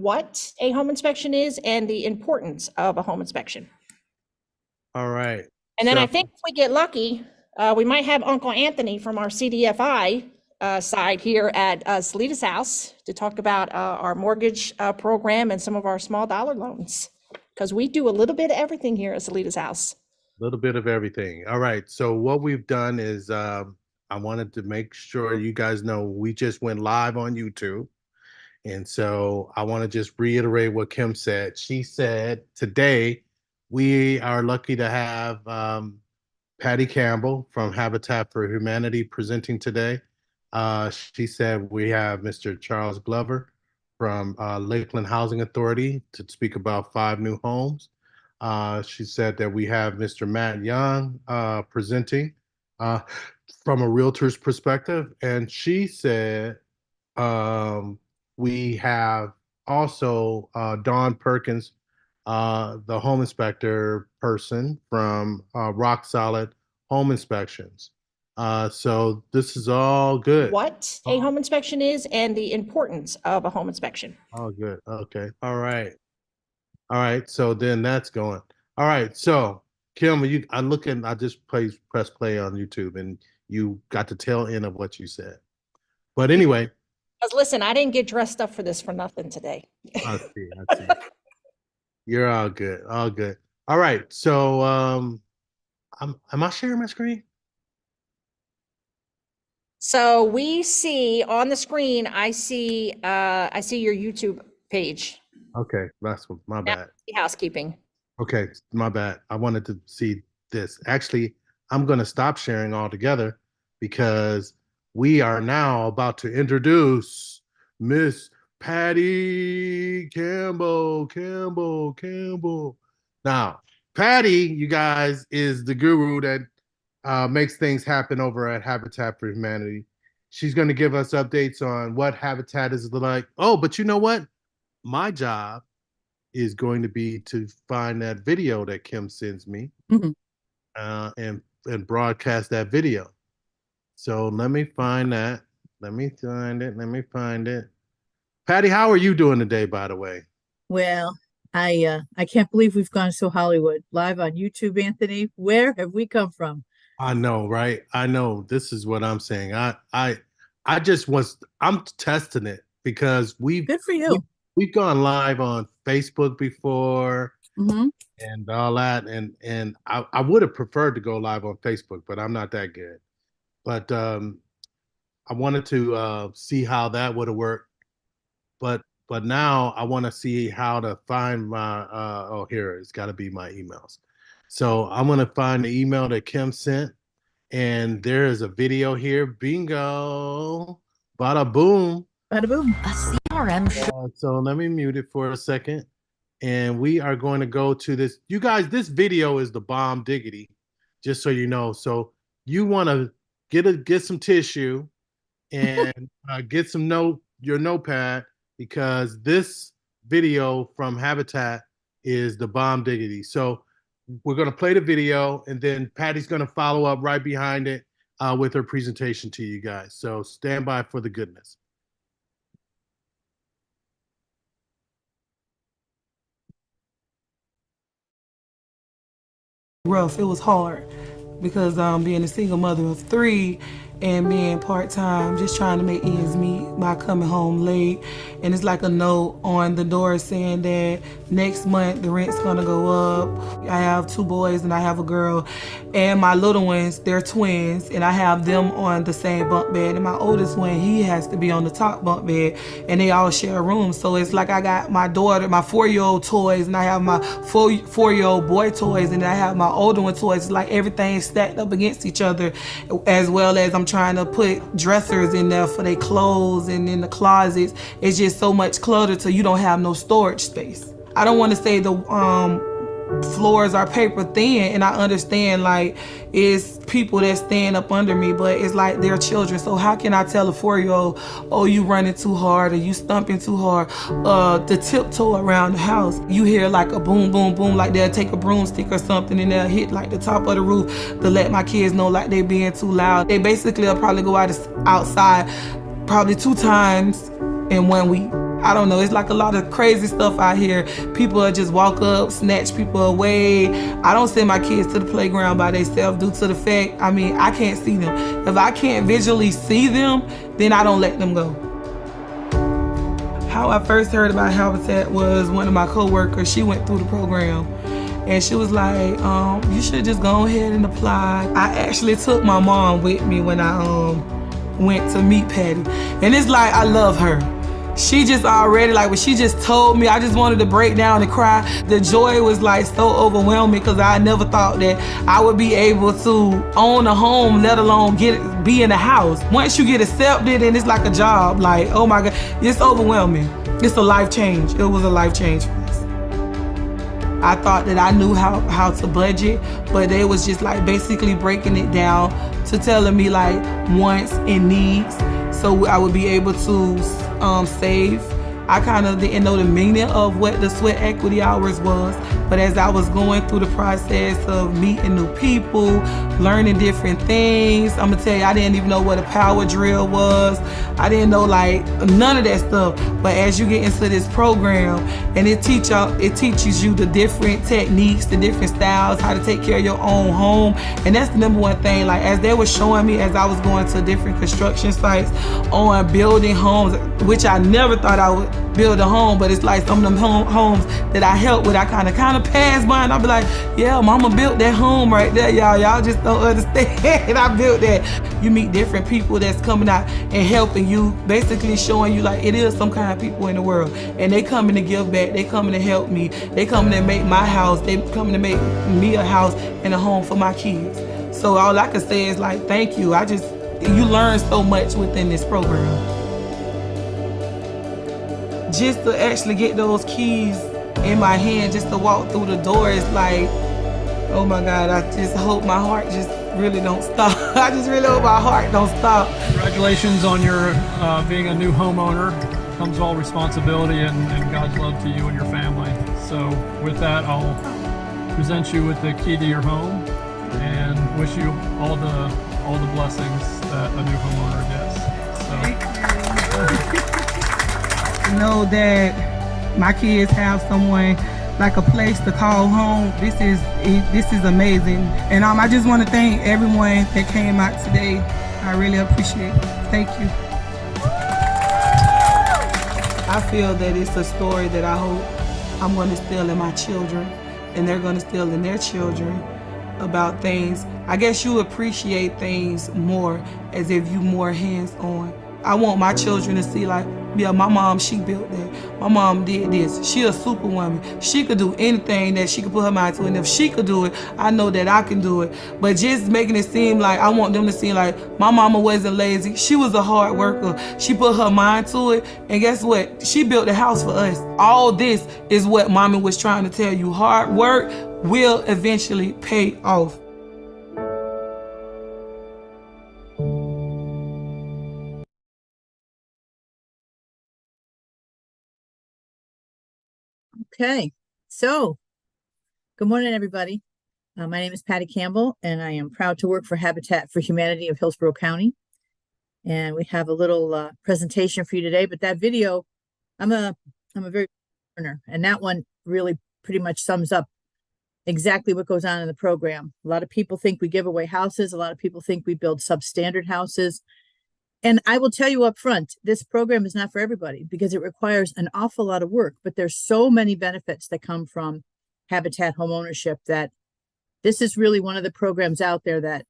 what a home inspection is and the importance of a home inspection. All right. And then I think if we get lucky, we might have Uncle Anthony from our CDFI side here at Salitas House to talk about our mortgage program and some of our small dollar loans, because we do a little bit of everything here at Salitas House. A little bit of everything. All right. So what we've done is I wanted to make sure you guys know we just went live on YouTube. And so I want to just reiterate what Kim said. She said today we are lucky to have Patty Campbell from Habitat for Humanity presenting today. She said we have Mr. Charles Glover from Lakeland Housing Authority to speak about 5 new homes. She said that we have Mr. Matt Young presenting from a realtor's perspective. And she said we have also Dawn Perkins, the home inspector person from Rock Solid Home Inspections. So this is all good. What a home inspection is and the importance of a home inspection. Oh, good. Okay. All right. All right. So then that's going. All right. So Kim, I just press play on YouTube and you got the tail end of what you said. But anyway. Listen, I didn't get dressed up for this for nothing today. I see. You're all good. All good. All right. So am I sharing my screen? So we see on the screen, I see your YouTube page. Okay, that's my bad. Housekeeping. Okay, my bad. I wanted to see this. Actually, I'm going to stop sharing altogether because we are now about to introduce Miss Patty Campbell. Now, Patty, you guys, is the guru that makes things happen over at Habitat for Humanity. She's going to give us updates on what Habitat is like. Oh, but you know what? My job is going to be to find that video that Kim sends me and broadcast that video. So let me find that. Let me find it. Patty, how are you doing today, by the way? Well, I can't believe we've gone so Hollywood. Live on YouTube, Anthony. Where have we come from? I know, right? I know. This is what I'm saying. I'm testing it because good for you. We've gone live on Facebook before and all that. And I would have preferred to go live on Facebook, but I'm not that good. But I wanted to see how that would have worked. But now I want to see how to find my, here, it's got to be my emails. So I'm going to find the email that Kim sent. And there is a video here. Bingo. Bada boom. Bada boom. A CRM show. So let me mute it for a second. And we are going to go to this. You guys, this video is the bomb diggity, just so you know. So you want to get some tissue and get your notepad, because this video from Habitat is the bomb diggity. So we're going to play the video, and then Patty's going to follow up right behind it with her presentation to you guys. So stand by for the goodness. Rough. It was hard because being a single mother of 3 and being part-time, just trying to make ends meet by coming home late. And it's like a note on the door saying that next month the rent's gonna go up. I have 2 boys and I have a girl, and my little ones, they're twins, and I have them on the same bunk bed. And my oldest one, he has to be on the top bunk bed, and they all share a room. So it's like I got my daughter, my 4-year-old toys, and I have my 4-year-old boy toys, and I have my older one toys. It's like everything stacked up against each other, as well as I'm trying to put dressers in there for their clothes, and in the closets it's just so much clutter till you don't have no storage space. I don't want to say the floors are paper thin, and I understand like it's people that stand up under me, but it's like they're children. So how can I tell a 4-year-old, oh, you running too hard or you stumping too hard? To tiptoe around the house, you hear like a boom, boom, boom, like they'll take a broomstick or something and they'll hit like the top of the roof to let my kids know like they being too loud. They basically will probably go outside probably 2 times in 1 week. I don't know, it's like a lot of crazy stuff out here. People will just walk up, snatch people away. I don't send my kids to the playground by themselves due to the fact, I can't see them. If I can't visually see them, then I don't let them go. How I first heard about Habitat was one of my coworkers, she went through the program. And she was like, you should just go ahead and apply. I actually took my mom with me when I went to meet Patty. And it's like, I love her. She just already, like when she just told me, I just wanted to break down and cry. The joy was like so overwhelming because I never thought that I would be able to own a home, let alone be in a house. Once you get accepted and it's like a job, like, oh my God, it's overwhelming. It's a life change. It was a life change for us. I thought that I knew how to budget, but they was just like basically breaking it down to telling me like wants and needs, so I would be able to save. I kind of didn't know the meaning of what the sweat equity hours was, but as I was going through the process of meeting new people, learning different things, I'm gonna tell you, I didn't even know what a power drill was. I didn't know like none of that stuff. But as you get into this program, and it teaches you the different techniques, the different styles, how to take care of your own home. And that's the number one thing. Like as they were showing me as I was going to different construction sites on building homes, which I never thought I would build a home, but it's like some of them homes that I help with, I kind of pass by and I'll be like, yeah, mama built that home right there, y'all. Y'all just don't understand. I built that. You meet different people that's coming out and helping you, basically showing you like it is some kind of people in the world. And they coming to give back. They coming to help me. They coming to make my house. They coming to make me a house and a home for my kids. So all I can say is like, thank you. You learn so much within this program. Just to actually get those keys in my hand, just to walk through the door is like, oh my God, I just hope my heart just really don't stop. I just really hope my heart don't stop. Congratulations on your being a new homeowner. Comes all responsibility and God's love to you and your family. So with that, I'll present you with the key to your home and wish you all the blessings that a new homeowner gets. So. Know that my kids have someone like a place to call home. This is amazing, and I just want to thank everyone that came out today. I really appreciate it. Thank you. I feel that it's a story that I hope I'm going to instill in my children, and they're going to instill in their children about things. I guess you appreciate things more as if you more hands-on. I want my children to see like, yeah, my mom, she built that. My mom did this. She a superwoman. She could do anything that she could put her mind to. And if she could do it, I know that I can do it. But just making it seem like, I want them to see like, my mama wasn't lazy. She was a hard worker. She put her mind to it. And guess what? She built the house for us. All this is what mommy was trying to tell you. Hard work will eventually pay off. Okay, so good morning, everybody. My name is Patty Campbell, and I am proud to work for Habitat for Humanity of Hillsborough County. And we have a little presentation for you today. But that video, I'm a very learner, and that one really pretty much sums up exactly what goes on in the program. A lot of people think we give away houses. A lot of people think we build substandard houses. And I will tell you up front, this program is not for everybody because it requires an awful lot of work, but there's so many benefits that come from Habitat homeownership that this is really one of the programs out there that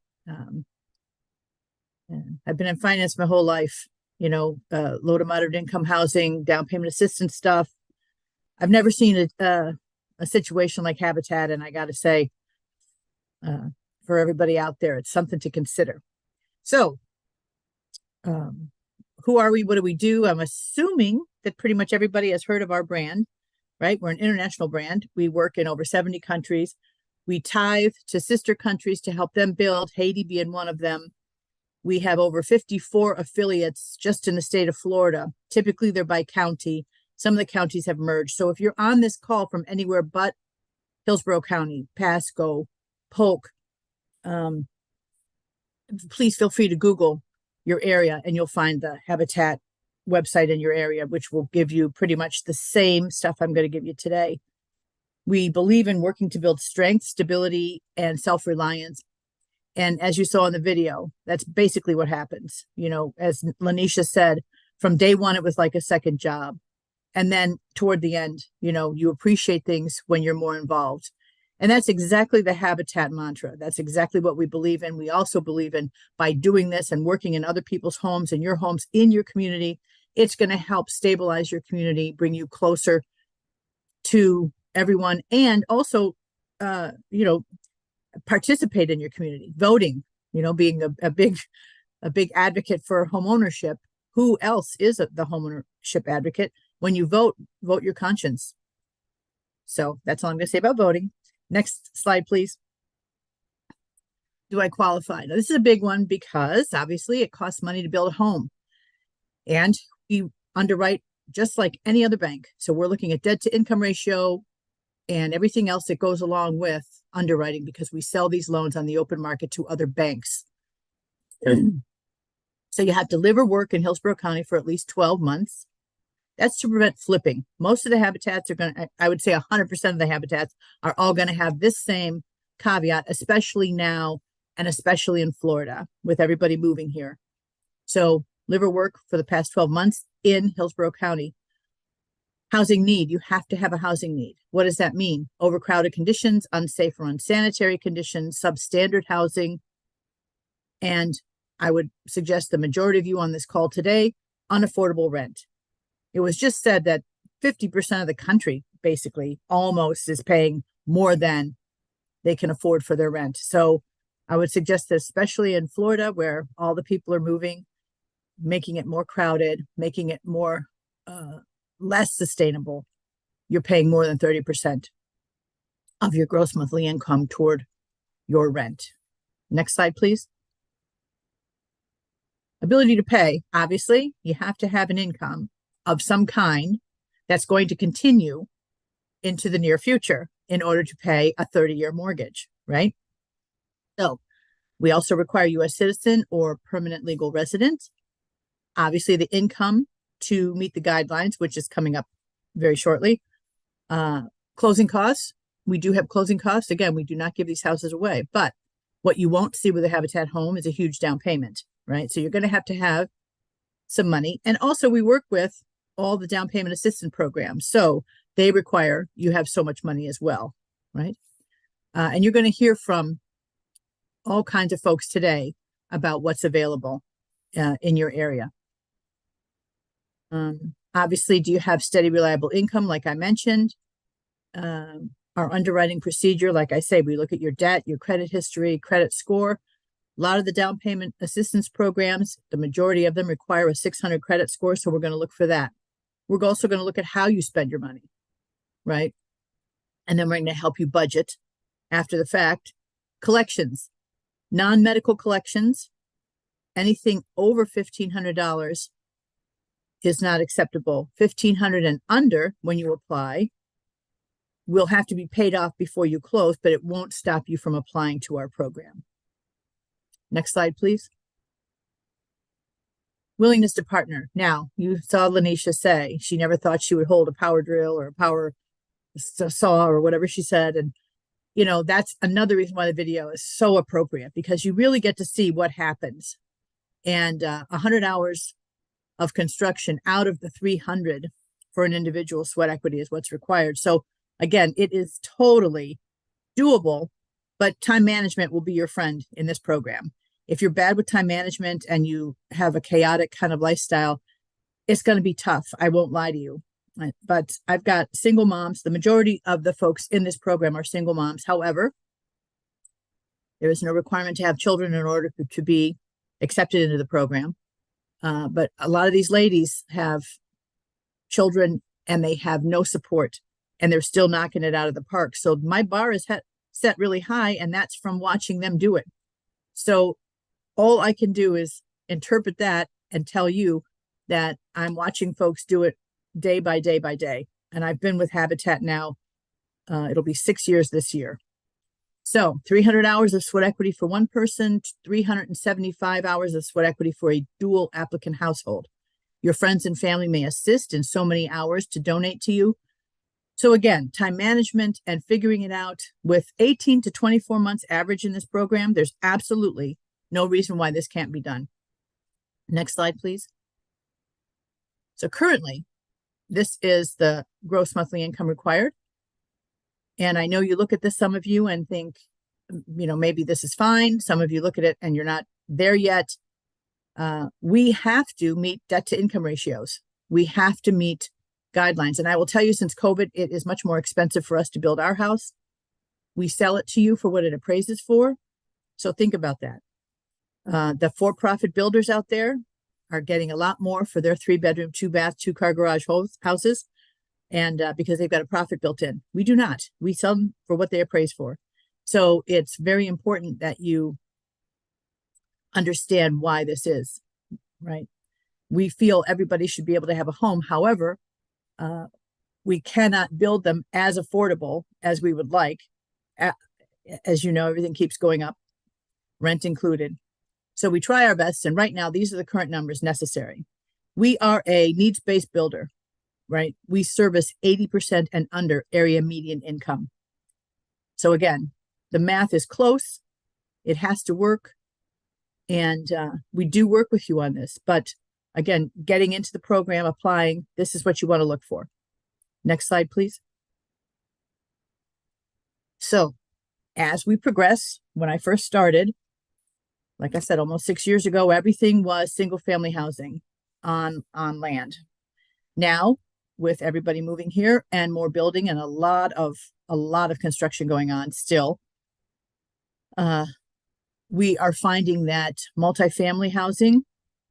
I've been in finance my whole life, low to moderate income housing, down payment assistance stuff. I've never seen a situation like Habitat, and I got to say, for everybody out there, it's something to consider. So, who are we? What do we do? I'm assuming that pretty much everybody has heard of our brand, right? We're an international brand. We work in over 70 countries. We tithe to sister countries to help them build, Haiti being one of them. We have over 54 affiliates just in the state of Florida. Typically, they're by county. Some of the counties have merged. So if you're on this call from anywhere but Hillsborough County, Pasco, Polk, please feel free to Google your area and you'll find the Habitat website in your area, which will give you pretty much the same stuff I'm going to give you today. We believe in working to build strength, stability, and self-reliance. And as you saw in the video, that's basically what happens. You know, as Lanisha said, from day one, it was like a second job. And then toward the end, you know, you appreciate things when you're more involved. And that's exactly the Habitat mantra. That's exactly what we believe in. We also believe in, by doing this and working in other people's homes and your homes in your community, it's going to help stabilize your community, bring you closer to everyone, and also, you know, participate in your community, voting, you know, being a big advocate for home ownership. Who else is the homeownership advocate? When you vote, vote your conscience. So that's all I'm going to say about voting. Next slide, please. Do I qualify? Now, this is a big one because obviously it costs money to build a home. And we underwrite just like any other bank. So we're looking at debt to income ratio and everything else that goes along with underwriting, because we sell these loans on the open market to other banks. So you have to live or work in Hillsborough County for at least 12 months. That's to prevent flipping. Most of the habitats are going to, I would say 100% of the habitats are all going to have this same caveat, especially now and especially in Florida with everybody moving here. So live or work for the past 12 months in Hillsborough County. Housing need, you have to have a housing need. What does that mean? Overcrowded conditions, unsafe or unsanitary conditions, substandard housing. And I would suggest the majority of you on this call today, unaffordable rent. It was just said that 50% of the country basically almost is paying more than they can afford for their rent. So I would suggest that, especially in Florida, where all the people are moving, making it more crowded, making it more less sustainable, you're paying more than 30% of your gross monthly income toward your rent. Next slide, please. Ability to pay. Obviously, you have to have an income of some kind that's going to continue into the near future in order to pay a 30-year mortgage, right? So we also require U.S. citizen or permanent legal resident. Obviously, the income to meet the guidelines, which is coming up very shortly. Closing costs. We do have closing costs. Again, we do not give these houses away, but what you won't see with a Habitat home is a huge down payment, right? So you're going to have some money. And also we work with all the down payment assistance programs. So they require you have so much money as well, right? And you're going to hear from all kinds of folks today about what's available in your area. Obviously, do you have steady, reliable income? Like I mentioned, our underwriting procedure, like I say, we look at your debt, your credit history, credit score. A lot of the down payment assistance programs, the majority of them require a 600 credit score. So we're going to look for that. We're also going to look at how you spend your money, right? And then we're going to help you budget after the fact. Collections, non-medical collections, anything over $1,500 is not acceptable. $1,500 and under, when you apply, will have to be paid off before you close, but it won't stop you from applying to our program. Next slide, please. Willingness to partner. Now, you saw Lanisha say she never thought she would hold a power drill or a power saw or whatever she said. And, you know, that's another reason why the video is so appropriate, because you really get to see what happens. And 100 hours of construction out of the 300 for an individual sweat equity is what's required. So again, it is totally doable, but time management will be your friend in this program. If you're bad with time management and you have a chaotic kind of lifestyle, it's going to be tough. I won't lie to you. But I've got single moms. The majority of the folks in this program are single moms. However, there is no requirement to have children in order to be accepted into the program. But a lot of these ladies have children and they have no support and they're still knocking it out of the park. So my bar is set really high, and that's from watching them do it. So all I can do is interpret that and tell you that I'm watching folks do it day by day by day. And I've been with Habitat now, it'll be 6 years this year. So 300 hours of sweat equity for one person, 375 hours of sweat equity for a dual applicant household. Your friends and family may assist in so many hours to donate to you. So again, time management and figuring it out with 18 to 24 months average in this program, there's absolutely no reason why this can't be done. Next slide, please. So currently, this is the gross monthly income required. And I know you look at this, some of you, and think, maybe this is fine. Some of you look at it and you're not there yet. We have to meet debt to income ratios. We have to meet guidelines. And I will tell you, since COVID, it is much more expensive for us to build our house. We sell it to you for what it appraises for. So think about that. The for-profit builders out there are getting a lot more for their 3-bedroom, 2-bath, 2-car garage houses. And because they've got a profit built in. We do not. We sell them for what they appraise for. So it's very important that you understand why this is, right? We feel everybody should be able to have a home. However, we cannot build them as affordable as we would like. As you know, everything keeps going up, rent included. So we try our best. And right now, these are the current numbers necessary. We are a needs-based builder, right? We service 80% and under area median income. So again, the math is close. It has to work. And we do work with you on this. But again, getting into the program, applying, this is what you want to look for. Next slide, please. So as we progress, when I first started, like I said, almost 6 years ago, everything was single family housing on land. Now, with everybody moving here and more building and a lot of construction going on still, we are finding that multifamily housing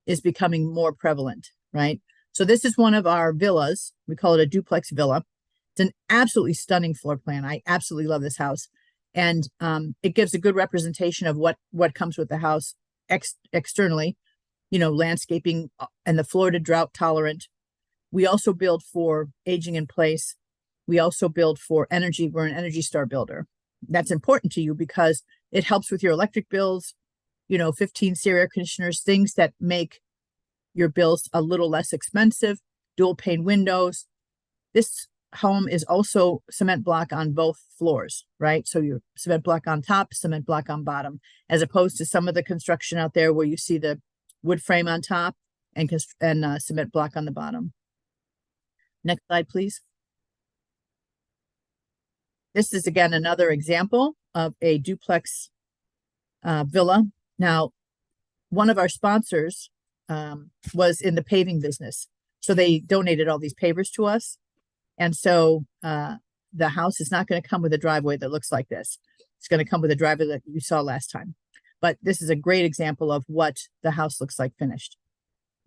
is becoming more prevalent, right? So this is one of our villas. We call it a duplex villa. It's an absolutely stunning floor plan. I absolutely love this house. And it gives a good representation of what comes with the house externally, landscaping and the Florida drought tolerant. We also build for aging in place. We also build for energy. We're an Energy Star builder. That's important to you because it helps with your electric bills, 15 SEER air conditioners, things that make your bills a little less expensive, dual pane windows. This home is also cement block on both floors, right? So your cement block on top, cement block on bottom, as opposed to some of the construction out there where you see the wood frame on top and cement block on the bottom. Next slide, please. This is again another example of a duplex villa. Now, one of our sponsors was in the paving business. So they donated all these pavers to us. And so the house is not going to come with a driveway that looks like this. It's going to come with a driveway that you saw last time. But this is a great example of what the house looks like finished.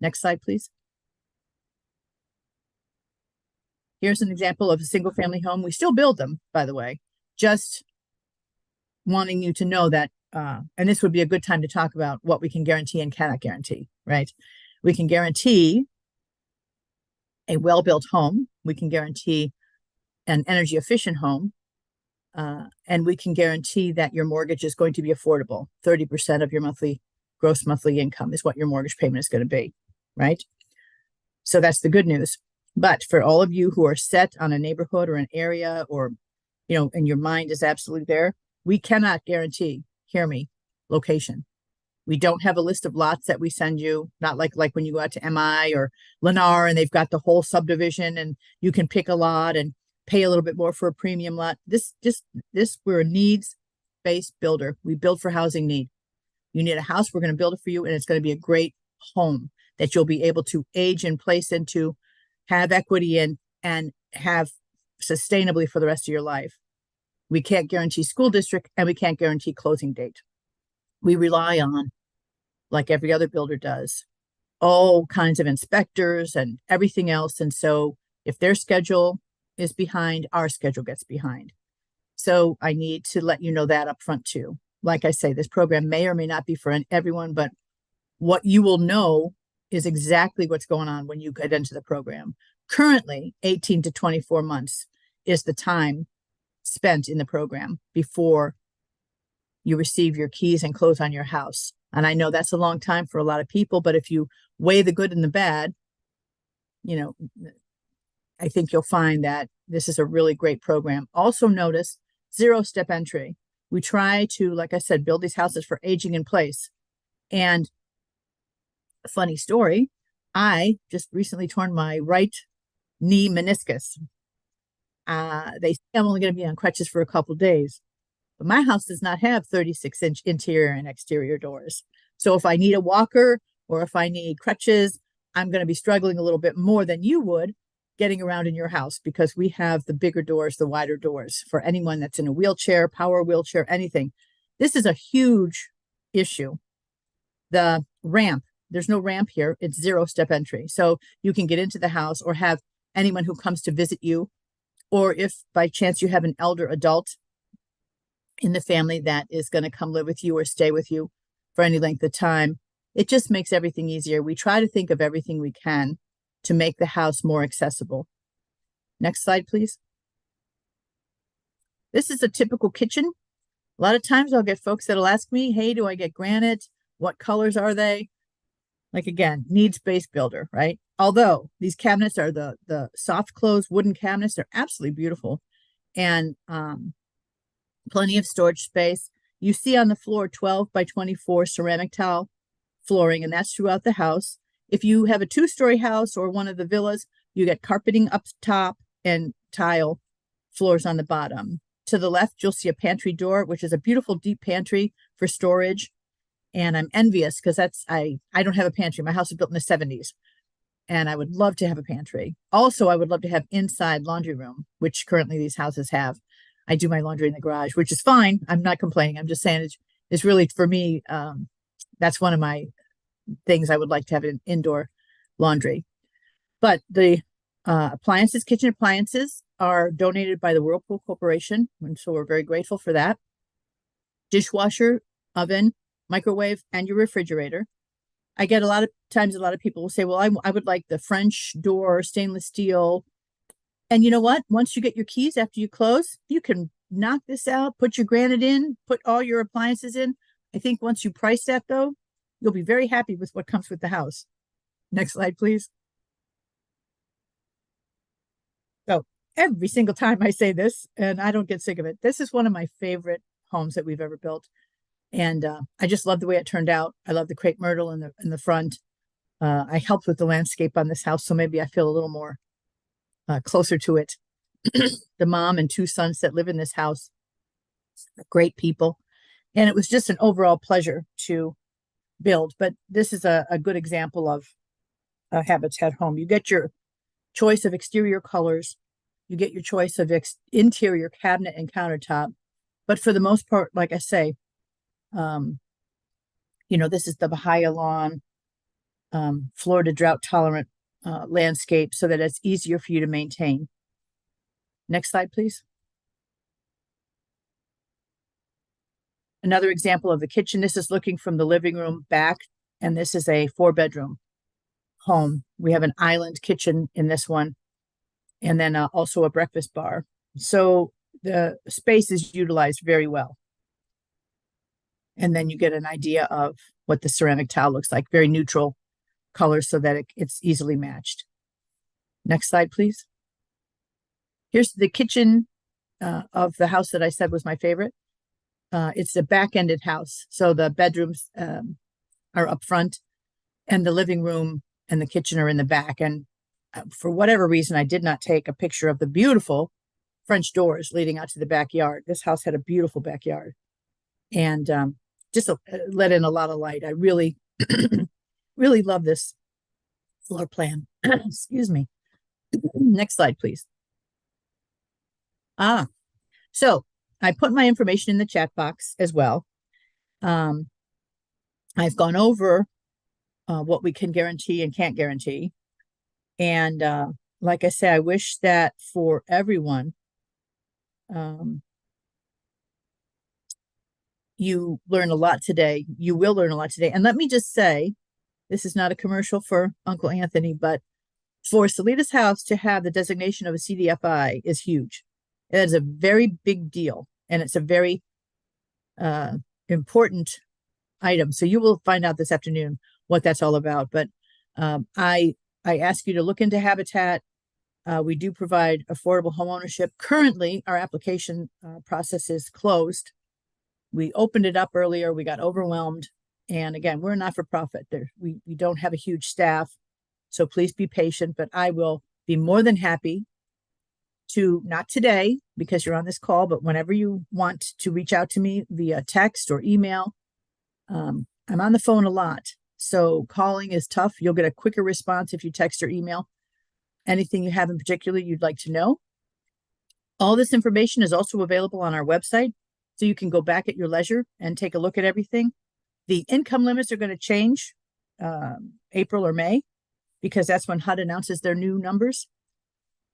Next slide, please. Here's an example of a single family home. We still build them, by the way, just wanting you to know that, and this would be a good time to talk about what we can guarantee and cannot guarantee, right? We can guarantee a well-built home. We can guarantee an energy efficient home. And we can guarantee that your mortgage is going to be affordable. 30% of your gross monthly income is what your mortgage payment is going to be, right? So that's the good news. But for all of you who are set on a neighborhood or an area or, and your mind is absolutely there, we cannot guarantee, hear me, location. We don't have a list of lots that we send you, not like when you go out to MI or Lennar and they've got the whole subdivision and you can pick a lot and pay a little bit more for a premium lot. We're a needs-based builder. We build for housing need. You need a house, we're going to build it for you, and it's going to be a great home that you'll be able to age in place into, have equity in, and have sustainably for the rest of your life. We can't guarantee school district and we can't guarantee closing date. We rely on, like every other builder does, all kinds of inspectors and everything else. And so if their schedule is behind, our schedule gets behind. So I need to let you know that up front too. Like I say, this program may or may not be for everyone, but what you will know is exactly what's going on when you get into the program. Currently, 18 to 24 months is the time spent in the program before you receive your keys and close on your house. And I know that's a long time for a lot of people, but if you weigh the good and the bad, you know, I think you'll find that this is a really great program. Also notice 0-step entry. We try to, like I said, build these houses for aging in place. And a funny story, I just recently torn my right knee meniscus. They say I'm only going to be on crutches for a couple days, but my house does not have 36-inch interior and exterior doors. So if I need a walker or if I need crutches, I'm going to be struggling a little bit more than you would getting around in your house, because we have the bigger doors, the wider doors for anyone that's in a wheelchair, power wheelchair, anything. This is a huge issue. The ramp, there's no ramp here. It's 0-step entry. So you can get into the house or have anyone who comes to visit you, or if by chance you have an elder adult in the family that is going to come live with you or stay with you for any length of time, it just makes everything easier. We try to think of everything we can to make the house more accessible. Next slide, please. This is a typical kitchen. A lot of times I'll get folks that'll ask me, hey, do I get granite? What colors are they? Like, again, needs-based builder, right? Although these cabinets are the soft close wooden cabinets, they're absolutely beautiful. And plenty of storage space. You see on the floor 12 by 24 ceramic tile flooring, and that's throughout the house. If you have a 2-story house or one of the villas, you get carpeting up top and tile floors on the bottom. To the left, you'll see a pantry door, which is a beautiful deep pantry for storage. And I'm envious because I don't have a pantry. My house was built in the 70s. And I would love to have a pantry. Also, I would love to have inside laundry room, which currently these houses have. I do my laundry in the garage, which is fine. I'm not complaining. I'm just saying it's really, for me, that's one of my things I would like to have in indoor laundry. But the appliances, kitchen appliances, are donated by the Whirlpool Corporation, and so we're very grateful for that. Dishwasher, oven, microwave, and your refrigerator. I get a lot of times, a lot of people will say, well, I would like the French door, stainless steel. And you know what? Once you get your keys after you close, you can knock this out, put your granite in, put all your appliances in. I think once you price that, though, you'll be very happy with what comes with the house. Next slide, please. So every single time I say this, and I don't get sick of it, this is one of my favorite homes that we've ever built. And I just love the way it turned out. I love the crepe myrtle in the front. I helped with the landscape on this house, so maybe I feel a little more closer to it. The mom and 2 sons that live in this house are great people. And it was just an overall pleasure to build. But this is a good example of a Habitat home. You get your choice of exterior colors. You get your choice of interior cabinet and countertop. But for the most part, like I say, this is the Bahia lawn, Florida drought tolerant landscape, so that it's easier for you to maintain. Next slide, please. Another example of the kitchen. This is looking from the living room back, and this is a 4-bedroom home. We have an island kitchen in this one, and then also a breakfast bar. So the space is utilized very well. And then you get an idea of what the ceramic tile looks like, very neutral colors so that it's easily matched. Next slide, please. Here's the kitchen of the house that I said was my favorite. It's a back-ended house. So the bedrooms are up front and the living room and the kitchen are in the back. And for whatever reason, I did not take a picture of the beautiful French doors leading out to the backyard. This house had a beautiful backyard. And just let in a lot of light. I really, really love this floor plan. Excuse me. Next slide, please. So I put my information in the chat box as well. I've gone over what we can guarantee and can't guarantee. And like I say, I wish that for everyone, you learn a lot today. You will learn a lot today. And let me just say, this is not a commercial for Uncle Anthony, but for Salidas House to have the designation of a CDFI is huge. It is a very big deal, and it's a very important item. So you will find out this afternoon what that's all about. But I I ask you to look into Habitat. We do provide affordable homeownership. Currently, our application process is closed. We opened it up earlier. We got overwhelmed. And again, we're not for profit. We don't have a huge staff. So please be patient, but I will be more than happy to, not today because you're on this call, but whenever you want to reach out to me via text or email. I'm on the phone a lot. So calling is tough. You'll get a quicker response if you text or email. Anything you have in particular you'd like to know. All this information is also available on our website, so you can go back at your leisure and take a look at everything. The income limits are going to change April or May, because that's when HUD announces their new numbers.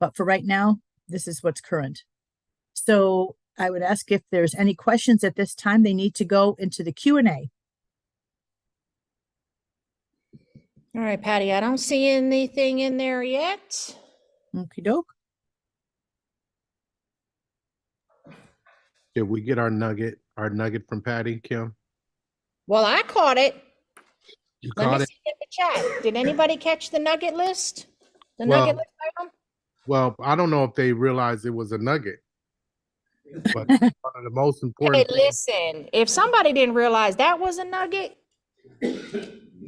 But for right now, this is what's current. So I would ask if there's any questions at this time. They need to go into the Q&A. All right, Patty, I don't see anything in there yet. Okie doke. Did we get our nugget from Patty, Kim? Well, I caught it. You Let caught me it? see in the chat. Did anybody catch the nugget list? The Well, nugget list item? Well, I don't know if they realized it was a nugget, but one of the most Hey, important things. listen, if somebody didn't realize that was a nugget,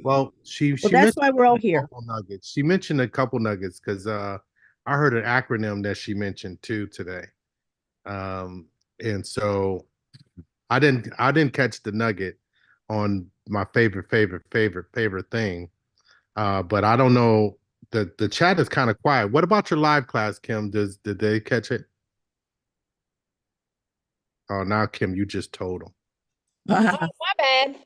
Well, she Well, that's mentioned why we're all a here. couple nuggets. She mentioned a couple nuggets because I heard an acronym that she mentioned too today. And so I didn't catch the nugget on my favorite thing. But I don't know. The chat is kind of quiet. What about your live class, Kim? Did they catch it? Oh, now Kim, you just told them. oh, my bad.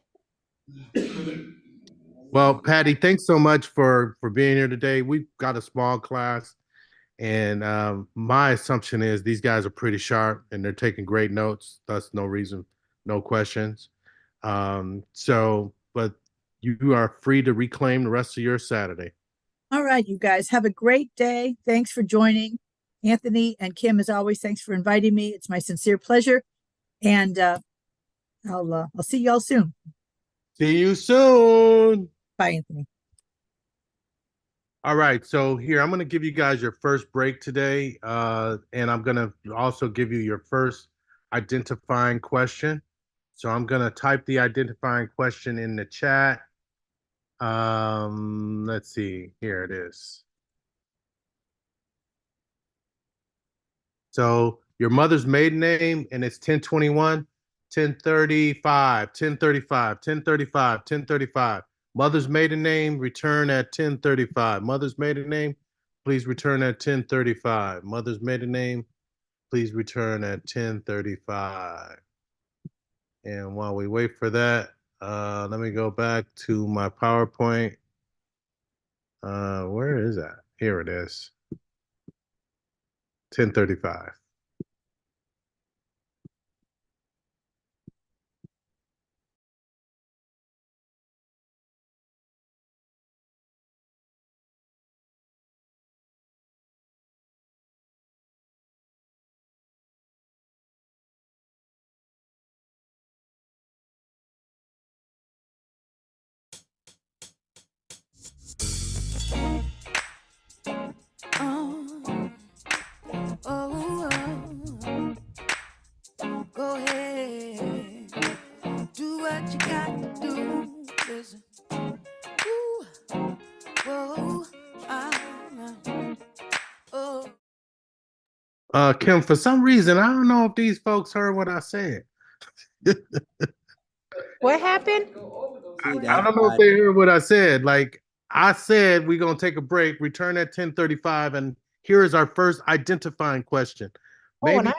Well, Patty, thanks so much for being here today. We've got a small class, and my assumption is these guys are pretty sharp and they're taking great notes. Thus, no reason, no questions. But you are free to reclaim the rest of your Saturday. All right, you guys have a great day. Thanks for joining. Anthony and Kim, as always, thanks for inviting me. It's my sincere pleasure. And I'll see y'all soon. See you soon. Bye, Anthony. All right, so here I'm going to give you guys your first break today, and I'm going to also give you your first identifying question. So I'm going to type the identifying question in the chat. Let's see, here it is. So your mother's maiden name, and it's 1021, 1035, 1035, 1035, 1035. Mother's maiden name, return at 1035. Mother's maiden name, please return at 1035. Mother's maiden name, please return at 1035. And while we wait for that, let me go back to my PowerPoint. Where is that? Here it is. 1035. Go ahead, do what you got to do. Listen, ooh, whoa, oh. Kim, for some reason, I don't know if these folks heard what I said. What happened? I don't know if they heard what I said. Like I said, we're gonna take a break, return at 10:35, and here is our first identifying question. Oh, and Maybe I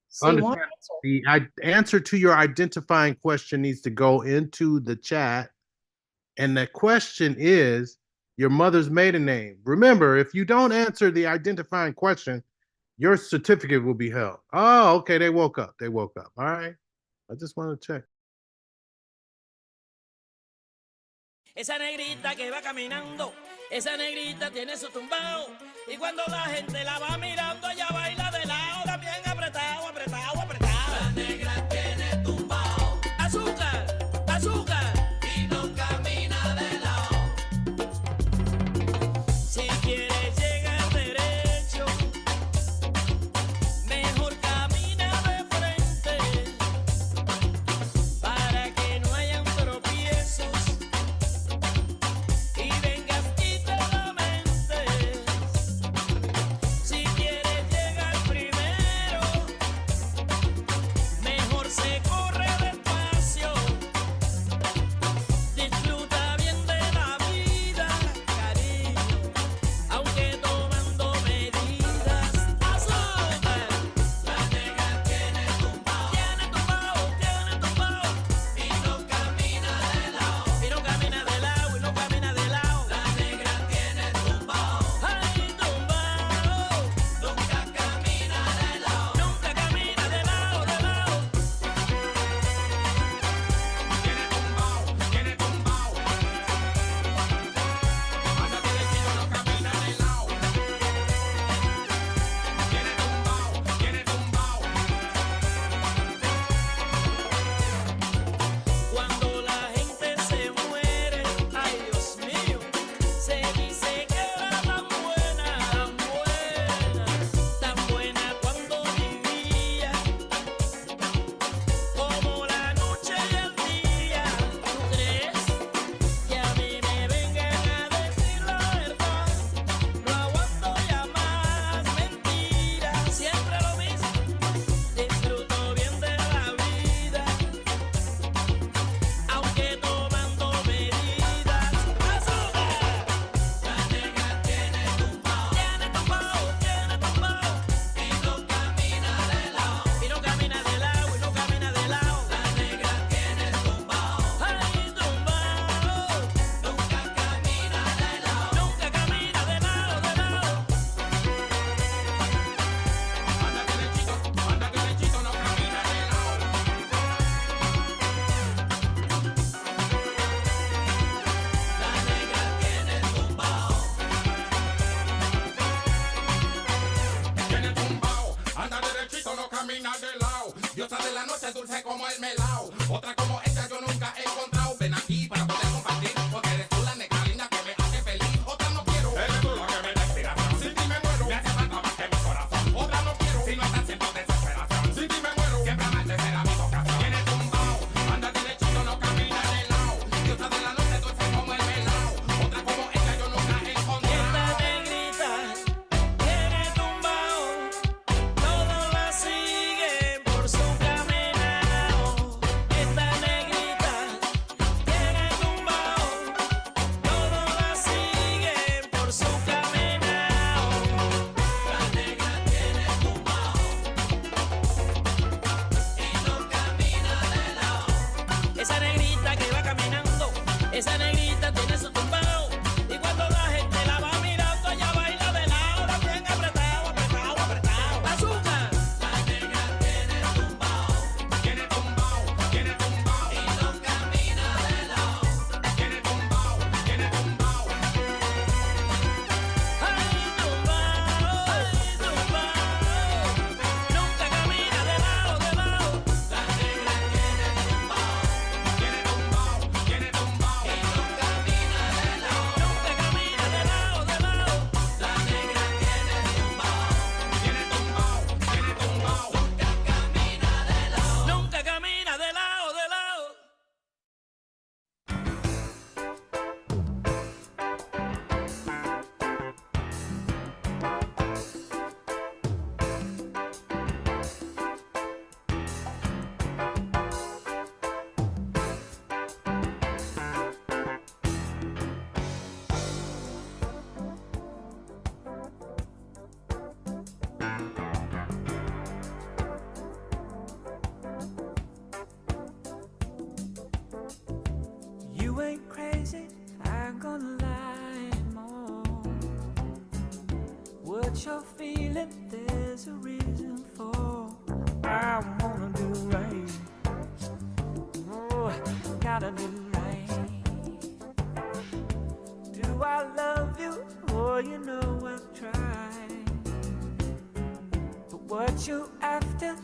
see one understand answer. the answer to your identifying question needs to go into the chat, and the question is your mother's maiden name. Remember, if you don't answer the identifying question, your certificate will be held. Oh, okay, they woke up. They woke up. All right, I just want to check. Esa negrita que va caminando, esa negrita tiene su tumbao. Y cuando la gente la va mirando, ella baila de lado, también apretado, apretado, apretado. La negra tiene tumbao. Azúcar, azúcar. Y no camina de lado. Si camina de lado. Diosa de la noche, dulce como el melao. Otra como ella yo nunca he encontrado. Ven aquí para poder compartir, porque eres tú la negra linda que me hace feliz. Otra no quiero, eres tú la que me da inspiración. Sin ti me muero, me hace falta más que mi corazón. Otra no quiero, si no estás siento desesperación. Sin ti me muero, siempre amarte será mi vocación. Tienes tumbao, anda derechito, no camina de lado. Diosa de la noche, dulce como el melao. Otra como ella yo nunca he encontrado. Esta negrita tiene tumbao, todos la siguen por su caminado. Esta negrita tiene tumbao, todos la siguen por su caminado. La negra tiene tumbao y no camina de lado. Esa negrita que va caminando, esa negrita tiene su tumbao. Y cuando la gente la va mirando, ella baila de lado, bien apretado, apretado, apretado. Bazooka. La negra tiene tumbao, Tiene tumbao, tiene tumbao. y no camina de lado. Tiene tumbao, tiene tumbao. Ay, tumbao, nunca camina de lado, de lado. La negra tiene tumbao, Tiene tumbao, tiene tumbao. y no camina de lado. Nunca camina de lado, de lado. La negra tiene tumbao, Tiene tumbao, tiene tumbao. nunca camina de lado, de lado. You ain't crazy, I'm gonna lie more. What you're feeling, there's a reason for. I wanna do right. Oh, gotta do right. Do I love you? Oh, you know I've tried. But what you after,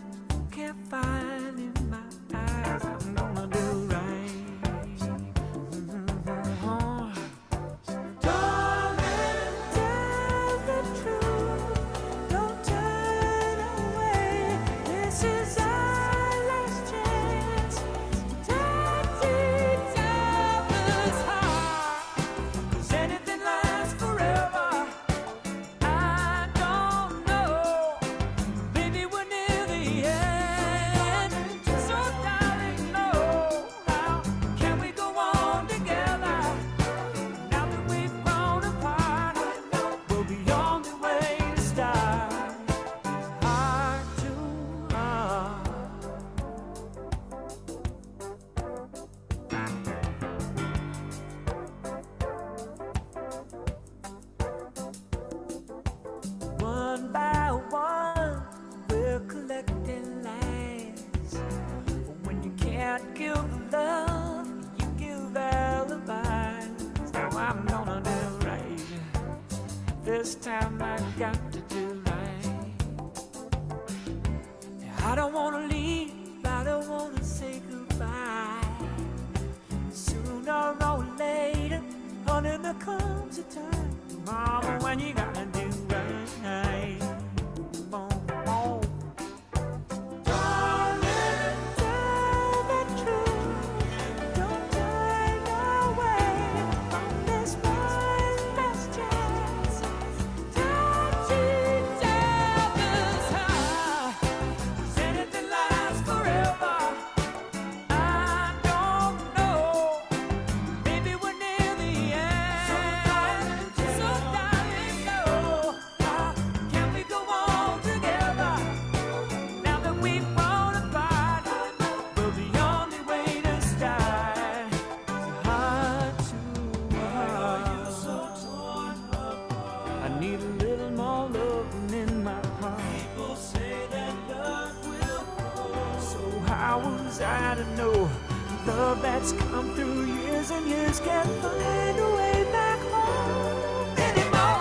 can't find in my eyes. I'm gonna do right. Darling, tell the truth. Don't turn away. This is our last chance to touch each other's heart. 'Cause anything lasts forever. I don't know. Maybe we're near the end. So darling, no. How can we go on together? Now that we've grown apart, we'll be on the way to start. It's heart to heart. One by one, we're collecting lies. When you can't give love, you give alibis. Now I'm gonna do right. This time I got to do right. I don't wanna leave, I don't wanna say goodbye. Sooner or later, honey, there comes a time, mama, when you gotta do right. Boom, boom. Darling, tell the truth. Don't turn away from this one last chance. Touch each other's heart. 'Cause anything lasts forever. I don't know. Maybe we're near the end. So darling, no. How can we go on together? Now that we've grown apart, we'll be on the way to start. It's hard to I need a little more loving in my heart. People say that love will grow. So how was I to know love that's come through years and years can't find a way back home anymore?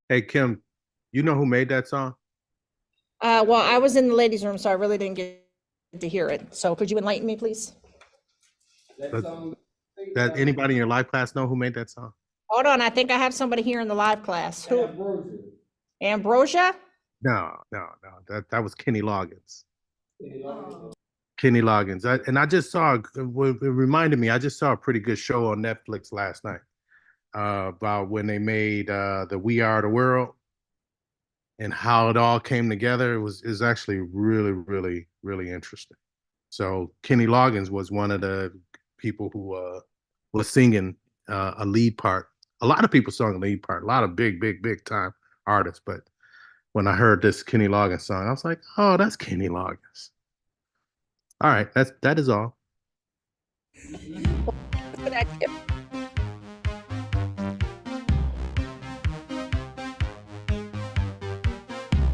Hey, Kim, you know who made that song? Well, I was in the ladies' room, so I really didn't get to hear it. So could you enlighten me, please? That anybody in your live class know who made that song? Hold on, I think I have somebody here in the live class. Who? Ambrosia? No. That was Kenny Loggins. Kenny Loggins. I just saw, it reminded me, I just saw a pretty good show on Netflix last night about when they made the We Are the World and how it all came together. It was actually really, really, really interesting. So Kenny Loggins was one of the people who was singing a lead part. A lot of people sang a lead part, a lot of big time artists. But when I heard this Kenny Loggins song, I was like, oh, that's Kenny Loggins. All right, that is all. For that tip.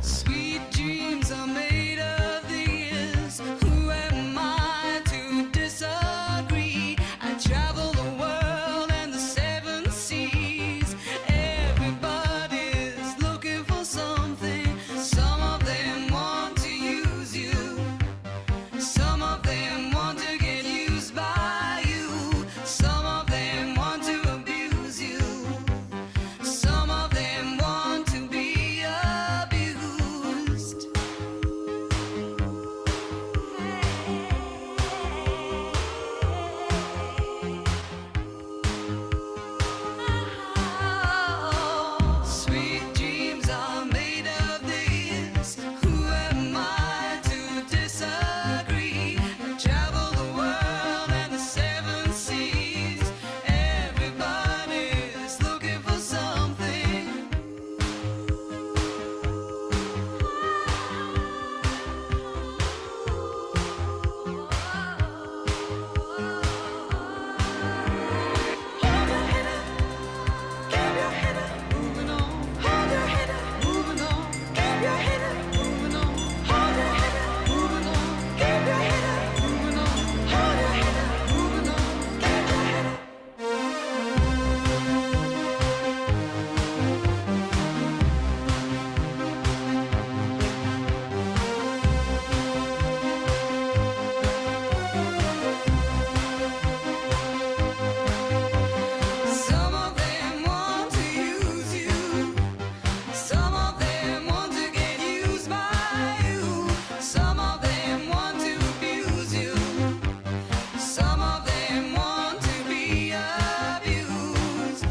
Sweet dreams are made of these. Who am I to disagree? I travel the world and the seven seas. Everybody's looking for something. Some of them want to use you. Some of them want to get used by you. Some of them want to abuse you. Some of them want to be abused. Sweet dreams are made of these. Who am I to disagree? I travel the world and the seven seas. Everybody's looking for something. Hold your head up, keep your head up, moving on. Hold your head up, moving on. Keep your head up, moving on. Hold your head up, moving on. Keep your head up, moving on. Hold your head up, moving on. Keep your head up. Some of them want to use you. Some of them want to get used by you. Some of them want to abuse you. Some of them want to be abused.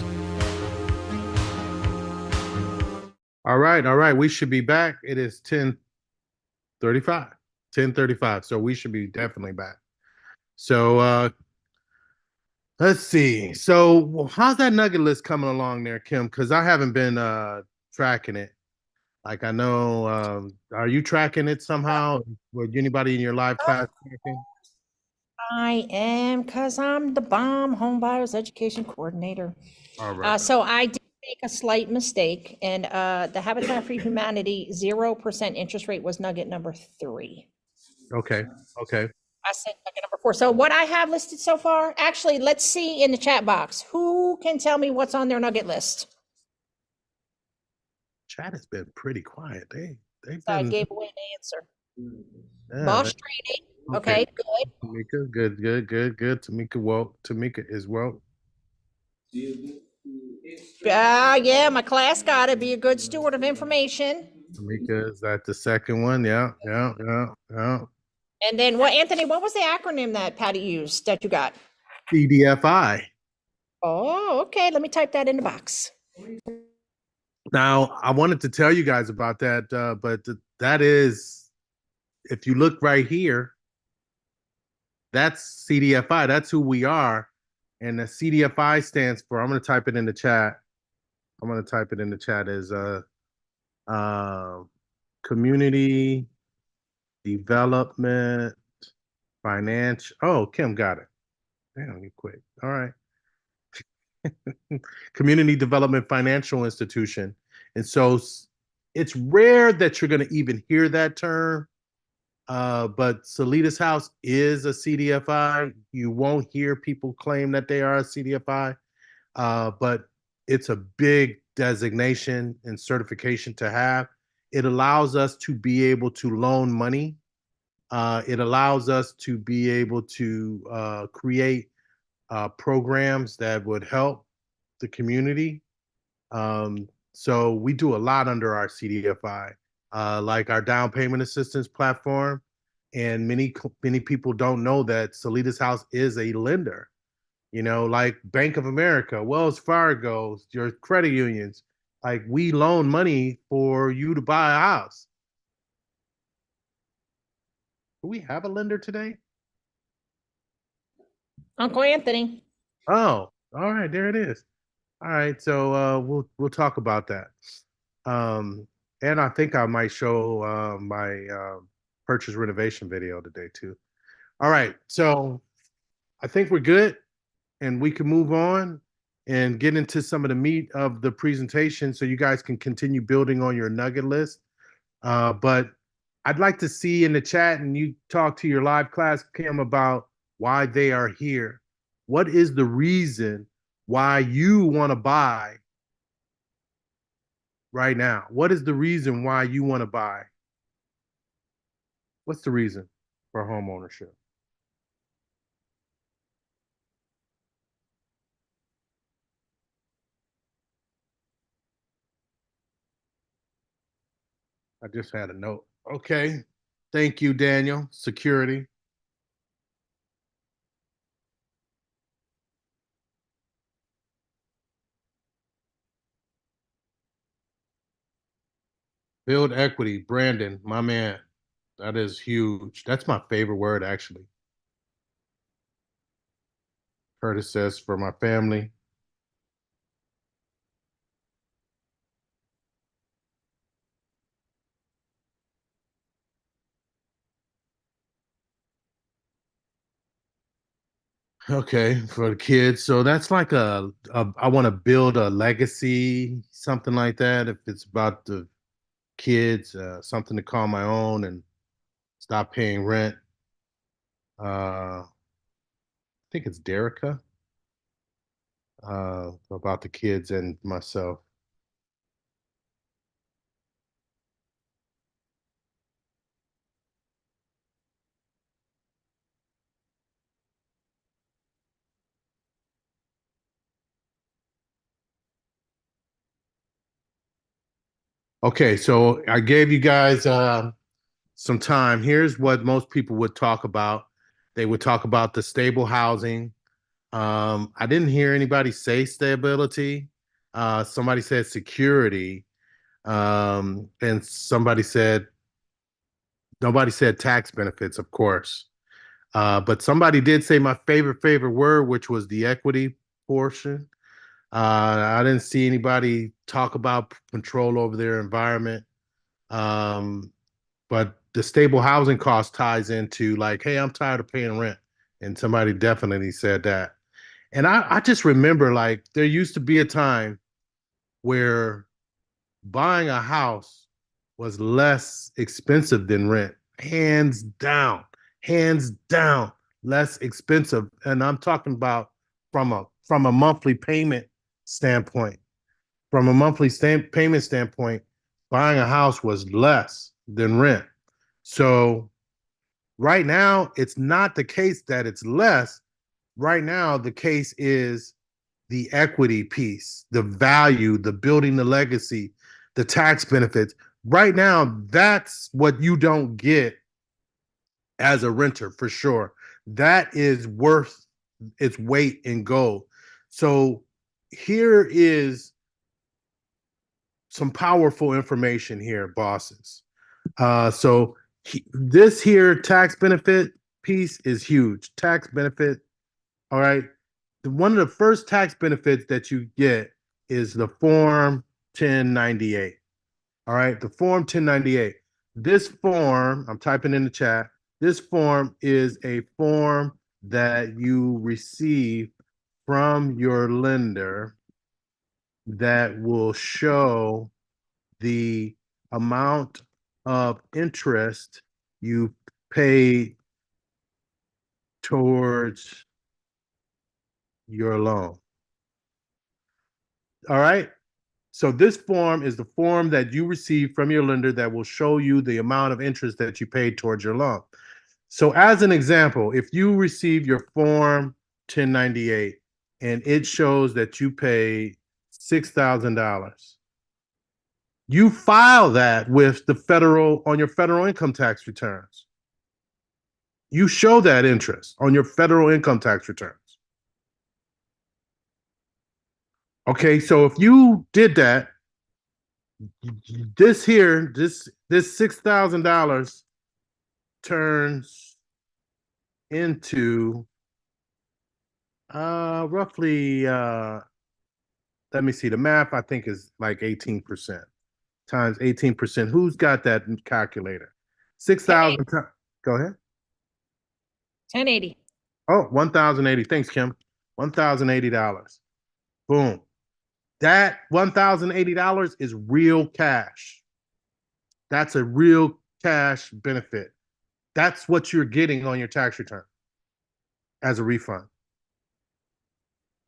All right. We should be back. It is 10:35. 10:35. So we should be definitely back. So let's see. So how's that nugget list coming along there, Kim? Because I haven't been tracking it. Like I know, are you tracking it somehow? Would anybody in your live class tracking? I am, because I'm the bomb home buyers education coordinator. All right. So I did make a slight mistake, and the Habitat for Humanity 0% interest rate was nugget number 3. Okay. I said nugget number 4. So what I have listed so far, actually, let's see in the chat box. Who can tell me what's on their nugget list? Chat has been pretty quiet. They've So I been gave away an answer. yeah, Boss Trading. Okay, good. Tamika, good. Tamika is woke. Yeah, my class got to be a good steward of information. Tamika, is that the second one? Yeah. And then what, Anthony, what was the acronym that Patty used that you got? CDFI. Oh, okay. Let me type that in the box. Now, I wanted to tell you guys about that, but that is, if you look right here, that's CDFI. That's who we are. And the CDFI stands for, I'm going to type it in the chat. As Community Development Financial. Oh, Kim got it. Damn, you quick. All right. Community Development Financial Institution. And so it's rare that you're going to even hear that term. But Salidas House is a CDFI. You won't hear people claim that they are a CDFI. But it's a big designation and certification to have. It allows us to be able to loan money. It allows us to be able to create programs that would help the community. So we do a lot under our CDFI, like our down payment assistance platform. And many people don't know that Salidas House is a lender. You know, like Bank of America, Wells Fargo, your credit unions. Like we loan money for you to buy a house. Do we have a lender today? Uncle Anthony. Oh, all right, there it is. All right, so we'll talk about that. And I think I might show my purchase renovation video today too. All right, so I think we're good, and we can move on and get into some of the meat of the presentation, so you guys can continue building on your nugget list. But I'd like to see in the chat, and you talk to your live class, Kim, about why they are here. What is the reason why you want to buy right now? What is the reason why you want to buy? What's the reason for home ownership? I just had a note. Okay. Thank you, Daniel. Security. Build equity. Brandon, my man. That is huge. That's my favorite word, actually. Curtis says, for my family. Okay, for the kids. So that's like I want to build a legacy, something like that. If it's about the kids, something to call my own and stop paying rent. I think it's Derica, about the kids and myself. Okay, so I gave you guys some time. Here's what most people would talk about. They would talk about the stable housing. I didn't hear anybody say stability. Somebody said security. And nobody said tax benefits, of course. But somebody did say my favorite word, which was the equity portion. I didn't see anybody talk about control over their environment. But the stable housing cost ties into like, hey, I'm tired of paying rent. And somebody definitely said that. And I just remember like there used to be a time where buying a house was less expensive than rent, hands down, less expensive. And I'm talking about from a monthly payment standpoint. From a monthly payment standpoint, buying a house was less than rent. So right now, it's not the case that it's less. Right now, the case is the equity piece, the value, the building the legacy, the tax benefits. Right now, that's what you don't get as a renter for sure. That is worth its weight in gold. So here is some powerful information here, bosses. So this here tax benefit piece is huge. Tax benefit, all right. One of the first tax benefits that you get is the Form 1098. All right, the Form 1098. This form, I'm typing in the chat, this form is a form that you receive from your lender that will show the amount of interest you pay towards your loan. All right. So this form is the form that you receive from your lender that will show you the amount of interest that you paid towards your loan. So as an example, if you receive your form 1098 and it shows that you paid $6,000, you file that with the federal on your federal income tax returns. You show that interest on your federal income tax returns. Okay, so if you did that, this $6,000 turns into roughly let me see, the math I think is like 18% times 18%. Who's got that calculator? 6,000. Go ahead. 1080. Oh, 1,080. Thanks, Kim. $1,080. Boom. That $1,080 is real cash. That's a real cash benefit. That's what you're getting on your tax return as a refund.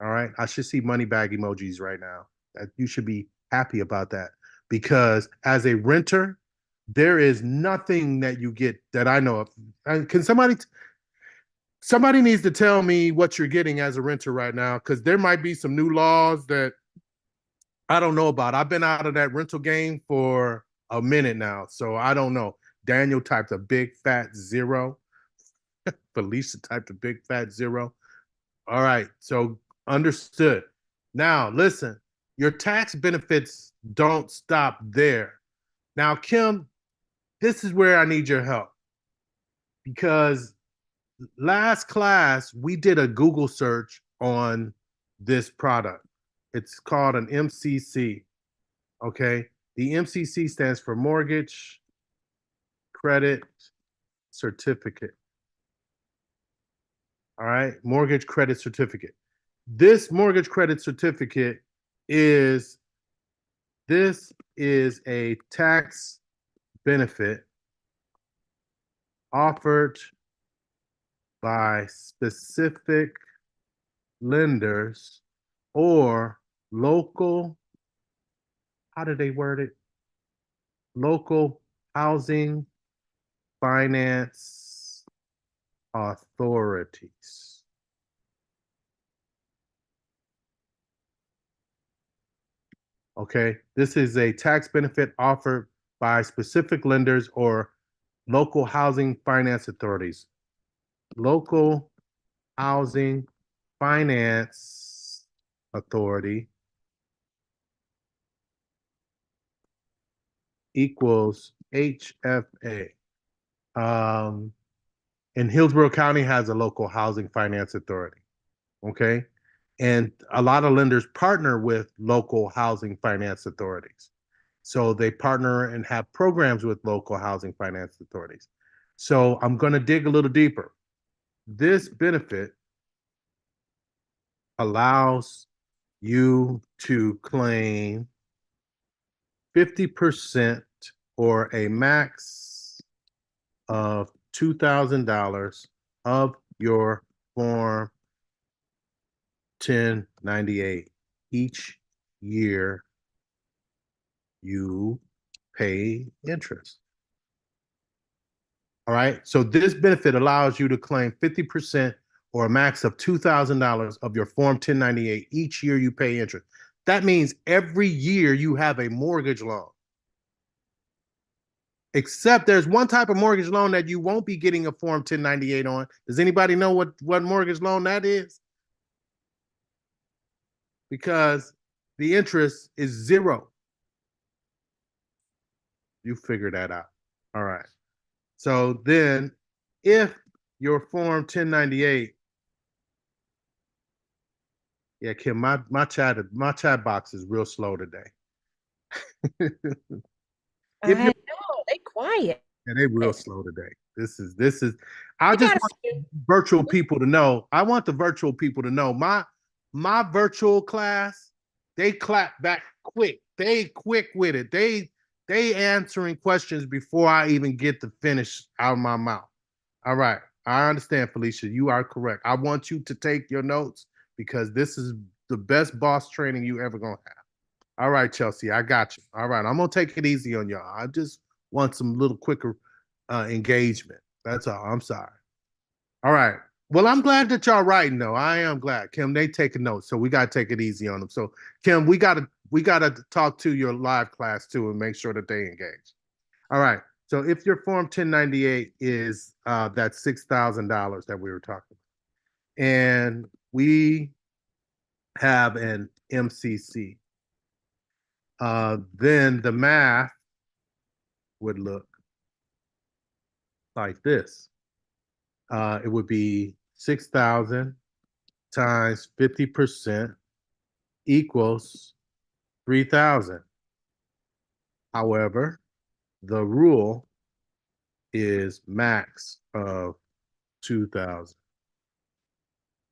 All right. I should see money bag emojis right now. That you should be happy about that, because as a renter, there is nothing that you get that I know of. Can somebody needs to tell me what you're getting as a renter right now, because there might be some new laws that I don't know about. I've been out of that rental game for a minute now, so I don't know. Daniel typed a big fat 0. Felicia typed a big fat 0. All right, so understood. Now, listen, your tax benefits don't stop there. Now, Kim, this is where I need your help, because last class we did a Google search on this product. It's called an MCC. Okay. The MCC stands for Mortgage Credit Certificate. All right. Mortgage Credit Certificate. This mortgage credit certificate is a tax benefit offered by specific lenders or local, how did they word it? Local housing finance authorities. Okay, this is a tax benefit offered by specific lenders or local housing finance authorities. Local housing finance authority equals HFA. And Hillsborough County has a local housing finance authority. Okay. And a lot of lenders partner with local housing finance authorities. So they partner and have programs with local housing finance authorities. So I'm going to dig a little deeper. This benefit allows you to claim 50% or a max of $2,000 of your Form 1098 each year you pay interest. All right. So this benefit allows you to claim 50% or a max of $2,000 of your Form 1098 each year you pay interest. That means every year you have a mortgage loan. Except there's one type of mortgage loan that you won't be getting a Form 1098 on. Does anybody know what mortgage loan that is? Because the interest is 0. You figure that out. All right. So then if your Form 1098, yeah, Kim, my chat box is real slow today. I know, they quiet. Yeah, they real slow today. This is I You just gotta want see- virtual people to know. I want the virtual people to know my virtual class, they clap back quick. They quick with it. They answering questions before I even get to finish out of my mouth. All right. I understand, Felicia. You are correct. I want you to take your notes because this is the best boss training you ever gonna have. All right, Chelsea, I got you. All right, I'm gonna take it easy on y'all. I just want some little quicker engagement. That's all. I'm sorry. All right. Well, I'm glad that y'all writing though. I am glad. Kim, they taking notes, so we gotta take it easy on them. So Kim, we gotta talk to your live class too and make sure that they engage. All right. So if your form 1098 is that $6,000 that we were talking about, and we have an MCC, then the math would look like this. It would be 6,000 times 50% equals 3,000. However, the rule is max of 2,000.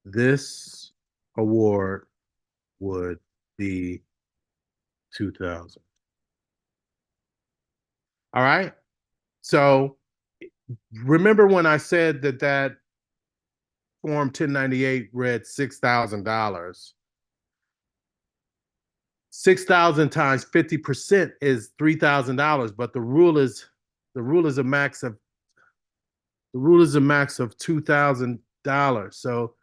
This award would be 2,000. All right. So remember when I said that form 1098 read $6,000? 6,000 times 50% is $3,000, but the rule is a max of $2,000. So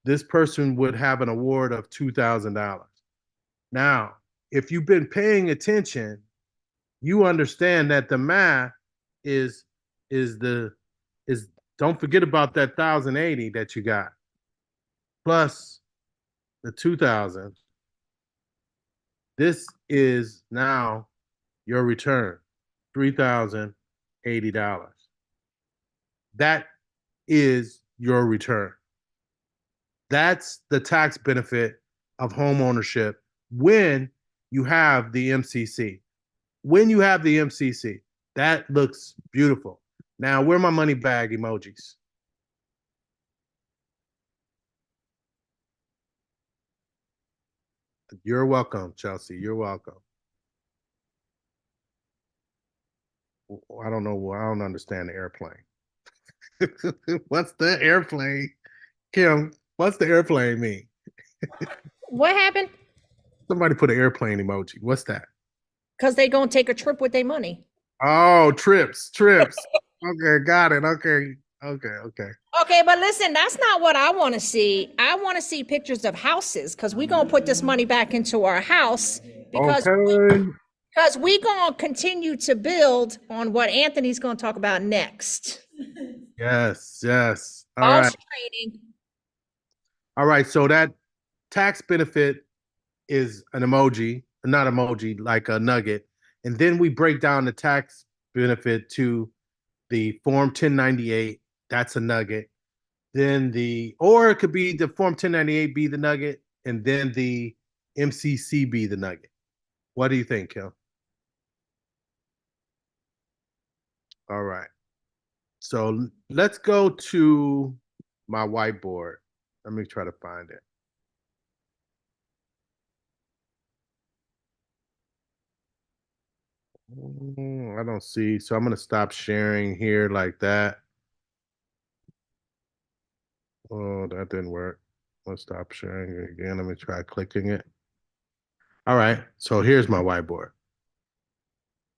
this person would have an award of $2,000. Now, if you've been paying attention, you understand that the math is don't forget about that 1,080 that you got plus the 2,000. This is now your return, $3,080. That is your return. That's the tax benefit of home ownership when you have the MCC. When you have the MCC, that looks beautiful. Now, where are my money bag emojis? You're welcome, Chelsea. You're welcome. I don't know. I don't understand the airplane. What's the airplane? Kim, what's the airplane mean? What happened? Somebody put an airplane emoji. What's that? Because they gonna take a trip with their money. Oh, trips. Okay, got it. Okay. Okay, but listen, that's not what I want to see. I want to see pictures of houses because we're gonna put this money back into our house because Okay. because we're gonna continue to build on what Anthony's gonna talk about next. Yes. All Boss right. training. All right. So that tax benefit is an emoji, not emoji, like a nugget. And then we break down the tax benefit to the form 1098. That's a nugget. Then or it could be the form 1098 be the nugget, and then the MCC be the nugget. What do you think, Kim? All right. So let's go to my whiteboard. Let me try to find it. I don't see. So I'm going to stop sharing here like that. Oh, that didn't work. Let's stop sharing it again. Let me try clicking it. All right. So here's my whiteboard.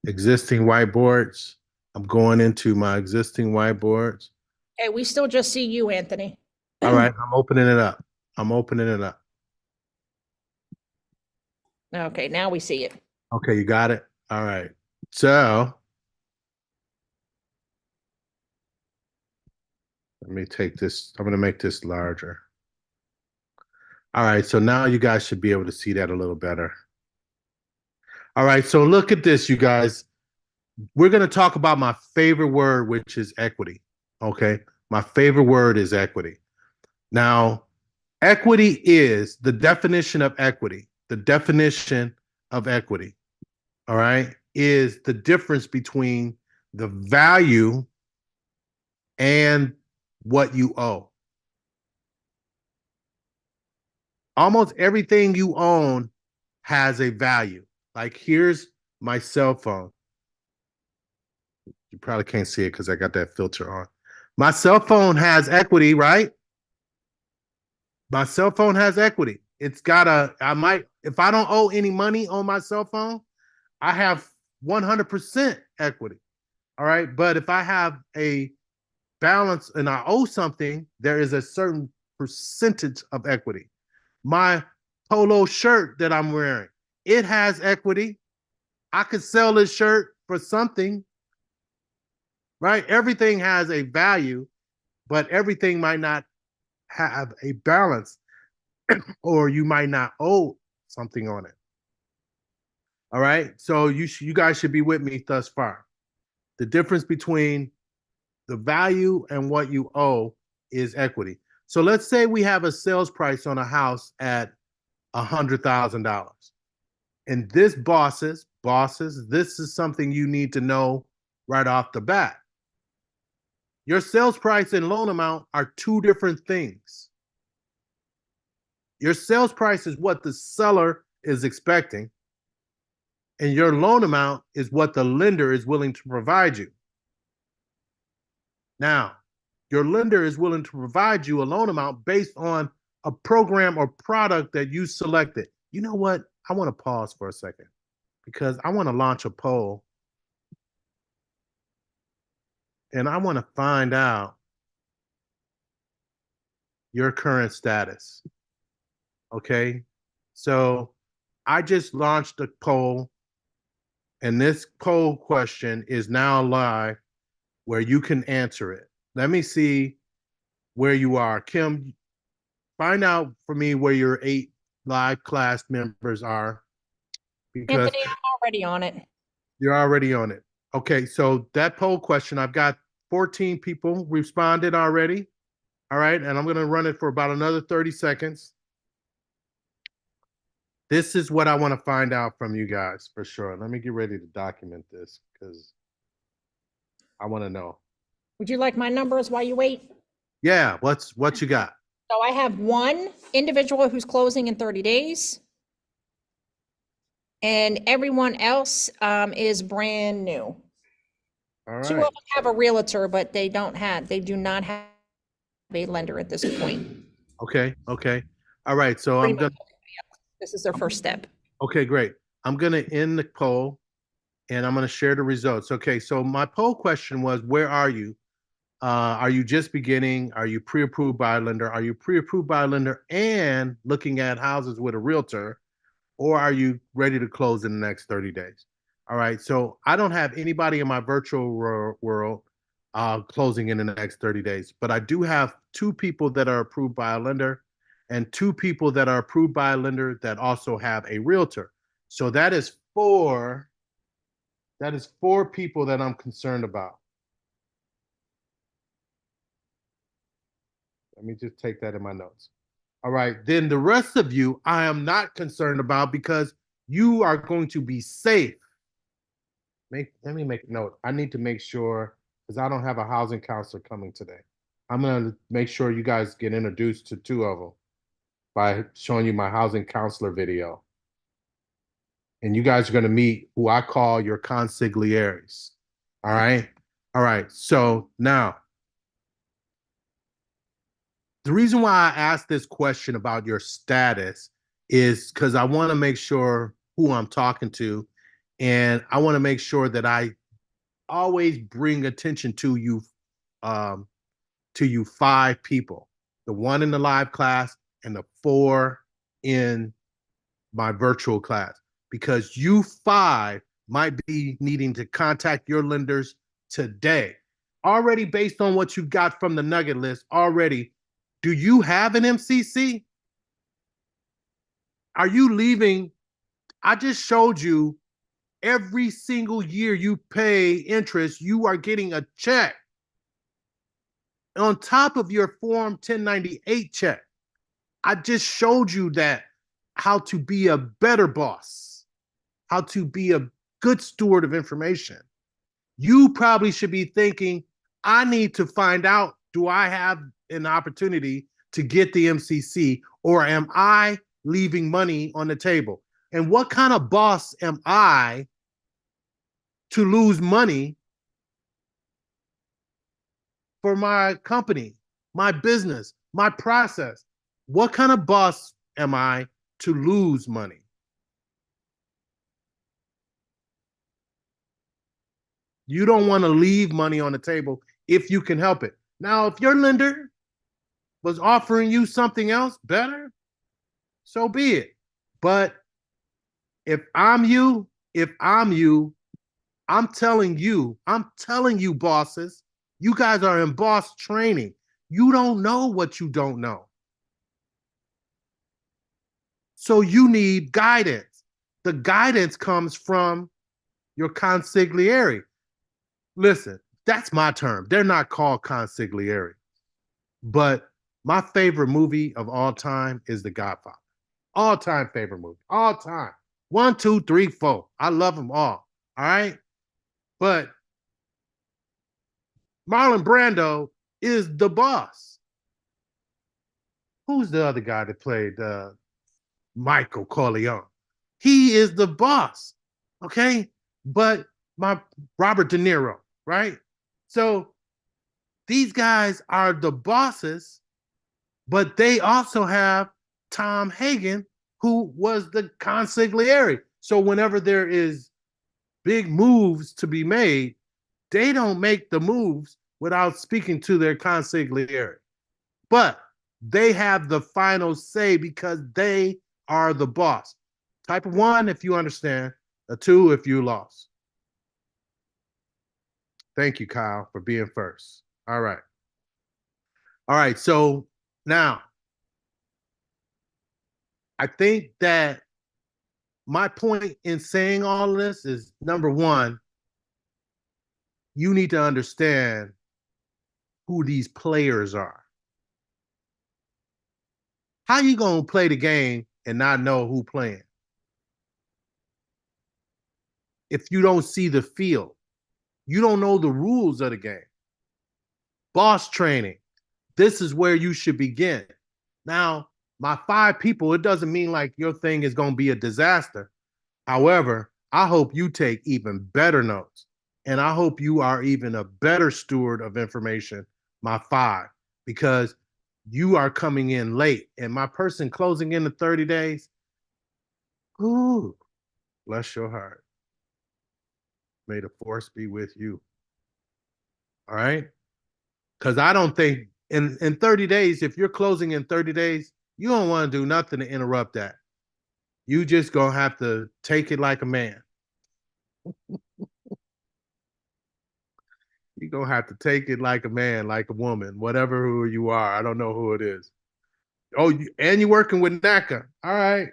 Existing whiteboards. I'm going into my existing whiteboards. Okay, we still just see you, Anthony. All right. I'm opening it up. Okay, now we see it. Okay, you got it. All right. So let me take this. I'm going to make this larger. All right. So now you guys should be able to see that a little better. All right. So look at this, you guys. We're going to talk about my favorite word, which is equity. Okay. My favorite word is equity. Now, equity is the definition of equity. The definition of equity, all right, is the difference between the value and what you owe. Almost everything you own has a value. Like here's my cell phone. You probably can't see it because I got that filter on. My cell phone has equity, right? My cell phone has equity. It's got If I don't owe any money on my cell phone, I have 100% equity. All right. But if I have a balance and I owe something, there is a certain percentage of equity. My polo shirt that I'm wearing, it has equity. I could sell this shirt for something, right? Everything has a value, but everything might not have a balance or you might not owe something on it. All right. So you guys should be with me thus far. The difference between the value and what you owe is equity. So let's say we have a sales price on a house at $100,000. And this bosses, this is something you need to know right off the bat. Your sales price and loan amount are two different things. Your sales price is what the seller is expecting, and your loan amount is what the lender is willing to provide you. Now, your lender is willing to provide you a loan amount based on a program or product that you selected. You know what? I want to pause for a second because I want to launch a poll and I want to find out your current status. Okay? So I just launched a poll, and this poll question is now live where you can answer it. Let me see where you are. Kim, find out for me where your 8 live class members are, because Anthony, I'm already on it. you're already on it. Okay, so that poll question, I've got 14 people responded already. All right, and I'm going to run it for about another 30 seconds. This is what I want to find out from you guys for sure. Let me get ready to document this because I want to know. Would you like my numbers while you wait? Yeah, what you got? So I have one individual who's closing in 30 days. And everyone else is brand new. All Two of right. them have a realtor, but they do not have a lender at this point. Okay. All right. So Pretty I'm gonna. much this is their first step. Okay, great. I'm gonna end the poll, and I'm gonna share the results. Okay. So my poll question was, where are you? Are you just beginning? Are you pre-approved by a lender? Are you pre-approved by a lender and looking at houses with a realtor? Or are you ready to close in the next 30 days? All right. So I don't have anybody in my virtual world closing in the next 30 days, but I do have 2 people that are approved by a lender and 2 people that are approved by a lender that also have a realtor. So that is 4. That is 4 people that I'm concerned about. Let me just take that in my notes. All right. Then the rest of you, I am not concerned about because you are going to be safe. Let me make a note. I need to make sure, because I don't have a housing counselor coming today. I'm going to make sure you guys get introduced to 2 of them by showing you my housing counselor video. And you guys are going to meet who I call your consiglieres. All right. All right. So now, the reason why I asked this question about your status is because I want to make sure who I'm talking to, and I want to make sure that I always bring attention to you 5 people, the 1 in the live class and the 4 in my virtual class, because you 5 might be needing to contact your lenders today. Already based on what you got from the nugget list already, do you have an MCC? Are you leaving? I just showed you every single year you pay interest, you are getting a check on top of your Form 1098 check. I just showed you that how to be a better boss, how to be a good steward of information. You probably should be thinking, I need to find out, do I have an opportunity to get the MCC, or am I leaving money on the table? And what kind of boss am I to lose money for my company, my business, my process? What kind of boss am I to lose money? You don't want to leave money on the table if you can help it. Now, if your lender was offering you something else better, so be it. But if I'm you, I'm telling you, bosses, you guys are in boss training. You don't know what you don't know. So you need guidance. The guidance comes from your consigliere. Listen, that's my term. They're not called consigliere. But my favorite movie of all time is The Godfather. All-time favorite movie. All time. 1, 2, 3, 4. I love them all. All right? But Marlon Brando is the boss. Who's the other guy that played Michael Corleone? He is the boss. Okay? But my Robert De Niro, right? So these guys are the bosses, but they also have Tom Hagen, who was the consigliere. So whenever there is big moves to be made, they don't make the moves without speaking to their consigliere. But they have the final say because they are the boss. Type 1 if you understand, a 2 if you lost. Thank you, Kyle, for being first. All right. All right, so now, I think that my point in saying all of this is, number one, you need to understand who these players are. How you gonna play the game and not know who playing? If you don't see the field, you don't know the rules of the game. Boss training, this is where you should begin. Now, my 5 people, it doesn't mean like your thing is gonna be a disaster. However, I hope you take even better notes. And I hope you are even a better steward of information, my 5, because you are coming in late. And my person closing in the 30 days, ooh, bless your heart. May the force be with you. All right? Because I don't think in 30 days, if you're closing in 30 days, you don't want to do nothing to interrupt that. You just gonna have to take it like a man. You're gonna have to take it like a man, like a woman, whatever who you are. I don't know who it is. Oh, and you're working with NACA. All right.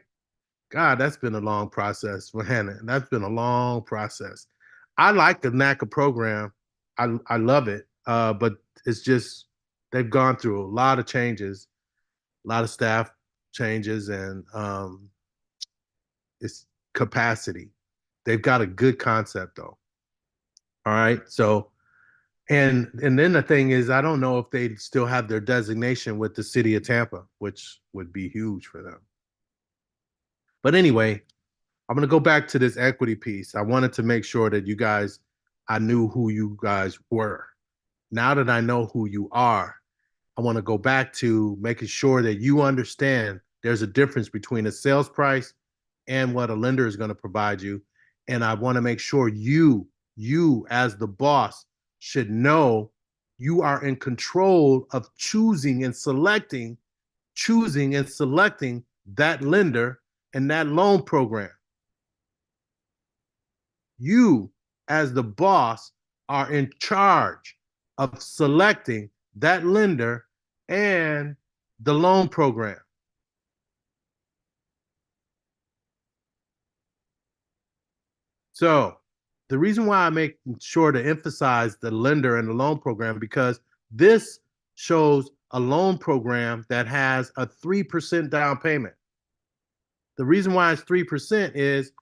God, that's been a long process for Hannah. That's been a long process. I like the NACA program. I love it. But it's just they've gone through a lot of changes, a lot of staff changes, and it's capacity. They've got a good concept though. All right. So and then the thing is, I don't know if they still have their designation with the city of Tampa, which would be huge for them. But anyway, I'm going to go back to this equity piece. I wanted to make sure that you guys, I knew who you guys were. Now that I know who you are, I want to go back to making sure that you understand there's a difference between a sales price and what a lender is going to provide you. And I want to make sure you as the boss should know you are in control of choosing and selecting that lender and that loan program. You, as the boss, are in charge of selecting that lender and the loan program. So the reason why I make sure to emphasize the lender and the loan program, because this shows a loan program that has a 3% down payment. The reason why it's 3% is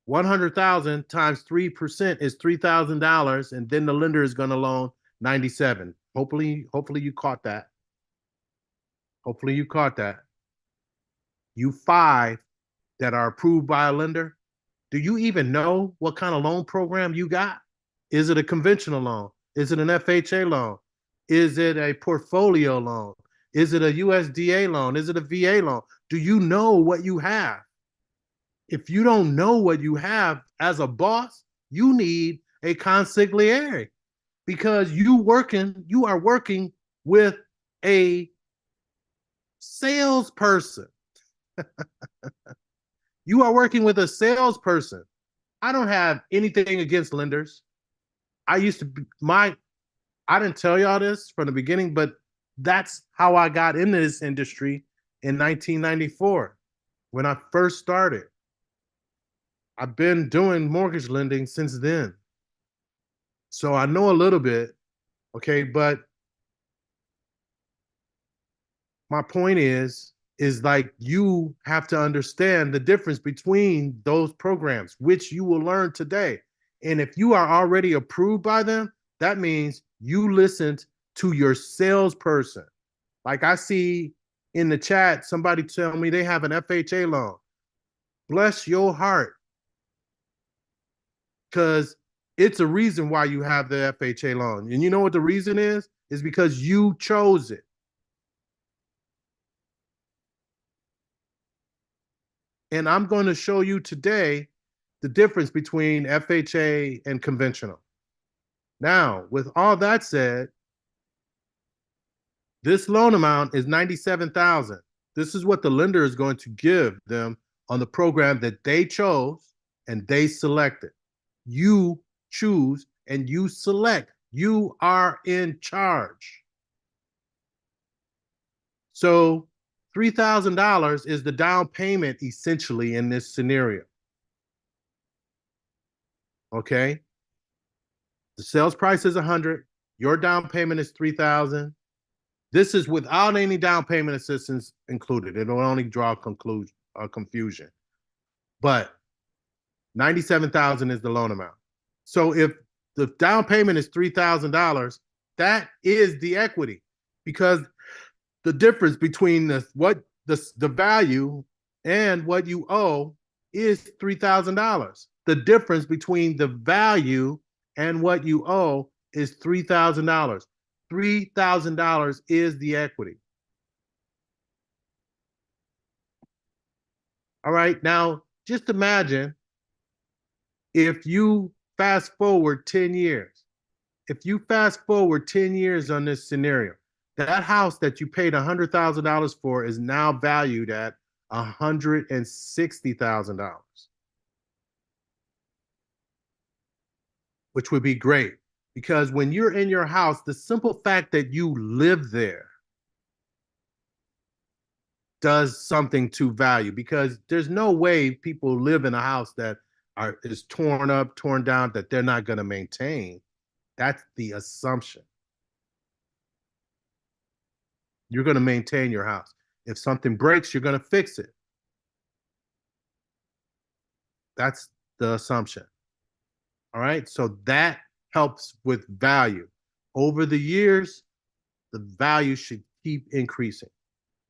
100,000 times 3% is $3,000, and then the lender is going to loan 97. Hopefully you caught that. Hopefully you caught that. You 5 that are approved by a lender, do you even know what kind of loan program you got? Is it a conventional loan? Is it an FHA loan? Is it a portfolio loan? Is it a USDA loan? Is it a VA loan? Do you know what you have? If you don't know what you have as a boss, you need a consigliere because you are working with a salesperson. You are working with a salesperson. I don't have anything against lenders. I used to be I didn't tell y'all this from the beginning, but that's how I got into this industry in 1994 when I first started. I've been doing mortgage lending since then. So I know a little bit, okay, but my point is like you have to understand the difference between those programs, which you will learn today. And if you are already approved by them, that means you listened to your salesperson. Like I see in the chat, somebody tell me they have an FHA loan. Bless your heart. Because it's a reason why you have the FHA loan. And you know what the reason is? Is because you chose it. And I'm going to show you today the difference between FHA and conventional. Now, with all that said, this loan amount is $97,000. This is what the lender is going to give them on the program that they chose and they selected. You choose and you select. You are in charge. So $3,000 is the down payment essentially in this scenario. Okay? The sales price is $100. Your down payment is $3,000. This is without any down payment assistance included. It will only draw confusion. But $97,000 is the loan amount. So if the down payment is $3,000, that is the equity, because the difference between the value and what you owe is $3,000. The difference between the value and what you owe is $3,000. $3,000 is the equity. All right, now just imagine if you fast forward 10 years. If you fast forward 10 years on this scenario, that house that you paid $100,000 for is now valued at $160,000, which would be great. Because when you're in your house, the simple fact that you live there does something to value, because there's no way people live in a house that is torn up, torn down, that they're not going to maintain. That's the assumption. You're going to maintain your house. If something breaks, you're going to fix it. That's the assumption. All right. So that helps with value. Over the years, the value should keep increasing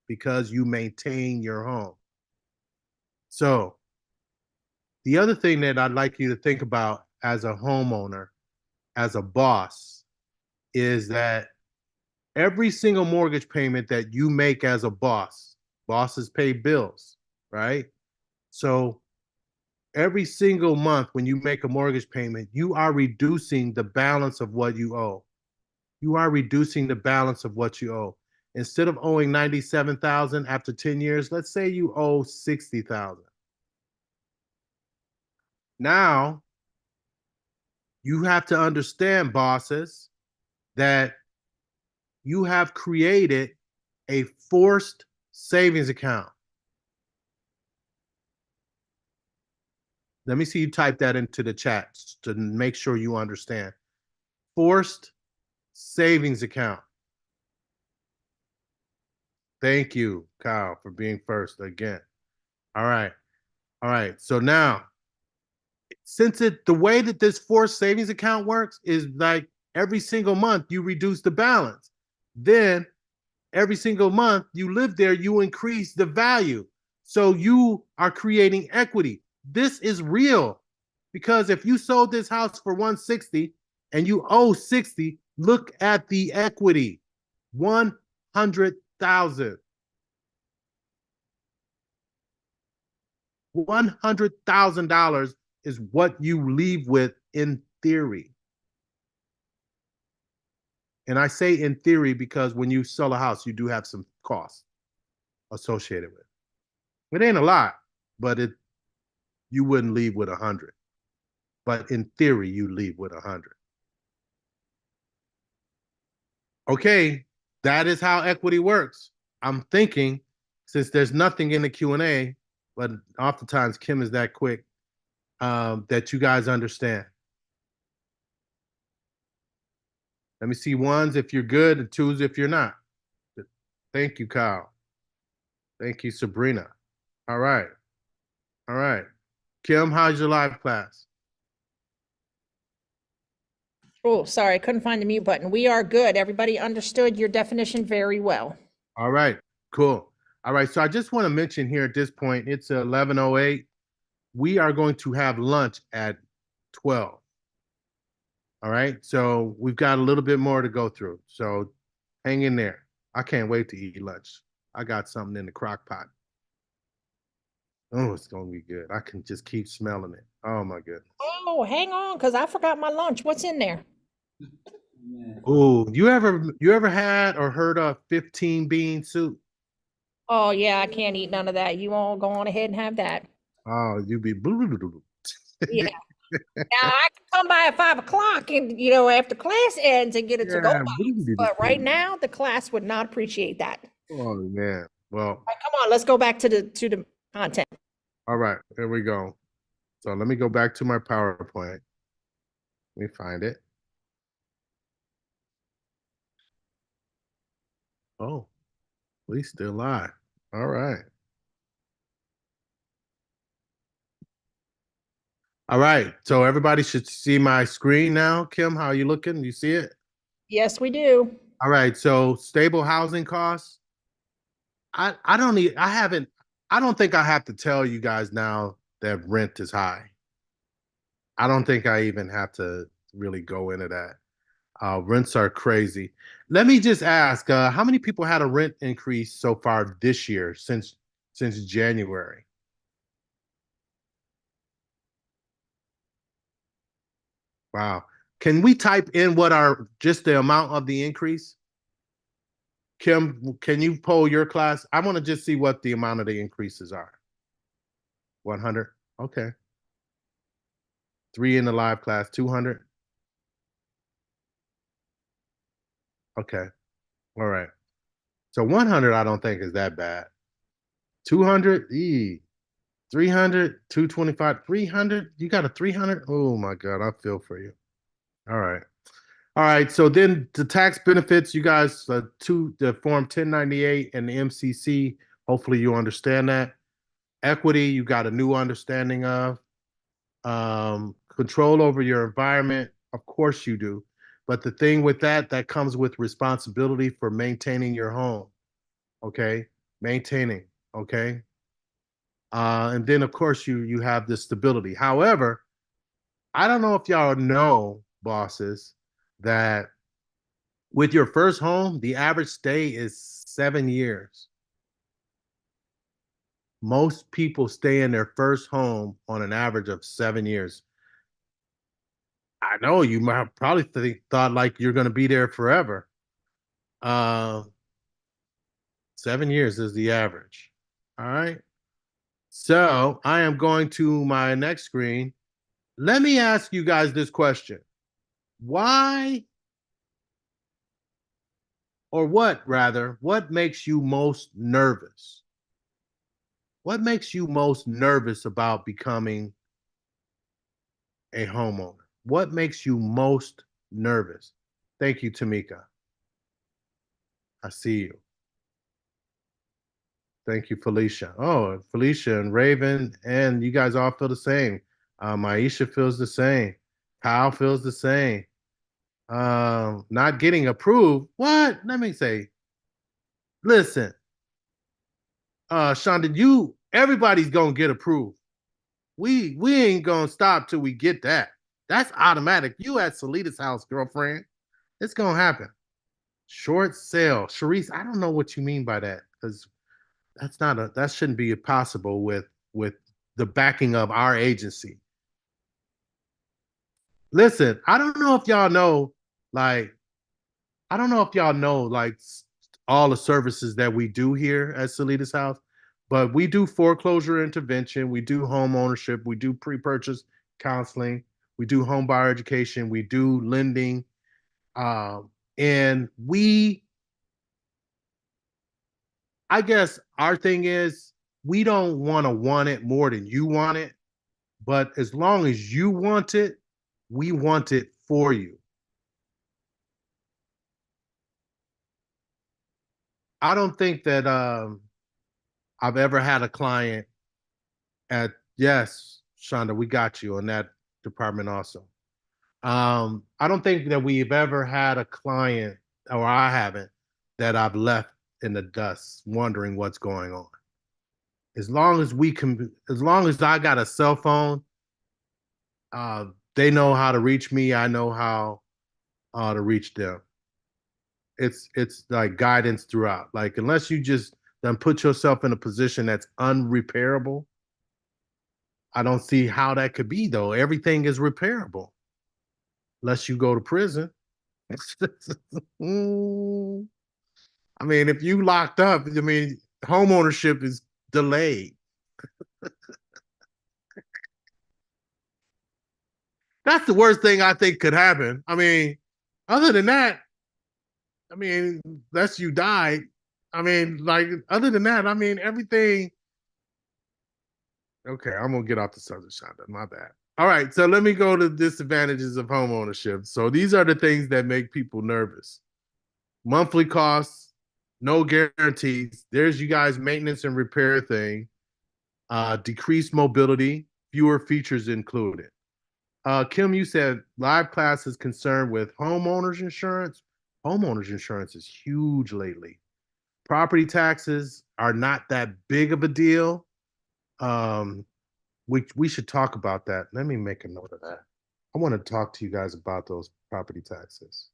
because you maintain your home. So the other thing that I'd like you to think about as a homeowner, as a boss, is that every single mortgage payment that you make as a boss, bosses pay bills, right? So every single month when you make a mortgage payment, you are reducing the balance of what you owe. You are reducing the balance of what you owe. Instead of owing $97,000 after 10 years, let's say you owe $60,000. Now, you have to understand, bosses, that you have created a forced savings account. Let me see you type that into the chat to make sure you understand. Forced savings account. Thank you, Kyle, for being first again. All right. All right. So now, since the way that this forced savings account works is like every single month you reduce the balance. Then every single month you live there, you increase the value. So you are creating equity. This is real, because if you sold this house for $160 and you owe $60, look at the equity, $100,000. $100,000 is what you leave with in theory. And I say in theory because when you sell a house, you do have some costs associated with it. It ain't a lot, but you wouldn't leave with 100. But in theory, you leave with 100. Okay, that is how equity works. I'm thinking, since there's nothing in the Q&A, but oftentimes Kim is that quick, that you guys understand. Let me see ones if you're good and twos if you're not. Thank you, Kyle. Thank you, Sabrina. All right. All right. Kim, how's your live class? Oh, sorry, I couldn't find the mute button. We are good. Everybody understood your definition very well. All right, cool. All right, so I just want to mention here at this point, it's 11:08. We are going to have lunch at 12. All right, so we've got a little bit more to go through. So hang in there. I can't wait to eat lunch. I got something in the crock pot. Oh, it's going to be good. I can just keep smelling it. Oh my goodness. Oh, hang on, because I forgot my lunch. What's in there? Oh, you ever had or heard of 15 bean soup? Oh, yeah, I can't eat none of that. You all go on ahead and have that. Oh, you be Yeah. Now I can come by at 5 o'clock and, after class ends and get a to-go Yeah, box. But right now, the class would not appreciate that. Oh man. Well, All right, come on, let's go back to the content. all right, here we go. So let me go back to my PowerPoint. Let me find it. Oh, we still live. All right. All right. So everybody should see my screen now. Kim, how are you looking? You see it? Yes, we do. All right. So stable housing costs. I don't think I have to tell you guys now that rent is high. I don't think I even have to really go into that. Rents are crazy. Let me just ask, how many people had a rent increase so far this year since January? Wow. Can we type in what just the amount of the increase? Kim, can you poll your class? I want to just see what the amount of the increases are. 100. Okay. 3 in the live class, 200. Okay. All right. So 100, I don't think is that bad. 200, 300, 225, 300. You got a 300? Oh my God, I feel for you. All right. All right. So then the tax benefits, you guys, the Form 1098 and the MCC, hopefully you understand that. Equity, you got a new understanding of. Control over your environment, of course you do. But the thing with that comes with responsibility for maintaining your home. Okay? Maintaining, okay? And then of course you have the stability. However, I don't know if y'all know, bosses, that with your first home, the average stay is 7 years. Most people stay in their first home on an average of 7 years. I know you might have probably thought like you're going to be there forever. 7 years is the average. All right. So I am going to my next screen. Let me ask you guys this question. Why, or what rather, what makes you most nervous? What makes you most nervous about becoming a homeowner? What makes you most nervous? Thank you, Tamika. I see you. Thank you, Felicia. Oh, Felicia and Raven, and you guys all feel the same. Maisha feels the same. Kyle feels the same. Not getting approved. What? Let me say. Listen, Shonda, everybody's gonna get approved. We ain't gonna stop till we get that. That's automatic. You at Salita's house, girlfriend. It's gonna happen. Short sale. Sharice, I don't know what you mean by that, because that shouldn't be possible with the backing of our agency. listen, I don't know if y'all know, like, I don't know if y'all know, like, all the services that we do here at Salitas House, but we do foreclosure intervention, we do home ownership, we do pre-purchase counseling, we do home buyer education, we do lending, and I guess our thing is we don't want it more than you want it, but as long as you want it, we want it for you. I don't think that I've ever had a client at yes, Shonda, we got you on that department also. I don't think that we've ever had a client, or I haven't, that I've left in the dust wondering what's going on. As long as we can, as long as I got a cell phone, they know how to reach me. I know how to reach them. It's like guidance throughout. Like unless you just then put yourself in a position that's unrepairable, I don't see how that could be though. Everything is repairable unless you go to prison. I mean, if you locked up, I mean, home ownership is delayed. That's the worst thing I think could happen. I mean, other than that, I mean, unless you died, I mean, like, other than that, I mean, everything. Okay, I'm gonna get off the subject, Shonda. My bad. All right, so let me go to disadvantages of home ownership. So these are the things that make people nervous. Monthly costs, no guarantees. There's you guys maintenance and repair thing. Decreased mobility, fewer features included. Kim, you said live class is concerned with homeowners insurance. Homeowners insurance is huge lately. Property taxes are not that big of a deal. We should talk about that. Let me make a note of that. I want to talk to you guys about those property taxes.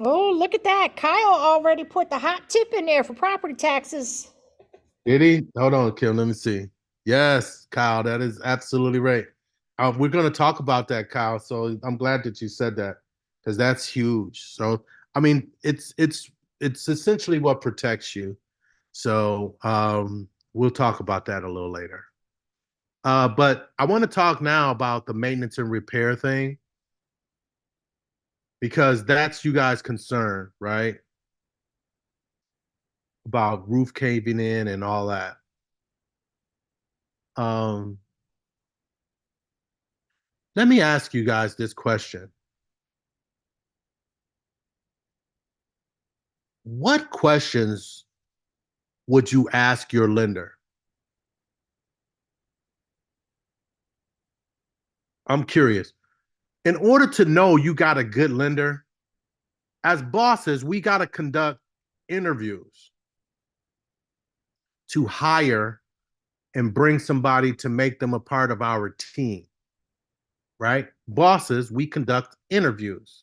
Oh, look at that. Kyle already put the hot tip in there for property taxes. Did he? Hold on, Kim. Let me see. Yes, Kyle, that is absolutely right. We're going to talk about that, Kyle. So I'm glad that you said that because that's huge. So I mean, it's essentially what protects you. So we'll talk about that a little later. But I want to talk now about the maintenance and repair thing because that's you guys' concern, right? About roof caving in and all that. Let me ask you guys this question. What questions would you ask your lender? I'm curious. In order to know you got a good lender, as bosses, we got to conduct interviews to hire and bring somebody to make them a part of our team, right? Bosses, we conduct interviews,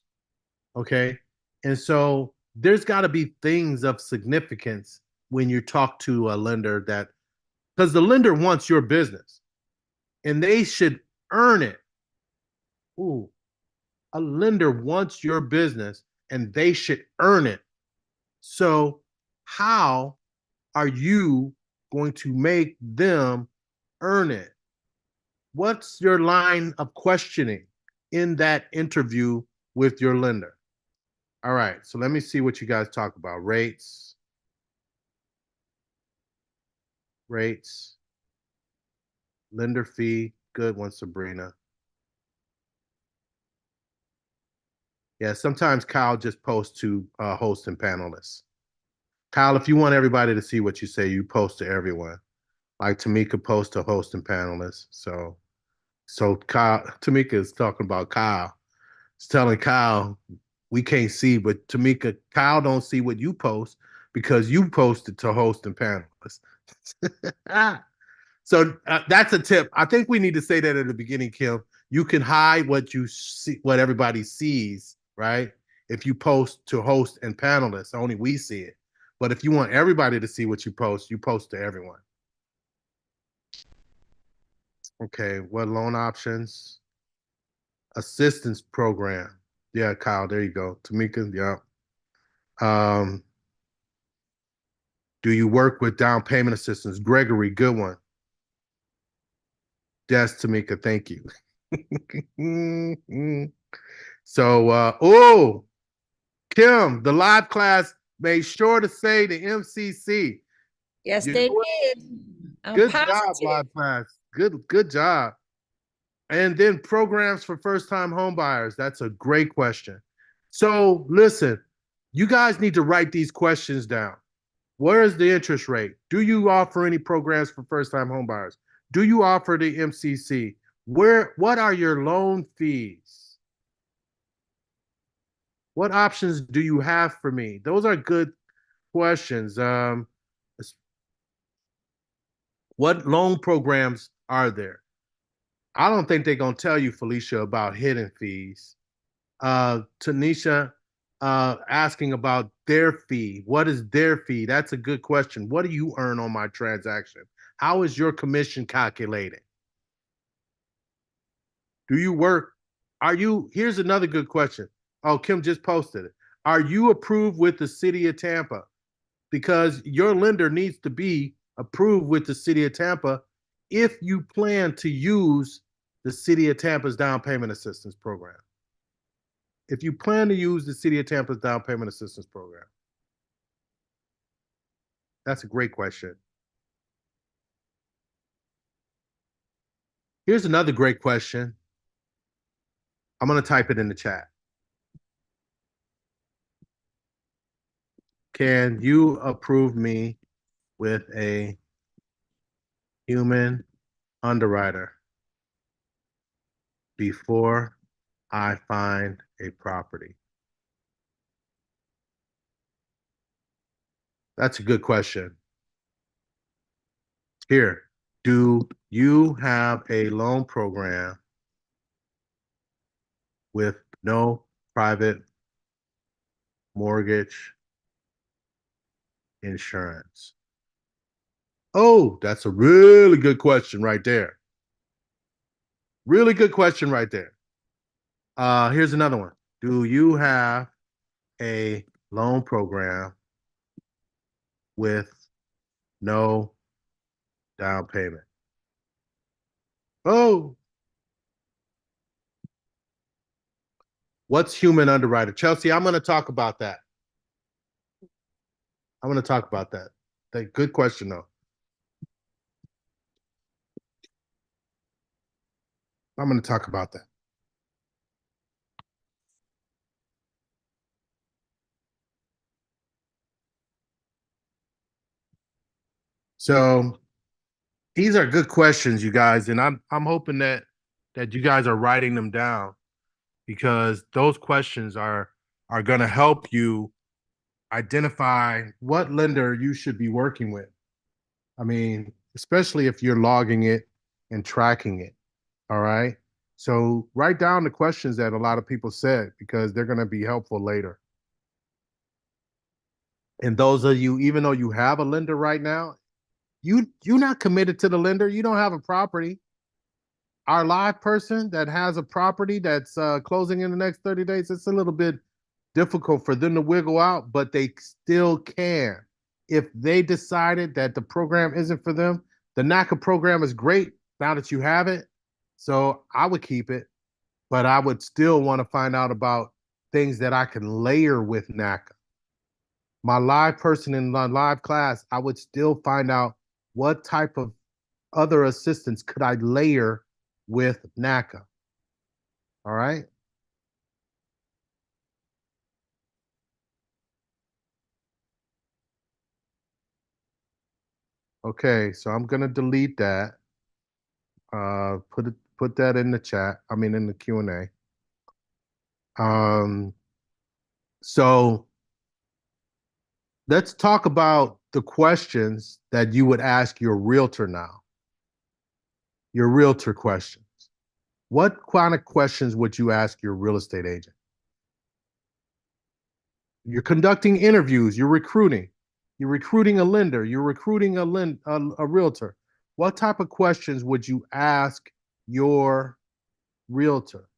okay? And so there's got to be things of significance when you talk to a lender that, because the lender wants your business and they should earn it. Ooh, a lender wants your business and they should earn it. So how are you going to make them earn it? What's your line of questioning in that interview with your lender? All right, so let me see what you guys talk about. Rates, lender fee. Good one, Sabrina. Yeah, sometimes Kyle just posts to host and panelists. Kyle, if you want everybody to see what you say, you post to everyone. Like Tamika posts to host and panelists. So Kyle, Tamika is talking about Kyle. It's telling Kyle we can't see, but Tamika, Kyle don't see what you post because you posted to host and panelists. So that's a tip. I think we need to say that at the beginning, Kim. You can hide what you see, what everybody sees, right? If you post to host and panelists, only we see it. But if you want everybody to see what you post to everyone. Okay, what loan options? Assistance program. Yeah, Kyle, there you go. Tamika, yeah. Do you work with down payment assistance? Gregory, good one. Yes, Tamika, thank you. So, Kim, the live class made sure to say the MCC. Yes, You they know what? did. I'm Good job, positive. live class. Good job. And then programs for first-time home buyers. That's a great question. So listen, you guys need to write these questions down. Where is the interest rate? Do you offer any programs for first-time home buyers? Do you offer the MCC? What are your loan fees? What options do you have for me? Those are good questions. What loan programs are there? I don't think they're gonna tell you, Felicia, about hidden fees. Tanisha asking about their fee. What is their fee? That's a good question. What do you earn on my transaction? How is your commission calculated? Do you work? Here's another good question. Oh, Kim just posted it. Are you approved with the city of Tampa? Because your lender needs to be approved with the city of Tampa if you plan to use the city of Tampa's down payment assistance program. If you plan to use the city of Tampa's down payment assistance program. That's a great question. Here's another great question. I'm going to type it in the chat. Can you approve me with a human underwriter before I find a property? That's a good question. Here, do you have a loan program with no private mortgage insurance? Oh, that's a really good question right there. Really good question right there. Here's another one. Do you have a loan program with no down payment? Oh, what's human underwriter? Chelsea, I'm going to talk about that. I'm going to talk about that. Good question, though. I'm going to talk about that. So these are good questions, you guys, and I'm hoping that you guys are writing them down, because those questions are going to help you identify what lender you should be working with. I mean, especially if you're logging it and tracking it. All right. So write down the questions that a lot of people said, because they're going to be helpful later. And those of you, even though you have a lender right now, you're not committed to the lender. You don't have a property. Our live person that has a property that's closing in the next 30 days, it's a little bit difficult for them to wiggle out, but they still can. If they decided that the program isn't for them, the NACA program is great now that you have it. So I would keep it, but I would still want to find out about things that I can layer with NACA. My live person in my live class, I would still find out what type of other assistance could I layer with NACA. All right. Okay, so I'm gonna delete that. Put that in the chat. I mean, in the Q&A. So let's talk about the questions that you would ask your realtor now. Your realtor questions. What kind of questions would you ask your real estate agent? You're conducting interviews, you're recruiting a lender, you're recruiting a realtor. what type of questions would you ask your realtor?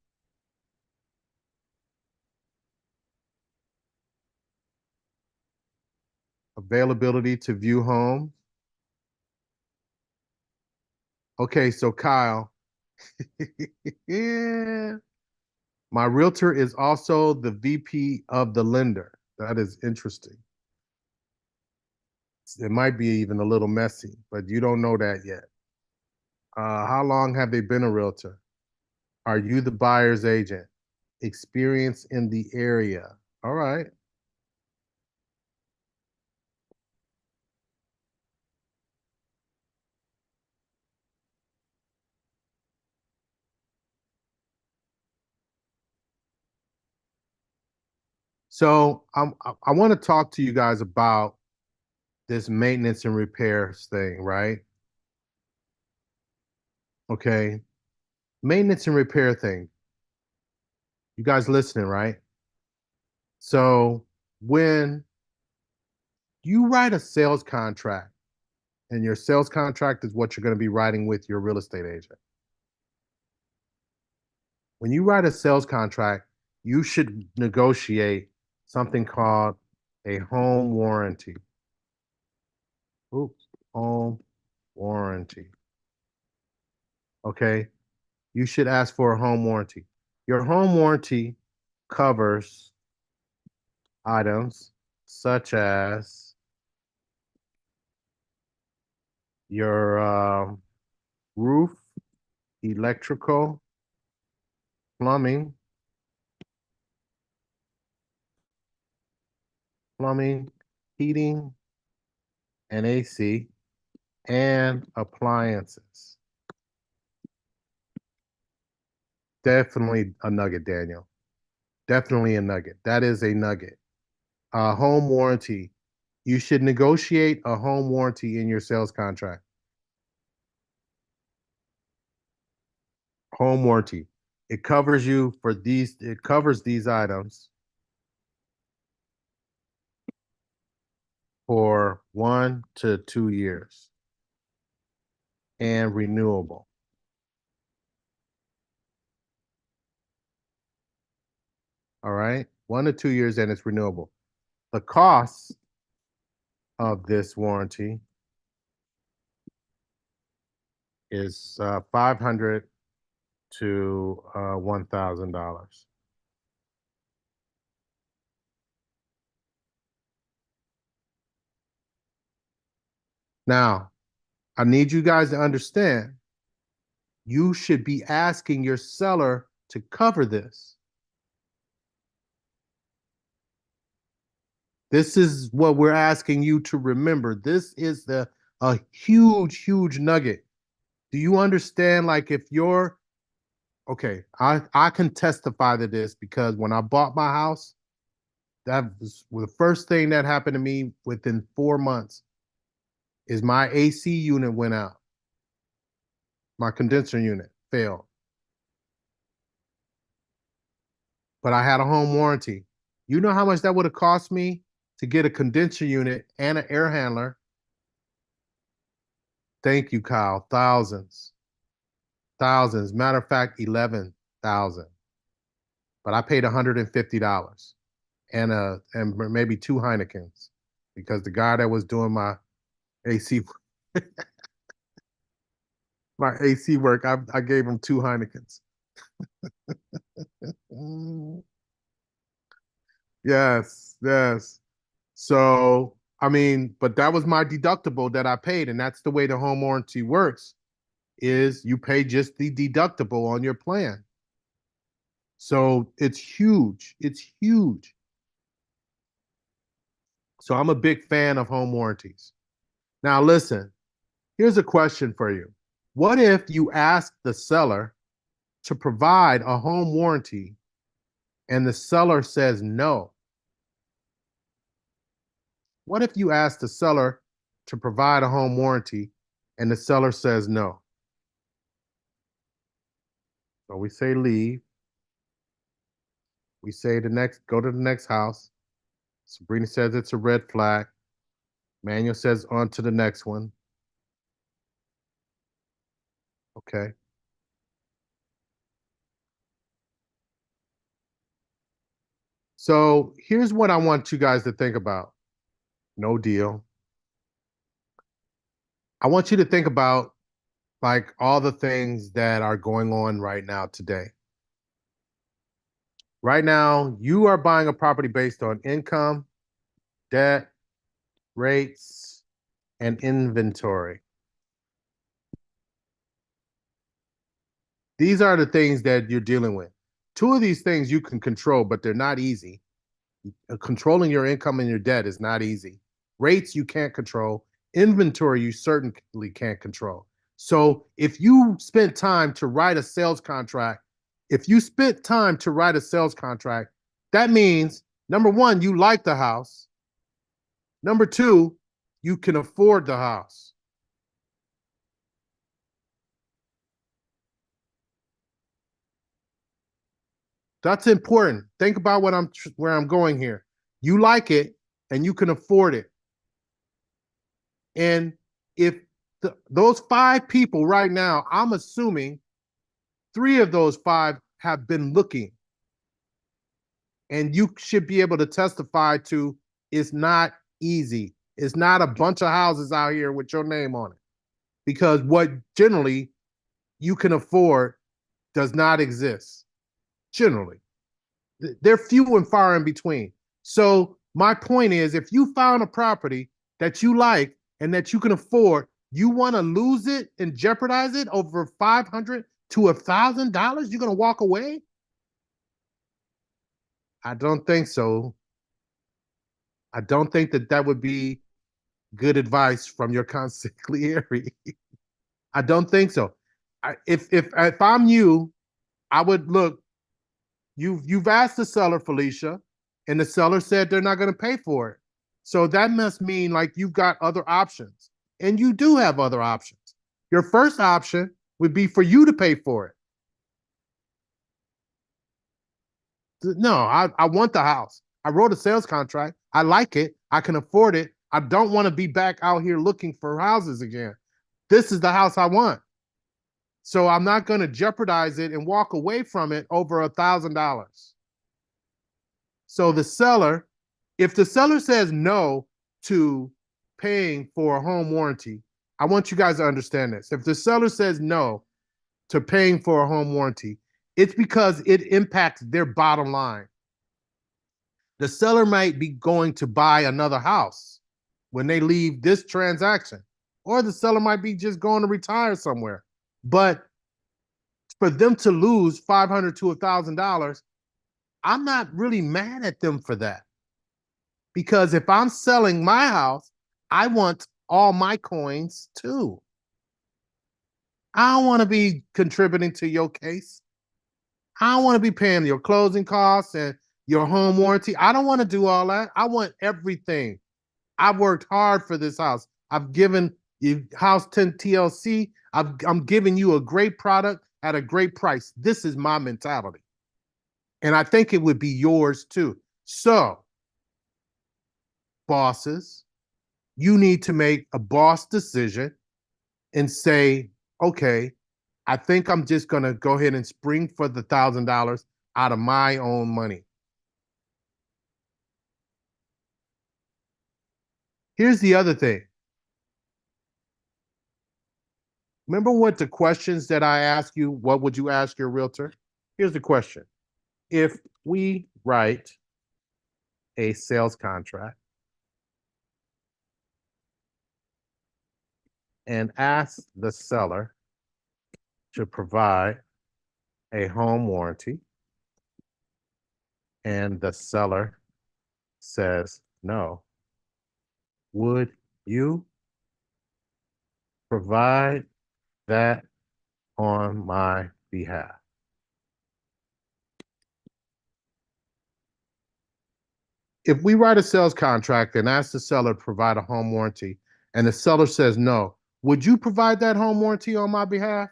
Availability to view homes. Okay, so Kyle, yeah, my realtor is also the VP of the lender. That is interesting. It might be even a little messy, but you don't know that yet. How long have they been a realtor? Are you the buyer's agent? Experience in the area. All right. So I want to talk to you guys about this maintenance and repairs thing, right? Okay. Maintenance and repair thing. You guys listening, right? So when you write a sales contract, and your sales contract is what you're going to be writing with your real estate agent. When you write a sales contract, you should negotiate something called a home warranty. Oops, home warranty. Okay, you should ask for a home warranty. Your home warranty covers items such as your roof, electrical, plumbing, heating, and AC, and appliances. Definitely a nugget, Daniel. Definitely a nugget. That is a nugget. Home warranty. You should negotiate a home warranty in your sales contract. Home warranty. It covers you for these, it covers these items for 1 to 2 years and renewable. All right, 1 to 2 years and it's renewable. The cost of this warranty is $500 to $1,000. Now, I need you guys to understand, you should be asking your seller to cover this. This is what we're asking you to remember. This is a huge, huge nugget. Do you understand? Like if you're, okay, I can testify to this because when I bought my house, that was the first thing that happened to me within 4 months is my AC unit went out. My condenser unit failed. But I had a home warranty. You know how much that would have cost me to get a condenser unit and an air handler? Thank you, Kyle. Thousands. Thousands. Matter of fact, 11,000. But I paid $150 and maybe 2 Heinekens because the guy that was doing my AC my AC work, I gave him 2 Heinekens. Yes, yes. So, I mean, but that was my deductible that I paid, and that's the way the home warranty works, is you pay just the deductible on your plan. So it's huge. It's huge. So I'm a big fan of home warranties. Now listen, here's a question for you. What if you ask the seller to provide a home warranty and the seller says no? What if you ask the seller to provide a home warranty and the seller says no? So we say leave. We say go to the next house. Sabrina says it's a red flag. Manuel says on to the next one. Okay. So here's what I want you guys to think about. No deal. I want you to think about like all the things that are going on right now today. Right now, you are buying a property based on income, debt, rates, and inventory. These are the things that you're dealing with. Two of these things you can control, but they're not easy. Controlling your income and your debt is not easy. Rates you can't control. Inventory you certainly can't control. So if you spent time to write a sales contract, that means number one, you like the house. Number two, you can afford the house. That's important. Think about where I'm going here. You like it and you can afford it. And if those 5 people right now, I'm assuming 3 of those 5 have been looking. And you should be able to testify to it's not easy. It's not a bunch of houses out here with your name on it. Because what generally you can afford does not exist. Generally. They're few and far in between. So my point is, if you found a property that you like and that you can afford, you want to lose it and jeopardize it over $500 to $1,000? You're going to walk away? I don't think so. I don't think that would be good advice from your consigliere. I don't think so. If I'm you, I would look. You've asked the seller, Felicia, and the seller said they're not going to pay for it. So that must mean like you've got other options. And you do have other options. Your first option would be for you to pay for it. No, I want the house. I wrote a sales contract. I like it. I can afford it. I don't want to be back out here looking for houses again. This is the house I want. So I'm not going to jeopardize it and walk away from it over $1,000. So the seller, if the seller says no to paying for a home warranty, I want you guys to understand this. If the seller says no to paying for a home warranty, it's because it impacts their bottom line. The seller might be going to buy another house when they leave this transaction, or the seller might be just going to retire somewhere. But for them to lose $500 to $1,000, I'm not really mad at them for that. Because if I'm selling my house, I want all my coins too. I don't want to be contributing to your case. I don't want to be paying your closing costs and your home warranty. I don't want to do all that. I want everything. I've worked hard for this house. I've given you House 10 TLC. I'm giving you a great product at a great price. This is my mentality. And I think it would be yours too. So, bosses, you need to make a boss decision and say, okay, I think I'm just going to go ahead and spring for the $1,000 out of my own money. Here's the other thing. Remember what the questions that I asked you, what would you ask your realtor? Here's the question. If we write a sales contract and ask the seller to provide a home warranty, and the seller says no, would you provide that on my behalf? If we write a sales contract and ask the seller to provide a home warranty, and the seller says no, would you provide that home warranty on my behalf?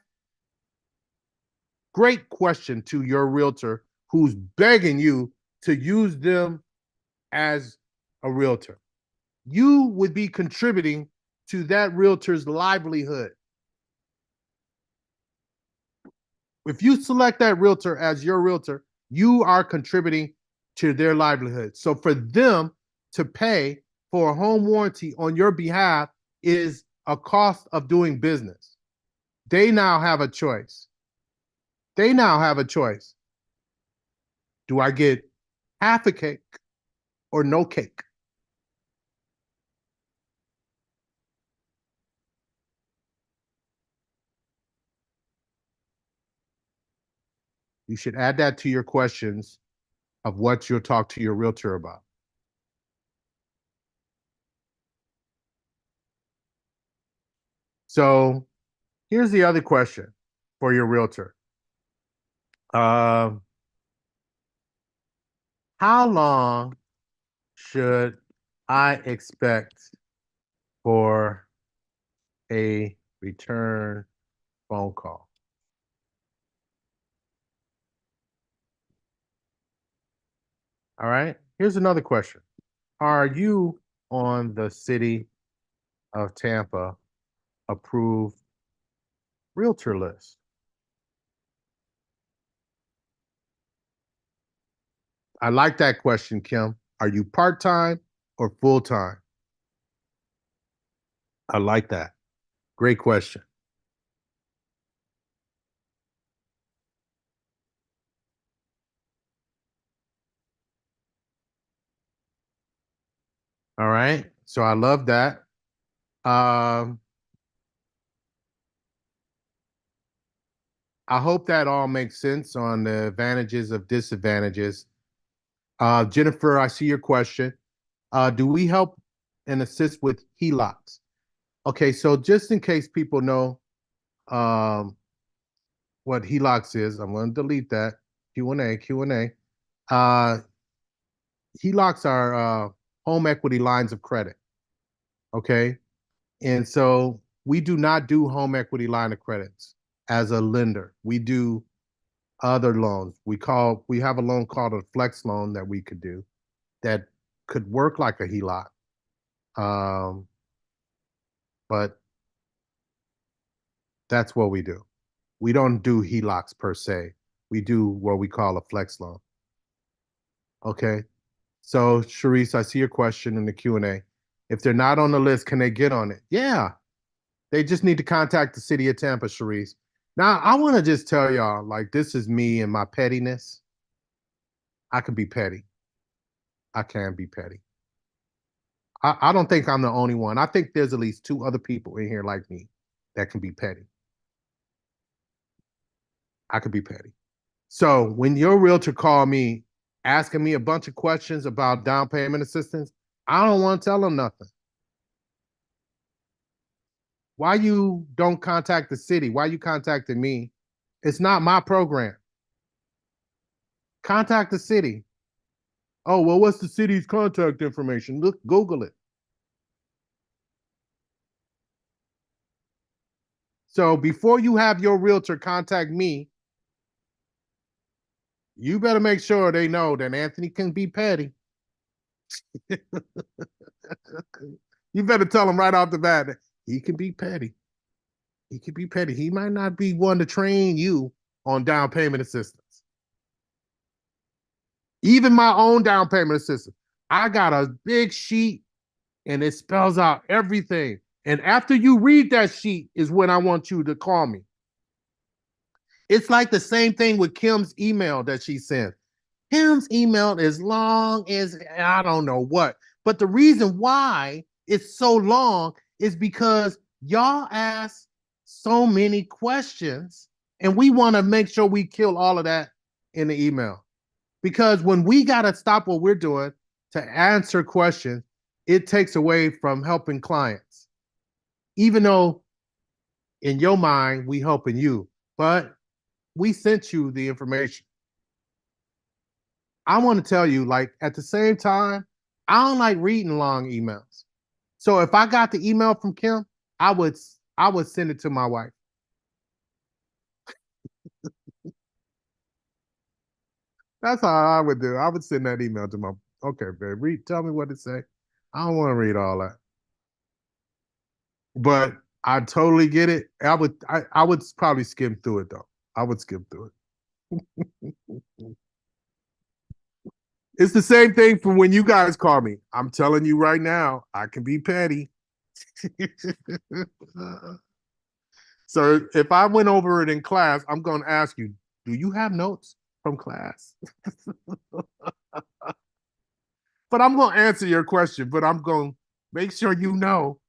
Great question to your realtor who's begging you to use them as a realtor. You would be contributing to that realtor's livelihood. if you select that realtor as your realtor, you are contributing to their livelihood. So for them to pay for a home warranty on your behalf is a cost of doing business. They now have a choice. They now have a choice. Do I get half a cake or no cake? You should add that to your questions of what you'll talk to your realtor about. So here's the other question for your realtor. How long should I expect for a return phone call? All right. Here's another question. Are you on the City of Tampa approved realtor list? I like that question, Kim. Are you part-time or full-time? I like that. Great question. All right. So I love that. I hope that all makes sense on the advantages of disadvantages. Jennifer, I see your question. Do we help and assist with HELOCs? Okay, so just in case people know what HELOCs is, I'm going to delete that. Q&A. HELOCs are home equity lines of credit. Okay, and so we do not do home equity line of credits as a lender. We do other loans. We have a loan called a flex loan that we could do that could work like a HELOC. But that's what we do. We don't do HELOCs per se. We do what we call a flex loan. Okay. So Sharice, I see your question in the Q&A. If they're not on the list, can they get on it? Yeah. They just need to contact the City of Tampa, Sharice. Now, I want to just tell y'all, like, this is me and my pettiness. I can be petty. I can be petty. I don't think I'm the only one. I think there's at least 2 other people in here like me that can be petty. I could be petty. So when your realtor called me asking me a bunch of questions about down payment assistance, I don't want to tell them nothing. Why you don't contact the city? Why you contacting me? It's not my program. Contact the city. Oh, well, what's the city's contact information? Look, Google it. So before you have your realtor contact me, you better make sure they know that Anthony can be petty. You better tell him right off the bat that he can be petty. He can be petty. He might not be one to train you on down payment assistance. Even my own down payment assistance. I got a big sheet and it spells out everything. And after you read that sheet is when I want you to call me. It's like the same thing with Kim's email that she sent. Kim's email is long as I don't know what. But the reason why it's so long is because y'all ask so many questions and we want to make sure we kill all of that in the email. Because when we got to stop what we're doing to answer questions, it takes away from helping clients. Even though in your mind, we helping you, but we sent you the information. I want to tell you, like, at the same time, I don't like reading long emails. So if I got the email from Kim, I would send it to my wife. That's how I would do. I would send that email to my, okay, babe, tell me what to say. I don't want to read all that. But I totally get it. I would probably skim through it though. I would skip through it. It's the same thing from when you guys call me. I'm telling you right now, I can be petty. So if I went over it in class, I'm going to ask you, do you have notes from class? But I'm going to answer your question, but I'm going to make sure you know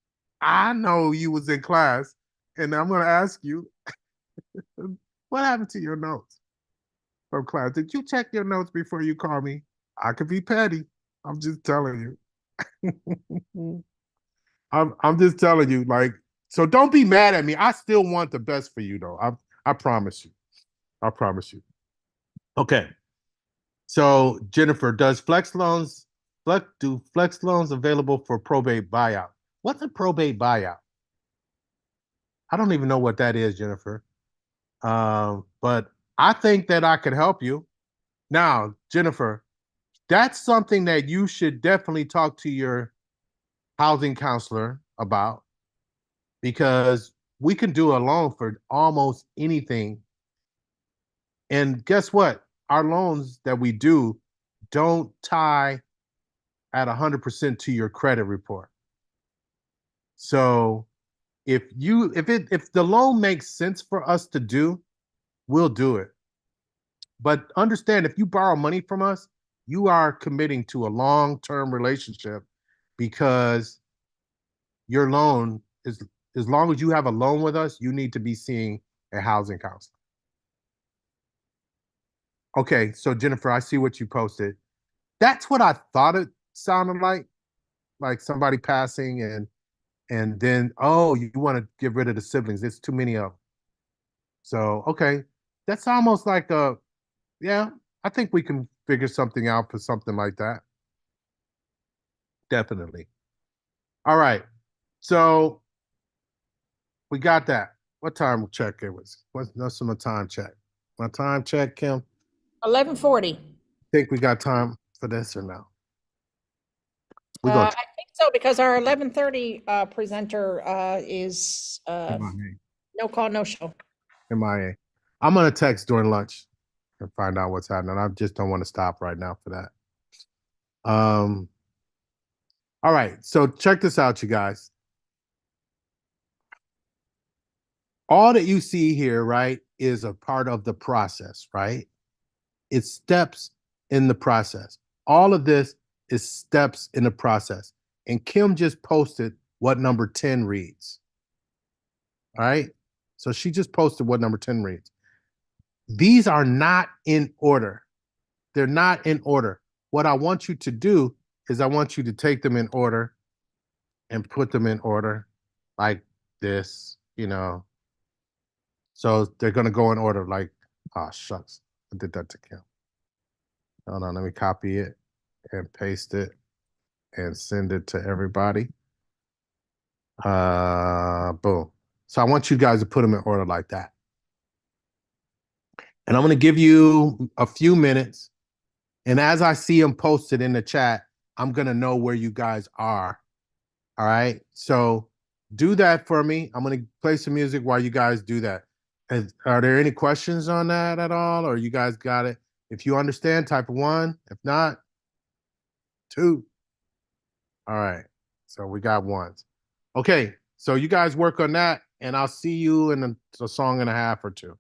I know you was in class, and I'm going to ask you, what happened to your notes from class? Did you check your notes before you call me? I could be petty. I'm just telling you. I'm just telling you, like, so don't be mad at me. I still want the best for you, though. I promise you. I promise you. Okay. So Jennifer, do flex loans available for probate buyout? What's a probate buyout? I don't even know what that is, Jennifer. But I think that I could help you. Now, Jennifer, that's something that you should definitely talk to your housing counselor about, because we can do a loan for almost anything. And guess what? Our loans that we do don't tie at 100% to your credit report. So if the loan makes sense for us to do, we'll do it. But understand, if you borrow money from us, you are committing to a long-term relationship, because your loan is, as long as you have a loan with us, you need to be seeing a housing counselor. Okay, so Jennifer, I see what you posted. That's what I thought it sounded like somebody passing and then, oh, you want to get rid of the siblings. It's too many of them. So, okay, that's almost like yeah, I think we can figure something out for something like that. Definitely. All right. So we got that. What time check it was? What's my time check? My time check, Kim? 11:40. Think we got time for this or no? We're I going think so, because our 11:30 presenter is MIA. no call, no show. MIA. I'm going to text during lunch and find out what's happening. I just don't want to stop right now for that. All right. So check this out, you guys. All that you see here, right, is a part of the process, right? It's steps in the process. All of this is steps in the process. And Kim just posted what number 10 reads. All right. So she just posted what number 10 reads. These are not in order. They're not in order. What I want you to do is I want you to take them in order and put them in order like this, you know. So they're going to go in order like, oh, shucks. I did that to Kim. Hold on, let me copy it and paste it and send it to everybody. Boom. So I want you guys to put them in order like that. And I'm going to give you a few minutes. And as I see them posted in the chat, I'm going to know where you guys are. All right. So do that for me. I'm going to play some music while you guys do that. Are there any questions on that at all? Or you guys got it? If you understand, type 1. If not, 2. All right. So we got 1s. Okay. So you guys work on that, and I'll see you in a song and a half or 2.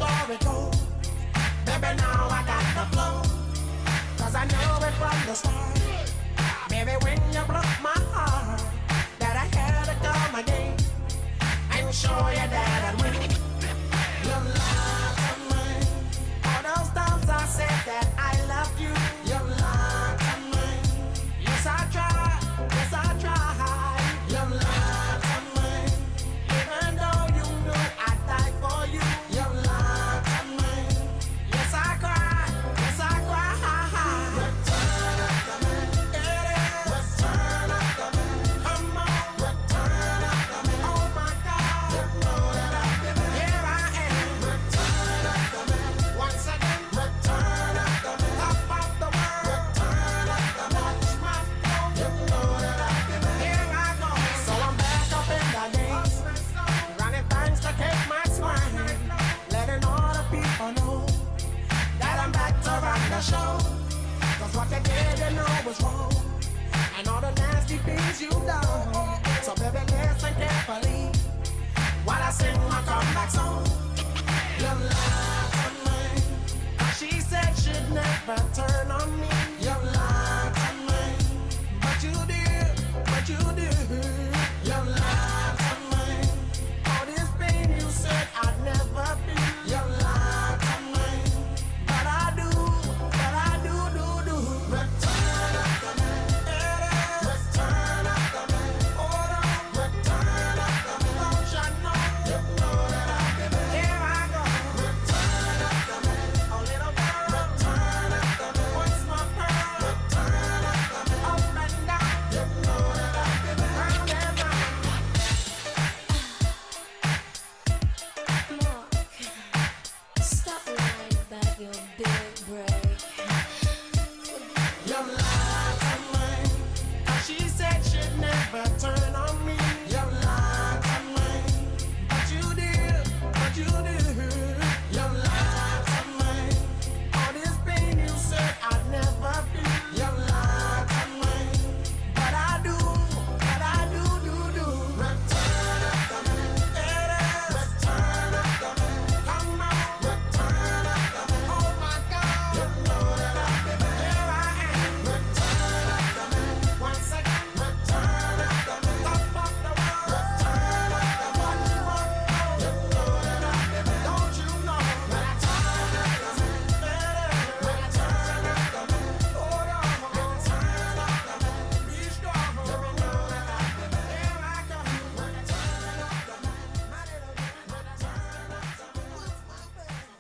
story goes. Baby, now I got the flow. Cause I knew it from the start. Baby, when you broke my heart, that I had to come again and show you that I'd win. You lied to me. All those times I said that I loved you, you lied to me. Yes, I tried. Yes, I tried. You lied to me. Even though you knew I'd die for you, you lied to me. Yes, I cried. Yes, I cried. Return of the man. It is. Return of the man. Come on. Return of the man. Oh my God. You know that I've been there. Here I am. Return of the man. Once again. Return of the man. Top of the world. Return of the man. Watch my flow. You know that I've been there. Here I go. So I'm back up in the game. Running things to keep my swing. Letting all the people know that I'm back to run the show. Cause what you did, you know was wrong. And all the nasty things you done. So baby, listen carefully while I sing my comeback song. You lied to me. She said she'd never turn on me. You lied to me. But you did. But you did. You lied to me. All this pain you said I'd never be. You lied to me. But I do. Return of the man. It is. Return of the man. Hold on. Return of the man. Don't you know? You know that I've been there. Here I go. Return of the man. A little girl. Return of the man. Once more pearl. Return of the man. Up and down. You know that I've been there. Round and round. Mark, stop lying about your big break. You lied to me. She said she'd never turn on me. You lied to me. But you did. But you did. You lied to me. All this pain you said I'd never be. You lied to me. But I do. Return of the man. It is. Return of the man. Come on. Return of the man. Oh my God. You know that I've been there. Here I am. Return of the man. Once again. Return of the man. Top of the world. Return of the man. You know that I've been there. Don't you know? Return of the man. Return of the man. Hold on. Return of the man. Be strong. You know that I've been there. Here I come. Return of the man. My little man. Return of the man. What's my baby?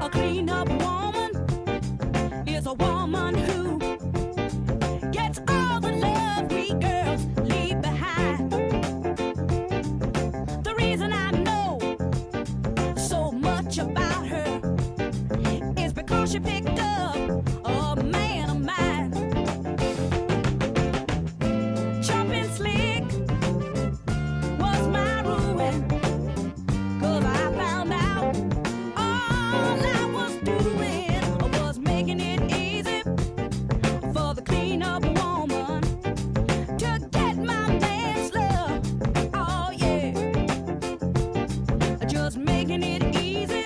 A clean-up woman is a woman who gets all the love we girls leave behind. The reason I know so much about her is because she picked up a man of mine. Jumping slick was my ruin, 'cause I found out all I was doing was making it easy for the clean-up woman to get my man's love. Oh yeah, just making it easy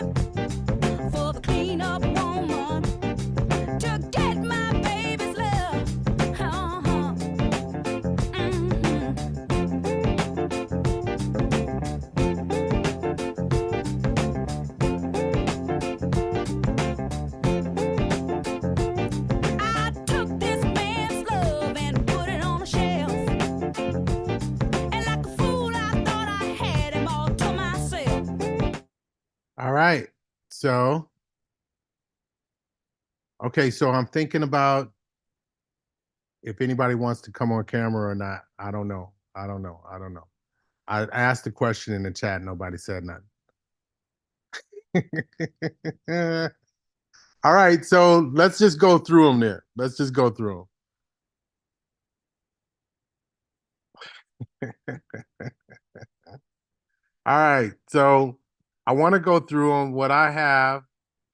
for the clean-up woman to get my baby's love. Uh-huh. I took this man's love and put it on a shelf. And like a fool, I thought I had him all to myself. All right. So, okay, so I'm thinking about if anybody wants to come on camera or not. I don't know. I asked the question in the chat. Nobody said nothing. All right. So let's just go through them there. Let's just go through them. All right, so I want to go through on what I have.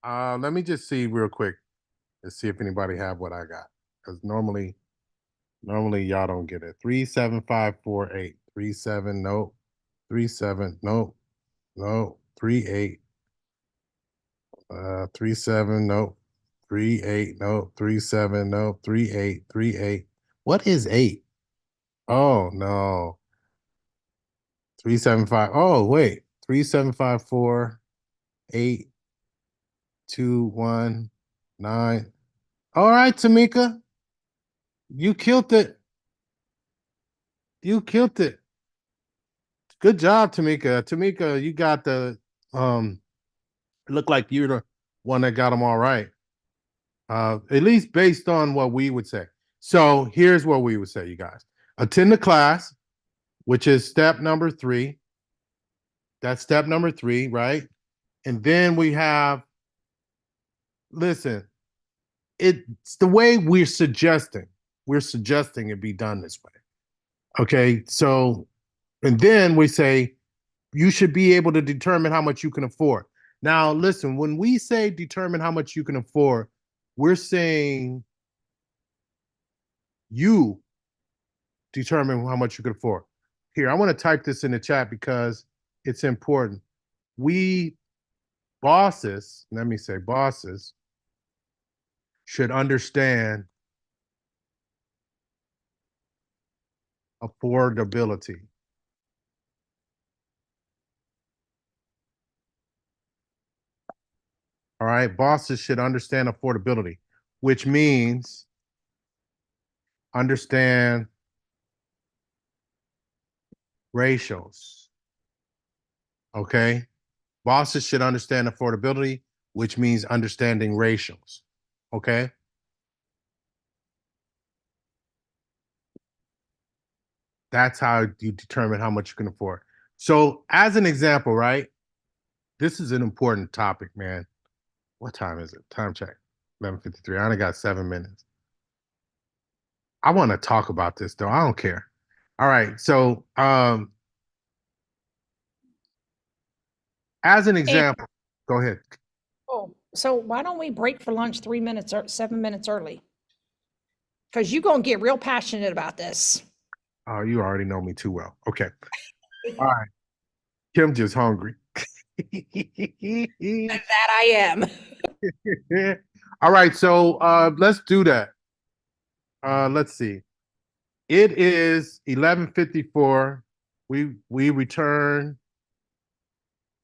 Let me just see real quick. Let's see if anybody have what I got. Because normally y'all don't get it. 37548. 37, no. 37, no. No. 38. 37, no. 38, no. 37, no. 38, 38. What is 8? Oh no. 375. Oh, wait. 3754 8 2 1 9. All right, Tamika. You killed it. You killed it. Good job, Tamika. Tamika, you got the look like you're the one that got them all right. At least based on what we would say. So here's what we would say, you guys. Attend the class, which is step number 3. That's step number 3, right? And then we have, listen, it's the way we're suggesting. We're suggesting it be done this way. Okay, so, and then we say, you should be able to determine how much you can afford. Now, listen, when we say determine how much you can afford, we're saying you determine how much you can afford. Here, I want to type this in the chat because it's important. We bosses, let me say bosses, should understand affordability. All right, bosses should understand affordability, which means understand ratios. Okay, bosses should understand affordability, which means understanding ratios. Okay. That's how you determine how much you can afford. So as an example, right? This is an important topic, man. What time is it? Time check. 11:53. I only got 7 minutes. I want to talk about this though. I don't care. All right. So as an example, go ahead. Oh, so why don't we break for lunch 3 minutes or 7 minutes early? Because you're going to get real passionate about this. Oh, you already know me too well. Okay. All right. Kim just hungry. That I am. All right, so let's do that. Let's see. It is 11:54. We return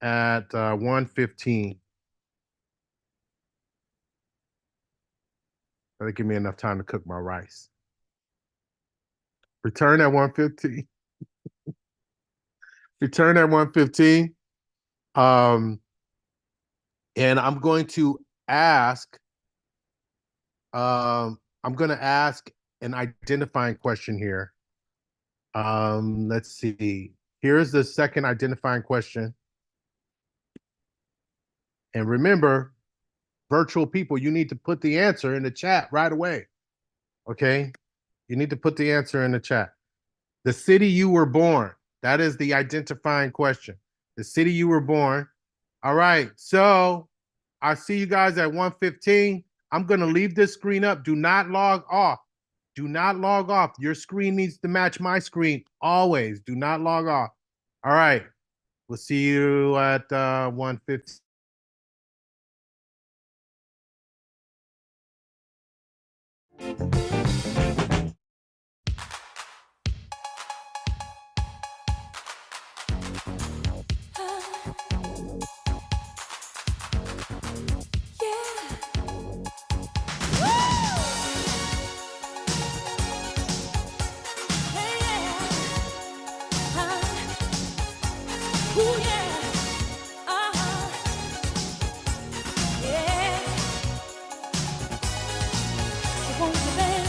at 1:15. That'll give me enough time to cook my rice. Return at 1:15. Return at 1:15. And I'm going to ask an identifying question here. Let's see. Here's the second identifying question. And remember, virtual people, you need to put the answer in the chat right away. Okay? You need to put the answer in the chat. The city you were born. That is the identifying question. The city you were born. All right. So I see you guys at 1:15. I'm going to leave this screen up. Do not log off. Do not log off. Your screen needs to match my screen always. Do not log off. All right. We'll see you at 1:15. Won't you dance?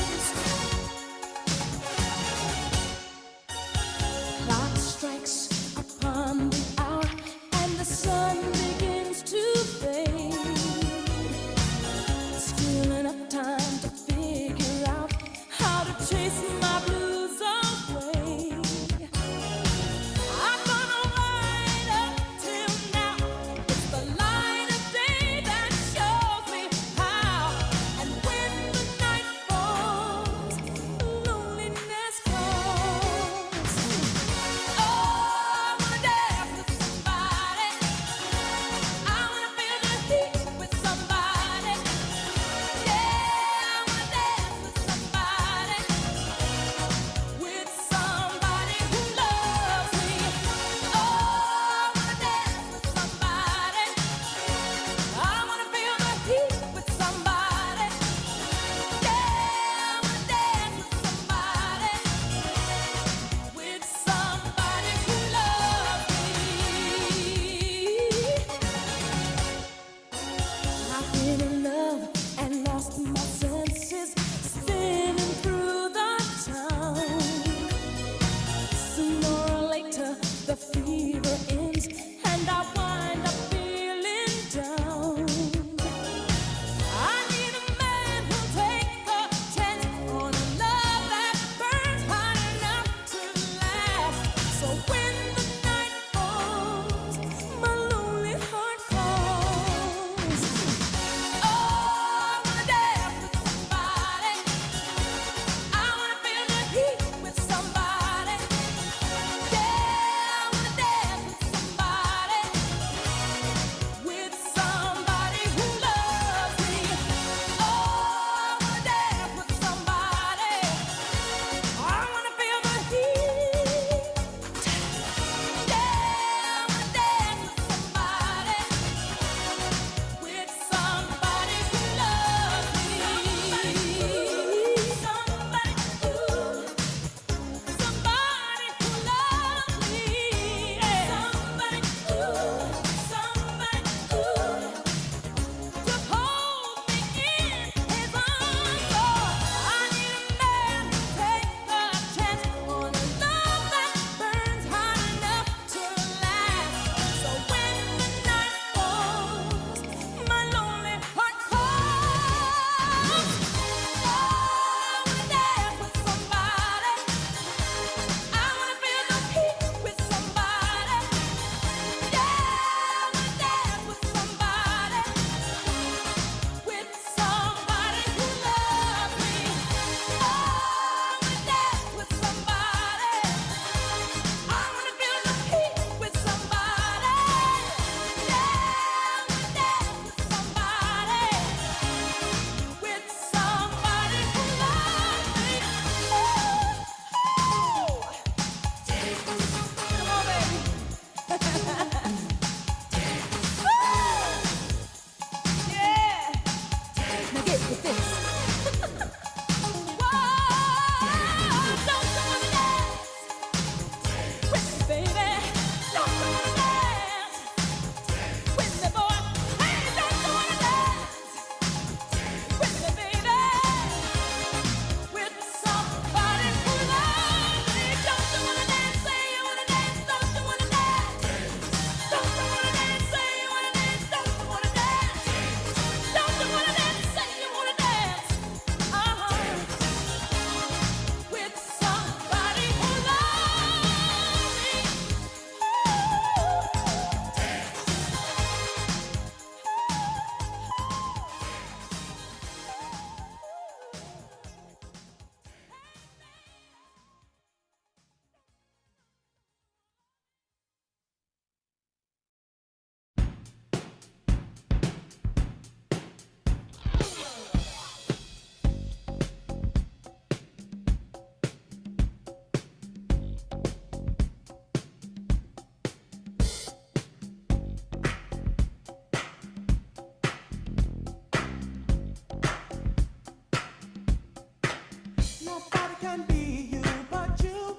can be you but you.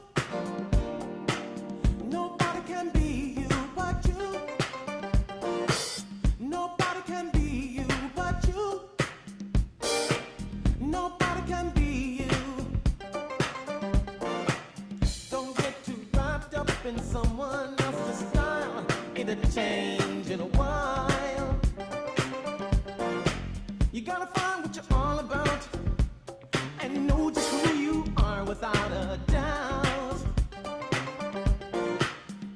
Nobody can be you but you. Nobody can be you but you. Nobody can be you. Don't get too wrapped up in someone else's style. It'll change in a while. You gotta find what you're all about and know just who you are without a doubt.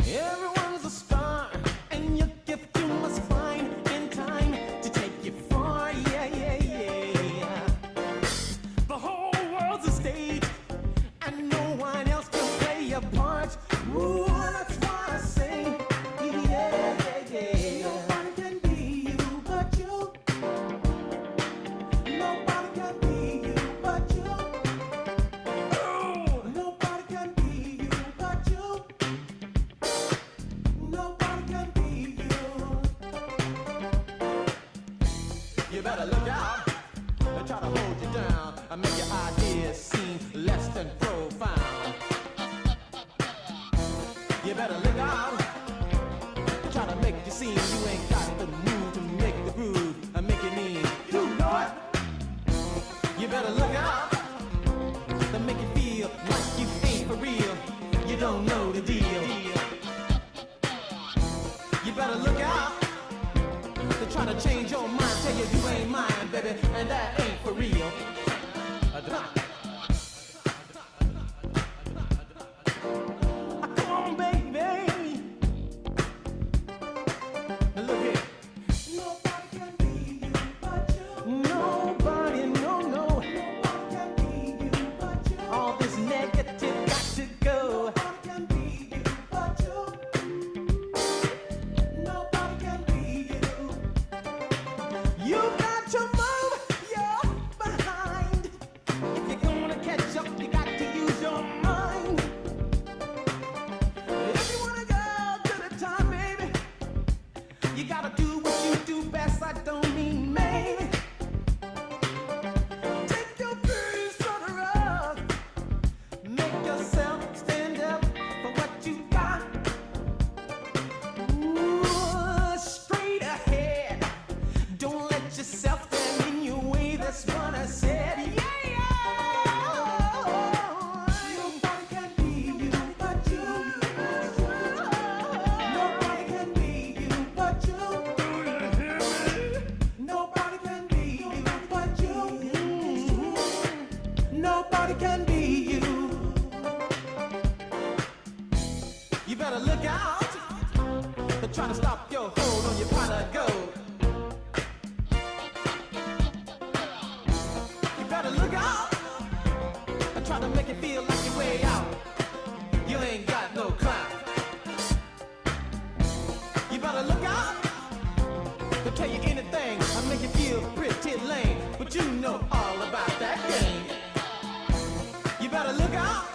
Everyone's a star, and your gift you must find in time to take you far. Yeah, yeah, yeah. The whole world's a stage, and no one else can play a part. Ooh, that's why I say, yeah, yeah, yeah. Nobody can be you but you. Nobody can be you but you. Oh, nobody can be you but you. Nobody can be you. You better look out and try to hold you down and make your ideas seem less than profound. You better look out and try to make you seem you ain't got the mood to make the groove and make it mean you know it. You better look out to make you feel like you ain't for real. You don't know the deal. You better look out to try to change your mind. Tell you you ain't mine, baby, and that ain't for real. Come on, baby. Now look here. Nobody can be you but you. Nobody, no, no. Nobody can be you but you. All this negative got to go. Nobody can be you but you. Nobody can be you. You got to move your behind. If you're gonna catch up, you got to use your mind. If you wanna go to the top, baby, you gotta do what you do best. I don't mean maybe. Take your feet from the rough. Make yourself stand up for what you got. Ooh, straight ahead. Don't let yourself stand in your way. That's what I said. Yeah, yeah. Nobody can be you but you. Nobody can be you but you. Nobody can be you but you. Nobody can be you. You better look out. They're trying to stop your hold on your pot of gold. You better look out and try to make it feel like your way out. You ain't got no clout. You better look out. They'll tell you anything and make you feel pretty lame, but you know all about that game. You better look out.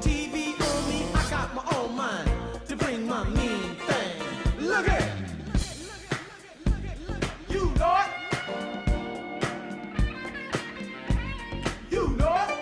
TV on me, I got my own mind to bring my mean thing. Look at you, Lord. You know it.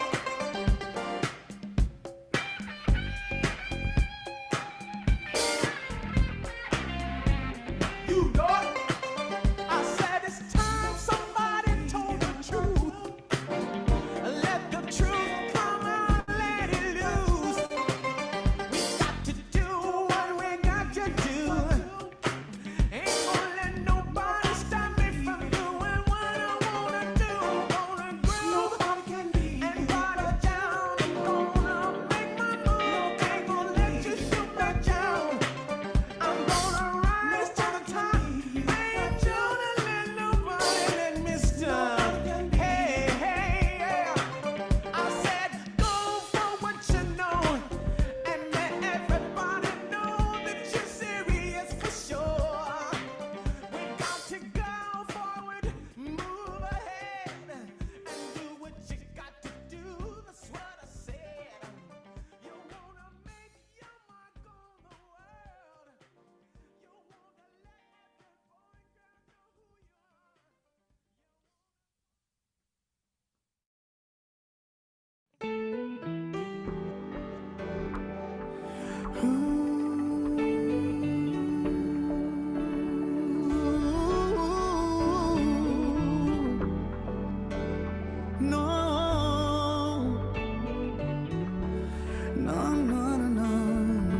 No, no, no,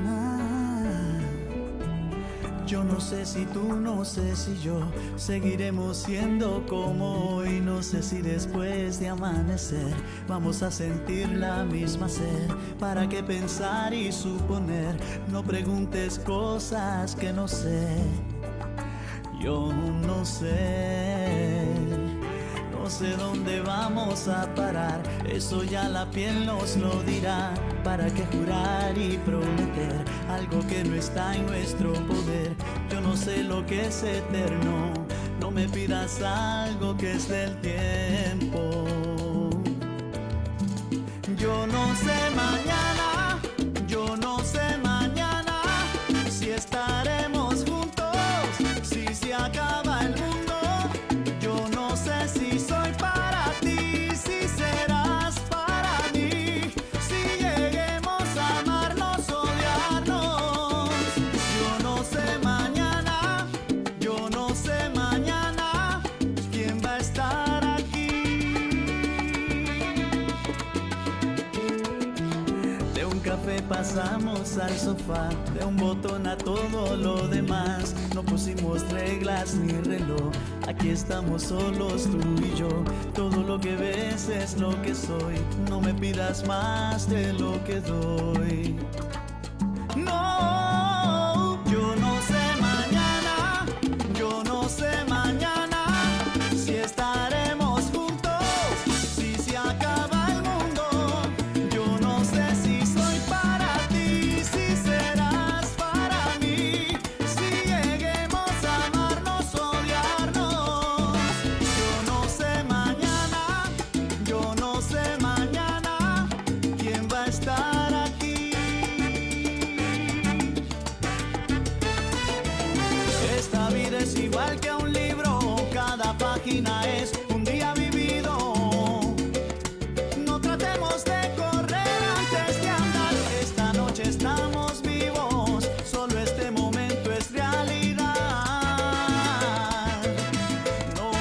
no. Yo no sé si tú, no sé si yo seguiremos siendo como hoy. No sé si después de amanecer vamos a sentir la misma sed. ¿Para qué pensar y suponer? No preguntes cosas que no sé. Yo no sé. No sé dónde vamos a parar, eso ya la piel nos lo dirá. ¿Para qué jurar y prometer algo que no está en nuestro poder? Yo no sé lo que es eterno, no me pidas algo que es del tiempo. Yo no sé mañana, yo no sé mañana si estaremos juntos, si se acaba el mundo. Yo no sé si soy para ti, si serás para mí, si lleguemos a amarnos, odiarnos. Yo no sé mañana, yo no sé mañana quién va a estar aquí. De un café pasamos al sofá, de un botón a todo lo demás. No pusimos reglas ni reloj, aquí estamos solos tú y yo. Todo lo que ves es lo que soy, no me pidas más de lo que doy. No, yo no sé mañana, yo no sé mañana si estaremos juntos, si se acaba el mundo. Yo no sé si soy para ti, si serás para mí, si lleguemos a amarnos, odiarnos. Yo no sé mañana, yo no sé mañana quién va a estar aquí. Esta vida es igual que un libro, cada página es un día vivido. No tratemos de correr antes de andar, esta noche estamos vivos, solo este momento es realidad. No,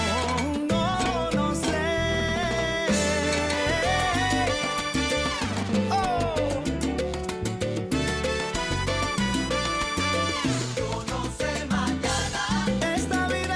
no, no sé. Oh. Yo no sé mañana. Esta vida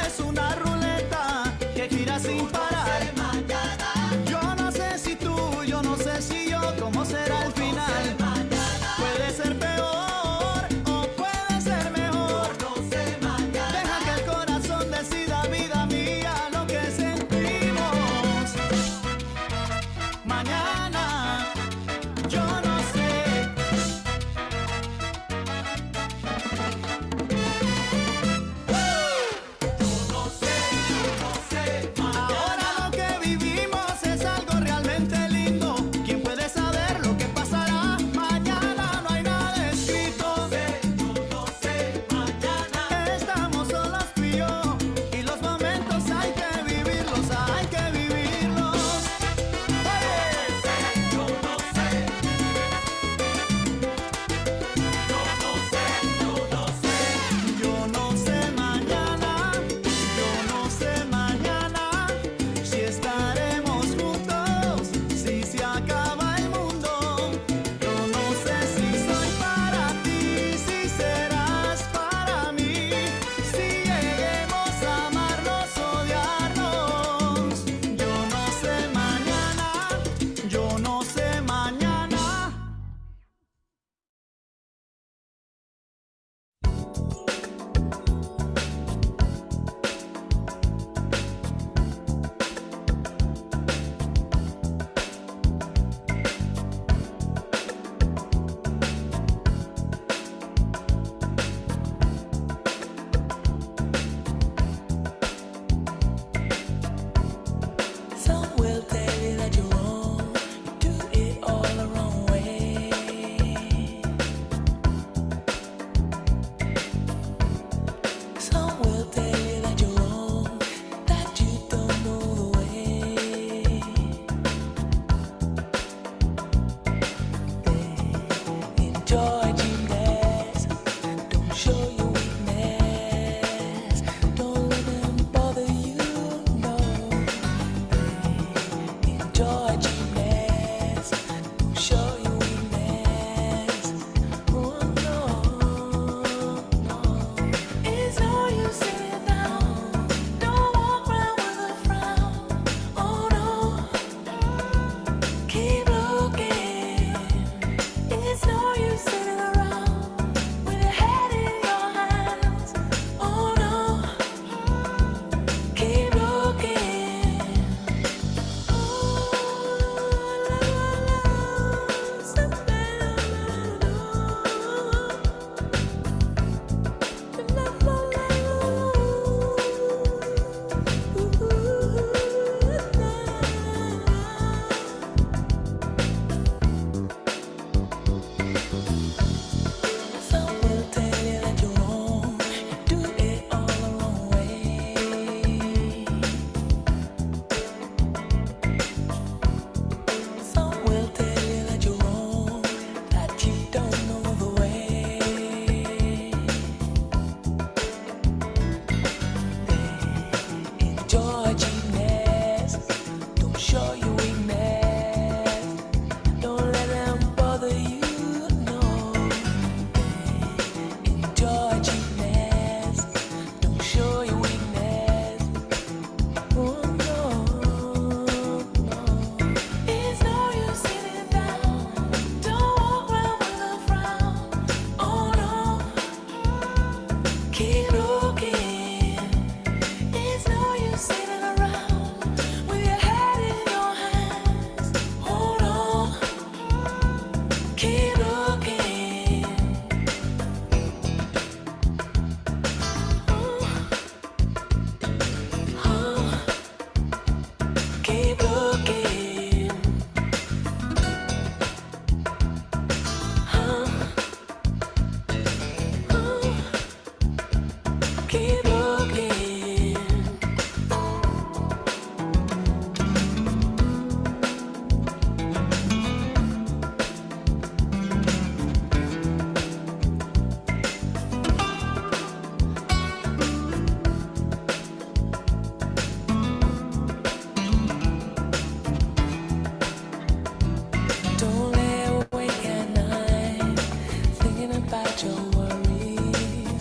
about your worries,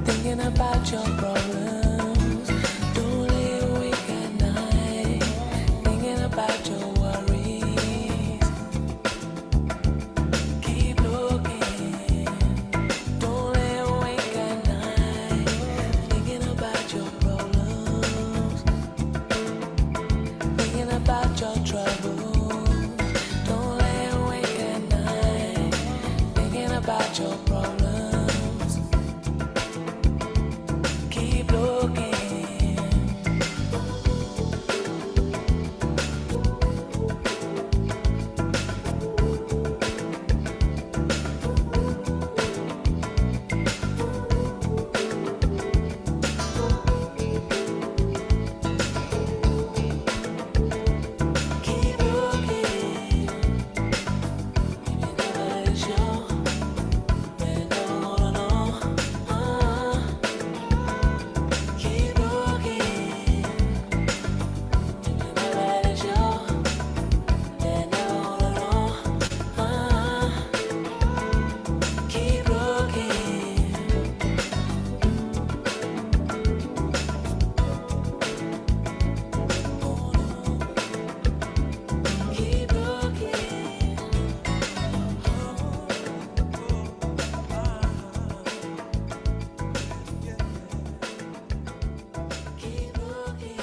thinking about your problems. Don't lay awake at night, thinking about your worries. Keep looking. Don't lay awake at night, thinking about your problems, thinking about your troubles. Don't lay awake at night, thinking about your problems. Keep looking. Keep looking. If you never let show, then don't hold on. Keep looking. If you never let show, then don't hold on. Keep looking. Keep looking. Keep looking.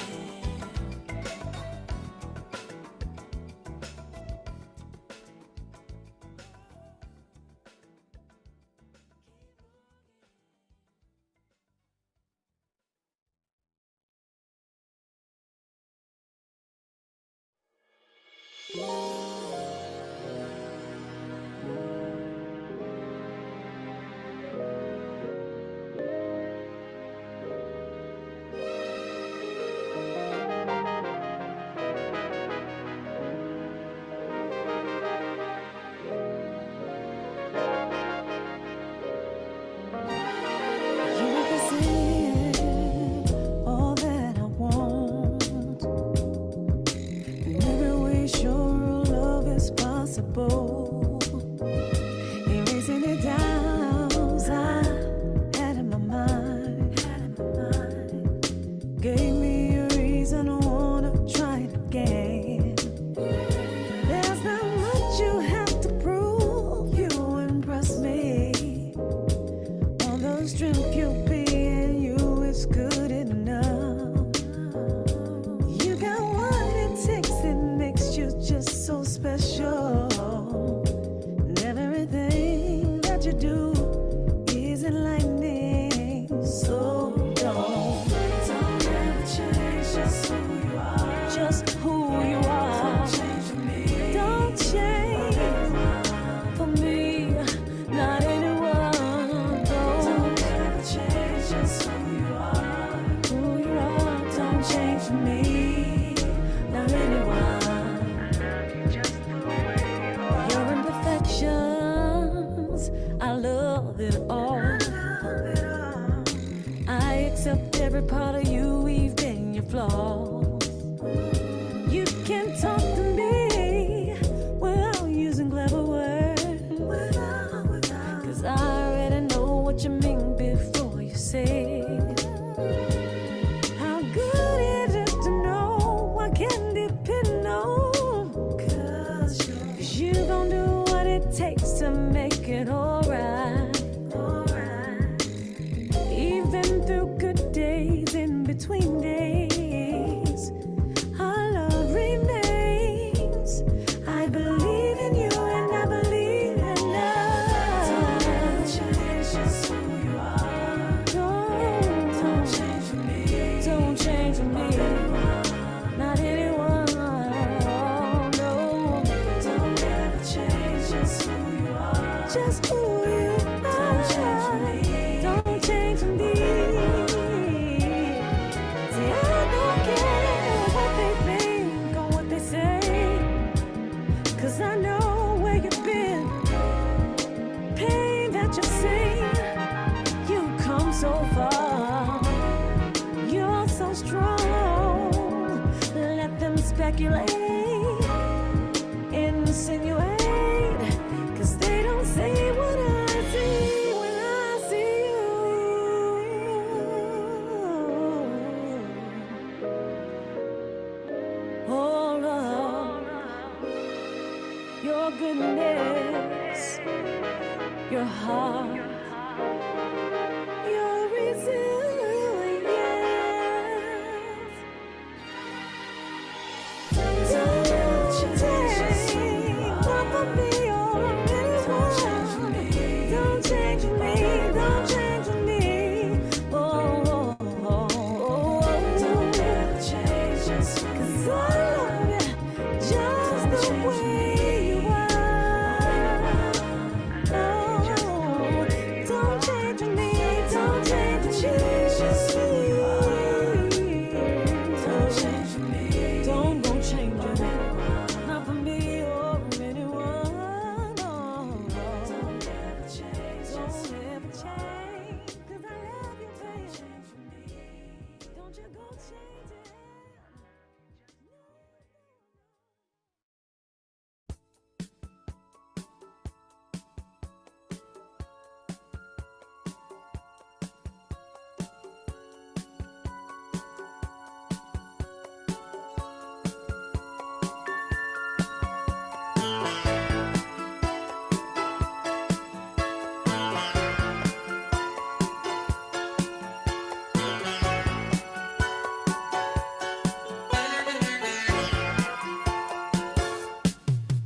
You represent all that I want. In every way, sure love is possible. Erasing the doubts I had in my mind. Gave me a reason to wanna try it again. There's not much you have to prove. You impress me. All the strength you be in you is good enough. You got what it takes that makes you just so special. And everything that you do is enlightening. So don't ever change just who you are. Just who you are. Don't change for me. Don't change for me. Not anyone. Don't ever change just who you are. Who you are. Don't change for me. Not anyone. Your imperfections, I love it all. I accept every part of you, even your flaws. You can talk to me without using clever words. 'Cause I already know what you mean before you say it. How good it is to know I can depend on. 'Cause you gon' do what it takes to make it alright. Even through good days, in between days, our love remains. I believe in you and I believe in us. Don't change just who you are. Don't change for me. Don't change for me. Not anyone. No. Don't ever change just who you are. Just who you are. Don't change for me. Don't change for me. See, I don't care what they think or what they say. 'Cause I know where you've been. Pain that you've seen. You come so far. You're so strong. Let them speculate, insinuate. 'Cause they don't say what your heart, your resilience. Don't take one for me or anyone. Don't change me, don't change me. Oh, oh, oh, oh. Don't ever change us. 'Cause I love you just the way you are. Oh, don't change me, don't change me. Don't change me, don't go change me. Not for me or anyone. No, don't ever change, don't ever change. 'Cause I love you, baby. Don't you go change it.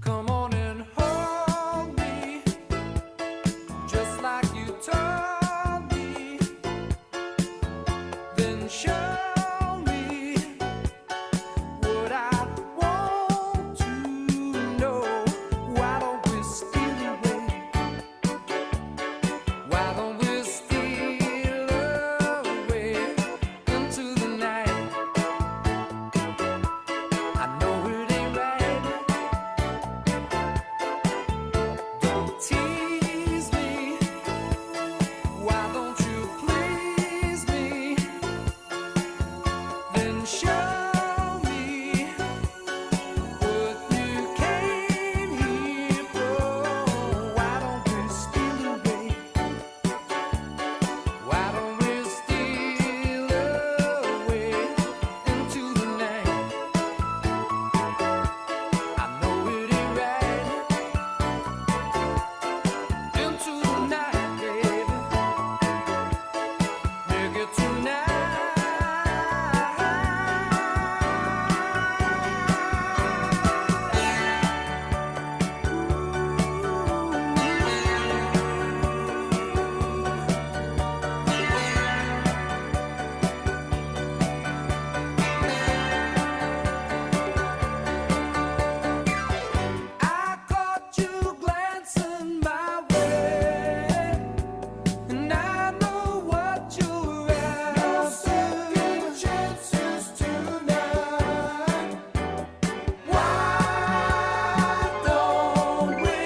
Come on and hold me, just like you told me. Then show me what I want to know. Why don't we steal away? Why don't we steal away into the night? I know it ain't right. Don't tease me. Why don't you please me? Then show me what you came here for. Why don't we steal away? Why don't we steal away into the night? I know it ain't right. Into the night, baby. Make it tonight. I caught you glancing my way, and I know what you're after. No second chances tonight. Why don't we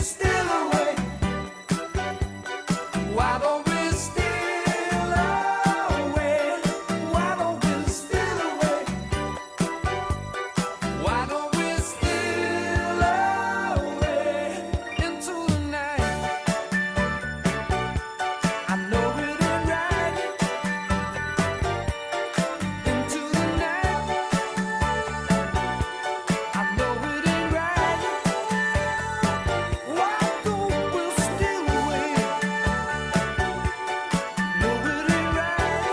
steal away? Why don't we steal away? Why don't we steal away? Why don't we steal away into the night? I know it ain't right. Into the night. I know it ain't right. Why don't we steal away? No, it ain't right.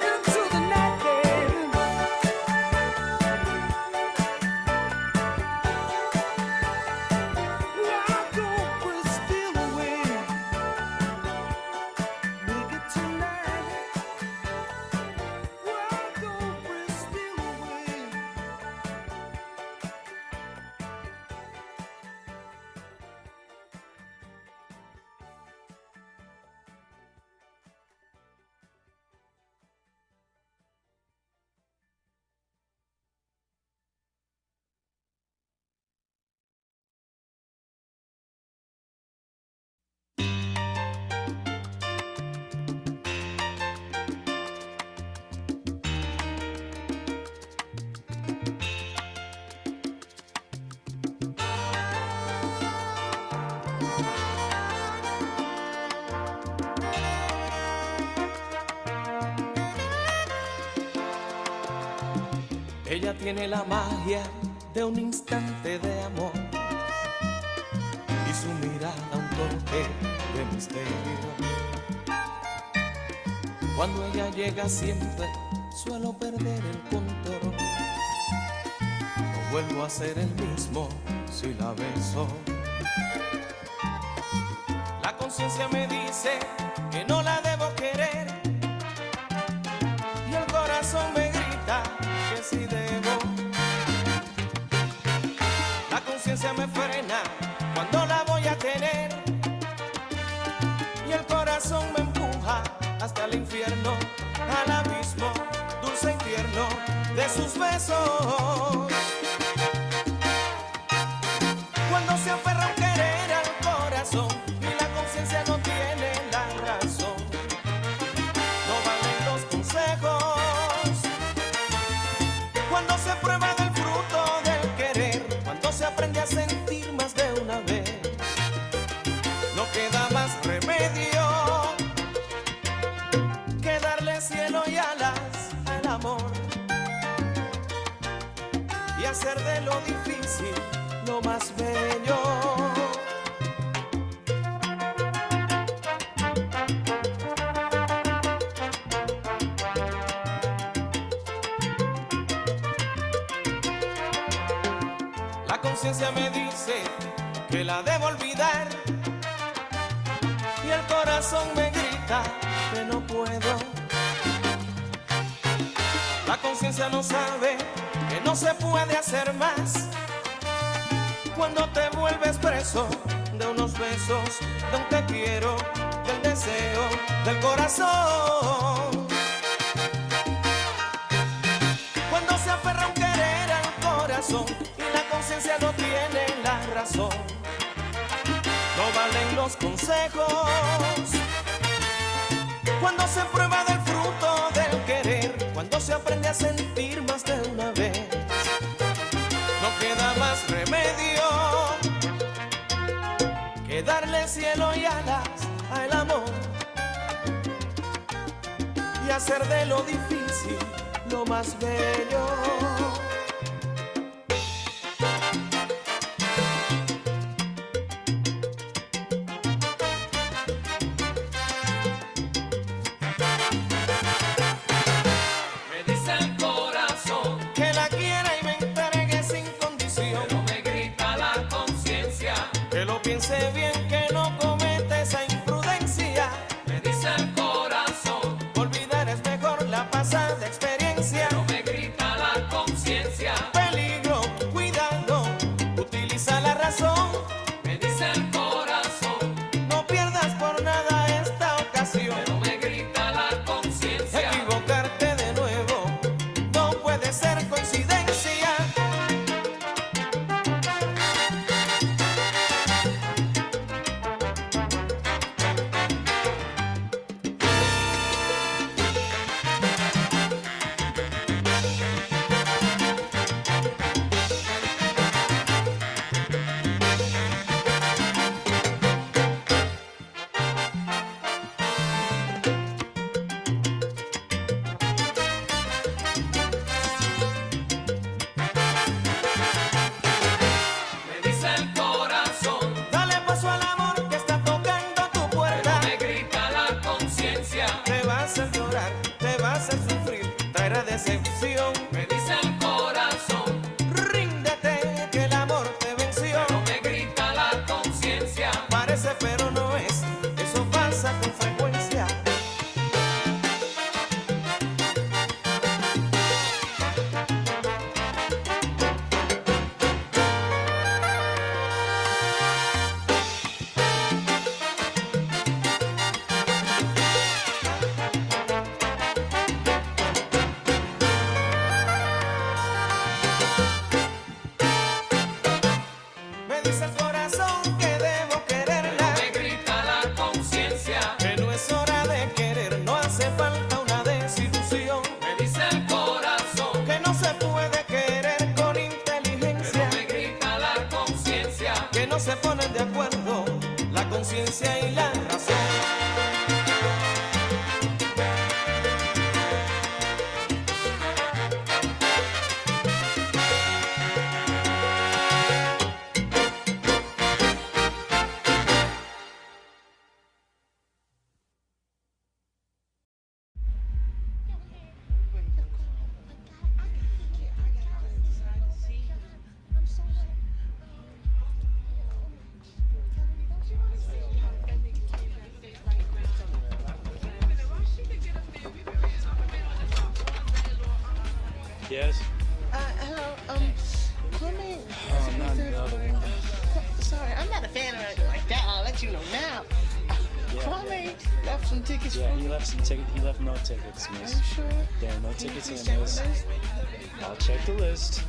Into the night, baby. Why don't we steal away? Make it tonight. Why don't we steal away? Ella tiene la magia de un instante de amor y su mirada un toque de misterio. Cuando ella llega siempre suelo perder el control. No vuelvo a ser el mismo si la beso. La conciencia me dice que no la debo querer y el corazón me grita que sí debo. La conciencia me frena cuando la voy a tener y el corazón me empuja hasta el infierno, al abismo dulce y tierno de sus besos. Cuando se aferra un querer al corazón y la conciencia no tiene la razón, no valen los consejos. Cuando se prueba del fruto del querer, cuando se aprende a sentir más de una vez, no queda más remedio que darle cielo y alas al amor y hacer de lo difícil lo más bello. La conciencia me dice que la debo olvidar y el corazón me grita que no puedo. La conciencia no sabe que no se puede hacer más cuando te vuelves preso de unos besos, de un te quiero, del deseo, del corazón. Cuando se aferra un querer al corazón y la conciencia no tiene la razón, no valen los consejos. Cuando se prueba del fruto del querer, cuando se aprende a sentir más de una vez, no queda más remedio que darle cielo y alas al amor y hacer de lo difícil lo más bello. Me dice el corazón Que la quiera y me entregue sin condición, pero me grita la conciencia. que lo piense bien, que no cometa esa imprudencia. Me dice el corazón, Olvidar es mejor la pasada experiencia. pero me grita la conciencia. Peligro, cuidado, utiliza la razón. Me dice el corazón, No pierdas por nada esta ocasión. pero me grita la conciencia. Equivocarte de nuevo no puede ser coincidencia. Me dice el corazón, Dale paso al amor que está tocando tu pero puerta. me grita la conciencia. Te va a hacer llorar, te va a hacer sufrir, traerá decepción. Me dice el corazón, Ríndete que el amor te venció. pero me grita la conciencia. Parece pero no es, eso pasa con frecuencia. Me dice el corazón que debo quererla, Me grita la conciencia. que no es hora de querer, no hace falta una desilusión. Me dice el corazón, Que no se puede querer con inteligencia, pero me grita la conciencia. que no se ponen de acuerdo la conciencia y la razón. Yes? Hello, Kwame. Oh, not the other one. Sorry, I'm not a fan or anything like that. I'll let you know now. Kwame left some tickets Yeah, for he me. left some tickets. He left no tickets, Are miss. you sure? There are no Can you tickets please in check this. the list? I'll check the list.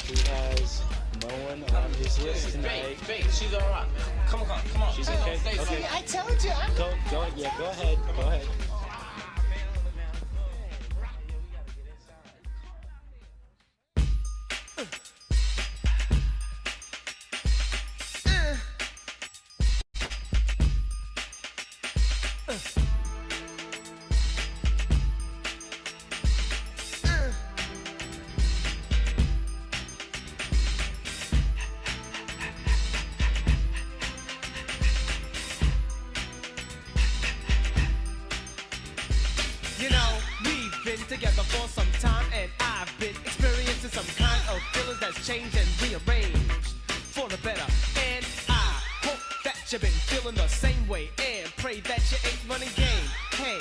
He has no one on his list tonight. she's all right. Come on. She's okay. See, Okay. I told you. I'm Go ahead. Go ahead. You know, we've been together for some time, and I've been experiencing some kind of feelings that's changed and rearranged for the better. And I hope that you've been feeling the same way, and pray that you ain't running game. Hey,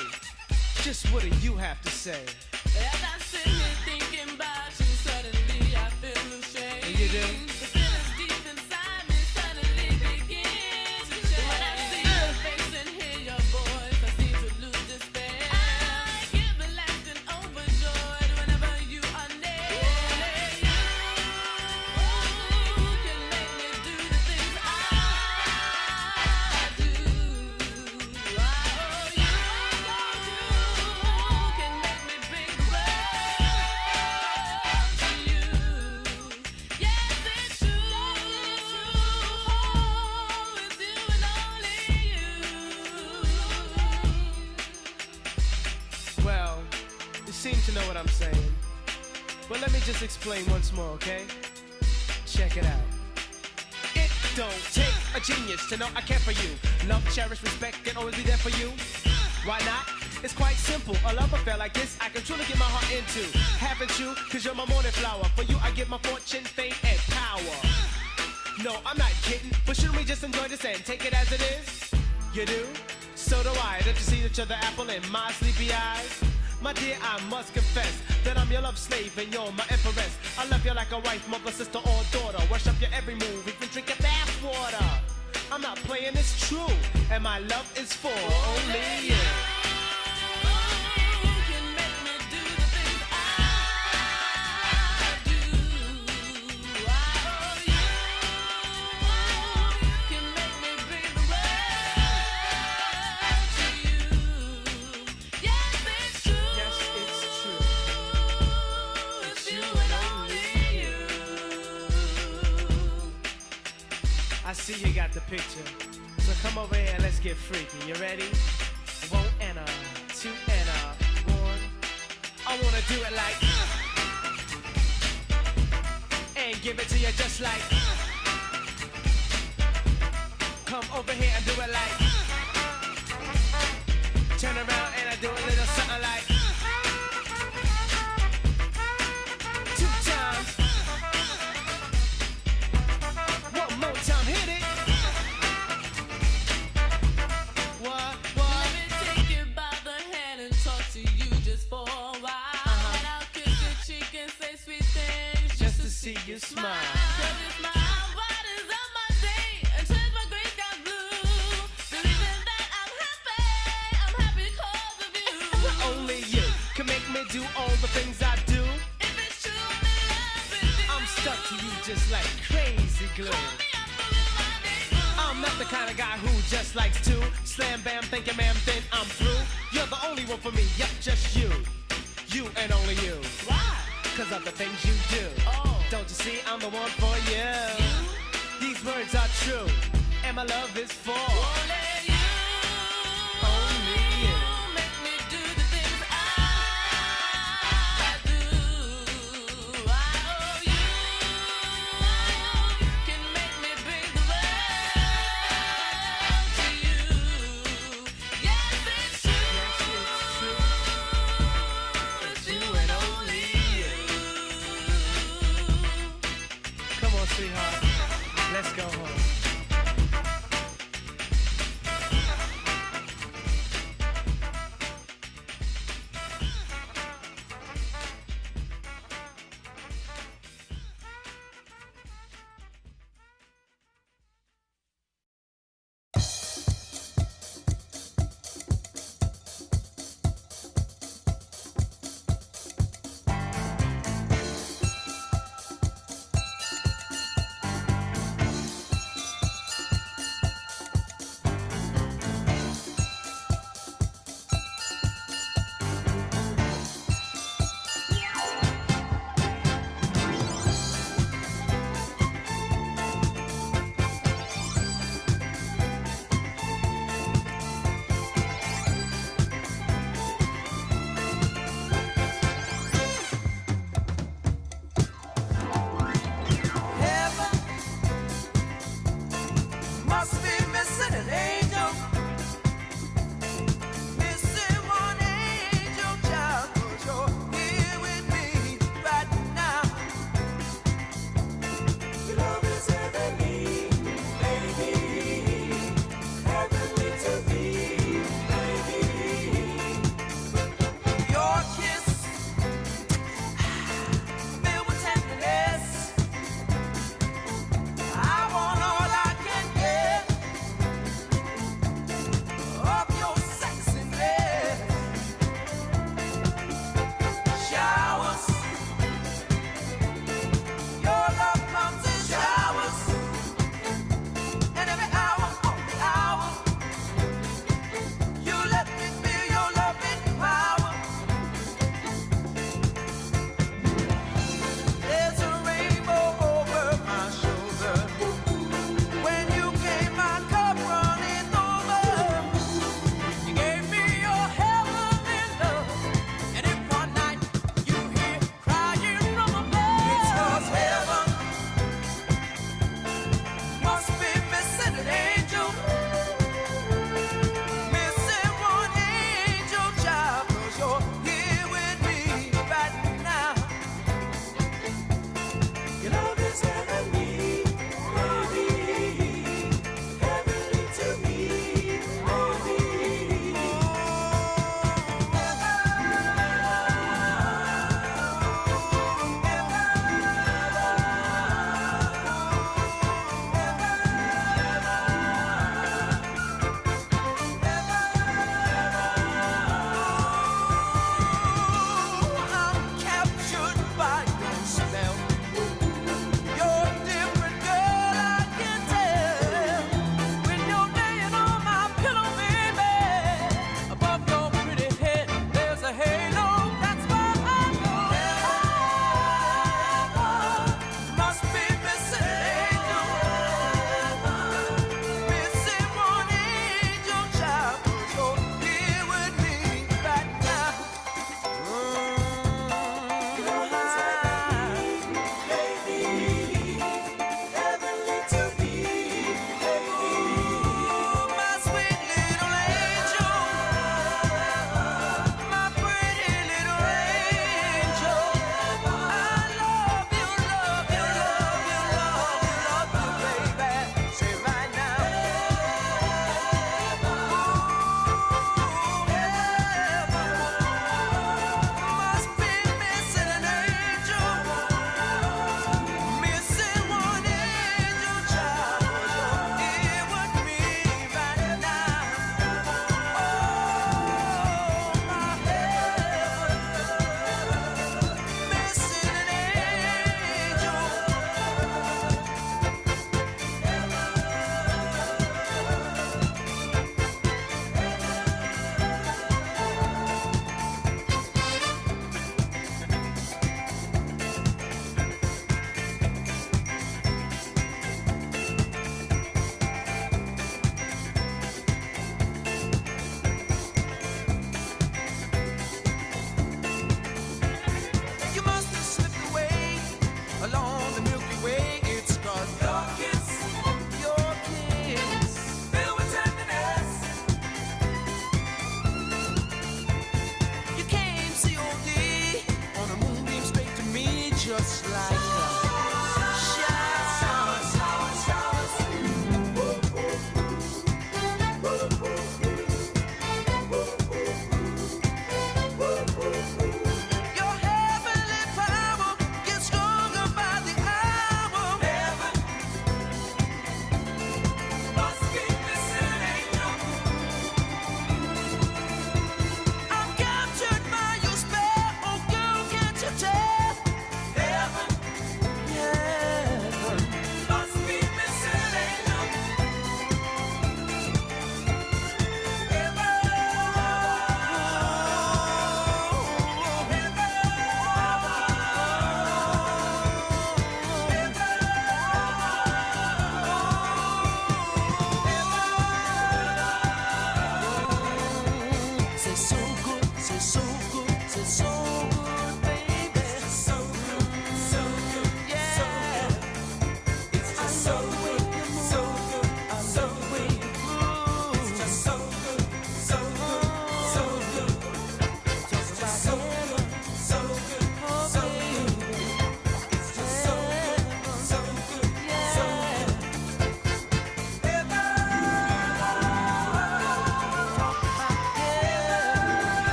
just what do you have to say? As I sit here thinking about you, suddenly I feel ashamed. You do? The feelings deep inside me suddenly begin to change. When I see your face and hear your voice, I seem to lose despair. I get relaxed and overjoyed whenever you are near. Only you can make me do the things I do. You can make me bring the world to you. Yes, it's true. It's you and only you. Well, you seem to know what I'm saying. But let me just explain once more, okay? Check it out. It don't take a genius to know I care for you. Love, cherish, respect, and always be there for you. Why not? It's quite simple. A love affair like this, I can truly get my heart into. Haven't you? Cause you're my morning flower. For you, I get my fortune, fame, and power. No, I'm not kidding. But shouldn't we just enjoy this and take it as it is? You do? So do I. Don't you see each other apple in my sleepy eyes? My dear, I must confess that I'm your love slave and you're my empress. I love you like a wife, mother, sister, or daughter. Worship your every move, even drink your bath water. I'm not playing, it's true. And my love is for only you. You can make me do the things I do. You can make me bring the world to you. Yes, it's true. Yes, it's true. It's you and only you. I see you got the picture. So come over here and let's get freaky. You ready? 1 and a 2 and a 1. I wanna do it like and give it to you just like. Come over here and do it like. Turn around and I do a little something like. 2 times. 1 more time, hit it. What? Let me take you by the hand and talk to you just for a while. And I'll kiss your cheek and say sweet things Just to see you smile. Cause it's my brightest of my day and turns my gray skies blue. The reason that I'm happy cause of you. Only you can make me do all the things I do. If it's true, I'm in love with you. I'm stuck to you just like crazy glue. Call me up for the rendezvous. I'm not the kind of guy who just likes to slam bam, thinking ma'am, then I'm through. You're the only one for me, yep, just you. You and only you. Why? Cause of the things you do. Oh. Don't you see I'm the one for you? These words are true, and my love is for Only you. only you. Make me do the things I do. You can make me bring the world to you. Yes, it's true. It's you and only you. Come on, sweetheart, let's go home.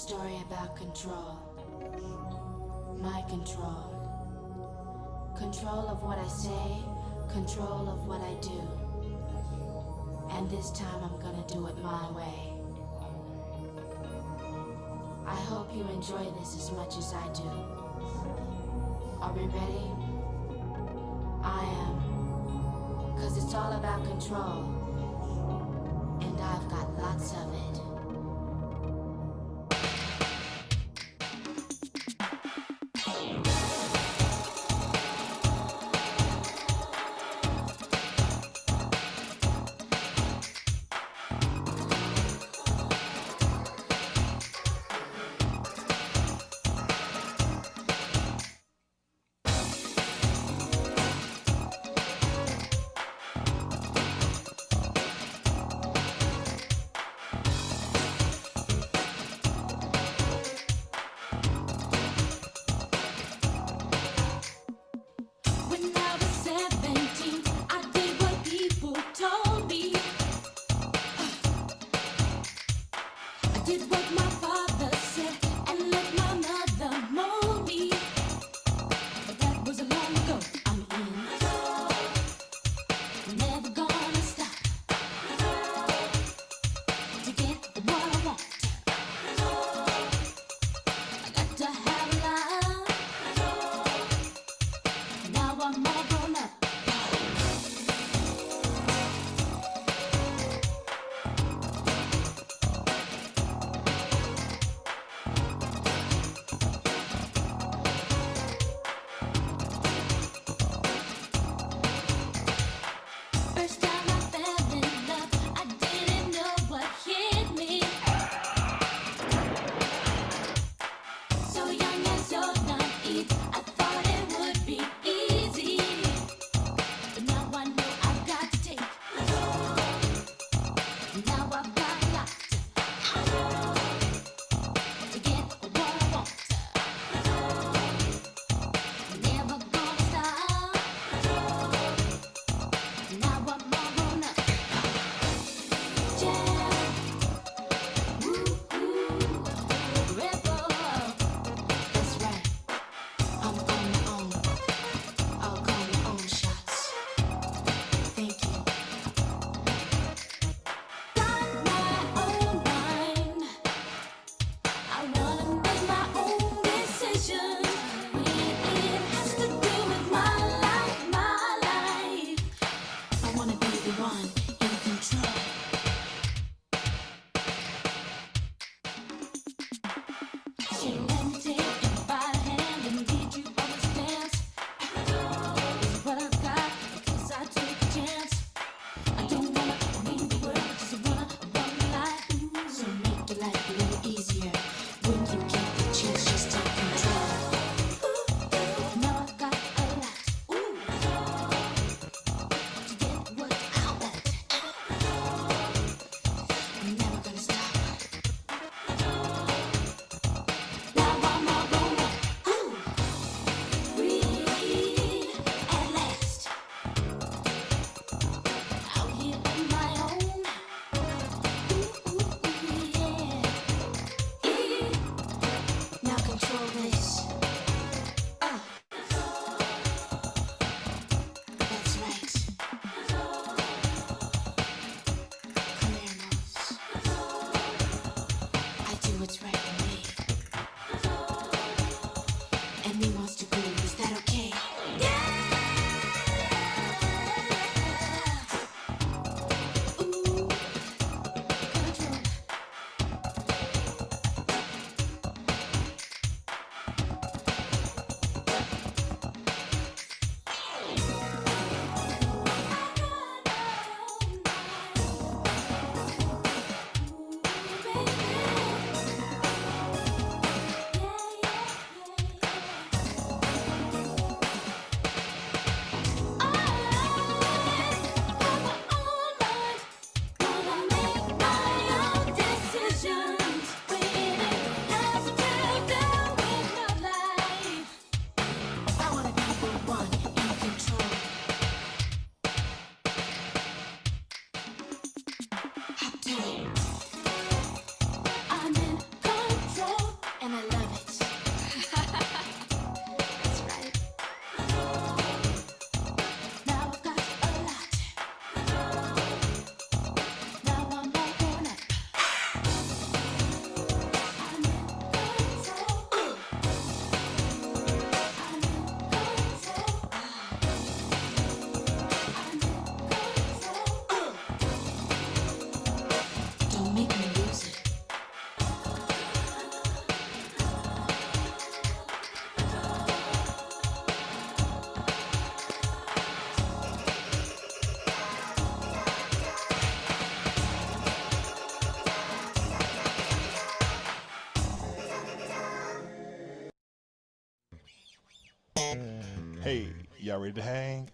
story about control. My control. Control of what I say, control of what I do. And this time I'm gonna do it my way. I hope you enjoy this as much as I do. Are we ready? I am. 'Cause it's all about control. And I've got lots of it. Hey, y'all ready to hang?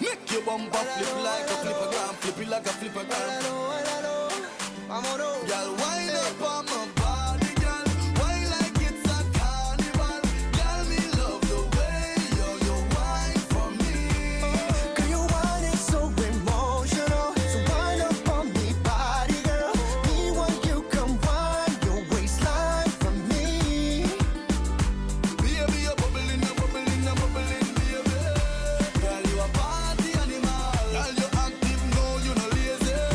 Make your bumper flip like a flippergram, flip it like a flippergram. Girl, wind up on my body, girl. Wine like it's a carnival. Girl, me love the way you wine for me. Girl, your wine is so emotional. So wind up on me body, girl. Me want you come wine your waistline for me. Baby, you're bubbling, bubbling, bubbling, baby. Girl, you a party animal. Girl, you active, no, you no lazy.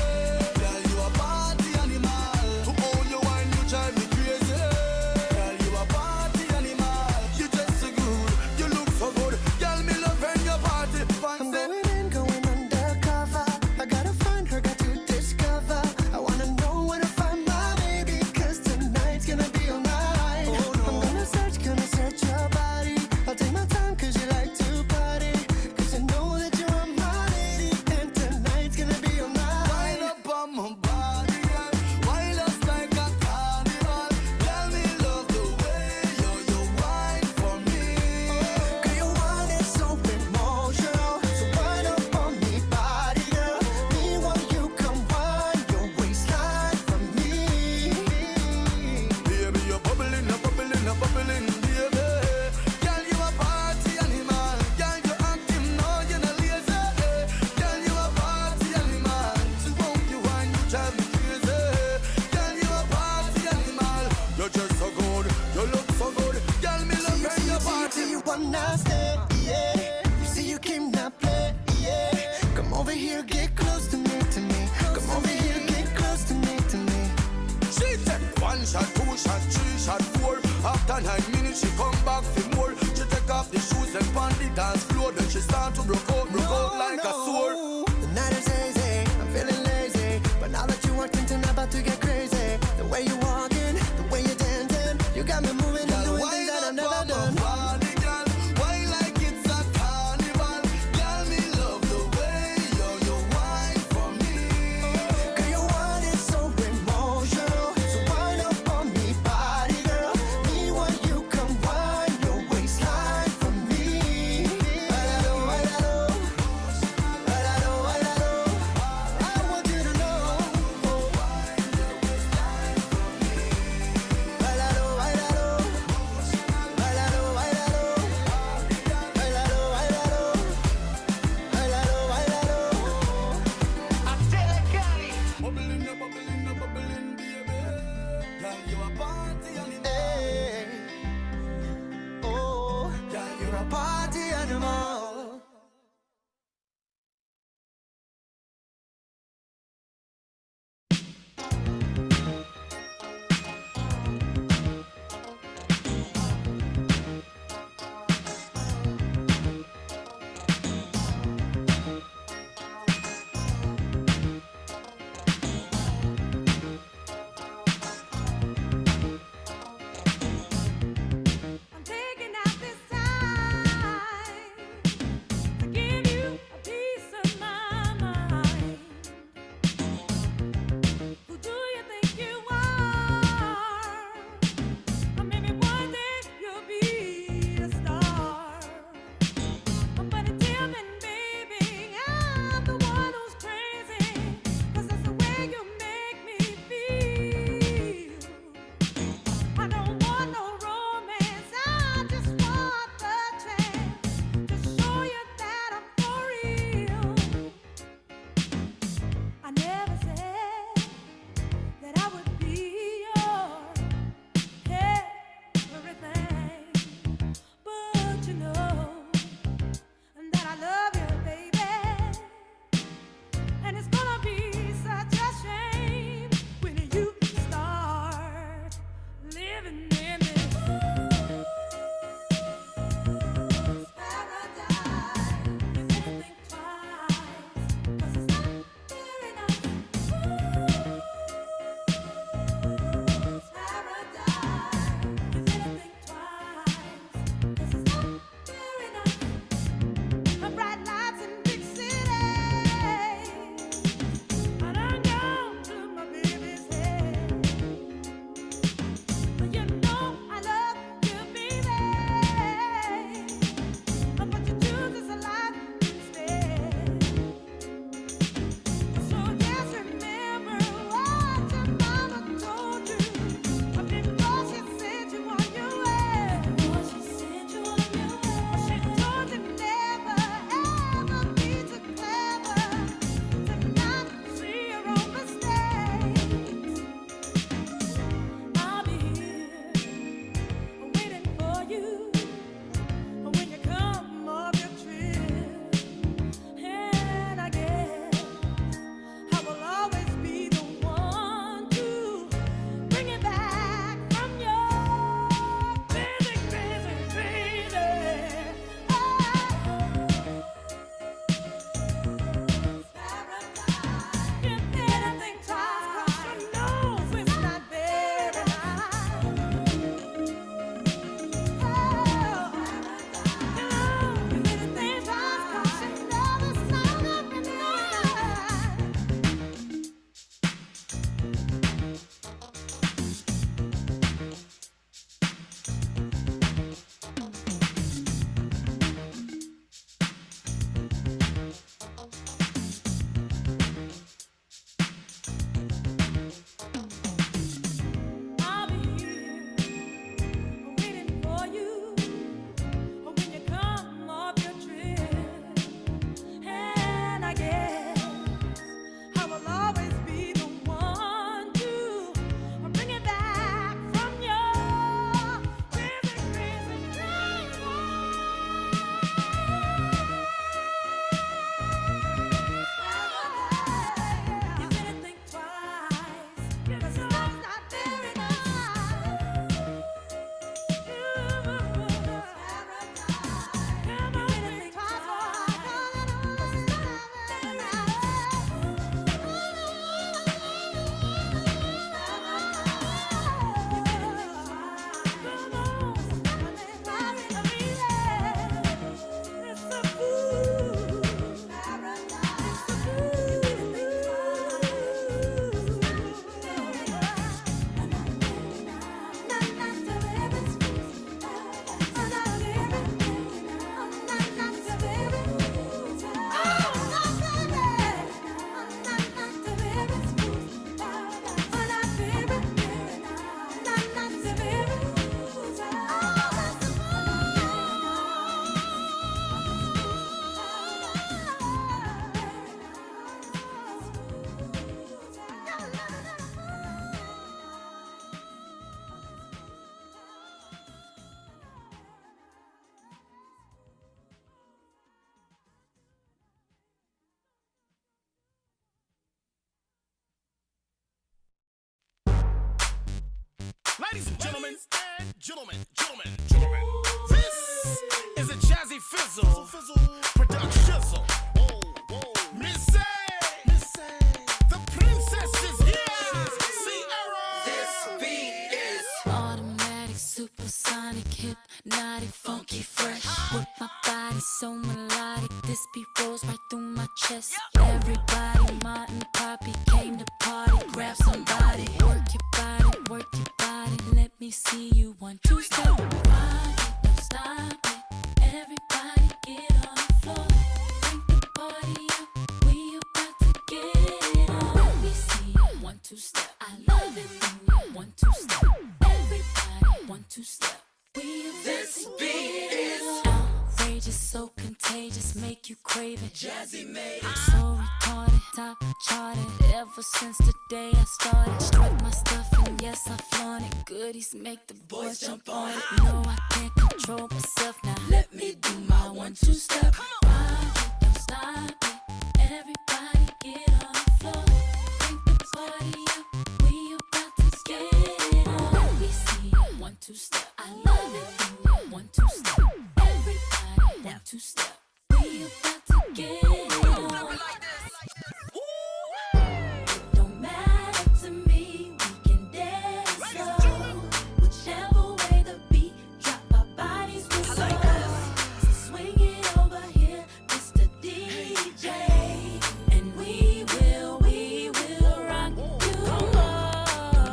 9 minutes, she come back for more. She take off the shoes and pound the dance floor. Then she start to broke out like a sword. The night is hazy, I'm feeling lazy. But now that you walked into, I'm about to get crazy. The way you walking, the way you dancing, you got me moving and doing things that I've never done. Why like it's a carnival? Girl, me love the way you wine for me. Girl, your wine is so emotional. So wind up on me, body girl. Me want you come wind your waistline for me. Bailalo, bailalo, Ladies and gentlemen, gentlemen, this is a Jazzy Fizzle production. Miss A, the princess is here. Sierra. This beat is Automatic, supersonic, hypnotic, funky, fresh. With my body so melodic, this beat rolls right through my chest. Everybody, Martin, Poppy came to party. Grab somebody, work your body. Let me see you 1, 2, step. Rock it, don't stop it. Everybody get on the floor. Bring the party up. We about to get it on. Let me see you 1, 2, step. I love it when you 1, 2, step. Everybody 1, 2, step. This beat is Outrageous, so contagious, make you crave it. Jazzy made it. So retarded, top charted. Ever since the day I started, strut my stuff and yes I flaunt it. Goodies make the boys jump on it. No, I can't control myself now. Let me do my 1, 2 step. Rock it, don't stop it. Everybody get on the floor. Bring the party up. We about to get it on. Let me see you 1, 2 step. I love it when you 1, 2 step. Everybody 1, 2 step. We about to get it on. Don't matter to me, we can dance slow. Whichever way the beat drop, our bodies will slow. So swing it over here, Mr. DJ, and we will rock you. Don't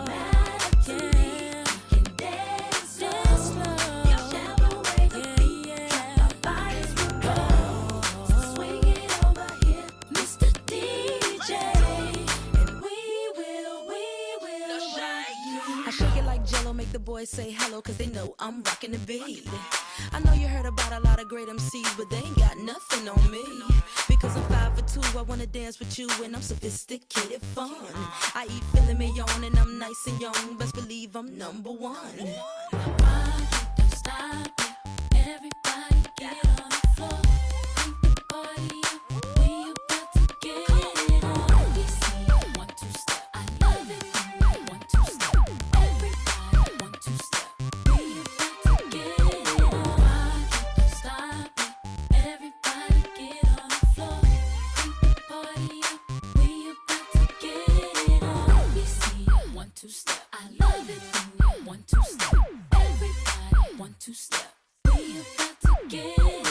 matter to me, we can dance slow. Whichever way the beat drop, our bodies will go. So swing it over here, Mr. DJ, and we will rock you. I shake it like Jello, make the boys say hello, cause they know I'm rocking the beat. I know you heard about a lot of great MCs, but they ain't got nothing on me. Because I'm 5 for 2, I wanna dance with you, and I'm sophisticated fun. I eat filet mignon, and I'm nice and young, best believe I'm number 1. Rock it, don't stop it. Everybody get on the floor. Bring the party up. We about to get it on. Let me see you 1, 2 step. I love it when you 1, 2 step. Everybody 1, 2 step. We about to get it on. Rock it, don't stop it. Everybody get on the floor. Bring the party up. We about to get it on. Let me see you 1, 2 step. I love it when you 1, 2 step. Everybody 1, 2 step. We about to get it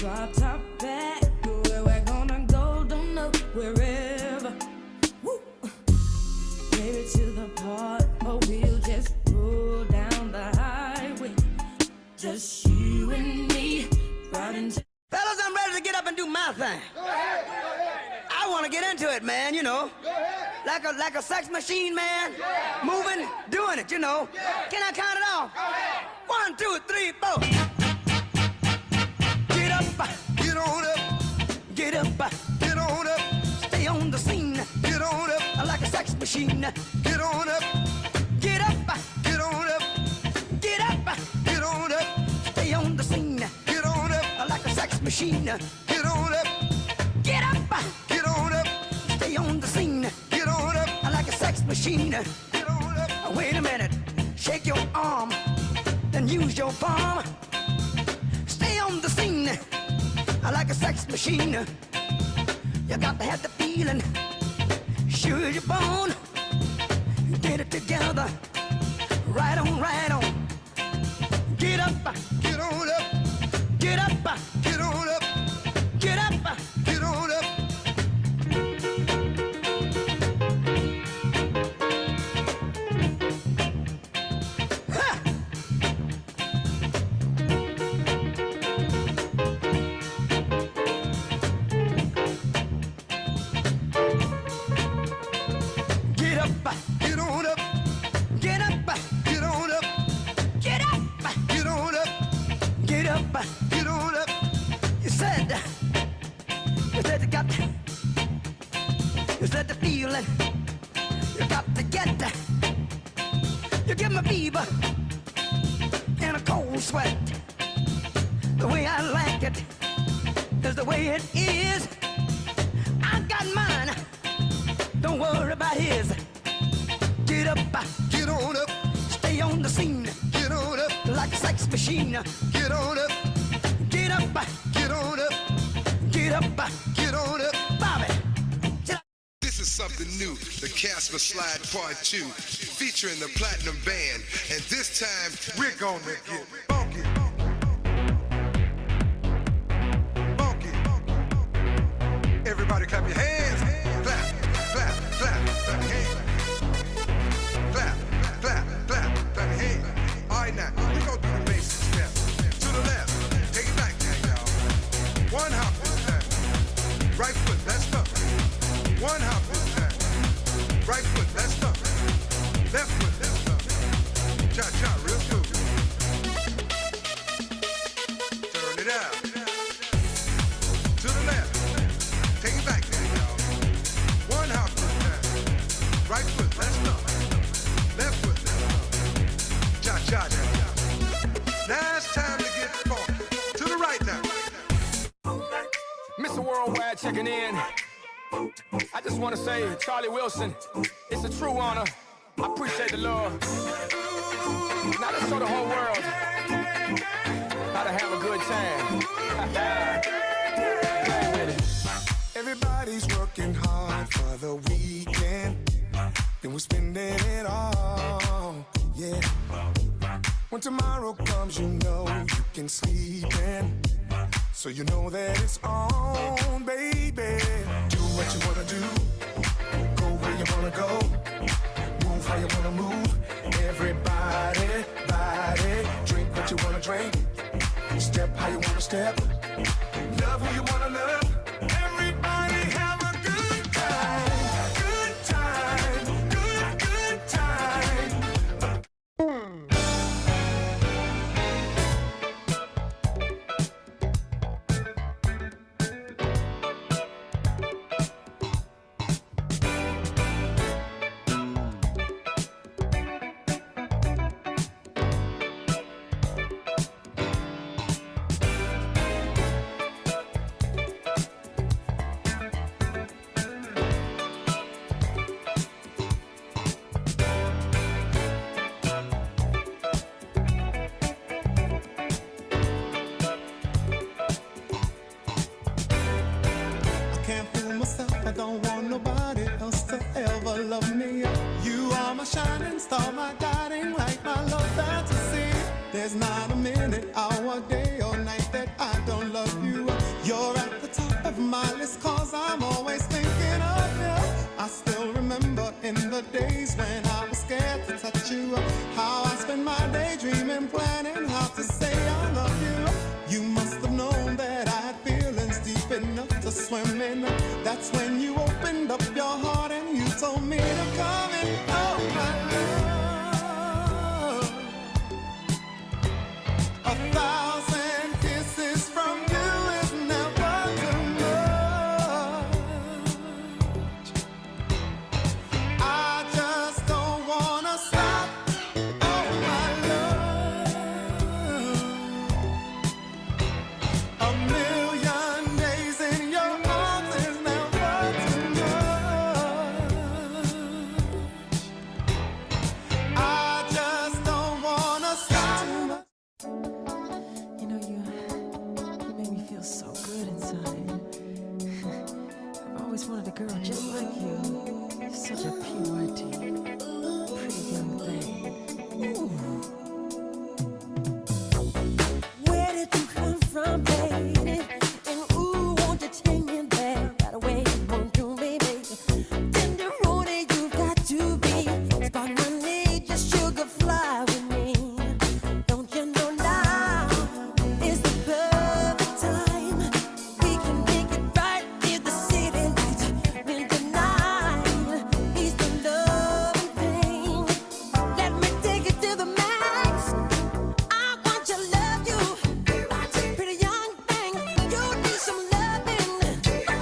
drop top back, where we're gonna go, don't know, wherever. Woo. Maybe to the park, or we'll just roll down the highway. Just you and me, riding to. Fellas, I'm ready to get up and do my thing. I want to get into it, man, you know. Like a sex machine, man. Moving, doing it, you know. Can I count it off? 1, 2, 3, 4. Get up, get on up. Get up, get on up. Stay on the scene. Get on up. Like a sex machine. Get on up. Get up, get on up. Get up, get on up. Stay on the scene. Get on up. Like a sex machine. Get on up. Get up, get on up. Stay on the scene. Get on up. Like a sex machine. Get on up. Wait a minute. Shake your arm. Then use your palm. Stay on the scene. Like a sex machine. You got to have the feeling. Sure you're born. Get it together. Right on, right on. Get up, get on up. Get up, get on up. Get up, get on up. Ha! Get up, get on up. Get up, get on up. Get up, get on up. Get up, get on up. You said you got the feeling. You got to get that. You give me fever and a cold sweat. The way I like it is the way it is. I got mine. Don't worry about his. Get up, get on up. Stay on the scene. Get on up. Like a sex machine. Get on up. Get up, get on up. Get up, get on up. Bobby. This is something new, the Casper Slide Part 2, featuring the Platinum Band, and this time we're gonna get funky. Funky. Everybody clap your hands. Clap, clap, clap, clap your hands. Clap, clap, clap, clap your hands. All right, now, we're gonna do the basic step. To the left, take it back now, y'all. One hop this time. Right foot, that's up. One hop this time. Right foot, that's up. Left foot, that's up. Cha-cha, real smooth. Turn it out. To the left. Take it back there, y'all. One hop this time. Right foot, that's up. Left foot, that's up. Cha-cha, cha-cha. Now it's time to get funky. To the right now. Mr. Worldwide checking in. I just want to say, Charlie Wilson, it's a true honor. I appreciate the love. Now let's show the whole world how to have a good time. Everybody's working hard for the weekend, then we're spending it all, yeah. When tomorrow comes, you know you can sleep in, so you know that it's on, baby. Do what you wanna do, go where you wanna go, move how you wanna move. Everybody, body, drink what you wanna drink, step how you wanna step, love who you wanna love. Everybody have a good time, good time, good time. I don't want nobody else to ever love me. You are my shining star, my guiding light, my love fantasy. There's not a minute, hour, day or night that I don't love you. 'cause I'm always thinking of you. I still remember in the days when I was scared to touch you, how I spent my day dreaming, planning how to say I love you. You must have known that I had feelings deep enough to swim in. That's when you opened up your heart and you told me to come in. Oh, my love. 1,000 kisses from you is never too much. I just don't wanna stop. Oh, my love. A million days in your arms is never too much. I just don't wanna stop. You know, you make me feel so good inside. I've always wanted a girl just like you. Such a pure, pretty young thing. Where did you come from, baby? And ooh, won't you take me there right away? Won't you, baby? Tenderoni, you got to be. Spot my need, just sugar fly with me. Don't you know now is the perfect time? We can make it right near the city lights. When the night is the love and pain. Let me take it to the max. I want to love you, pretty young thing. You need some loving,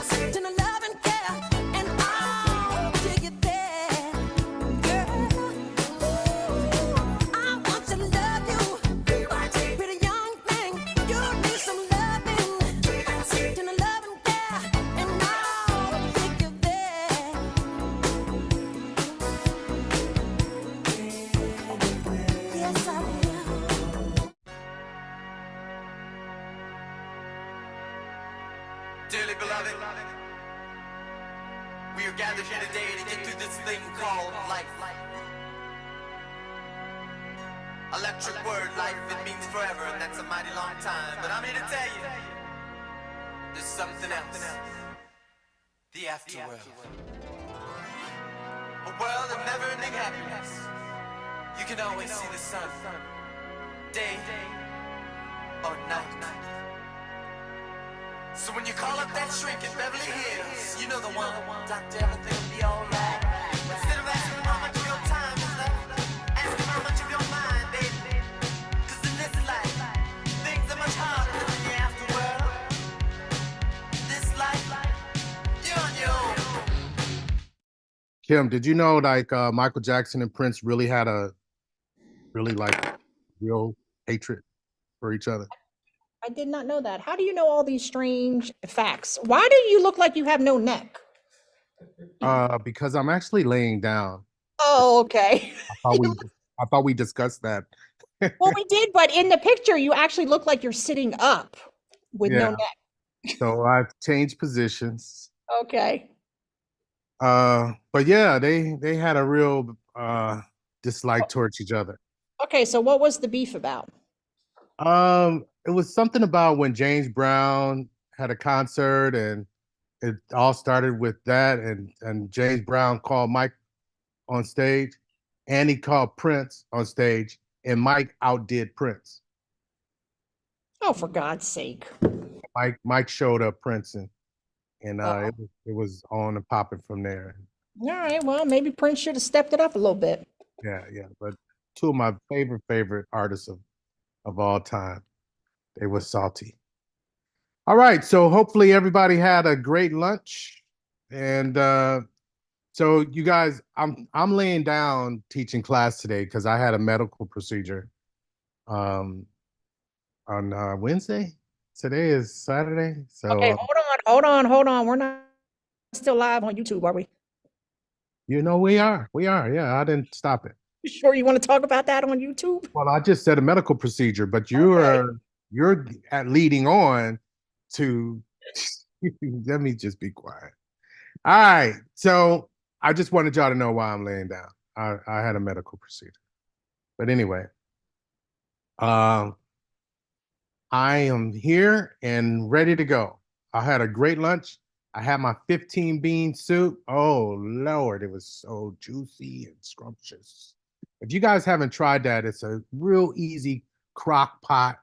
tender love and care, and I'll take it there, girl. I want to love you, pretty young thing. You need some loving, tender love and care, and I'll take you there. Yes, I will. Dearly beloved, we are gathered here today to get through this thing called life. Electric word, life, it means forever, and that's a mighty long time. But I'm here to tell you, there's something else. The afterworld. A world of never-ending happiness. You can always see the sun, day or night. So when you call up that shrink in Beverly Hills, you know the one. Doctor, everything will be alright. Instead of asking how much of your time is left, ask him how much of your mind, baby. 'Cause in this life, things are much harder than in the afterworld. This life, you're on your own. Kim, did you know like Michael Jackson and Prince really had a real hatred for each other? I did not know that. How do you know all these strange facts? Why do you look like you have no neck? Because I'm actually laying down. Oh, okay. I thought we discussed that. Well, we did, but in the picture, you actually look like you're sitting up with no Yeah. neck. So I've changed positions. Okay. But yeah, they had a real dislike towards each other. Okay, so what was the beef about? It was something about when James Brown had a concert, and it all started with that, and James Brown called Mike on stage, and he called Prince on stage, and Mike outdid Prince. Oh, for God's sake. Mike showed up Prince, and it was on and popping from there. All right, well, maybe Prince should have stepped it up a little bit. Yeah. But two of my favorite artists of all time, they were salty. All right, so hopefully everybody had a great lunch, and so you guys, I'm laying down teaching class today because I had a medical procedure on Wednesday. Today is Saturday, so Okay, hold on. We're not still live on YouTube, are we? you know we are. Yeah, I didn't stop it. You sure you want to talk about that on YouTube? Well, I just said a medical procedure, but you're at leading on to let me just be quiet. All right, so I just wanted y'all to know why I'm laying down. I had a medical procedure, but anyway, I am here and ready to go. I had a great lunch. I had my 15 bean soup. Oh Lord, it was so juicy and scrumptious. If you guys haven't tried that, it's a real easy crock pot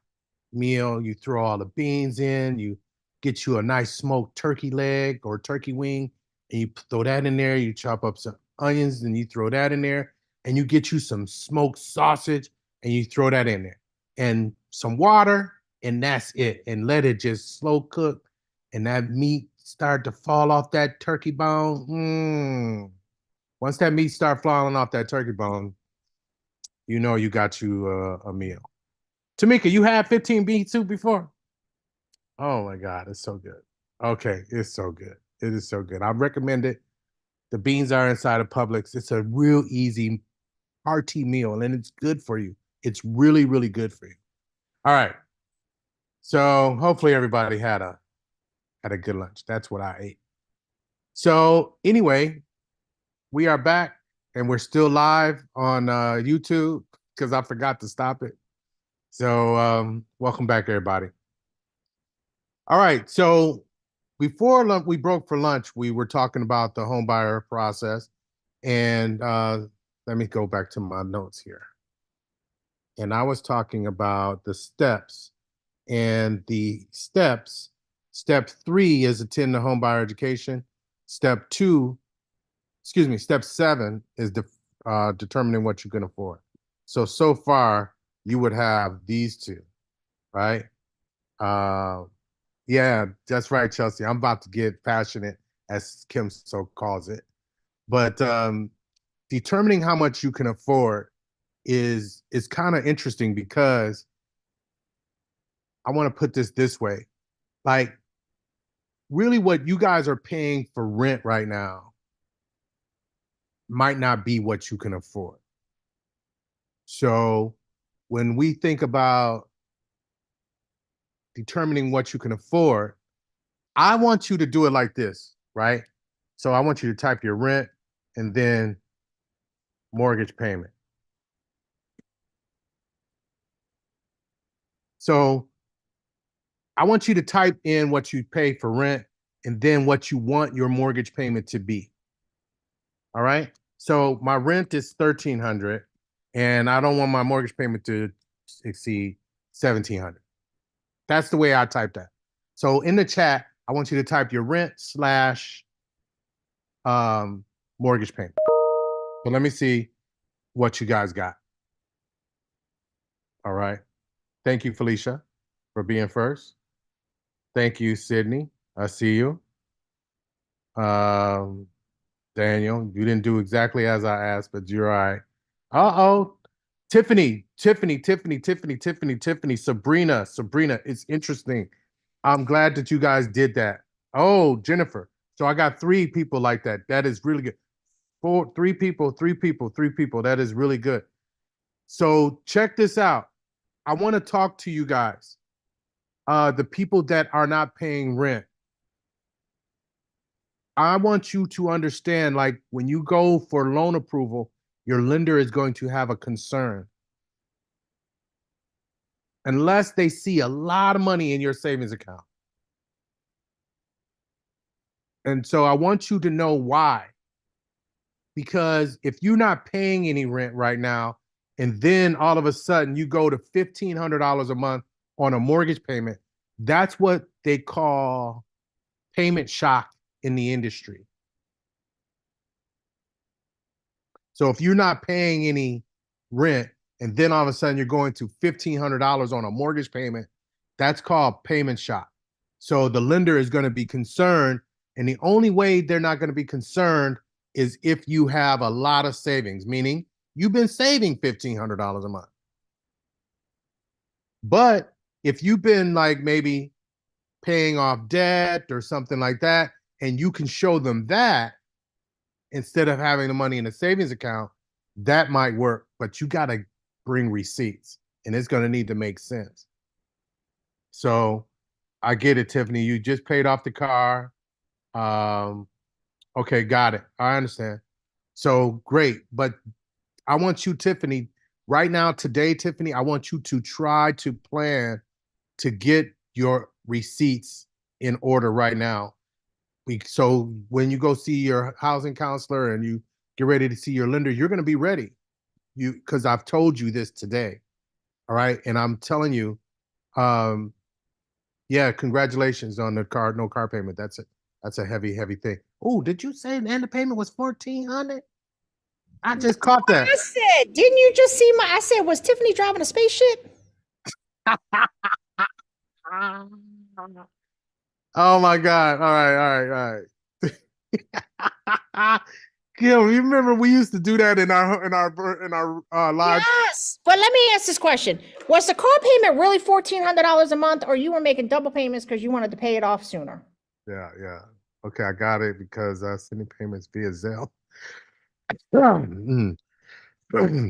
meal. You throw all the beans in, you get you a nice smoked turkey leg or turkey wing, and you throw that in there. You chop up some onions and you throw that in there, and you get you some smoked sausage and you throw that in there, and some water, and that's it. And let it just slow cook, and that meat start to fall off that turkey bone. Once that meat start falling off that turkey bone, you know you got you a meal. Tamika, you had 15 bean soup before? Oh my God, it's so good. Okay, it's so good. It is so good. I recommend it. The beans are inside of Publix. It's a real easy, hearty meal, and it's good for you. It's really, really good for you. All right. So hopefully everybody had a good lunch. That's what I ate. So anyway, we are back and we're still live on YouTube because I forgot to stop it. So welcome back, everybody. All right. So before we broke for lunch, we were talking about the home buyer process. And let me go back to my notes here. And I was talking about the steps. And the steps, step 3 is attend the home buyer education. Step 7 is determining what you can afford. So far, you would have these two, right? Yeah, that's right, Chelsea. I'm about to get passionate, as Kim so calls it. But determining how much you can afford is kind of interesting because I want to put this way. Like, really what you guys are paying for rent right now might not be what you can afford. So when we think about determining what you can afford, I want you to do it like this, right? So I want you to type your rent and then mortgage payment. So I want you to type in what you pay for rent and then what you want your mortgage payment to be. All right. So my rent is $1,300 and I don't want my mortgage payment to exceed $1,700. That's the way I type that. So in the chat, I want you to type your rent / mortgage payment. So let me see what you guys got. All right. Thank you, Felicia, for being first. Thank you, Sydney. I see you. Daniel, you didn't do exactly as I asked, but you're all right. Uh-oh. Tiffany, Sabrina. It's interesting. I'm glad that you guys did that. Oh, Jennifer. So I got 3 people like that. That is really good. 3 people. That is really good. So check this out. I want to talk to you guys. The people that are not paying rent. I want you to understand, like, when you go for loan approval, your lender is going to have a concern. Unless they see a lot of money in your savings account. And so I want you to know why. Because if you're not paying any rent right now, and then all of a sudden you go to $1,500 a month on a mortgage payment, that's what they call payment shock in the industry. So if you're not paying any rent, and then all of a sudden you're going to $1,500 on a mortgage payment, that's called payment shock. So the lender is going to be concerned, and the only way they're not going to be concerned is if you have a lot of savings, meaning you've been saving $1,500 a month. But if you've been like maybe paying off debt or something like that, and you can show them that instead of having the money in a savings account, that might work, but you got to bring receipts, and it's going to need to make sense. So I get it, Tiffany. You just paid off the car. Okay, got it. I understand. So great. But I want you, Tiffany, right now, today, Tiffany, I want you to try to plan to get your receipts in order right now. So when you go see your housing counselor and you get ready to see your lender, you're going to be ready. Because I've told you this today. All right. And I'm telling you, yeah, congratulations on the no car payment. That's a heavy, heavy thing. Oh, did you say and the payment was 1,400? I just caught that. I said, didn't you just see I said, was Tiffany driving a spaceship? Oh my God. All right. Kim, you remember we used to do that in our live. Yes. But let me ask this question. Was the car payment really $1,400 a month, or you were making double payments because you wanted to pay it off sooner? Yeah. Okay, I got it because sending payments via Zelle. Mm.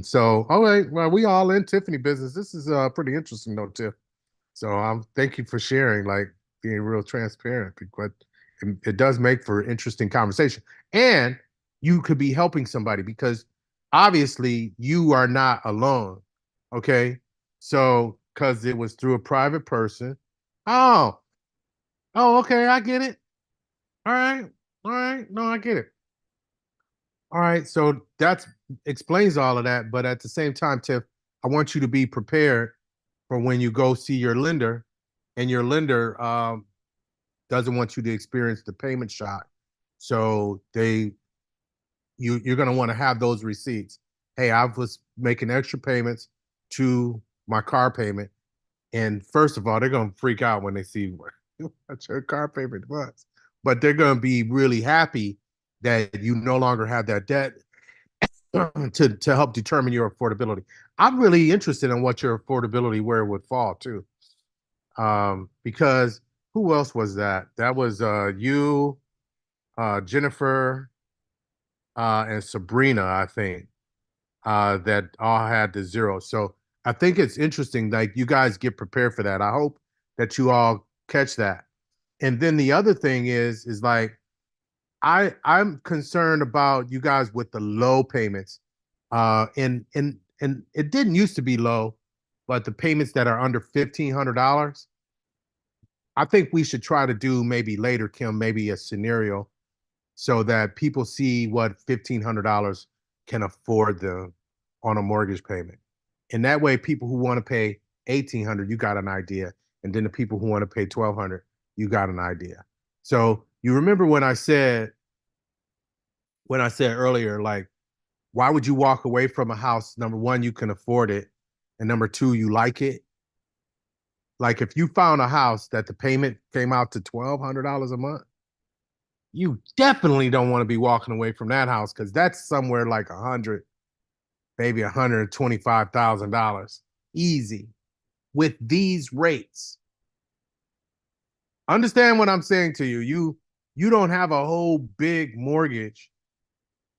So, all right, well, we all in Tiffany business. This is pretty interesting though, Tiff. So thank you for sharing, like being real transparent, because it does make for interesting conversation. And you could be helping somebody because obviously you are not alone. Okay. So, because it was through a private person. Oh, okay, I get it. All right. No, I get it. All right. So that explains all of that. But at the same time, Tiff, I want you to be prepared for when you go see your lender, and your lender doesn't want you to experience the payment shock. So you're going to want to have those receipts. Hey, I was making extra payments to my car payment. And first of all, they're going to freak out when they see what your car payment was. But they're going to be really happy that you no longer have that debt to help determine your affordability. I'm really interested in what your affordability, where it would fall too. Because who else was that? That was you, Jennifer, and Sabrina, I think, that all had the zero. So I think it's interesting, like you guys get prepared for that. I hope that you all catch that. And then the other thing is like, I'm concerned about you guys with the low payments. And it didn't used to be low, but the payments that are under $1,500, I think we should try to do maybe later, Kim, maybe a scenario so that people see what $1,500 can afford on a mortgage payment. And that way, people who want to pay $1,800, you got an idea. And then the people who want to pay $1,200, you got an idea. So you remember when I said earlier, like, why would you walk away from a house? Number one, you can afford it. And number two, you like it. Like if you found a house that the payment came out to $1,200 a month, you definitely don't want to be walking away from that house, because that's somewhere like maybe $125,000 easy with these rates. Understand what I'm saying to you. You don't have a whole big mortgage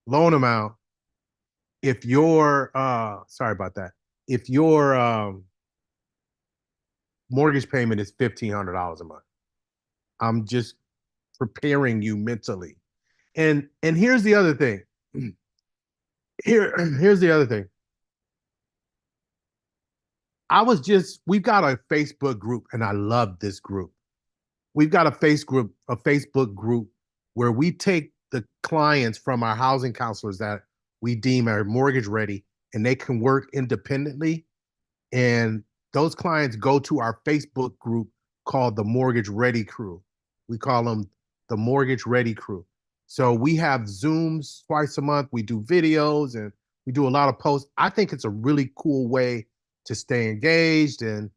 loan amount if your sorry about that. If your mortgage payment is $1,500 a month. I'm just preparing you mentally. And here's the other thing. Here's the other thing. We've got a Facebook group, and I love this group. We've got a Facebook group where we take the clients from our housing counselors that we deem are mortgage ready, and they can work independently. And those clients go to our Facebook group called the Mortgage Ready Crew. We call them the Mortgage Ready Crew. So we have Zooms twice a month. We do videos and we do a lot of posts. I think it's a really cool way to stay engaged and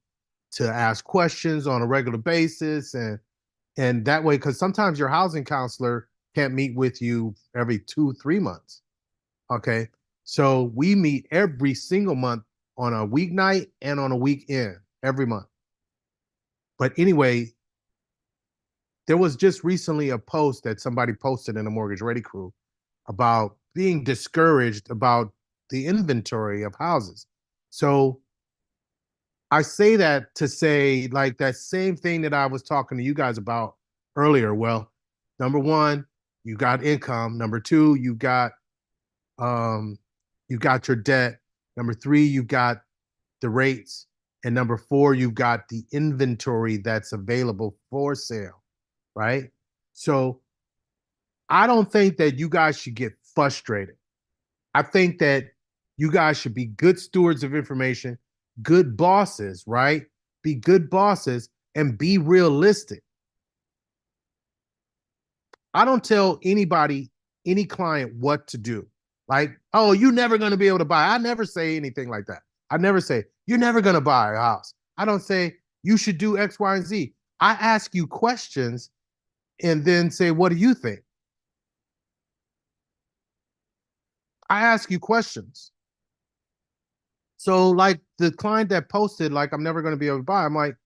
to ask questions on a regular basis. And that way, because sometimes your housing counselor can't meet with you every 2-3 months. Okay. So we meet every single month on a weeknight and on a weekend every month. But anyway, there was just recently a post that somebody posted in the Mortgage Ready Crew about being discouraged about the inventory of houses. So I say that to say, like, that same thing that I was talking to you guys about earlier. Well, number one, you got income. Number two, you got your debt. Number three, you've got the rates. And number four, you've got the inventory that's available for sale, right? So I don't think that you guys should get frustrated. I think that you guys should be good stewards of information, good bosses, right? Be good bosses and be realistic. I don't tell anybody, any client what to do. Like, oh, you're never going to be able to buy. I never say anything like that. I never say, you're never going to buy a house. I don't say, you should do X, Y, and Z. I ask you questions and then say, what do you think? I ask you questions. So like the client that posted, like, I'm never going to be able to buy. I'm like,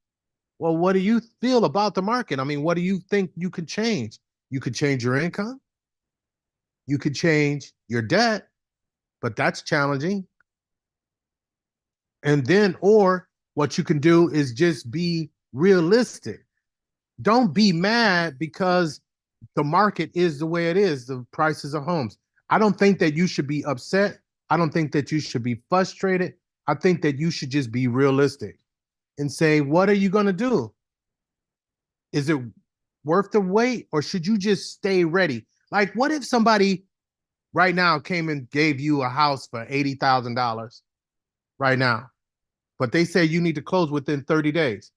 well, what do you feel about the market? I mean, what do you think you could change? You could change your income. You could change your debt, but that's challenging. And then, or what you can do is just be realistic. Don't be mad because the market is the way it is, the prices of homes. I don't think that you should be upset. I don't think that you should be frustrated. I think that you should just be realistic and say, what are you going to do? Is it worth the wait, or should you just stay ready? Like, what if somebody right now came and gave you a house for $80,000 right now, but they say you need to close within 30 days?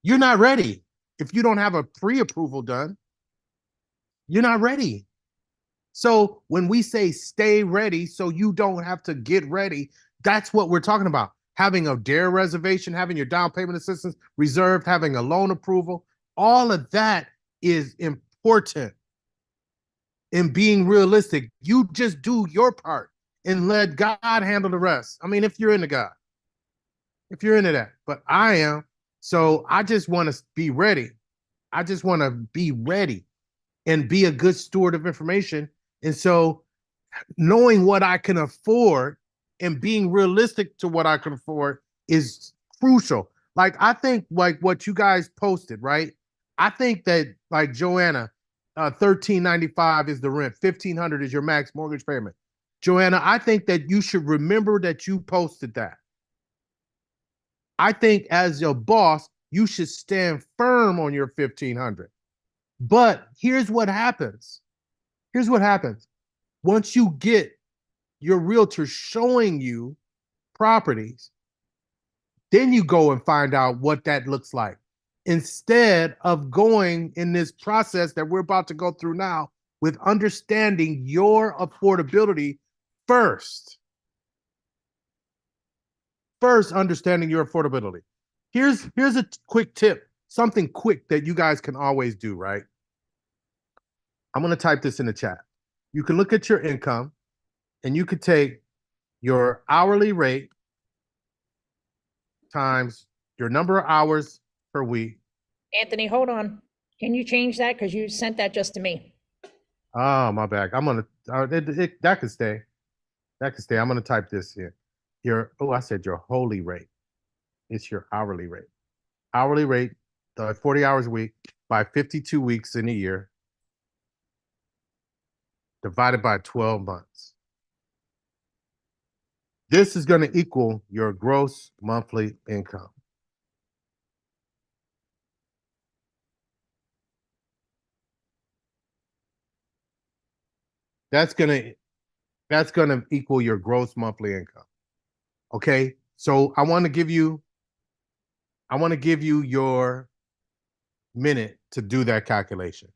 You're not ready. If you don't have a pre-approval done, you're not ready. So when we say stay ready so you don't have to get ready, that's what we're talking about. Having a DARE reservation, having your down payment assistance reserved, having a loan approval, all of that is important. In being realistic, you just do your part and let God handle the rest. I mean, if you're into God, if you're into that, but I am. So I just want to be ready. I just want to be ready and be a good steward of information. And so knowing what I can afford and being realistic to what I can afford is crucial. Like, I think like what you guys posted, right? I think that like Joanna, $1,395 is the rent, $1,500 is your max mortgage payment. Joanna, I think that you should remember that you posted that. I think as your boss, you should stand firm on your $1,500. But here's what happens. Here's what happens. Once you get your realtor showing you properties, then you go and find out what that looks like. Instead of going in this process that we're about to go through now with understanding your affordability first. First, understanding your affordability. Here's a quick tip, something quick that you guys can always do, right? I'm going to type this in the chat. You can look at your income and you could take your hourly rate times your number of hours per week. Anthony, hold on. Can you change that? Because you sent that just to me. Oh, my bad. I'm going to, that could stay. That could stay. I'm going to type this here. I said your hourly rate. It's your hourly rate. Hourly rate, 40 hours a week by 52 weeks in a year, divided by 12 months. This is going to equal your gross monthly income. That's going to equal your gross monthly income. Okay? So I want to give you your minute to do that calculation.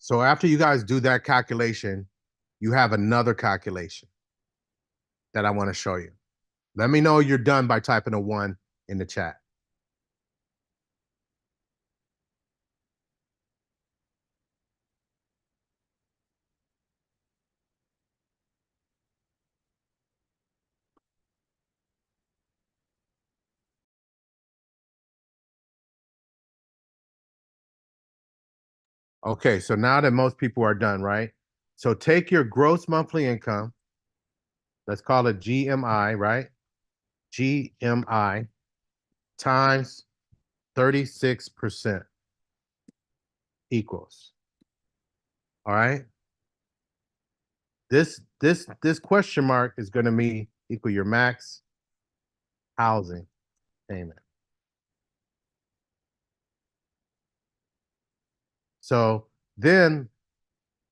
So after you guys do that calculation, you have another calculation that I want to show you. Let me know you're done by typing a 1 in the chat. Okay, so now that most people are done, right? So take your gross monthly income. Let's call it GMI, right? GMI times 36% equals All right. This question mark is going to equal your max housing payment. So then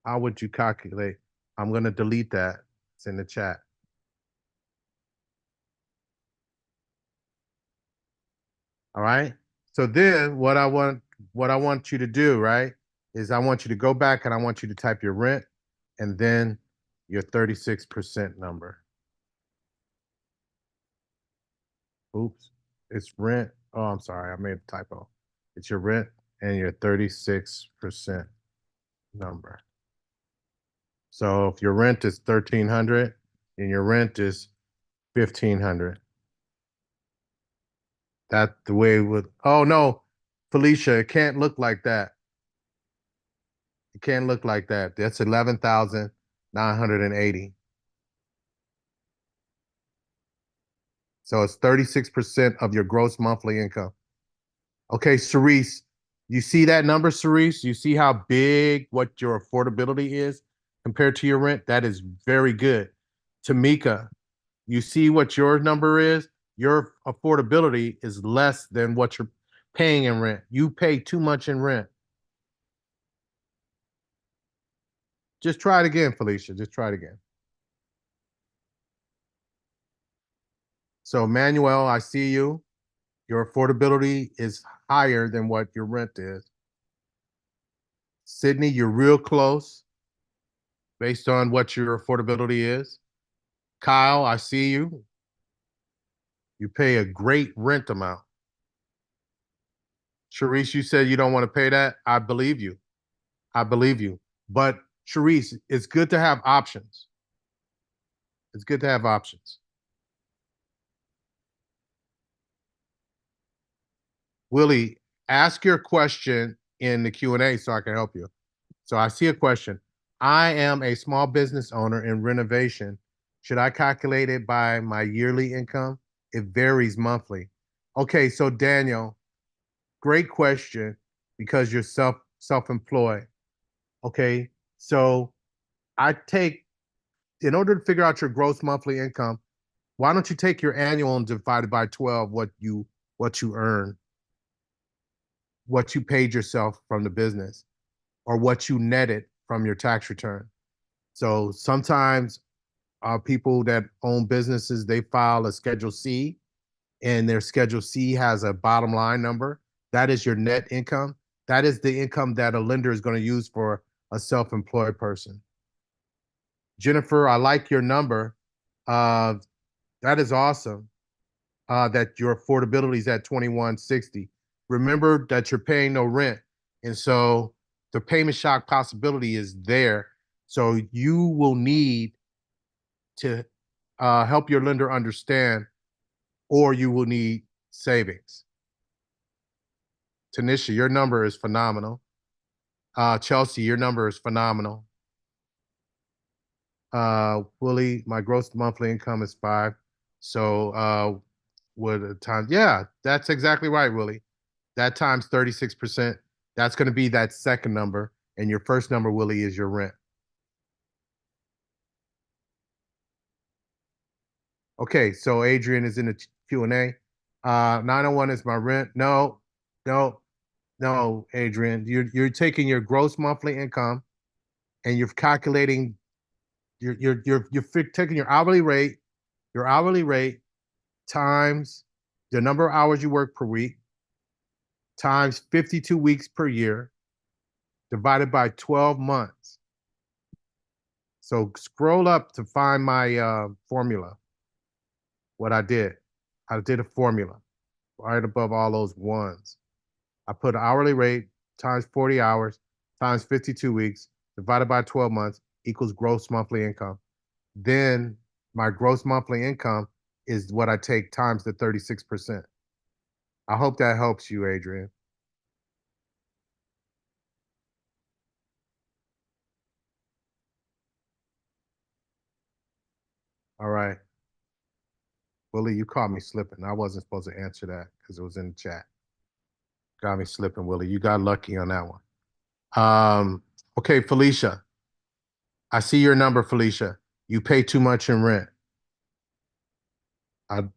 how would you calculate? I'm going to delete that. It's in the chat. All right. So then what I want you to do, right, is I want you to go back and I want you to type your rent and then your 36% number. Oops, it's rent. Oh, I'm sorry, I made a typo. It's your rent and your 36% number. So if your rent is $1,300 and your rent is $1,500, that's the way it would. Oh no, Felicia, it can't look like that. It can't look like that. That's 11,980. So it's 36% of your gross monthly income. Okay, Cerise, you see that number, Cerise? You see how big what your affordability is compared to your rent? That is very good. Tamika, you see what your number is? Your affordability is less than what you're paying in rent. You pay too much in rent. Just try it again, Felicia. Just try it again. So Manuel, I see you. Your affordability is higher than what your rent is. Sydney, you're real close based on what your affordability is. Kyle, I see you. You pay a great rent amount. Sharice, you said you don't want to pay that. I believe you. I believe you. But Sharice, it's good to have options. It's good to have options. Willie, ask your question in the Q&A so I can help you. So I see a question. I am a small business owner in renovation. Should I calculate it by my yearly income? It varies monthly. Okay, so Daniel, great question because you're self-employed. Okay, so in order to figure out your gross monthly income, why don't you take your annual and divide it by 12 what you earn, what you paid yourself from the business, or what you netted from your tax return. So sometimes people that own businesses, they file a Schedule C, and their Schedule C has a bottom line number. That is your net income. That is the income that a lender is going to use for a self-employed person. Jennifer, I like your number. That is awesome that your affordability is at $2,160. Remember that you're paying no rent. And so the payment shock possibility is there. So you will need to help your lender understand, or you will need savings. Tanisha, your number is phenomenal. Chelsea, your number is phenomenal. Willie, my gross monthly income is 5. So yeah, that's exactly right, Willie. That times 36%, that's going to be that second number. And your first number, Willie, is your rent. Okay, so Adrian is in the Q&A. 901 is my rent. No, Adrian. You're taking your gross monthly income and you're calculating, you're taking your hourly rate times the number of hours you work per week, times 52 weeks per year, divided by 12 months. So scroll up to find my formula. What I did a formula right above all those ones. I put hourly rate times 40 hours times 52 weeks divided by 12 months equals gross monthly income. Then my gross monthly income is what I take times the 36%. I hope that helps you, Adrian. All right. Willie, you caught me slipping. I wasn't supposed to answer that because it was in the chat. Got me slipping, Willie. You got lucky on that one. Okay, Felicia. I see your number, Felicia. You pay too much in rent.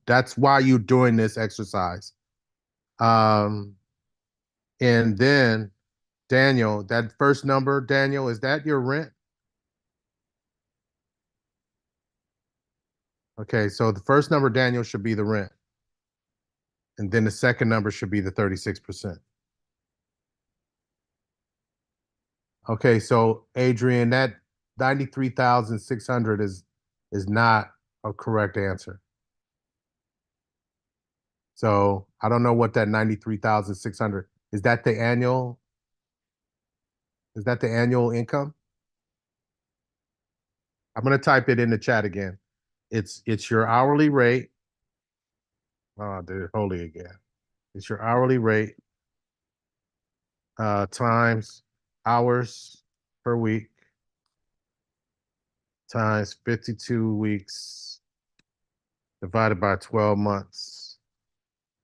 That's why you're doing this exercise. And then Daniel, that first number, Daniel, is that your rent? Okay, so the first number, Daniel, should be the rent. And then the second number should be the 36%. Okay, so Adrian, that 93,600 is not a correct answer. So I don't know what that 93,600 is. That the annual? Is that the annual income? I'm gonna type it in the chat again. It's your hourly rate. Oh, dude, holy again. It's your hourly rate times hours per week times 52 weeks divided by 12 months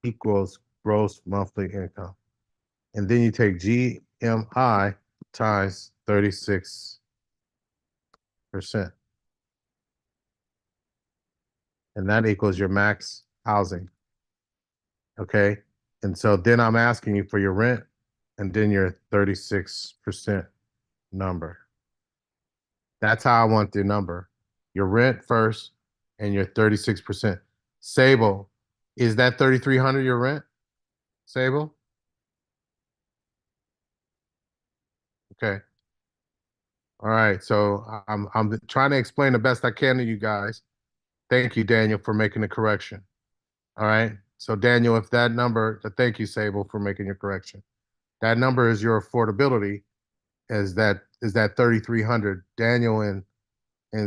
equals gross monthly income. And then you take GMI times 36%. And that equals your max housing. Okay. And so then I'm asking you for your rent and then your 36% number. That's how I want the number. Your rent first and your 36%. Sable, is that 3,300 your rent? Sable? Okay. All right. So I'm trying to explain the best I can to you guys. Thank you, Daniel, for making the correction. All right. So Daniel, if that number, thank you, Sable, for making your correction. That number is your affordability. Is that 3,300? Daniel and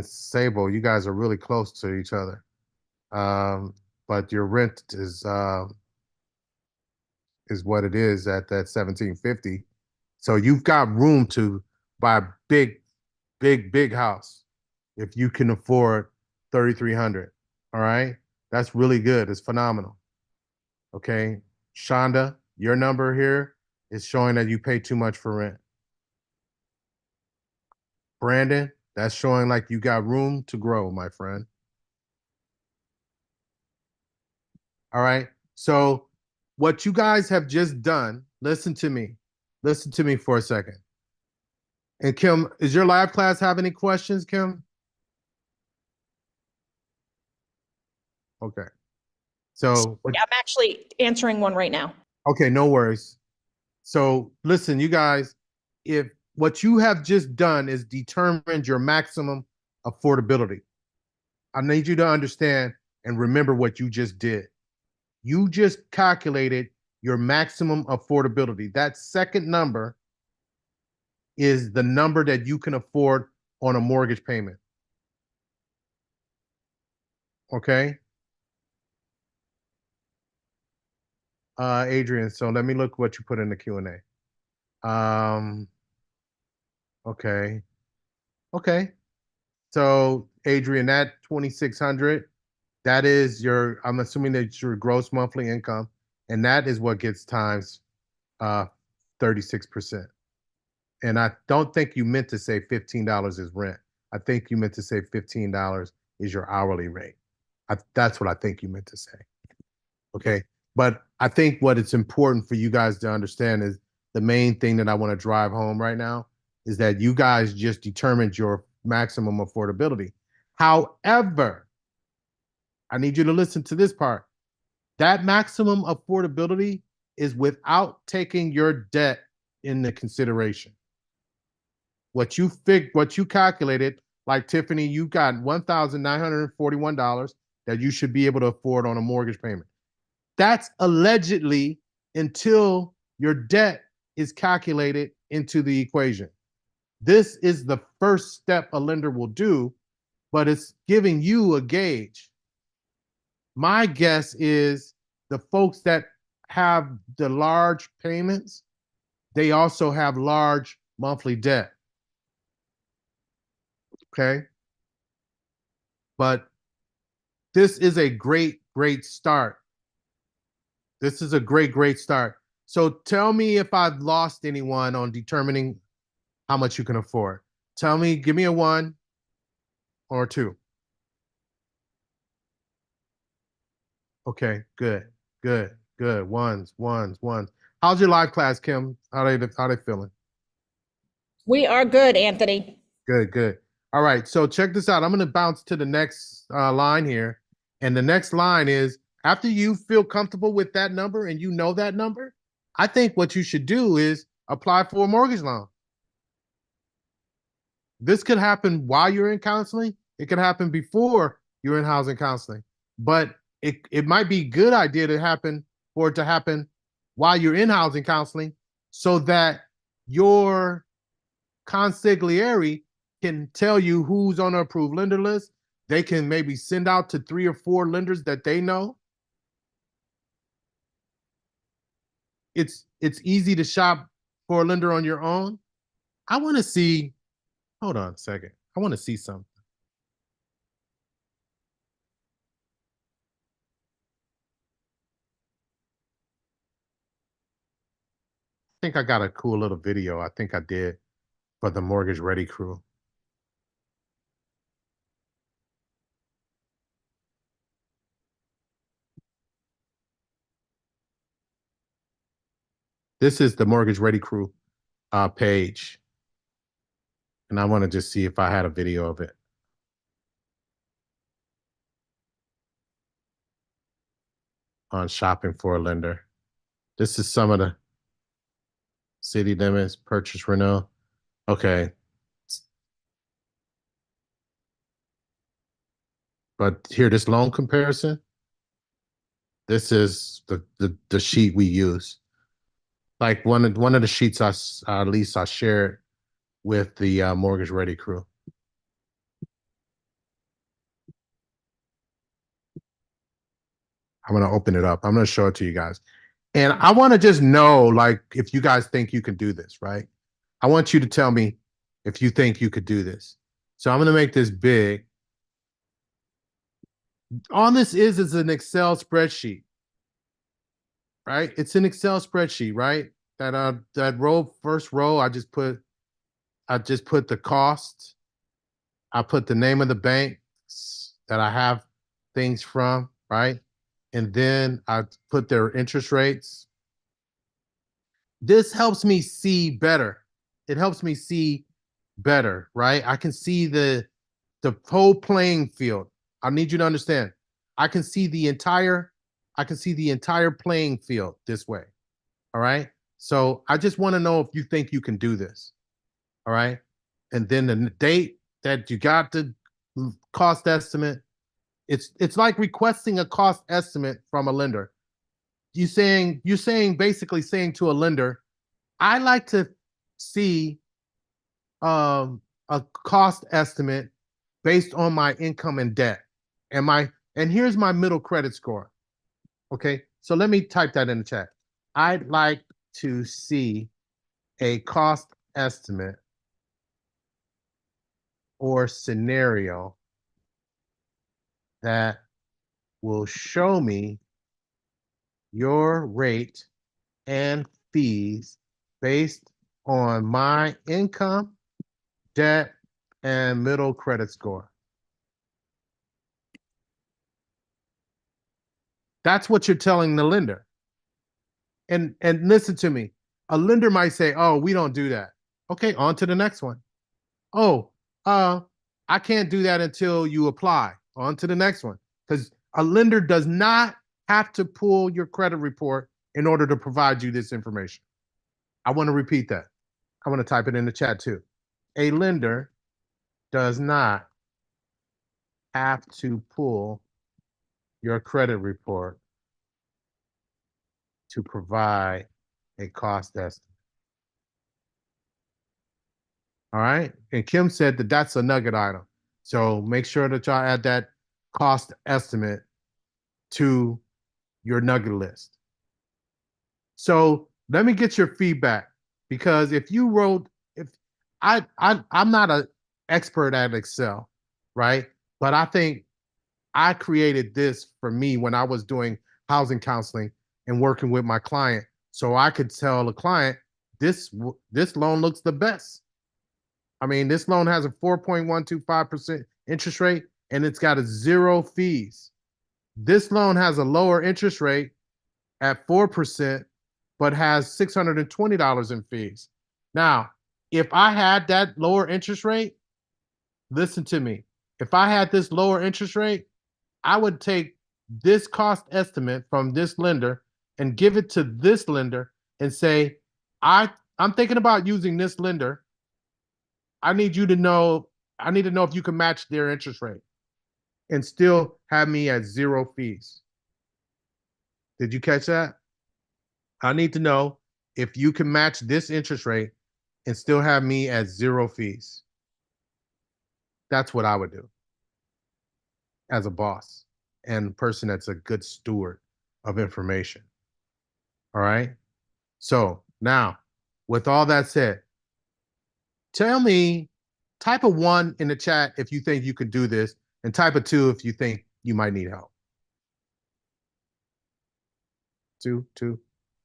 Sable, you guys are really close to each other. But your rent is what it is at that 1,750. So you've got room to buy a big house if you can afford 3,300. All right, that's really good. It's phenomenal. Okay, Shonda, your number here is showing that you pay too much for rent. Brandon, that's showing like you got room to grow, my friend. All right. So what you guys have just done, listen to me. Listen to me for a second. And Kim, is your live class have any questions, Kim? Okay. So I'm actually answering one right now. okay, no worries. So listen, you guys, if what you have just done is determined your maximum affordability, I need you to understand and remember what you just did. You just calculated your maximum affordability. That second number is the number that you can afford on a mortgage payment. Okay? Adrian, so let me look what you put in the Q&A. Okay. Okay. So Adrian, that 2,600, that is your, I'm assuming that's your gross monthly income, and that is what gets times 36%. And I don't think you meant to say $15 is rent. I think you meant to say $15 is your hourly rate. That's what I think you meant to say. Okay. But I think what it's important for you guys to understand is the main thing that I want to drive home right now is that you guys just determined your maximum affordability. However, I need you to listen to this part. That maximum affordability is without taking your debt into consideration. What you calculated, like Tiffany, you got $1,941 that you should be able to afford on a mortgage payment. That's allegedly until your debt is calculated into the equation. This is the first step a lender will do, but it's giving you a gauge. My guess is the folks that have the large payments, they also have large monthly debt. Okay? But this is a great start. This is a great start. So tell me if I've lost anyone on determining how much you can afford. Tell me, give me a 1. or 2? Okay, good, good, good. Ones. How's your live class, Kim? How they feeling? We are good, Anthony. Good, good. All right, so check this out. I'm going to bounce to the next line here. And the next line is, after you feel comfortable with that number and you know that number, I think what you should do is apply for a mortgage loan. This could happen while you're in counseling. It could happen before you're in housing counseling. But it might be a good idea for it to happen while you're in housing counseling so that your consigliere can tell you who's on the approved lender list. They can maybe send out to 3 or 4 lenders that they know. It's easy to shop for a lender on your own. I want to see, hold on a second. I want to see something. I think I got a cool little video. I think I did for the Mortgage Ready crew. This is the Mortgage Ready crew page. And I want to just see if I had a video of it. On shopping for a lender. This is some of the city limits, purchase renewal. Okay. But here, this loan comparison, this is the sheet we use. Like one of the sheets at least I shared with the Mortgage Ready crew. I'm gonna open it up. I'm gonna show it to you guys. And I want to just know, like, if you guys think you can do this, right? I want you to tell me if you think you could do this. So I'm gonna make this big. All this is an Excel spreadsheet, right? It's an Excel spreadsheet, right? That first row, I just put the cost. I put the name of the banks that I have things from, right? And then I put their interest rates. This helps me see better. It helps me see better, right? I can see the whole playing field. I need you to understand. I can see the entire playing field this way. All right. So I just want to know if you think you can do this. All right. And then the date that you got the cost estimate, it's like requesting a cost estimate from a lender. You're basically saying to a lender, I like to see a cost estimate based on my income and debt. And here's my middle credit score. Okay, so let me type that in the chat. I'd like to see a cost estimate or scenario that will show me your rate and fees based on my income, debt, and middle credit score. That's what you're telling the lender. And listen to me. A lender might say, oh, we don't do that. Okay, on to the next one. Oh, I can't do that until you apply. On to the next one. Because a lender does not have to pull your credit report in order to provide you this information. I want to repeat that. I want to type it in the chat too. A lender does not have to pull your credit report to provide a cost estimate. All right. And Kim said that that's a nugget item. So make sure that y'all add that cost estimate to your nugget list. So let me get your feedback, because if you wrote, I'm not an expert at Excel, right? But I think I created this for me when I was doing housing counseling and working with my client. So I could tell the client, this loan looks the best. I mean, this loan has a 4.125% interest rate, and it's got a 0 fees. This loan has a lower interest rate at 4%, but has $620 in fees. Now, if I had that lower interest rate, listen to me. If I had this lower interest rate, I would take this cost estimate from this lender and give it to this lender and say, I'm thinking about using this lender. I need to know if you can match their interest rate and still have me at 0 fees. Did you catch that? I need to know if you can match this interest rate and still have me at 0 fees. That's what I would do as a boss and person that's a good steward of information. All right. So now, with all that said, tell me, type a 1 in the chat if you think you could do this, and type a 2 if you think you might need help. 2.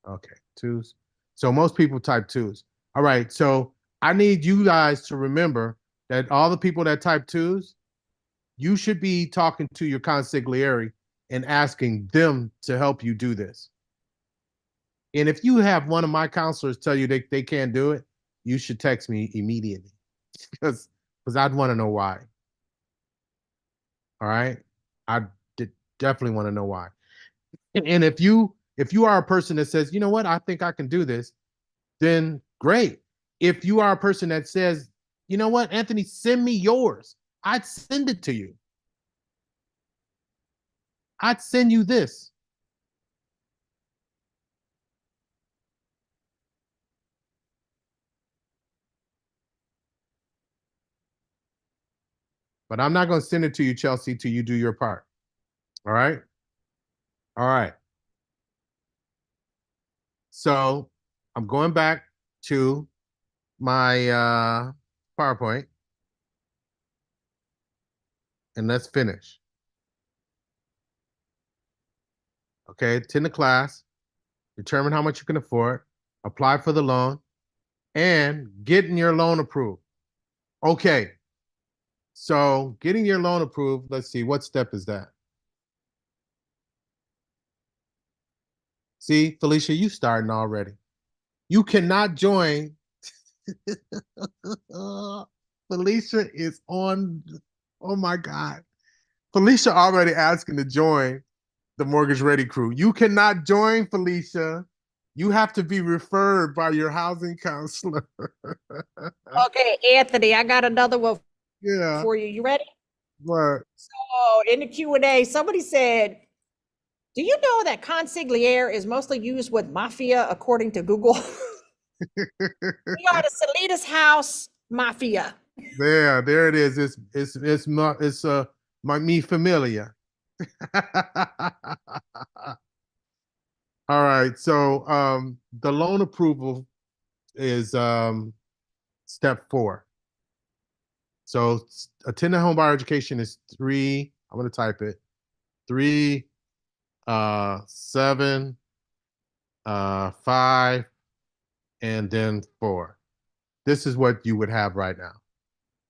Okay, 2s. So most people type 2s. All right, so I need you guys to remember that all the people that type 2s, you should be talking to your consigliere and asking them to help you do this. And if you have one of my counselors tell you they can't do it, you should text me immediately because I'd want to know why. All right, I definitely want to know why. And if you are a person that says, you know what, I think I can do this, then great. If you are a person that says, you know what, Anthony, send me yours, I'd send it to you. I'd send you this. But I'm not going to send it to you, Chelsea, till you do your part. All right? All right. So I'm going back to my PowerPoint. And let's finish. Okay, attend the class, determine how much you can afford, apply for the loan, and getting your loan approved. Okay, so getting your loan approved, let's see, what step is that? See, Felicia, you starting already. You cannot join. Felicia is on, oh my God. Felicia already asking to join the Mortgage Ready crew. You cannot join, Felicia. You have to be referred by your housing counselor. Okay, Anthony, I got another one Yeah. for you. You ready? What? So in the Q&A, somebody said, do you know that consigliere is mostly used with mafia according to Google? We are the Salinas House Mafia. There it is. It's me familiar. All right. So the loan approval is step 4. So attendant home buyer education is 3. I'm gonna type it 3, 7, 5, and then 4. This is what you would have right now.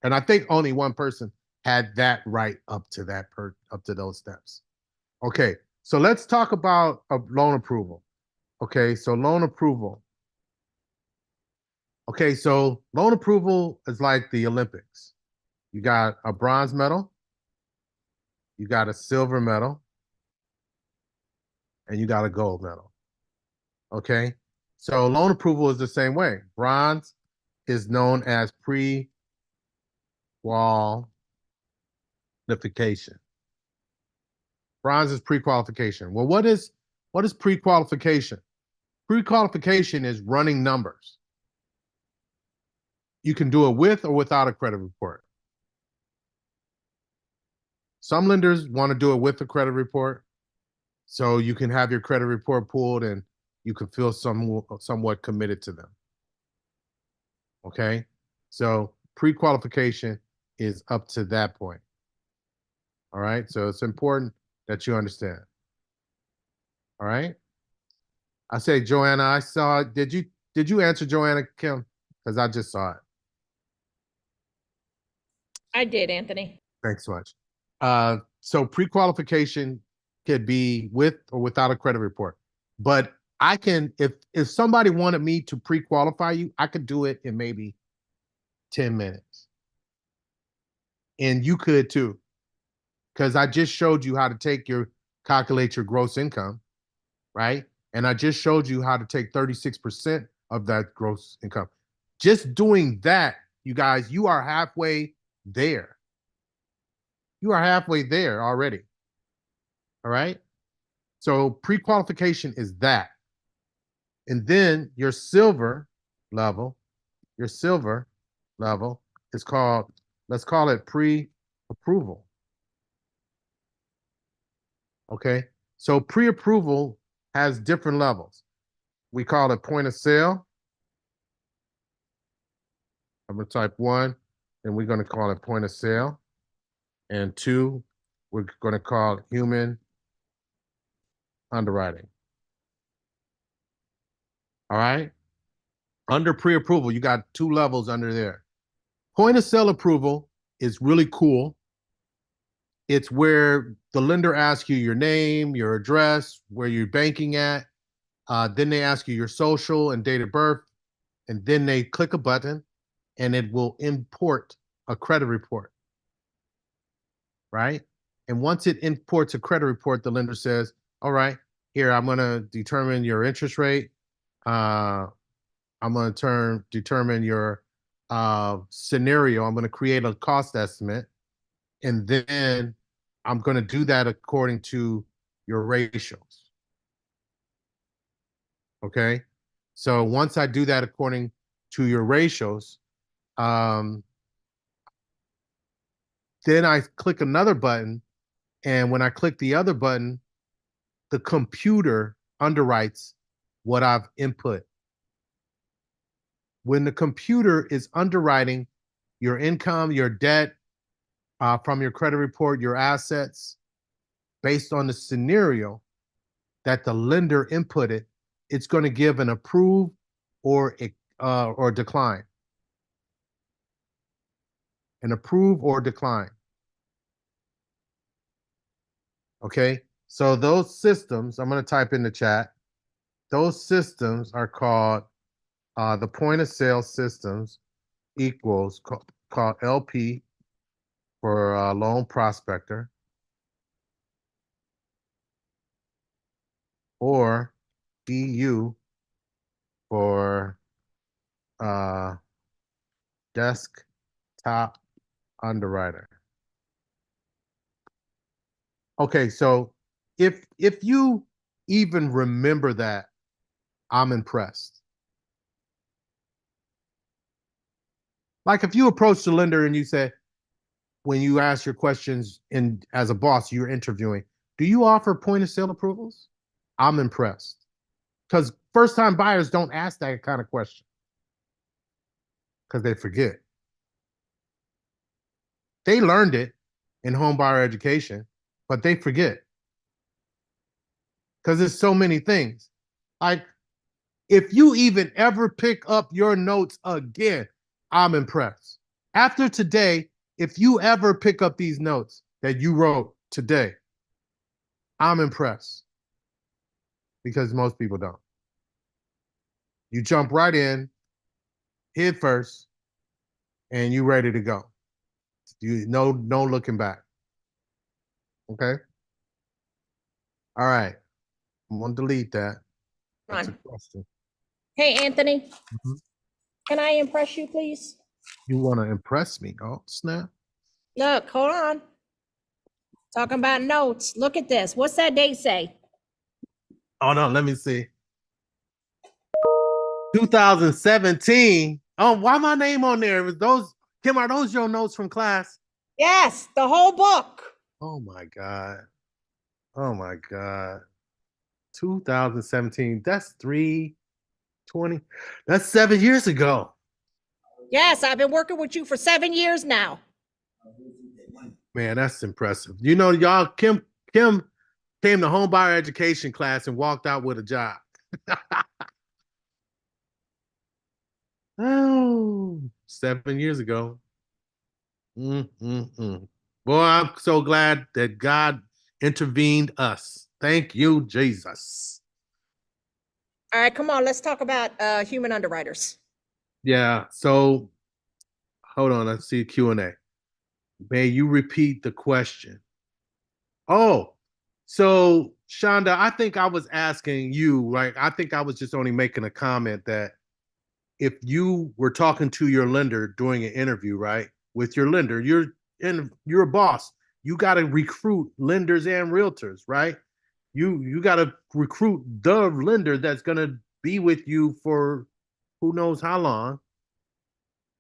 And I think only one person had that right up to those steps. Okay, so let's talk about a loan approval. Okay, so loan approval. Okay, so loan approval is like the Olympics. You got a bronze medal, you got a silver medal, and you got a gold medal. Okay, so loan approval is the same way. Bronze is known as pre-qualification. Bronze is pre-qualification. Well, what is pre-qualification? Pre-qualification is running numbers. You can do it with or without a credit report. Some lenders want to do it with a credit report, so you can have your credit report pulled and you can feel somewhat committed to them. Okay, so pre-qualification is up to that point. All right, so it's important that you understand. All right, I say Joanna, I saw it. Did you answer Joanna, Kim? Because I just saw it. I did, Anthony. Thanks so much. So pre-qualification could be with or without a credit report. But I can, if somebody wanted me to pre-qualify you, I could do it in maybe 10 minutes. And you could too. Because I just showed you how to calculate your gross income, right? And I just showed you how to take 36% of that gross income. Just doing that, you guys, you are halfway there. You are halfway there already. All right. So pre-qualification is that. And then your silver level is called, let's call it pre-approval. Okay. So pre-approval has different levels. We call it point of sale. I'm going to type 1, and we're going to call it point of sale. And 2, we're going to call it human underwriting. All right. Under pre-approval, you got 2 levels under there. Point of sale approval is really cool. It's where the lender asks you your name, your address, where you're banking at. Then they ask you your social and date of birth. And then they click a button and it will import a credit report. Right? And once it imports a credit report, the lender says, all right, here, I'm going to determine your interest rate. I'm going to determine your scenario. I'm going to create a cost estimate. And then I'm going to do that according to your ratios. Okay. So once I do that according to your ratios, then I click another button. And when I click the other button, the computer underwrites what I've input. When the computer is underwriting your income, your debt, from your credit report, your assets, based on the scenario that the lender inputted, it's going to give an approve or decline. An approve or decline. Okay, so those systems, I'm going to type in the chat. Those systems are called the point of sale systems equals called LP for loan prospector, or EU for desktop underwriter. Okay, so if you even remember that, I'm impressed. Like if you approach the lender and you say, when you ask your questions as a boss, you're interviewing, do you offer point of sale approvals? I'm impressed. Because first time buyers don't ask that kind of question. Because they forget. They learned it in home buyer education, but they forget. Because there's so many things. Like, if you even ever pick up your notes again, I'm impressed. After today, if you ever pick up these notes that you wrote today, I'm impressed. Because most people don't. You jump right in, head first, and you ready to go. No looking back. Okay? All right. I'm going to delete that. That's a question. Hey, Anthony, can I impress you, please? You want to impress me? Oh, snap. Look, hold on. Talking about notes. Look at this. What's that date say? Oh, no, let me see. 2017. Oh, why my name on there? It was those, Kim, are those your notes from class? Yes, the whole book. Oh my God. Oh my God. 2017. That's 320. That's 7 years ago. Yes, I've been working with you for 7 years now. Man, that's impressive. You know, y'all, Kim came to home buyer education class and walked out with a job. Oh, 7 years ago. Boy, I'm so glad that God intervened us. Thank you, Jesus. All right, come on, let's talk about human underwriters. Yeah. So hold on. Let's see Q&A. May you repeat the question? Oh, so Shonda, I think I was asking you, right? I think I was just only making a comment that if you were talking to your lender during an interview, right, with your lender, you're a boss. You got to recruit lenders and realtors, right? You got to recruit the lender that's going to be with you for who knows how long.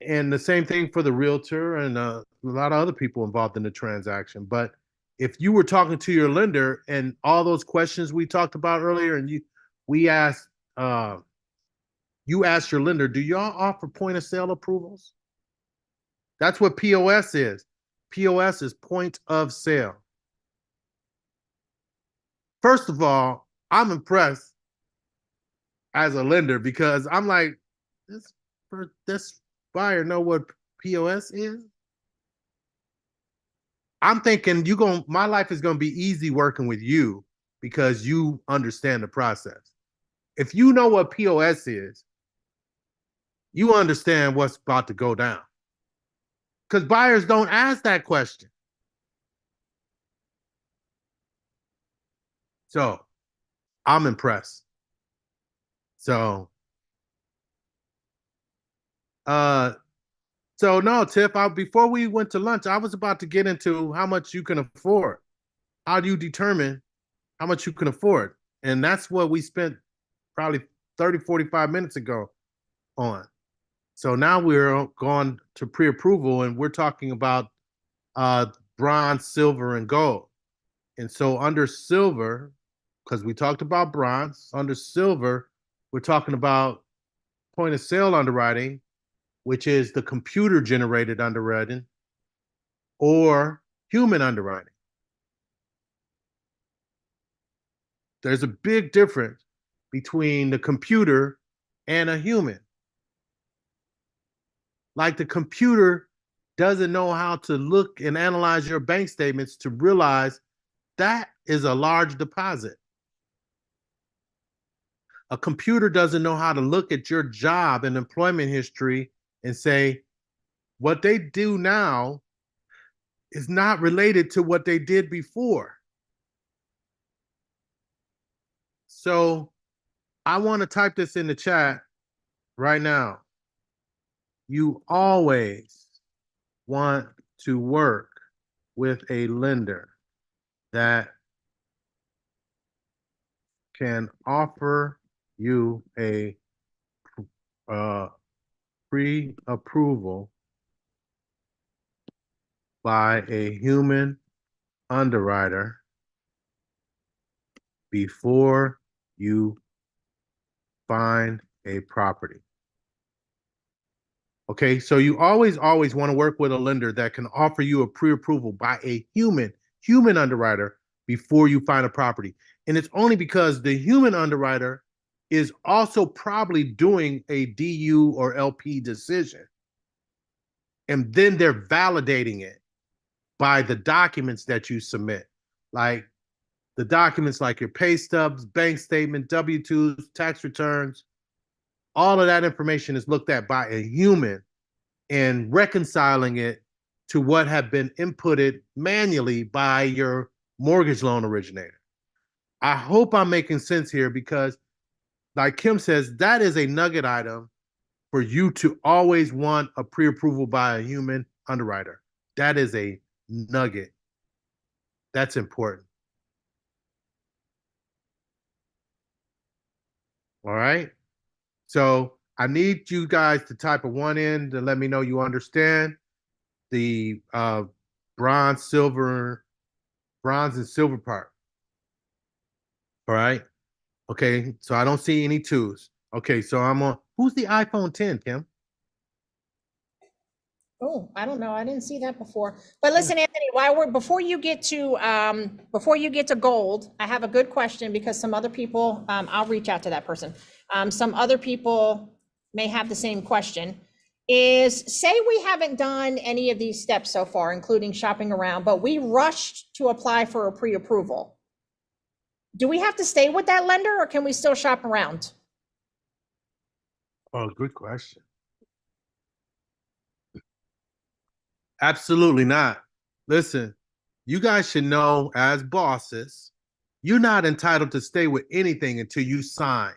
And the same thing for the realtor and a lot of other people involved in the transaction. But if you were talking to your lender and all those questions we talked about earlier, and you asked your lender, do y'all offer point of sale approvals? That's what POS is. POS is point of sale. First of all, I'm impressed as a lender because I'm like, this buyer know what POS is? I'm thinking my life is gonna be easy working with you because you understand the process. If you know what POS is, you understand what's about to go down. Because buyers don't ask that question. So I'm impressed. So no, Tiff, before we went to lunch, I was about to get into how much you can afford. How do you determine how much you can afford? And that's what we spent probably 30, 45 minutes ago on. So now we're going to pre-approval and we're talking about bronze, silver, and gold. And so under silver, because we talked about bronze, under silver, we're talking about point of sale underwriting, which is the computer generated underwriting, or human underwriting. There's a big difference between the computer and a human. Like the computer doesn't know how to look and analyze your bank statements to realize that is a large deposit. A computer doesn't know how to look at your job and employment history and say, what they do now is not related to what they did before. So I want to type this in the chat right now. You always want to work with a lender that can offer you a pre-approval by a human underwriter before you find a property. Okay, so you always want to work with a lender that can offer you a pre-approval by a human underwriter before you find a property. And it's only because the human underwriter is also probably doing a DU or LP decision. And then they're validating it by the documents that you submit. Like the documents like your pay stubs, bank statement, W-2s, tax returns. All of that information is looked at by a human and reconciling it to what have been inputted manually by your mortgage loan originator. I hope I'm making sense here because, like Kim says, that is a nugget item for you to always want a pre-approval by a human underwriter. That is a nugget. That's important. All right. So I need you guys to type a 1 in to let me know you understand the bronze, silver, bronze and silver part. All right. Okay. So I don't see any 2s. Okay. So I'm on. Who's the iPhone 10, Kim? Oh, I don't know. I didn't see that before. But listen, Anthony, before you get to gold, I have a good question because some other people, I'll reach out to that person. Some other people may have the same question. is say we haven't done any of these steps so far, including shopping around, but we rushed to apply for a pre-approval. Do we have to stay with that lender or can we still shop around? Oh, good question. Absolutely not. Listen, you guys should know as bosses, you're not entitled to stay with anything until you sign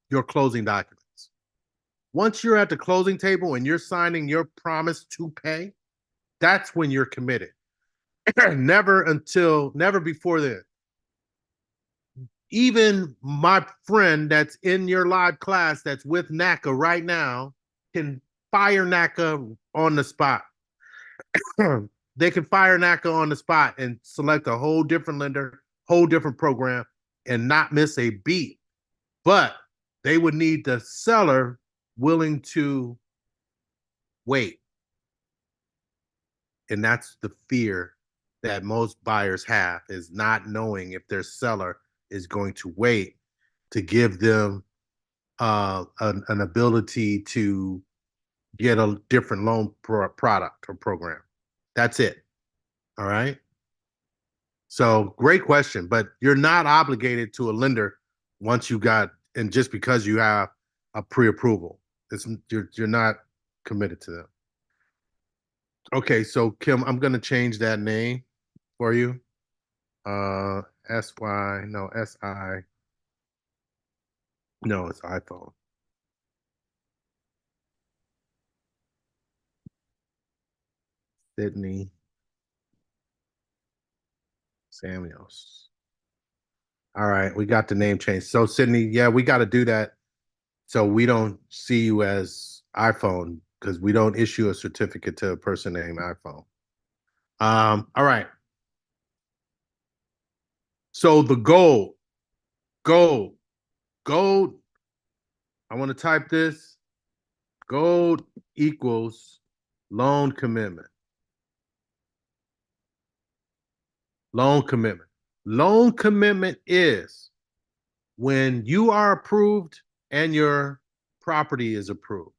your closing documents. Once you're at the closing table and you're signing your promise to pay, that's when you're committed. Never before then. Even my friend that's in your live class that's with NACA right now can fire NACA on the spot. They can fire NACA on the spot and select a whole different lender, whole different program, and not miss a beat. But they would need the seller willing to wait. And that's the fear that most buyers have, is not knowing if their seller is going to wait to give them an ability to get a different loan product or program. That's it. All right. So great question, but you're not obligated to a lender once you got, and just because you have a pre-approval, you're not committed to them. Okay, so Kim, I'm gonna change that name for you. S-Y, no, S-I. No, it's iPhone. Sydney Samuels. All right, we got the name changed. So Sydney, yeah, we got to do that so we don't see you as iPhone, because we don't issue a certificate to a person named iPhone. All right. So the gold, I want to type this. Gold equals loan commitment. Loan commitment. Loan commitment is when you are approved and your property is approved.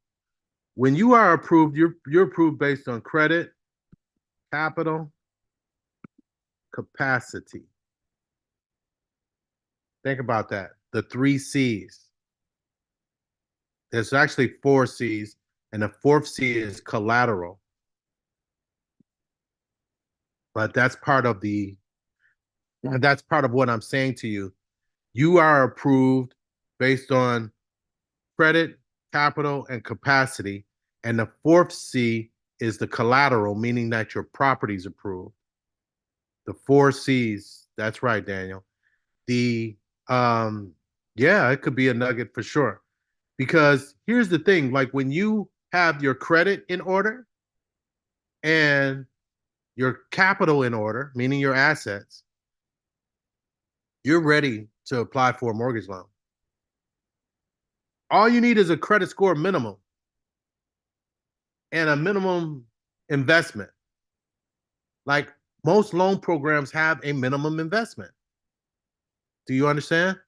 When you are approved, you're approved based on credit, capital, capacity. Think about that. The 3 C's. There's actually 4 C's, and the 4th C is collateral. But that's part of what I'm saying to you. You are approved based on credit, capital, and capacity. And the 4th C is the collateral, meaning that your property's approved. The 4 C's, that's right, Daniel. Yeah, it could be a nugget for sure. Because here's the thing, like when you have your credit in order and your capital in order, meaning your assets, you're ready to apply for a mortgage loan. All you need is a credit score minimum and a minimum investment. Like most loan programs have a minimum investment. Do you understand?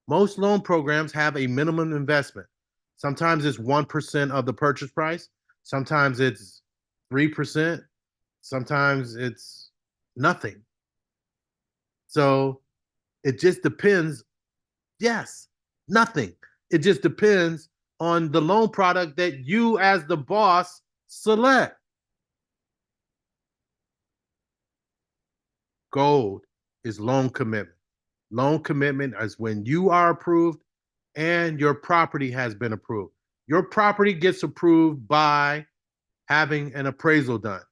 Most loan programs have a minimum investment. Sometimes it's 1% of the purchase price. Sometimes it's 3%. Sometimes it's nothing. So it just depends. Yes, nothing. It just depends on the loan product that you as the boss select. Gold is loan commitment. Loan commitment is when you are approved and your property has been approved. Your property gets approved by having an appraisal done.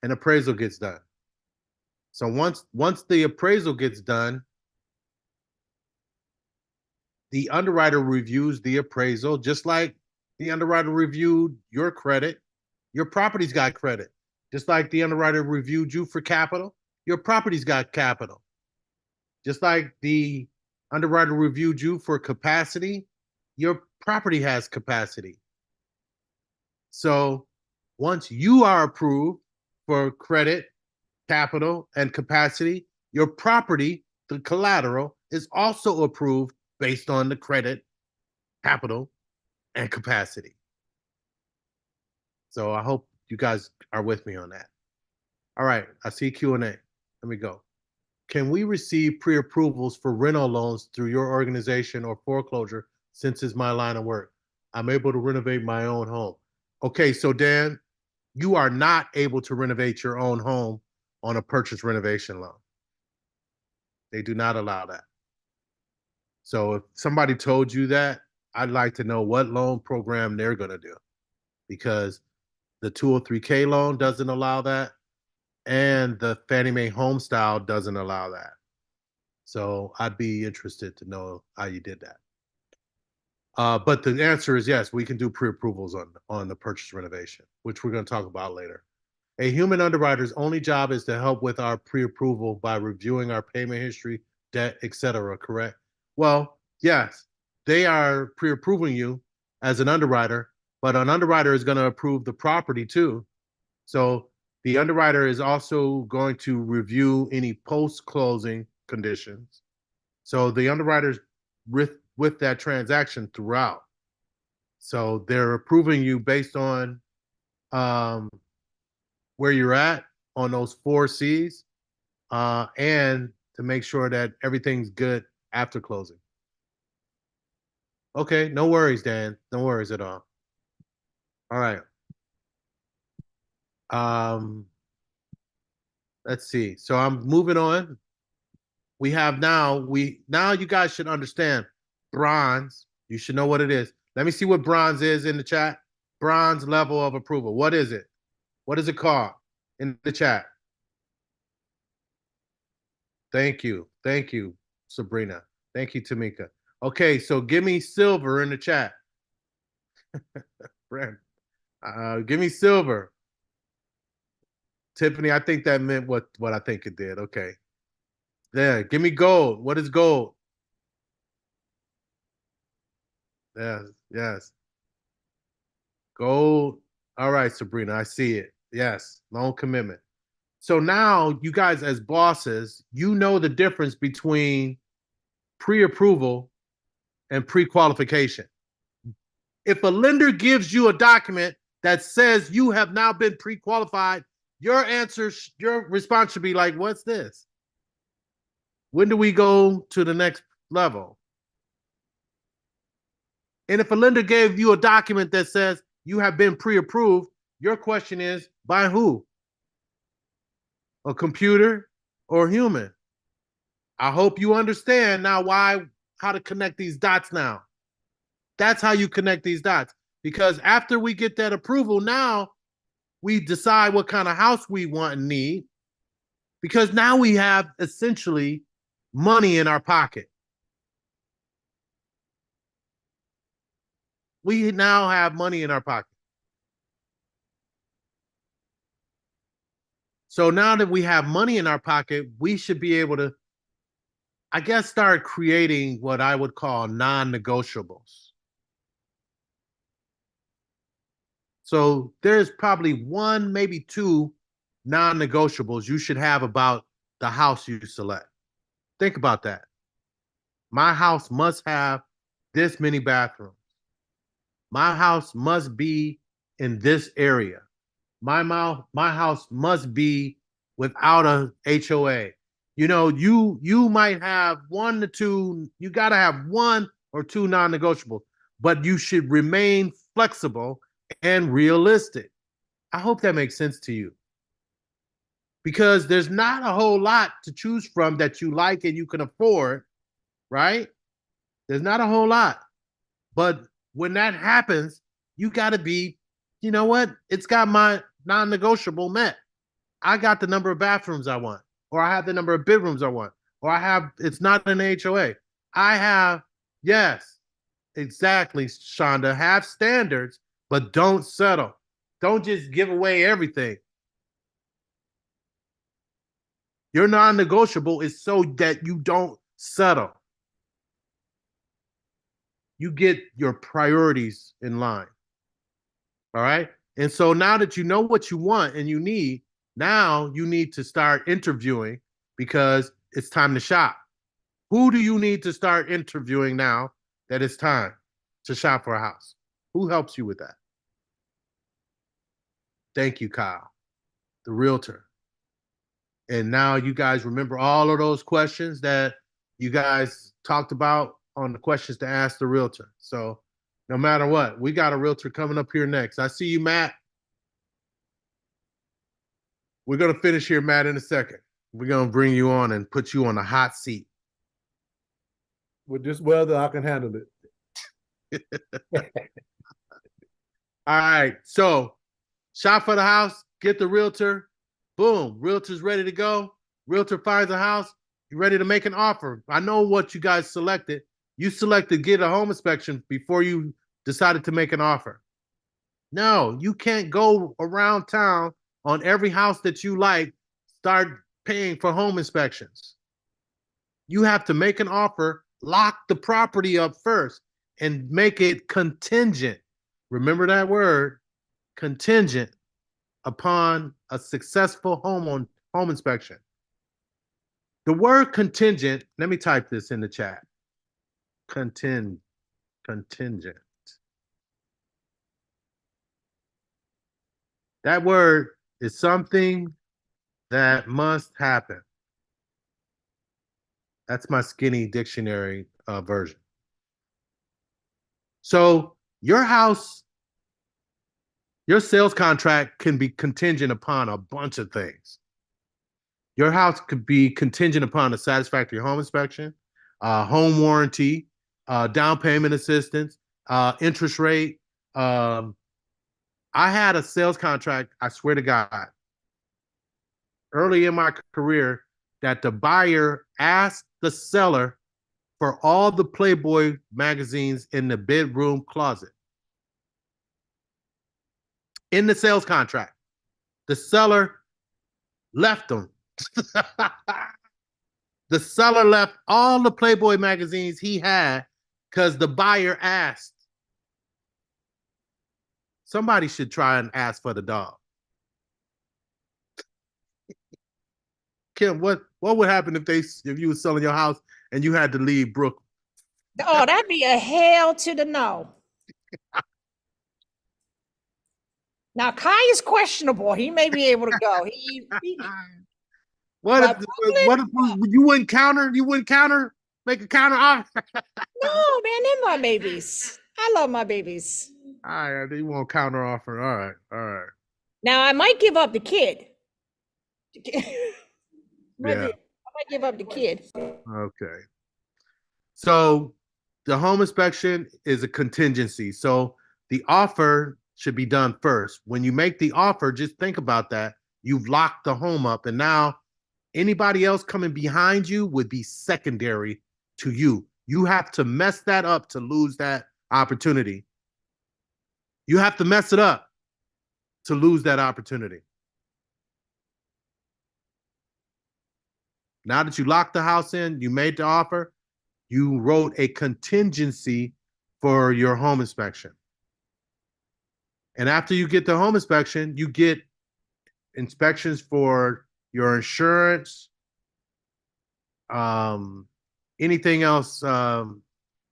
An appraisal gets done. So once the appraisal gets done, the underwriter reviews the appraisal, just like the underwriter reviewed your credit. Your property's got credit. Just like the underwriter reviewed you for capital, your property's got capital. Just like the underwriter reviewed you for capacity, your property has capacity. So once you are approved for credit, capital, and capacity, your property, the collateral, is also approved based on the credit, capital, and capacity. So I hope you guys are with me on that. All right, I see Q&A. Let me go. Can we receive pre-approvals for rental loans through your organization or foreclosure since it's my line of work? I'm able to renovate my own home. Okay, so Dan, you are not able to renovate your own home on a purchase renovation loan. They do not allow that. So if somebody told you that, I'd like to know what loan program they're going to do, because the 203K loan doesn't allow that, and the Fannie Mae Home Style doesn't allow that. So I'd be interested to know how you did that. But the answer is yes, we can do pre-approvals on the purchase renovation, which we're going to talk about later. A human underwriter's only job is to help with our pre-approval by reviewing our payment history, debt, etc., correct? Well, yes, they are pre-approving you as an underwriter, but an underwriter is going to approve the property too. So the underwriter is also going to review any post-closing conditions. So the underwriter's with that transaction throughout. So they're approving you based on where you're at on those 4 C's, and to make sure that everything's good after closing. Okay, no worries, Dan. No worries at all. All right. Let's see. So I'm moving on. We have now you guys should understand bronze. You should know what it is. Let me see what bronze is in the chat. Bronze level of approval. What is it? What is it called in the chat? Thank you. Thank you, Sabrina. Thank you, Tamika. Okay, so give me silver in the chat. Brent, give me silver. Tiffany, I think that meant what I think it did. Okay. There, give me gold. What is gold? Yes, yes. Gold. All right, Sabrina, I see it. Yes, loan commitment. So now you guys as bosses, you know the difference between pre-approval and pre-qualification. If a lender gives you a document that says you have now been pre-qualified, your response should be like, what's this? When do we go to the next level? And if a lender gave you a document that says you have been pre-approved, your question is, by who? A computer or human? I hope you understand now how to connect these dots now. That's how you connect these dots. Because after we get that approval, now we decide what kind of house we want and need. Because now we have essentially money in our pocket. We now have money in our pocket. So now that we have money in our pocket, we should be able to, I guess, start creating what I would call non-negotiables. So there's probably 1, maybe 2 non-negotiables you should have about the house you select. Think about that. My house must have this many bathrooms. My house must be in this area. My house must be without a HOA. You know, you might have 1 to 2, you got to have 1 or 2 non-negotiables, but you should remain flexible and realistic. I hope that makes sense to you. Because there's not a whole lot to choose from that you like and you can afford, right? There's not a whole lot. But when that happens, you got to be, you know what? It's got my non-negotiable met. I got the number of bathrooms I want, or I have the number of bedrooms I want, or it's not an HOA. I have, yes, exactly, Shonda, have standards, but don't settle. Don't just give away everything. Your non-negotiable is so that you don't settle. You get your priorities in line. All right? And so now that you know what you want and you need, now you need to start interviewing because it's time to shop. Who do you need to start interviewing now that it's time to shop for a house? Who helps you with that? Thank you, Kyle, the realtor. And now you guys remember all of those questions that you guys talked about on the questions to ask the realtor. So no matter what, we got a realtor coming up here next. I see you, Matt. We're going to finish here, Matt, in a second. We're going to bring you on and put you on the hot seat. With this weather, I can handle it. All right. So shop for the house, get the realtor. Boom. Realtor's ready to go. Realtor finds a house. You're ready to make an offer. I know what you guys selected. You selected get a home inspection before you decided to make an offer. No, you can't go around town on every house that you like, start paying for home inspections. You have to make an offer, lock the property up first, and make it contingent. Remember that word, contingent, upon a successful home inspection. The word contingent, let me type this in the chat. Contingent. That word is something that must happen. That's my skinny dictionary version. So your house, your sales contract can be contingent upon a bunch of things. Your house could be contingent upon a satisfactory home inspection, home warranty, down payment assistance, interest rate. I had a sales contract, I swear to God, early in my career, that the buyer asked the seller for all the Playboy magazines in the bedroom closet. In the sales contract, the seller left them. The seller left all the Playboy magazines he had because the buyer asked. Somebody should try and ask for the dog. Kim, what would happen if you were selling your house and you had to leave Brooklyn? Oh, that'd be a hell to the no. Now, Kai is questionable. He may be able to go. What if you wouldn't counter? You wouldn't counter? Make a counter offer? No, man, they're my babies. I love my babies. All right, you won't counter offer. All right. Now, I might give up the kid. Yeah. I might give up the kid. Okay. So the home inspection is a contingency. So the offer should be done first. When you make the offer, just think about that. You've locked the home up, and now anybody else coming behind you would be secondary to you. You have to mess that up to lose that opportunity. You have to mess it up to lose that opportunity. Now that you locked the house in, you made the offer, you wrote a contingency for your home inspection. And after you get the home inspection, you get inspections for your insurance, anything else.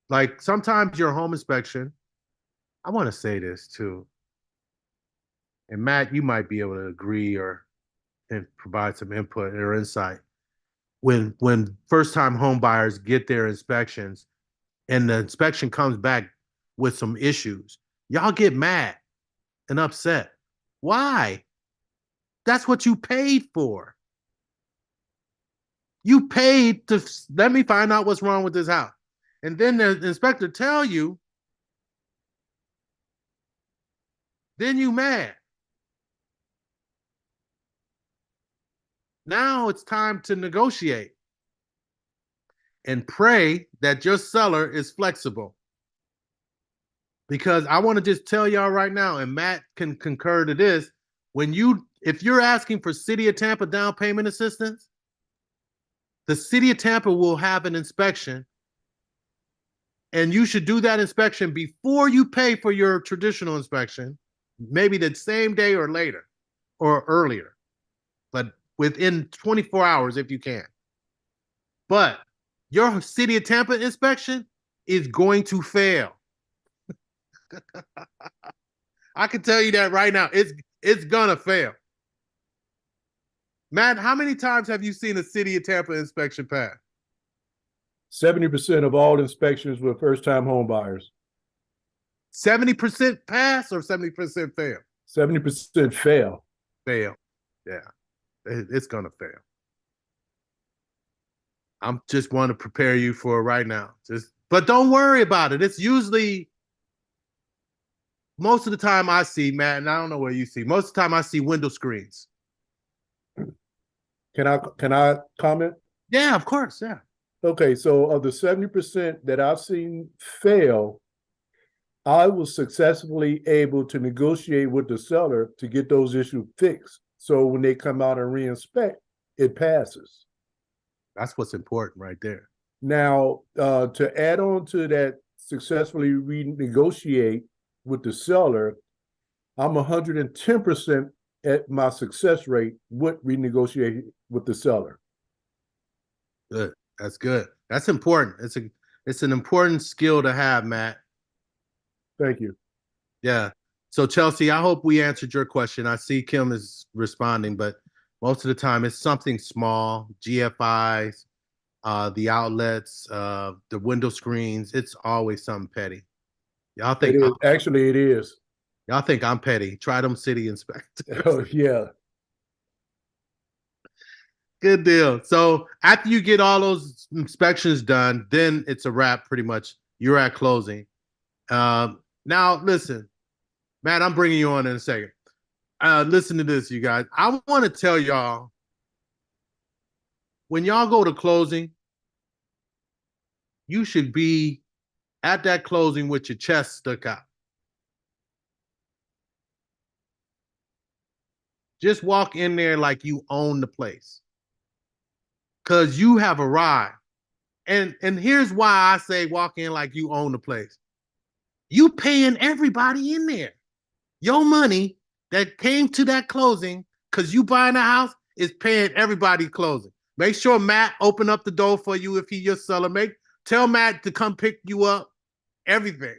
Like sometimes your home inspection, I want to say this too. And Matt, you might be able to agree and provide some input or insight. When first-time home buyers get their inspections and the inspection comes back with some issues, y'all get mad and upset. Why? That's what you paid for. You paid to let me find out what's wrong with this house. And then the inspector tell you, then you mad. Now it's time to negotiate and pray that your seller is flexible. Because I want to just tell y'all right now, and Matt can concur to this, if you're asking for City of Tampa down payment assistance, the City of Tampa will have an inspection, and you should do that inspection before you pay for your traditional inspection, maybe the same day or later or earlier, but within 24 hours if you can. But your city of Tampa inspection is going to fail. I can tell you that right now. It's gonna fail. Matt, how many times have you seen a city of Tampa inspection pass? 70% of all inspections were first-time home buyers. 70% pass or 70% fail? 70% fail. Fail. Yeah. It's gonna fail. I'm just want to prepare you for it right now. But don't worry about it. It's usually most of the time I see, Matt, and I don't know where you see. Most of the time I see window screens. Can I comment? Yeah, of course. Yeah. Okay, so of the 70% that I've seen fail, I was successfully able to negotiate with the seller to get those issues fixed. So when they come out and re-inspect, it passes. That's what's important right there. Now, to add on to that, successfully renegotiate with the seller, I'm 110% at my success rate with renegotiating with the seller. Good. That's good. That's important. It's an important skill to have, Matt. Thank you. Yeah. So Chelsea, I hope we answered your question. I see Kim is responding, but most of the time it's something small, GFIs, the outlets, the window screens. It's always something petty. Y'all think Actually, it is. Y'all think I'm petty. Try them city inspectors. Oh, yeah. Good deal. So after you get all those inspections done, then it's a wrap pretty much. You're at closing. Now, listen, Matt, I'm bringing you on in a second. Listen to this, you guys. I want to tell y'all, when y'all go to closing, you should be at that closing with your chest stuck out. Just walk in there like you own the place. Because you have arrived. And here's why I say walk in like you own the place. You paying everybody in there. Your money that came to that closing because you buying a house is paying everybody closing. Make sure Matt open up the door for you if he your seller. Tell Matt to come pick you up. Everything.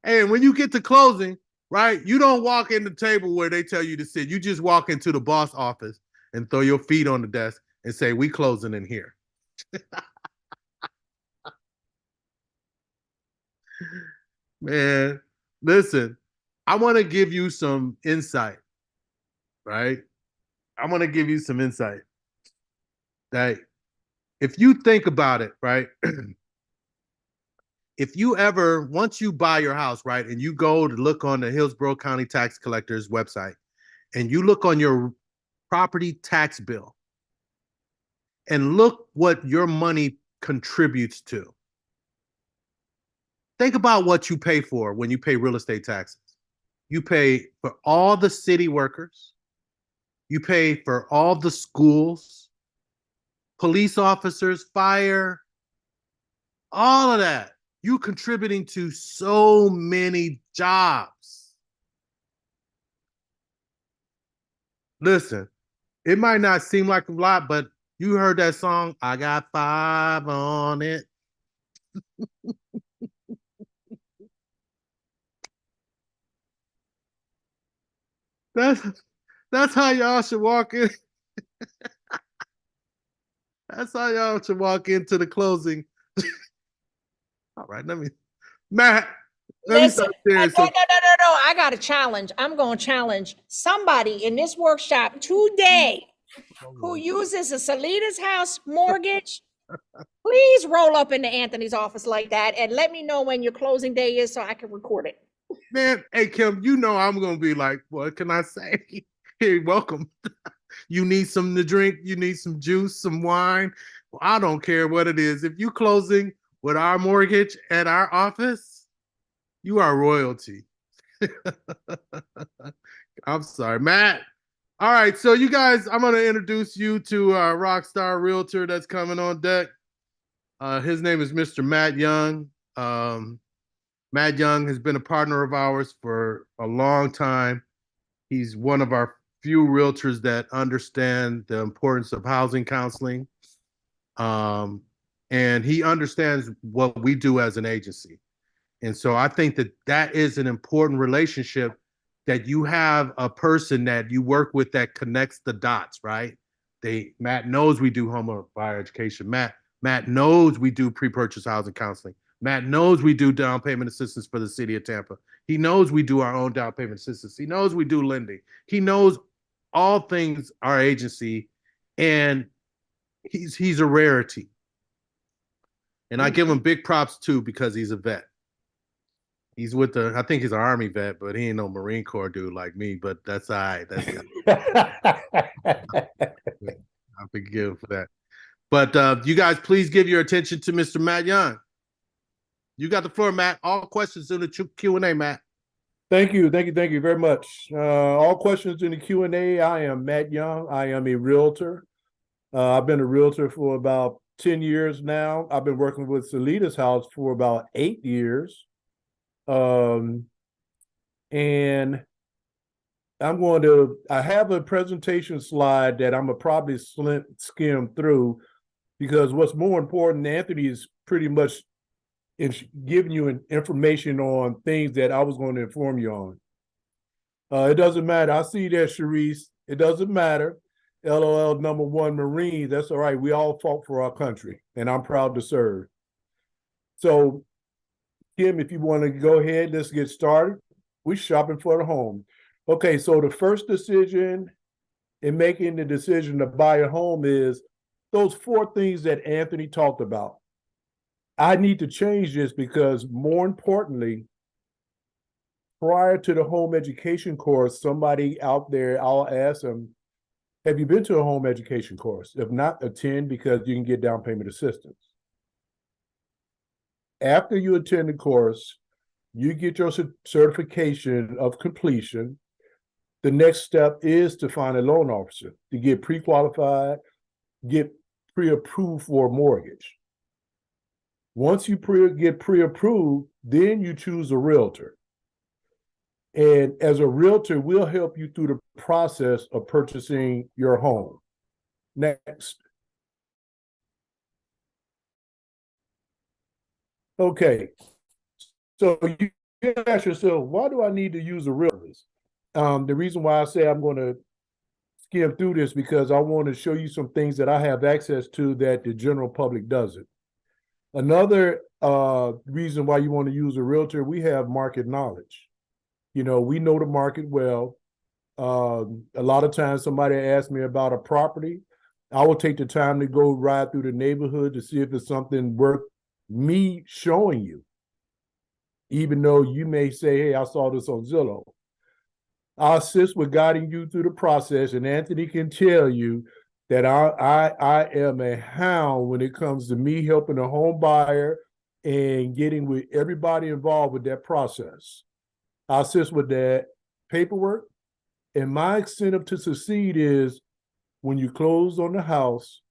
And when you get to closing, right, you don't walk in the table where they tell you to sit. You just walk into the boss office and throw your feet on the desk and say, we closing in here. Man, listen, I want to give you some insight, right? I want to give you some insight that if you think about it, right? If you ever, once you buy your house, right, and you go to look on the Hillsborough County Tax Collector's website, and you look on your property tax bill, and look what your money contributes to. Think about what you pay for when you pay real estate taxes. You pay for all the city workers. You pay for all the schools, police officers, fire, all of that. You contributing to so many jobs. Listen, it might not seem like a lot, but you heard that song, I Got 5 on it. That's how y'all should walk in. That's how y'all should walk into the closing. All right, Matt, let me start serious. No. I got a challenge. I'm going to challenge somebody in this workshop today who uses a Salinas House mortgage. Please roll up into Anthony's office like that and let me know when your closing day is so I can record it. Man, hey, Kim, you know I'm going to be like, what can I say? Hey, welcome. You need something to drink? You need some juice, some wine? Well, I don't care what it is. If you closing with our mortgage at our office, you are royalty. I'm sorry, Matt. All right, so you guys, I'm going to introduce you to our rock star realtor that's coming on deck. His name is Mr. Matt Young. Matt Young has been a partner of ours for a long time. He's one of our few realtors that understand the importance of housing counseling. And he understands what we do as an agency. And so I think that that is an important relationship, that you have a person that you work with that connects the dots, right? Matt knows we do home buyer education. Matt knows we do pre-purchase housing counseling. Matt knows we do down payment assistance for the city of Tampa. He knows we do our own down payment assistance. He knows we do lending. He knows all things our agency, and he's a rarity. And I give him big props too, because he's a vet. He's with I think he's an Army vet, but he ain't no Marine Corps dude like me, but that's all right. I forgive him for that. But you guys, please give your attention to Mr. Matt Young. You got the floor, Matt. All questions in the Q&A, Matt. Thank you very much. All questions in the Q&A. I am Matt Young. I am a realtor. I've been a realtor for about 10 years now. I've been working with Salidas House for about 8 years. And I have a presentation slide that I'm gonna probably skim through, because what's more important, Anthony is pretty much giving you information on things that I was going to inform you on. It doesn't matter. I see that, Sharice. It doesn't matter. LOL #1 Marine. That's all right. We all fought for our country, and I'm proud to serve. So, Kim, if you want to go ahead, let's get started. We're shopping for the home. Okay, so the first decision in making the decision to buy a home is those 4 things that Anthony talked about. I need to change this because, more importantly, prior to the home education course, somebody out there, I'll ask them, have you been to a home education course? If not, attend, because you can get down payment assistance. After you attend the course, you get your certification of completion. The next step is to find a loan officer to get pre-qualified, get pre-approved for a mortgage. Once you get pre-approved, then you choose a realtor. And as a realtor, we'll help you through the process of purchasing your home. Next. Okay. So you ask yourself, why do I need to use a realtor? The reason why I say I'm going to skim through this, because I want to show you some things that I have access to that the general public doesn't. Another reason why you want to use a realtor, we have market knowledge. You know, we know the market well. A lot of times somebody asks me about a property, I will take the time to go ride through the neighborhood to see if it's something worth me showing you. Even though you may say, hey, I saw this on Zillow. I assist with guiding you through the process, and Anthony can tell you that I am a hound when it comes to me helping a home buyer and getting with everybody involved with that process. I assist with that paperwork, and my incentive to succeed is when you close on the house,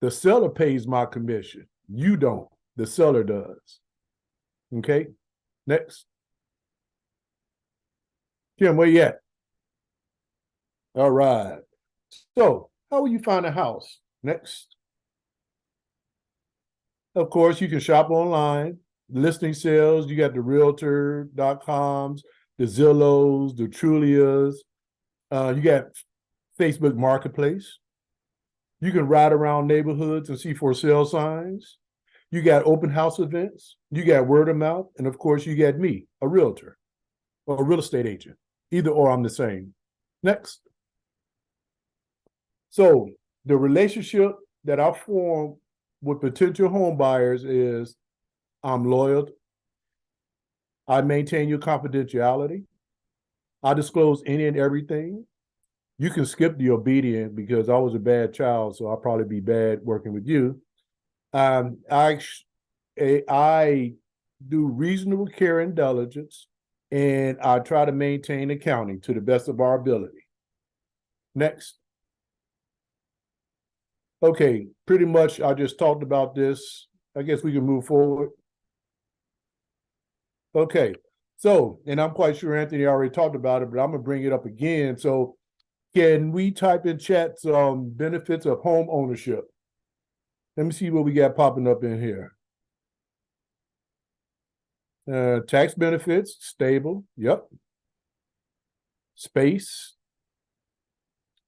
the seller pays my commission. You don't, the seller does. Okay, next. Kim, where you at? All right. So, how will you find a house? Next. Of course, you can shop online. Listing sales, you got the realtor.coms, the Zillows, the Trulias. You got Facebook Marketplace. You can ride around neighborhoods and see for sale signs. You got open house events. You got word of mouth. And of course, you got me, a realtor or a real estate agent. Either or, I'm the same. Next. So the relationship that I form with potential home buyers is I'm loyal. I maintain your confidentiality. I disclose any and everything. You can skip the obedient because I was a bad child, so I'll probably be bad working with you. I do reasonable care and diligence, and I try to maintain accounting to the best of our ability. Next. Okay, pretty much I just talked about this. I guess we can move forward. Okay, so, and I'm quite sure Anthony already talked about it, but I'm gonna bring it up again. So can we type in chat some benefits of home ownership? Let me see what we got popping up in here. Tax benefits, stable. Yep. Space.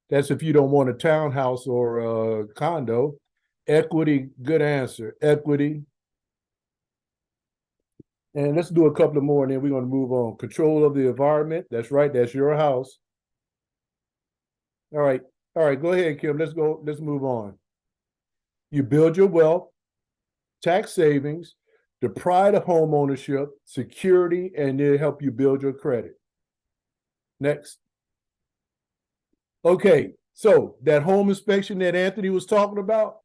That's if you don't want a townhouse or a condo. Equity, good answer. Equity. And let's do a couple of more and then we're going to move on. Control of the environment. That's right. That's your house. All right. All right. Go ahead, Kim. Let's go. Let's move on. You build your wealth, tax savings, the pride of home ownership, security, and they help you build your credit. Next. Okay. So that home inspection that Anthony was talking about,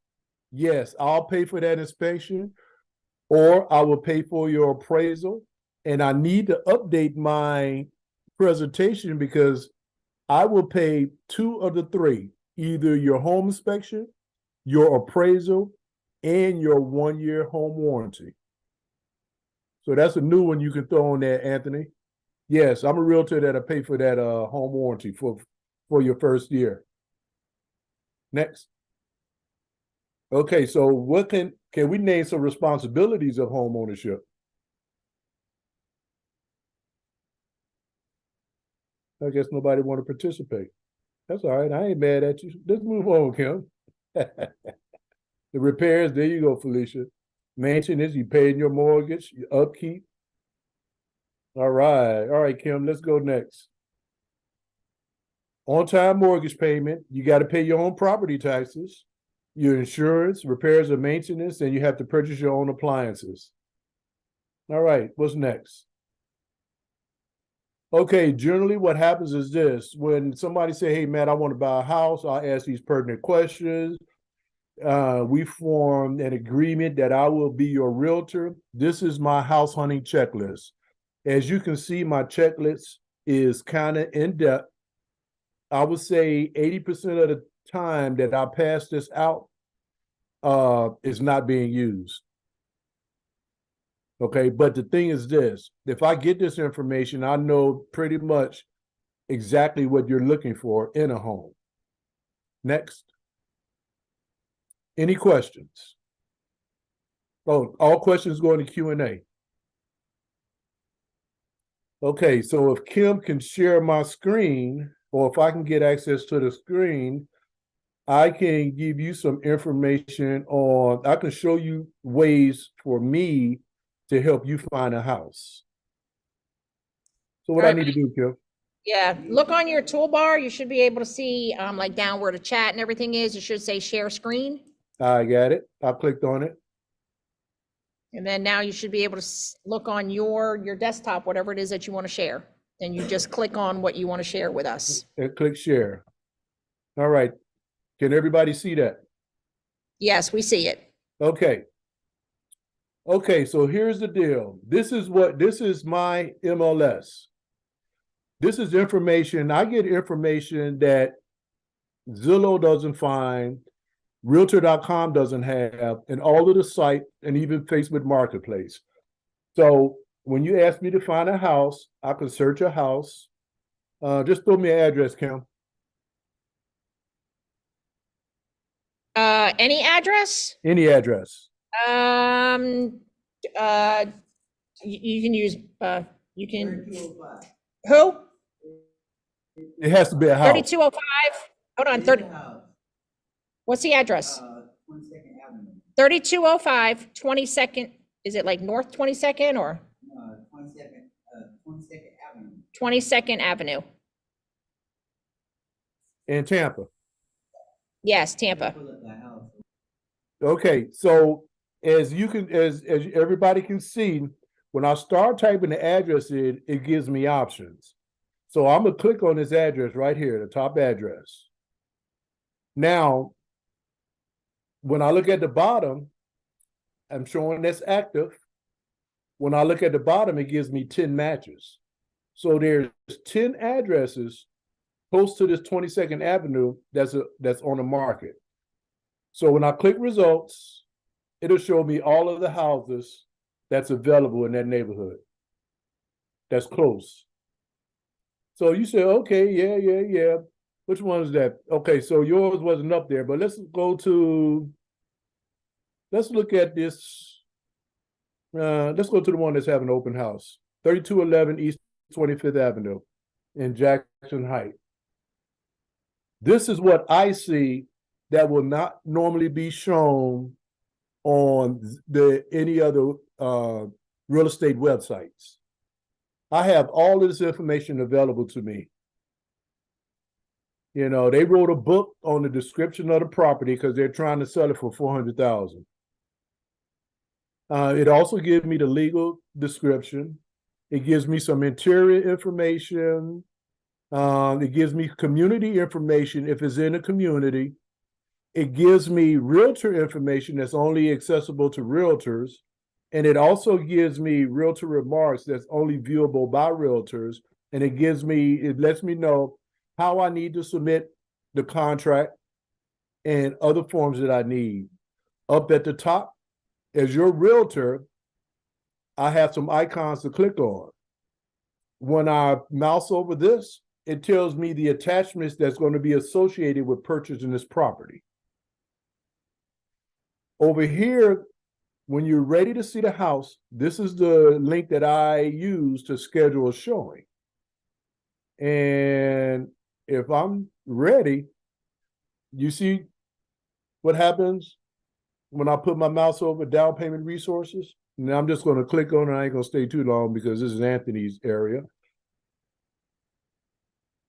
yes, I'll pay for that inspection, or I will pay for your appraisal. And I need to update my presentation because I will pay 2 of the 3, either your home inspection, your appraisal, and your 1-year home warranty. So that's a new one you can throw on there, Anthony. Yes, I'm a realtor that'll pay for that home warranty for your first year. Next. Okay, so what can we name some responsibilities of home ownership? I guess nobody want to participate. That's all right. I ain't mad at you. Let's move on, Kim. The repairs, there you go, Felicia. Maintenance, you paying your mortgage, your upkeep. All right, Kim, let's go next. On-time mortgage payment, you got to pay your own property taxes, your insurance, repairs and maintenance, and you have to purchase your own appliances. All right, what's next? Okay, generally what happens is this. When somebody say, hey, Matt, I want to buy a house, I'll ask these pertinent questions. We form an agreement that I will be your realtor. This is my house hunting checklist. As you can see, my checklist is kind of in-depth. I would say 80% of the time that I pass this out is not being used. Okay, but the thing is this, if I get this information, I know pretty much exactly what you're looking for in a home. Next. Any questions? Oh, all questions go into Q&A. Okay, so if Kim can share my screen, or if I can get access to the screen, I can give you some information on, I can show you ways for me to help you find a house. So what I need to do, Kim? Yeah, look on your toolbar. You should be able to see like down where the chat and everything is. You should say share screen. I got it. I clicked on it. And then now you should be able to look on your desktop, whatever it is that you want to share. And you just click on what you want to share with us. And click share. All right. Can everybody see that? Yes, we see it. Okay. Okay, so here's the deal. This is my MLS. This is information. I get information that Zillow doesn't find, Realtor.com doesn't have, and all of the site, and even Facebook Marketplace. So when you ask me to find a house, I can search a house. Just throw me an address, Kim. Any address? Any address. You can use, you can, who? It has to be a house. 3205, hold on, 30. What's the address? 3205, 22nd, is it like North 22nd or? 22nd Avenue. In Tampa. Yes, Tampa. Okay, so as everybody can see, when I start typing the address in, it gives me options. So I'm gonna click on this address right here, the top address. Now, when I look at the bottom, I'm showing that's active. When I look at the bottom, it gives me 10 matches. So there's 10 addresses close to this 22nd Avenue that's on the market. So when I click results, it'll show me all of the houses that's available in that neighborhood. That's close. So you say, okay, yeah. Which one is that? Okay, so yours wasn't up there, but let's go to let's look at this. Let's go to the one that's having an open house. 3211 East 25th Avenue in Jackson Heights. This is what I see that will not normally be shown on any other real estate websites. I have all of this information available to me. You know, they wrote a book on the description of the property because they're trying to sell it for $400,000. It also gives me the legal description. It gives me some interior information. It gives me community information if it's in a community. It gives me realtor information that's only accessible to realtors. And it also gives me realtor remarks that's only viewable by realtors. And it lets me know how I need to submit the contract and other forms that I need. Up at the top, as your realtor, I have some icons to click on. When I mouse over this, it tells me the attachments that's going to be associated with purchasing this property. Over here, when you're ready to see the house, this is the link that I use to schedule a showing. And if I'm ready, you see what happens when I put my mouse over down payment resources? Now I'm just going to click on it. I ain't going to stay too long because this is Anthony's area.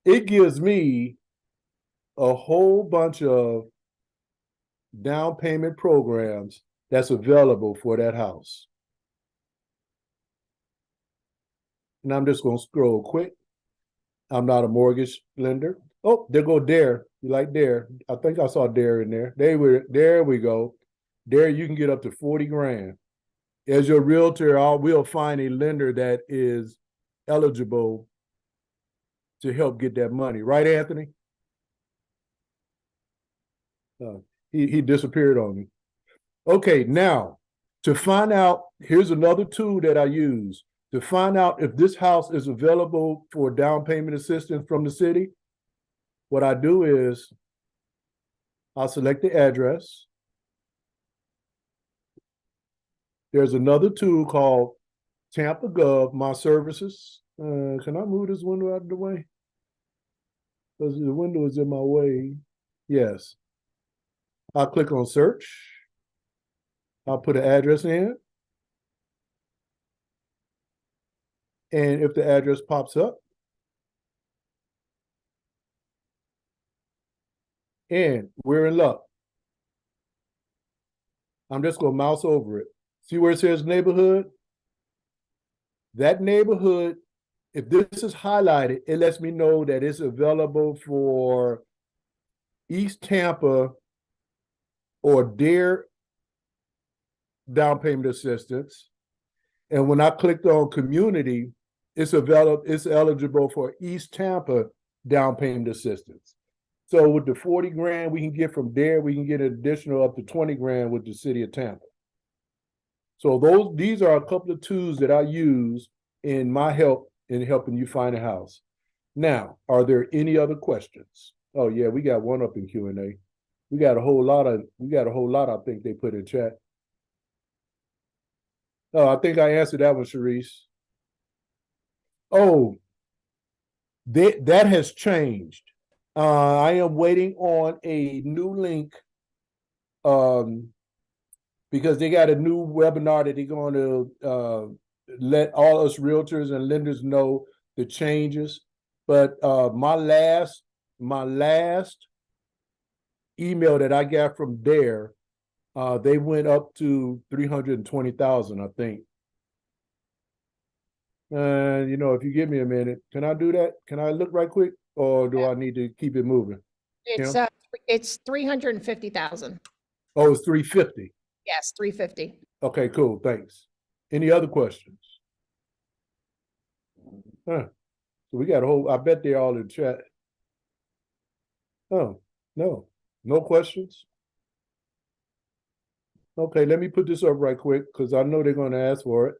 It gives me a whole bunch of down payment programs that's available for that house. And I'm just going to scroll quick. I'm not a mortgage lender. Oh, there go Dare. You like Dare? I think I saw Dare in there. There we go. There you can get up to 40 grand. As your realtor, we'll find a lender that is eligible to help get that money. Right, Anthony? He disappeared on me. Okay, now, to find out, here's another tool that I use. To find out if this house is available for down payment assistance from the city, what I do is I'll select the address. There's another tool called Tampa Gov, My Services. Can I move this window out of the way? Because the window is in my way. Yes. I'll click on search. I'll put an address in. And if the address pops up, and we're in luck. I'm just going to mouse over it. See where it says neighborhood? That neighborhood, if this is highlighted, it lets me know that it's available for East Tampa or Dare down payment assistance. And when I clicked on community, it's eligible for East Tampa down payment assistance. So with the 40 grand we can get from Dare, we can get an additional up to 20 grand with the city of Tampa. So these are a couple of tools that I use in my help in helping you find a house. Now, are there any other questions? Oh yeah, we got one up in Q&A. We got a whole lot, I think they put in chat. Oh, I think I answered that one, Sharice. Oh, that has changed. I am waiting on a new link because they got a new webinar that they're going to let all us realtors and lenders know the changes. But my last email that I got from Dare, they went up to 320,000, I think. You know, if you give me a minute, can I do that? Can I look right quick, or do I need to keep it moving? It's 350,000. Oh, it's 350. Yes, 350. Okay, cool. Thanks. Any other questions? So we got a whole, I bet they're all in chat. Oh, no questions. Okay, let me put this up right quick because I know they're going to ask for it.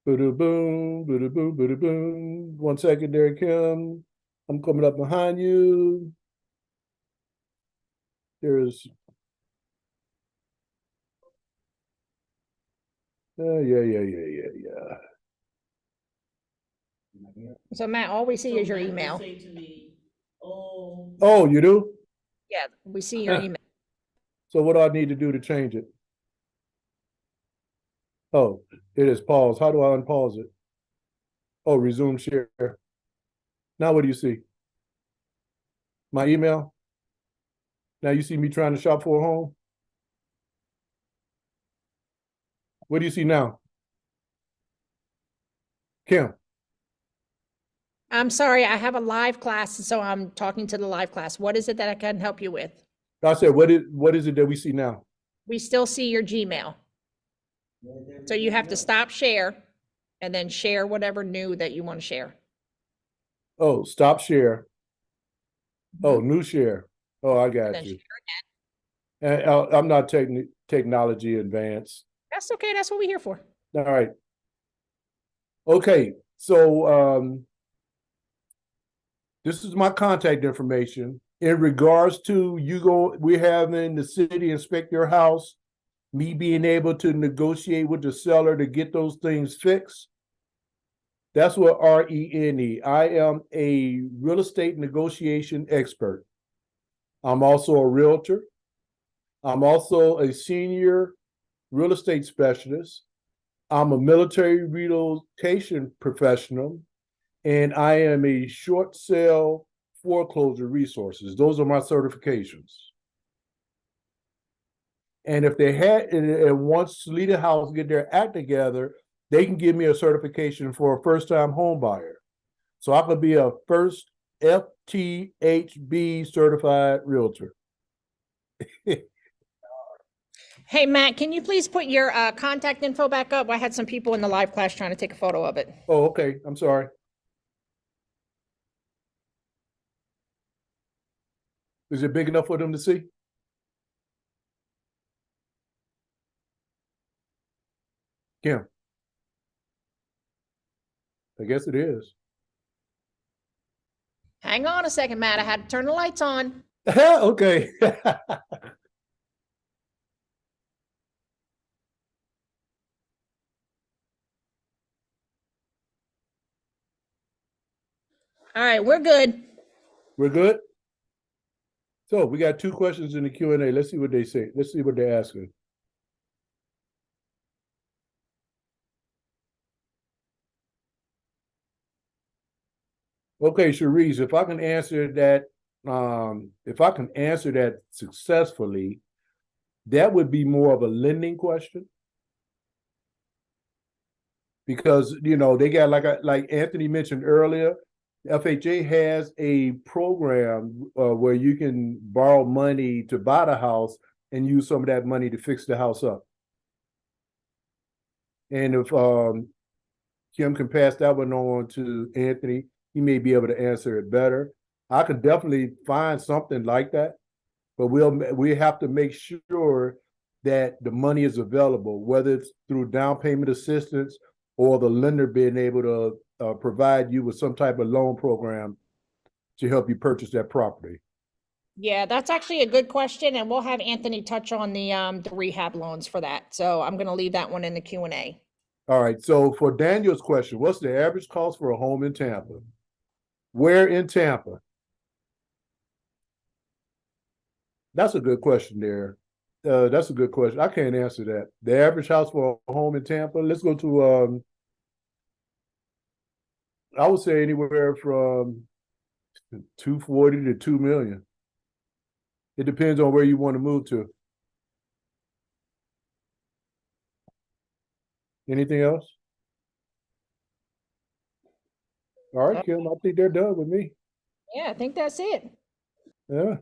Boom, boom, boom. 1 second there, Kim. I'm coming up behind you. There's Yeah. So Matt, all we see is your email. Oh, you do? Yeah, we see your email. So what do I need to do to change it? Oh, it is paused. How do I unpause it? Oh, resume share. Now what do you see? My email? Now you see me trying to shop for a home? What do you see now? Kim? I'm sorry, I have a live class, so I'm talking to the live class. What is it that I can help you with? I said, what is it that we see now? We still see your Gmail. So you have to stop share and then share whatever new that you want to share. Oh, stop share. Oh, new share. Oh, I got then you. share And I'm not technology advanced. That's okay. That's what we're here for. All right. Okay, so this is my contact information. In regards to we're having the city inspect your house, me being able to negotiate with the seller to get those things fixed. That's what RENE. I am a real estate negotiation expert. I'm also a realtor. I'm also a senior real estate specialist. I'm a military relocation professional, and I am a short sale foreclosure resources. Those are my certifications. And if they and once Salida House get their act together, they can give me a certification for a first-time home buyer. So I could be a first FTHB certified realtor. Hey, Matt, can you please put your contact info back up? I had some people in the live class trying to take a photo of it. Oh, okay. I'm sorry. Is it big enough for them to see? Kim? I guess it is. Hang on a second, Matt. I had to turn the lights on. Okay. All right, we're good. We're good? So we got 2 questions in the Q&A. Let's see what they say. Let's see what they're asking. Okay, Cherise, if I can answer that successfully, that would be more of a lending question. Because, they got like Anthony mentioned earlier, FHA has a program where you can borrow money to buy the house and use some of that money to fix the house up. And if Kim can pass that one on to Anthony, he may be able to answer it better. I could definitely find something like that, but we have to make sure that the money is available, whether it's through down payment assistance or the lender being able to provide you with some type of loan program to help you purchase that property. Yeah, that's actually a good question, and we'll have Anthony touch on the rehab loans for that. So I'm going to leave that one in the Q&A. All right. So for Daniel's question, what's the average cost for a home in Tampa? Where in Tampa? That's a good question there. That's a good question. I can't answer that. The average house for a home in Tampa, let's go to, I would say anywhere from 240 to 2 million. It depends on where you want to move to. Anything else? All right, Kim, I think they're done with me. Yeah, I think that's it. Yeah.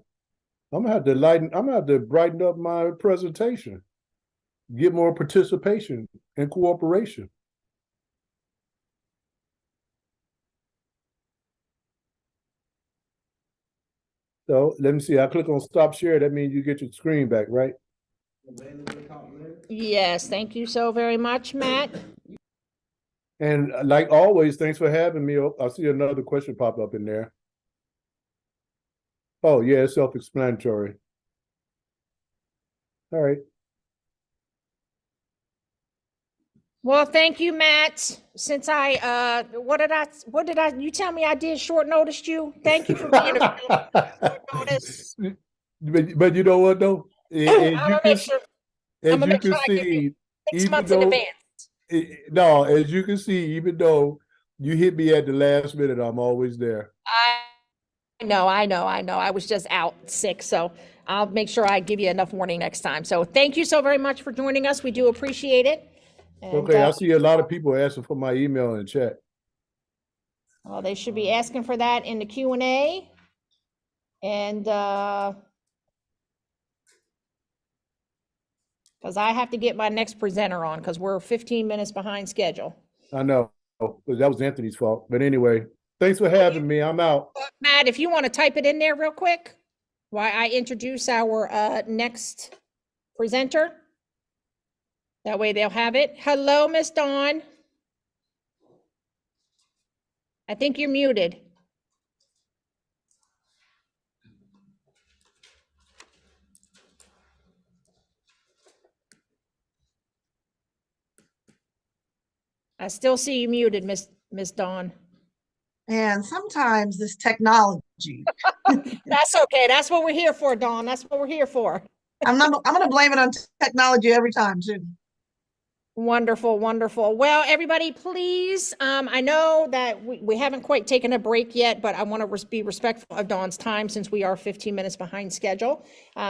I'm gonna have to brighten up my presentation, get more participation and cooperation. So let me see. I click on stop share. That means you get your screen back, right? Yes, thank you so very much, Matt. And like always, thanks for having me. I see another question pop up in there. Oh, yeah, it's self-explanatory. All right. Well, thank you, Matt. Since you tell me I did short noticed you? Thank you for being available short notice. But you know what though? I'm gonna make sure As you I can give you see, 6 even months in though advance. no, as you can see, even though you hit me at the last minute, I'm always there. I know. I was just out sick, so I'll make sure I give you enough warning next time. So thank you so very much for joining us. We do appreciate it. And, Okay, I see a lot of people asking for my email in chat. well, they should be asking for that in the Q&A. And because I have to get my next presenter on because we're 15 minutes behind schedule. I know, but that was Anthony's fault. But anyway, thanks for having me. I'm out. Matt, if you want to type it in there real quick while I introduce our next presenter. That way they'll have it. Hello, Miss Dawn. I think you're muted. I still see you muted, Miss Dawn. And sometimes this technology. That's okay. That's what we're here for, Dawn. That's what we're here for. I'm gonna blame it on technology every time too. Wonderful, wonderful. Well, everybody, please, I know that we haven't quite taken a break yet, but I want to be respectful of Dawn's time since we are 15 minutes behind schedule.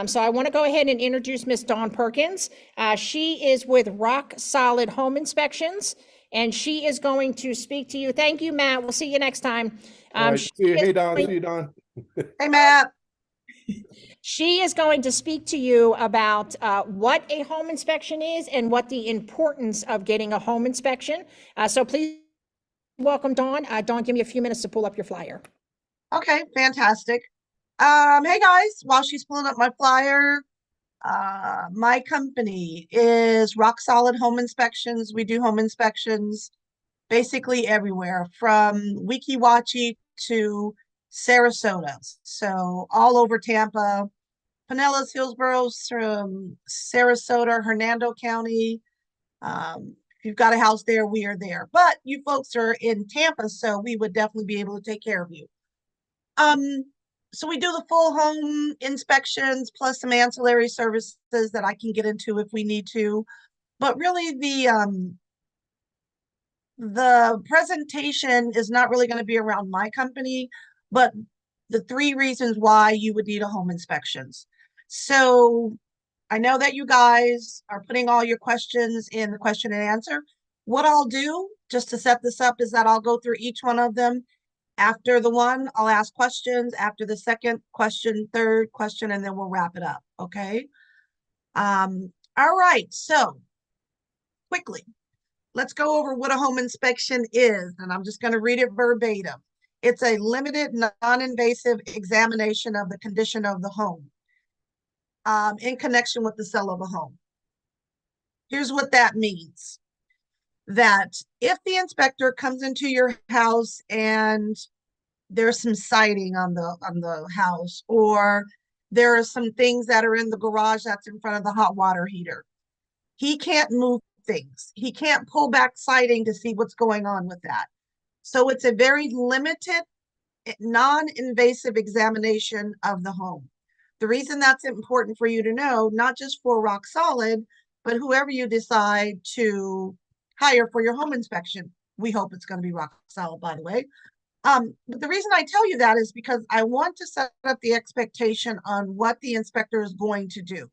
So I want to go ahead and introduce Miss Dawn Perkins. She is with Rock Solid Home Inspections, and she is going to speak to you. Thank you, Matt. We'll see you next time. All right. Hey, Don. See you, Don. Hey, Matt. She is going to speak to you about what a home inspection is and what the importance of getting a home inspection. So please welcome Dawn. Dawn, give me a few minutes to pull up your flyer. Okay, fantastic. Hey guys, while she's pulling up my flyer, my company is Rock Solid Home Inspections. We do home inspections basically everywhere from Weeki Wachee to Sarasota. So all over Tampa, Pinellas, Hillsborough, from Sarasota, Hernando County. If you've got a house there, we are there. But you folks are in Tampa, so we would definitely be able to take care of you. So we do the full home inspections plus some ancillary services that I can get into if we need to. But really the presentation is not really going to be around my company, but the 3 reasons why you would need a home inspections. So I know that you guys are putting all your questions in the question and answer. What I'll do just to set this up is that I'll go through each one of them. After the one, I'll ask questions. After the second question, third question, and then we'll wrap it up. Okay. All right. So quickly, let's go over what a home inspection is. And I'm just going to read it verbatim. It's a limited, non-invasive examination of the condition of the home in connection with the sale of a home. Here's what that means. That if the inspector comes into your house and there's some siding on the house, or there are some things that are in the garage that's in front of the hot water heater, he can't move things. He can't pull back siding to see what's going on with that. So it's a very limited, non-invasive examination of the home. The reason that's important for you to know, not just for Rock Solid, but whoever you decide to hire for your home inspection. We hope it's going to be Rock Solid, by the way. But the reason I tell you that is because I want to set up the expectation on what the inspector is going to do.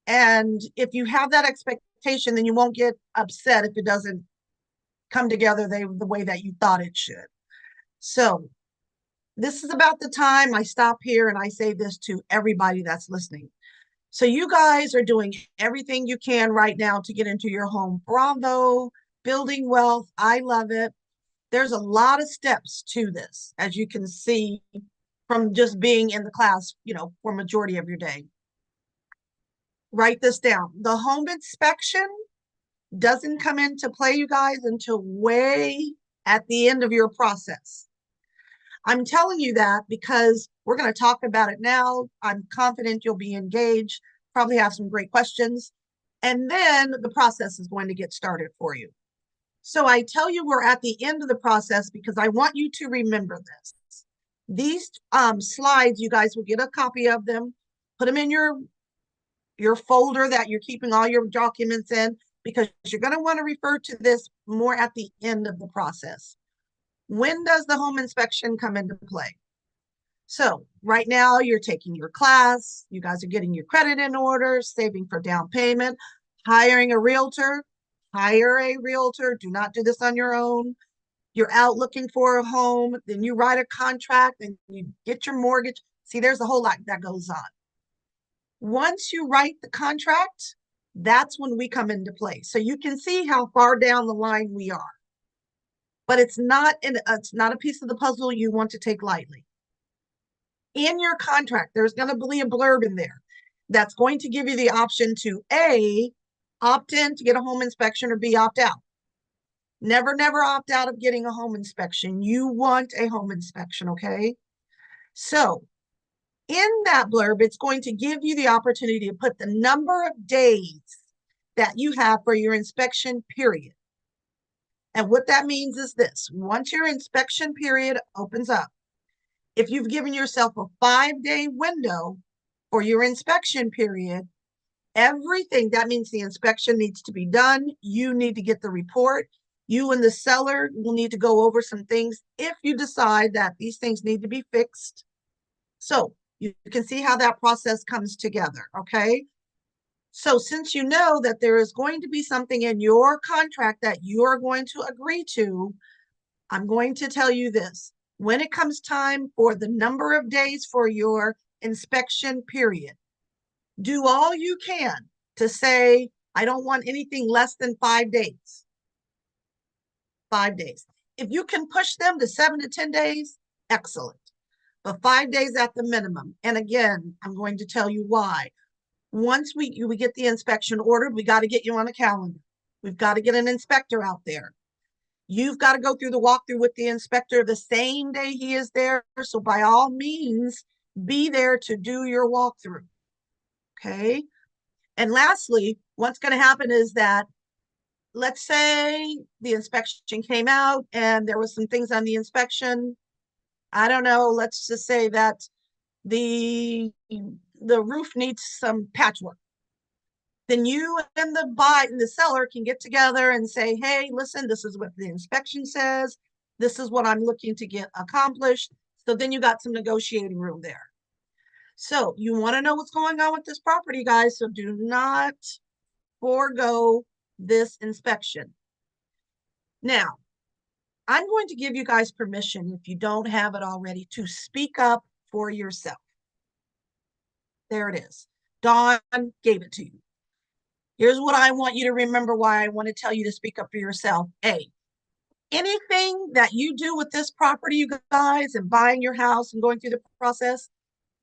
And if you have that expectation, then you won't get upset if it doesn't come together the way that you thought it should. So this is about the time I stop here and I say this to everybody that's listening. So you guys are doing everything you can right now to get into your home. Bravo, building wealth. I love it. There's a lot of steps to this, as you can see from just being in the class, for majority of your day. Write this down. The home inspection doesn't come into play, you guys, until way at the end of your process. I'm telling you that because we're going to talk about it now. I'm confident you'll be engaged, probably have some great questions, and then the process is going to get started for you. So I tell you we're at the end of the process because I want you to remember this. These slides, you guys will get a copy of them, put them in your folder that you're keeping all your documents in, because you're going to want to refer to this more at the end of the process. When does the home inspection come into play? So right now you're taking your class, you guys are getting your credit in order, saving for down payment, hiring a realtor, hire a realtor, do not do this on your own. You're out looking for a home, then you write a contract and you get your mortgage. See, there's a whole lot that goes on. Once you write the contract, that's when we come into play. So you can see how far down the line we are. But it's not a piece of the puzzle you want to take lightly. In your contract, there's going to be a blurb in there that's going to give you the option to A, opt in to get a home inspection, or B, opt out. Never, never opt out of getting a home inspection. You want a home inspection, okay? So in that blurb, it's going to give you the opportunity to put the number of days that you have for your inspection period. And what that means is this: once your inspection period opens up, if you've given yourself a 5-day window for your inspection period, everything, that means the inspection needs to be done. You need to get the report. You and the seller will need to go over some things if you decide that these things need to be fixed. So you can see how that process comes together, okay? So since you know that there is going to be something in your contract that you're going to agree to, I'm going to tell you this. When it comes time for the number of days for your inspection period, do all you can to say, I don't want anything less than 5 days. 5 days. If you can push them to 7 to 10 days, excellent. But 5 days at the minimum. And again, I'm going to tell you why. Once we get the inspection ordered, we got to get you on a calendar. We've got to get an inspector out there. You've got to go through the walkthrough with the inspector the same day he is there. So by all means, be there to do your walkthrough. Okay. And lastly, what's going to happen is that, let's say the inspection came out and there was some things on the inspection. I don't know. Let's just say that the roof needs some patchwork. Then you and the seller can get together and say, hey, listen, this is what the inspection says. This is what I'm looking to get accomplished. So then you got some negotiating room there. So you want to know what's going on with this property, guys. So do not forego this inspection. Now, I'm going to give you guys permission, if you don't have it already, to speak up for yourself. There it is. Dawn gave it to you. Here's what I want you to remember why I want to tell you to speak up for yourself. A, anything that you do with this property, you guys, and buying your house and going through the process,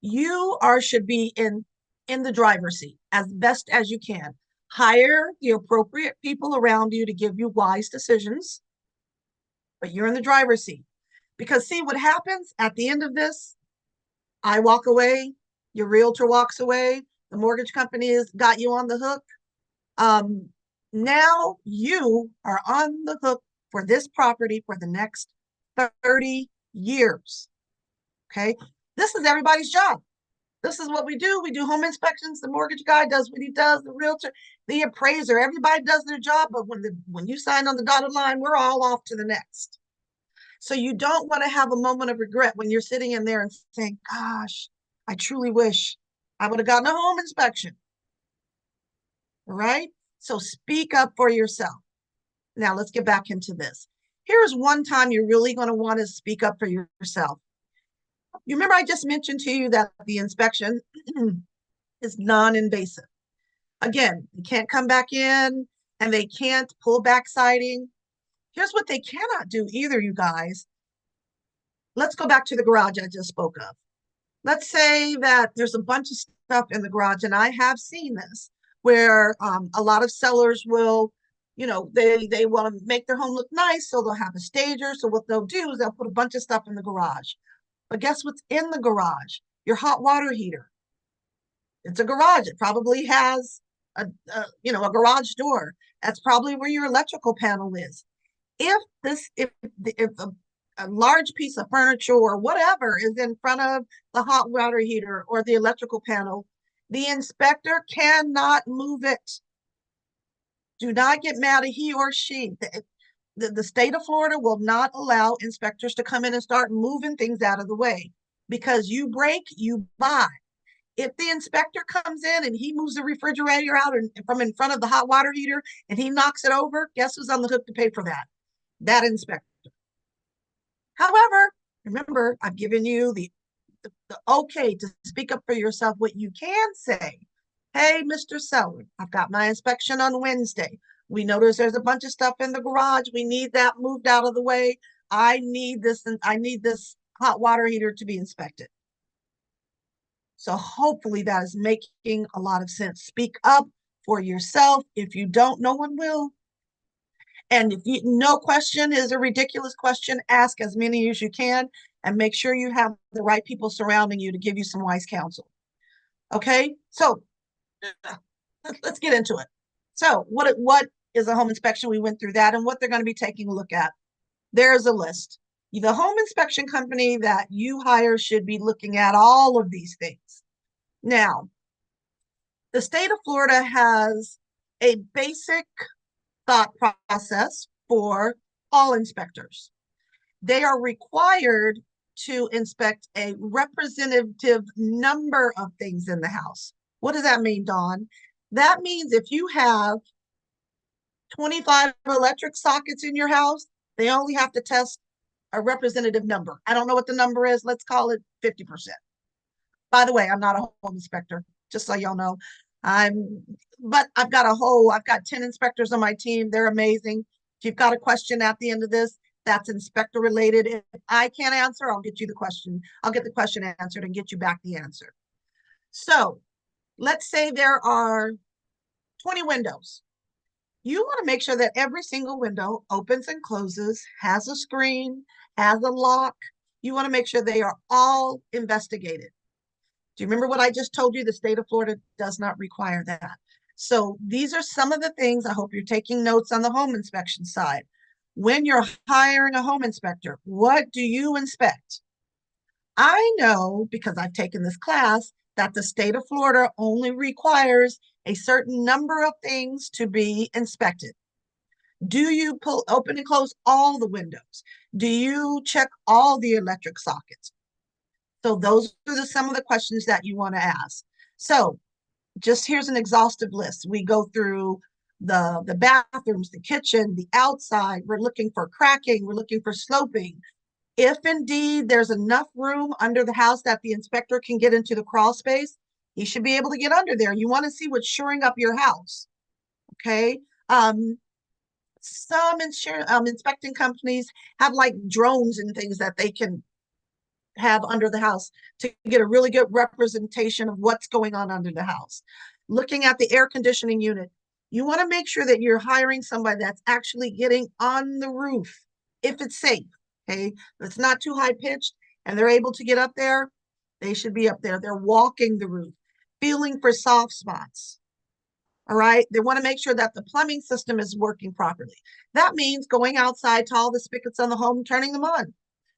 you should be in the driver's seat as best as you can. Hire the appropriate people around you to give you wise decisions, but you're in the driver's seat. Because see what happens at the end of this, I walk away, your realtor walks away, the mortgage company has got you on the hook. Now you are on the hook for this property for the next 30 years. Okay. This is everybody's job. This is what we do. We do home inspections. The mortgage guy does what he does. The realtor, the appraiser, everybody does their job. But when you sign on the dotted line, we're all off to the next. So you don't want to have a moment of regret when you're sitting in there and saying, gosh, I truly wish I would have gotten a home inspection. All right. So speak up for yourself. Now let's get back into this. Here's one time you're really going to want to speak up for yourself. You remember I just mentioned to you that the inspection is non-invasive. Again, they can't come back in and they can't pull back siding. Here's what they cannot do either, you guys. Let's go back to the garage I just spoke of. Let's say that there's a bunch of stuff in the garage, and I have seen this, where a lot of sellers will, they want to make their home look nice, so they'll have a stager. So what they'll do is they'll put a bunch of stuff in the garage. But guess what's in the garage? Your hot water heater. It's a garage. It probably has a garage door. That's probably where your electrical panel is. If a large piece of furniture or whatever is in front of the hot water heater or the electrical panel, the inspector cannot move it. Do not get mad at he or she. The state of Florida will not allow inspectors to come in and start moving things out of the way, because you break, you buy. If the inspector comes in and he moves the refrigerator out from in front of the hot water heater and he knocks it over, guess who's on the hook to pay for that? That inspector. However, remember, I've given you the okay to speak up for yourself. What you can say, hey, Mr. Seller, I've got my inspection on Wednesday. We notice there's a bunch of stuff in the garage. We need that moved out of the way. I need this, and I need this hot water heater to be inspected. So hopefully that is making a lot of sense. Speak up for yourself. If you don't, no one will. And if you, no question is a ridiculous question, ask as many as you can and make sure you have the right people surrounding you to give you some wise counsel. Okay, so let's get into it. So what is a home inspection? We went through that and what they're going to be taking a look at. There's a list. The home inspection company that you hire should be looking at all of these things. Now, the state of Florida has a basic thought process for all inspectors. They are required to inspect a representative number of things in the house. What does that mean, Dawn? That means if you have 25 electric sockets in your house, they only have to test a representative number. I don't know what the number is. Let's call it 50%. By the way, I'm not a home inspector, just so y'all know. But I've got 10 inspectors on my team. They're amazing. If you've got a question at the end of this, that's inspector related. If I can't answer, I'll get you the question. I'll get the question answered and get you back the answer. So let's say there are 20 windows. You want to make sure that every single window opens and closes, has a screen, has a lock. You want to make sure they are all investigated. Do you remember what I just told you? The state of Florida does not require that. So these are some of the things. I hope you're taking notes on the home inspection side. When you're hiring a home inspector, what do you inspect? I know, because I've taken this class, that the state of Florida only requires a certain number of things to be inspected. Do you open and close all the windows? Do you check all the electric sockets? So those are some of the questions that you want to ask. So just here's an exhaustive list. We go through the bathrooms, the kitchen, the outside. We're looking for cracking. We're looking for sloping. If indeed there's enough room under the house that the inspector can get into the crawl space, he should be able to get under there. You want to see what's shoring up your house. Okay. Some inspecting companies have like drones and things that they can have under the house to get a really good representation of what's going on under the house. Looking at the air conditioning unit, you want to make sure that you're hiring somebody that's actually getting on the roof if it's safe. Okay, if it's not too high pitched and they're able to get up there, they should be up there. They're walking the roof, feeling for soft spots. All right, they want to make sure that the plumbing system is working properly. That means going outside to all the spigots on the home, turning them on,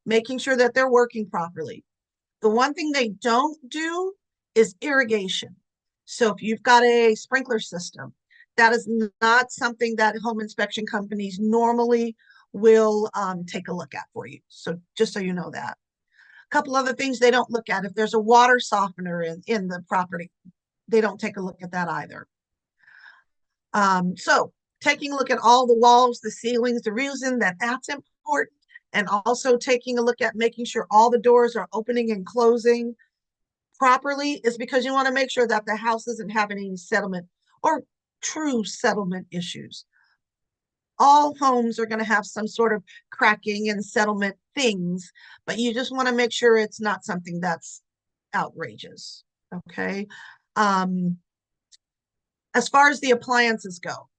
making sure that they're working properly. The one thing they don't do is irrigation. So if you've got a sprinkler system, that is not something that home inspection companies normally will take a look at for you. So just so you know that. A couple other things they don't look at. If there's a water softener in the property, they don't take a look at that either. So taking a look at all the walls, the ceilings, the reason that that's important, and also taking a look at making sure all the doors are opening and closing properly is because you want to make sure that the house doesn't have any settlement or true settlement issues. All homes are going to have some sort of cracking and settlement things, but you just want to make sure it's not something that's outrageous. Okay. As far as the appliances go,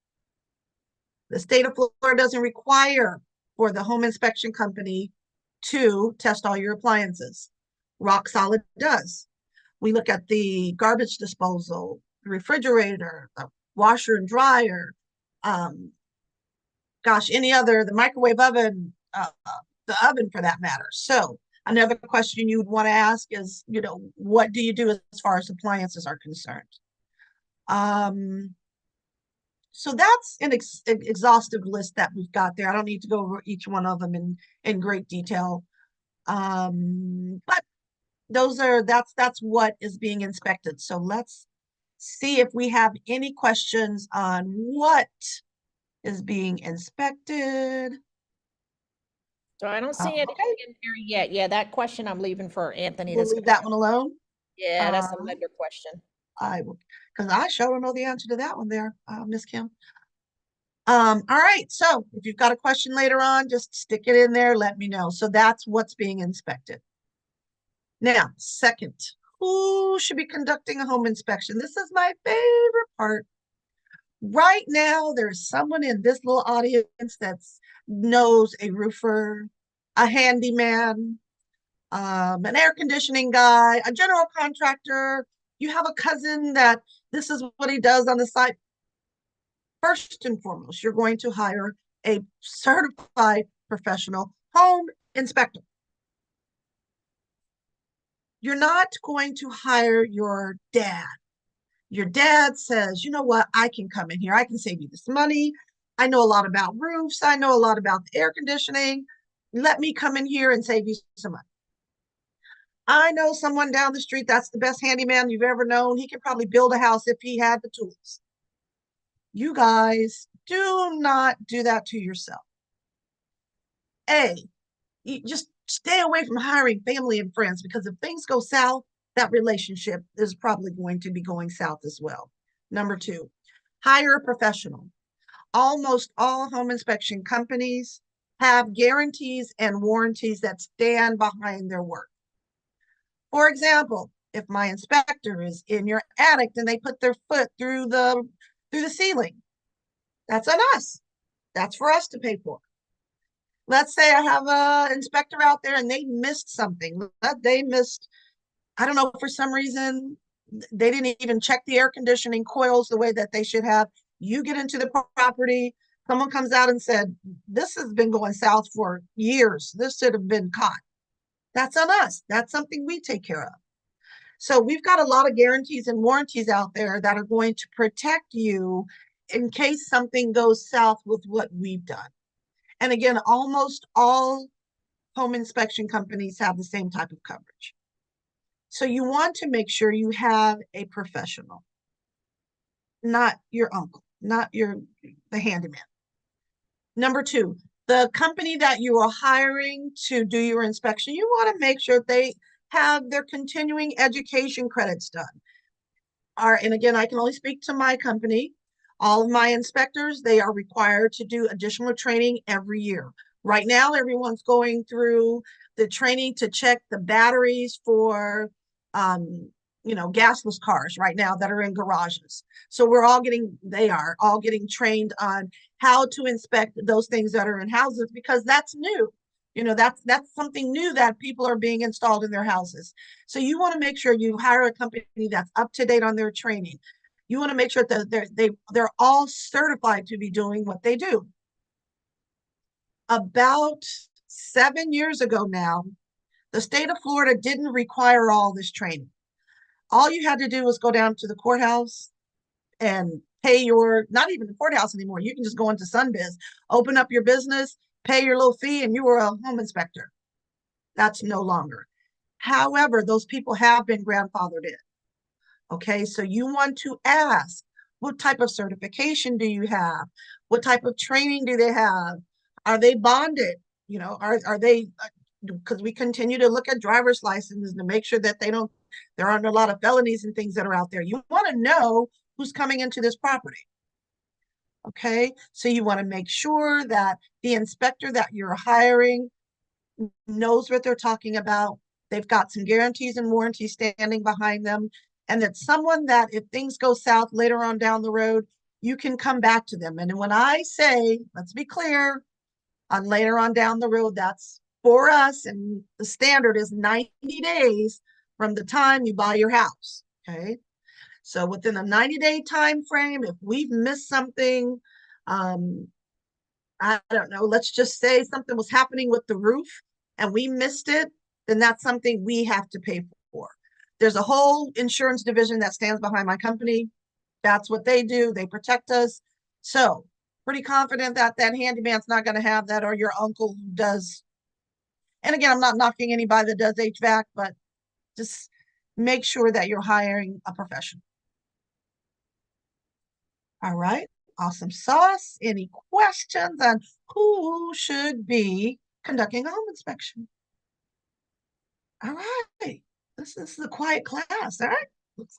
the state of Florida doesn't require for the home inspection company to test all your appliances. Rock Solid does. We look at the garbage disposal, the refrigerator, the washer and dryer, gosh, any other, the microwave oven, the oven for that matter. So another question you would want to ask is, you know, what do you do as far as appliances are concerned? So that's an exhaustive list that we've got there. I don't need to go over each one of them in great detail. But that's what is being inspected. So let's see if we have any questions on what is being inspected. So I don't see anything in here yet. Yeah, that question I'm leaving for Anthony. We'll leave that one alone. Yeah, that's a lender question. I will, because I sure don't know the answer to that one there, Miss Kim. All right, so if you've got a question later on, just stick it in there, let me know. So that's what's being inspected. Now, second, who should be conducting a home inspection? This is my favorite part. Right now, there's someone in this little audience that knows a roofer, a handyman, an air conditioning guy, a general contractor. You have a cousin that this is what he does on the side. First and foremost, you're going to hire a certified professional home inspector. You're not going to hire your dad. Your dad says, you know what, I can come in here, I can save you this money. I know a lot about roofs, I know a lot about the air conditioning. Let me come in here and save you some money. I know someone down the street that's the best handyman you've ever known. He could probably build a house if he had the tools. You guys do not do that to yourself. You just stay away from hiring family and friends, because if things go south, that relationship is probably going to be going south as well. Number two, hire a professional. Almost all home inspection companies have guarantees and warranties that stand behind their work. For example, if my inspector is in your attic and they put their foot through the ceiling, that's on us. That's for us to pay for. Let's say I have an inspector out there and they missed something. They missed, I don't know, for some reason, they didn't even check the air conditioning coils the way that they should have. You get into the property, someone comes out and said, this has been going south for years. This should have been caught. That's on us. That's something we take care of. So we've got a lot of guarantees and warranties out there that are going to protect you in case something goes south with what we've done. And again, almost all home inspection companies have the same type of coverage. So you want to make sure you have a professional, not your uncle, not the handyman. Number two, the company that you are hiring to do your inspection, you want to make sure they have their continuing education credits done. And again, I can only speak to my company. All of my inspectors, they are required to do additional training every year. Right now, everyone's going through the training to check the batteries for, gasless cars right now that are in garages. So they are all getting trained on how to inspect those things that are in houses, because that's new. That's something new that people are being installed in their houses. So you want to make sure you hire a company that's up to date on their training. You want to make sure that they're all certified to be doing what they do. About 7 years ago now, the state of Florida didn't require all this training. All you had to do was go down to the courthouse and pay not even the courthouse anymore. You can just go into Sunbiz, open up your business, pay your little fee, and you were a home inspector. That's no longer. However, those people have been grandfathered in. Okay, so you want to ask, what type of certification do you have? What type of training do they have? Are they bonded? Are they, because we continue to look at driver's licenses to make sure that there aren't a lot of felonies and things that are out there. You want to know who's coming into this property. Okay, so you want to make sure that the inspector that you're hiring knows what they're talking about. They've got some guarantees and warranties standing behind them. And that someone that if things go south later on down the road, you can come back to them. And when I say, let's be clear, on later on down the road, that's for us. And the standard is 90 days from the time you buy your house. Okay. So within a 90-day time frame, if we've missed something, I don't know, let's just say something was happening with the roof and we missed it, then that's something we have to pay for. There's a whole insurance division that stands behind my company. That's what they do. They protect us. So pretty confident that that handyman's not going to have that, or your uncle who does. And again, I'm not knocking anybody that does HVAC, but just make sure that you're hiring a professional. All right. Awesome sauce. Any questions on who should be conducting a home inspection? All right. This is a quiet class. All right.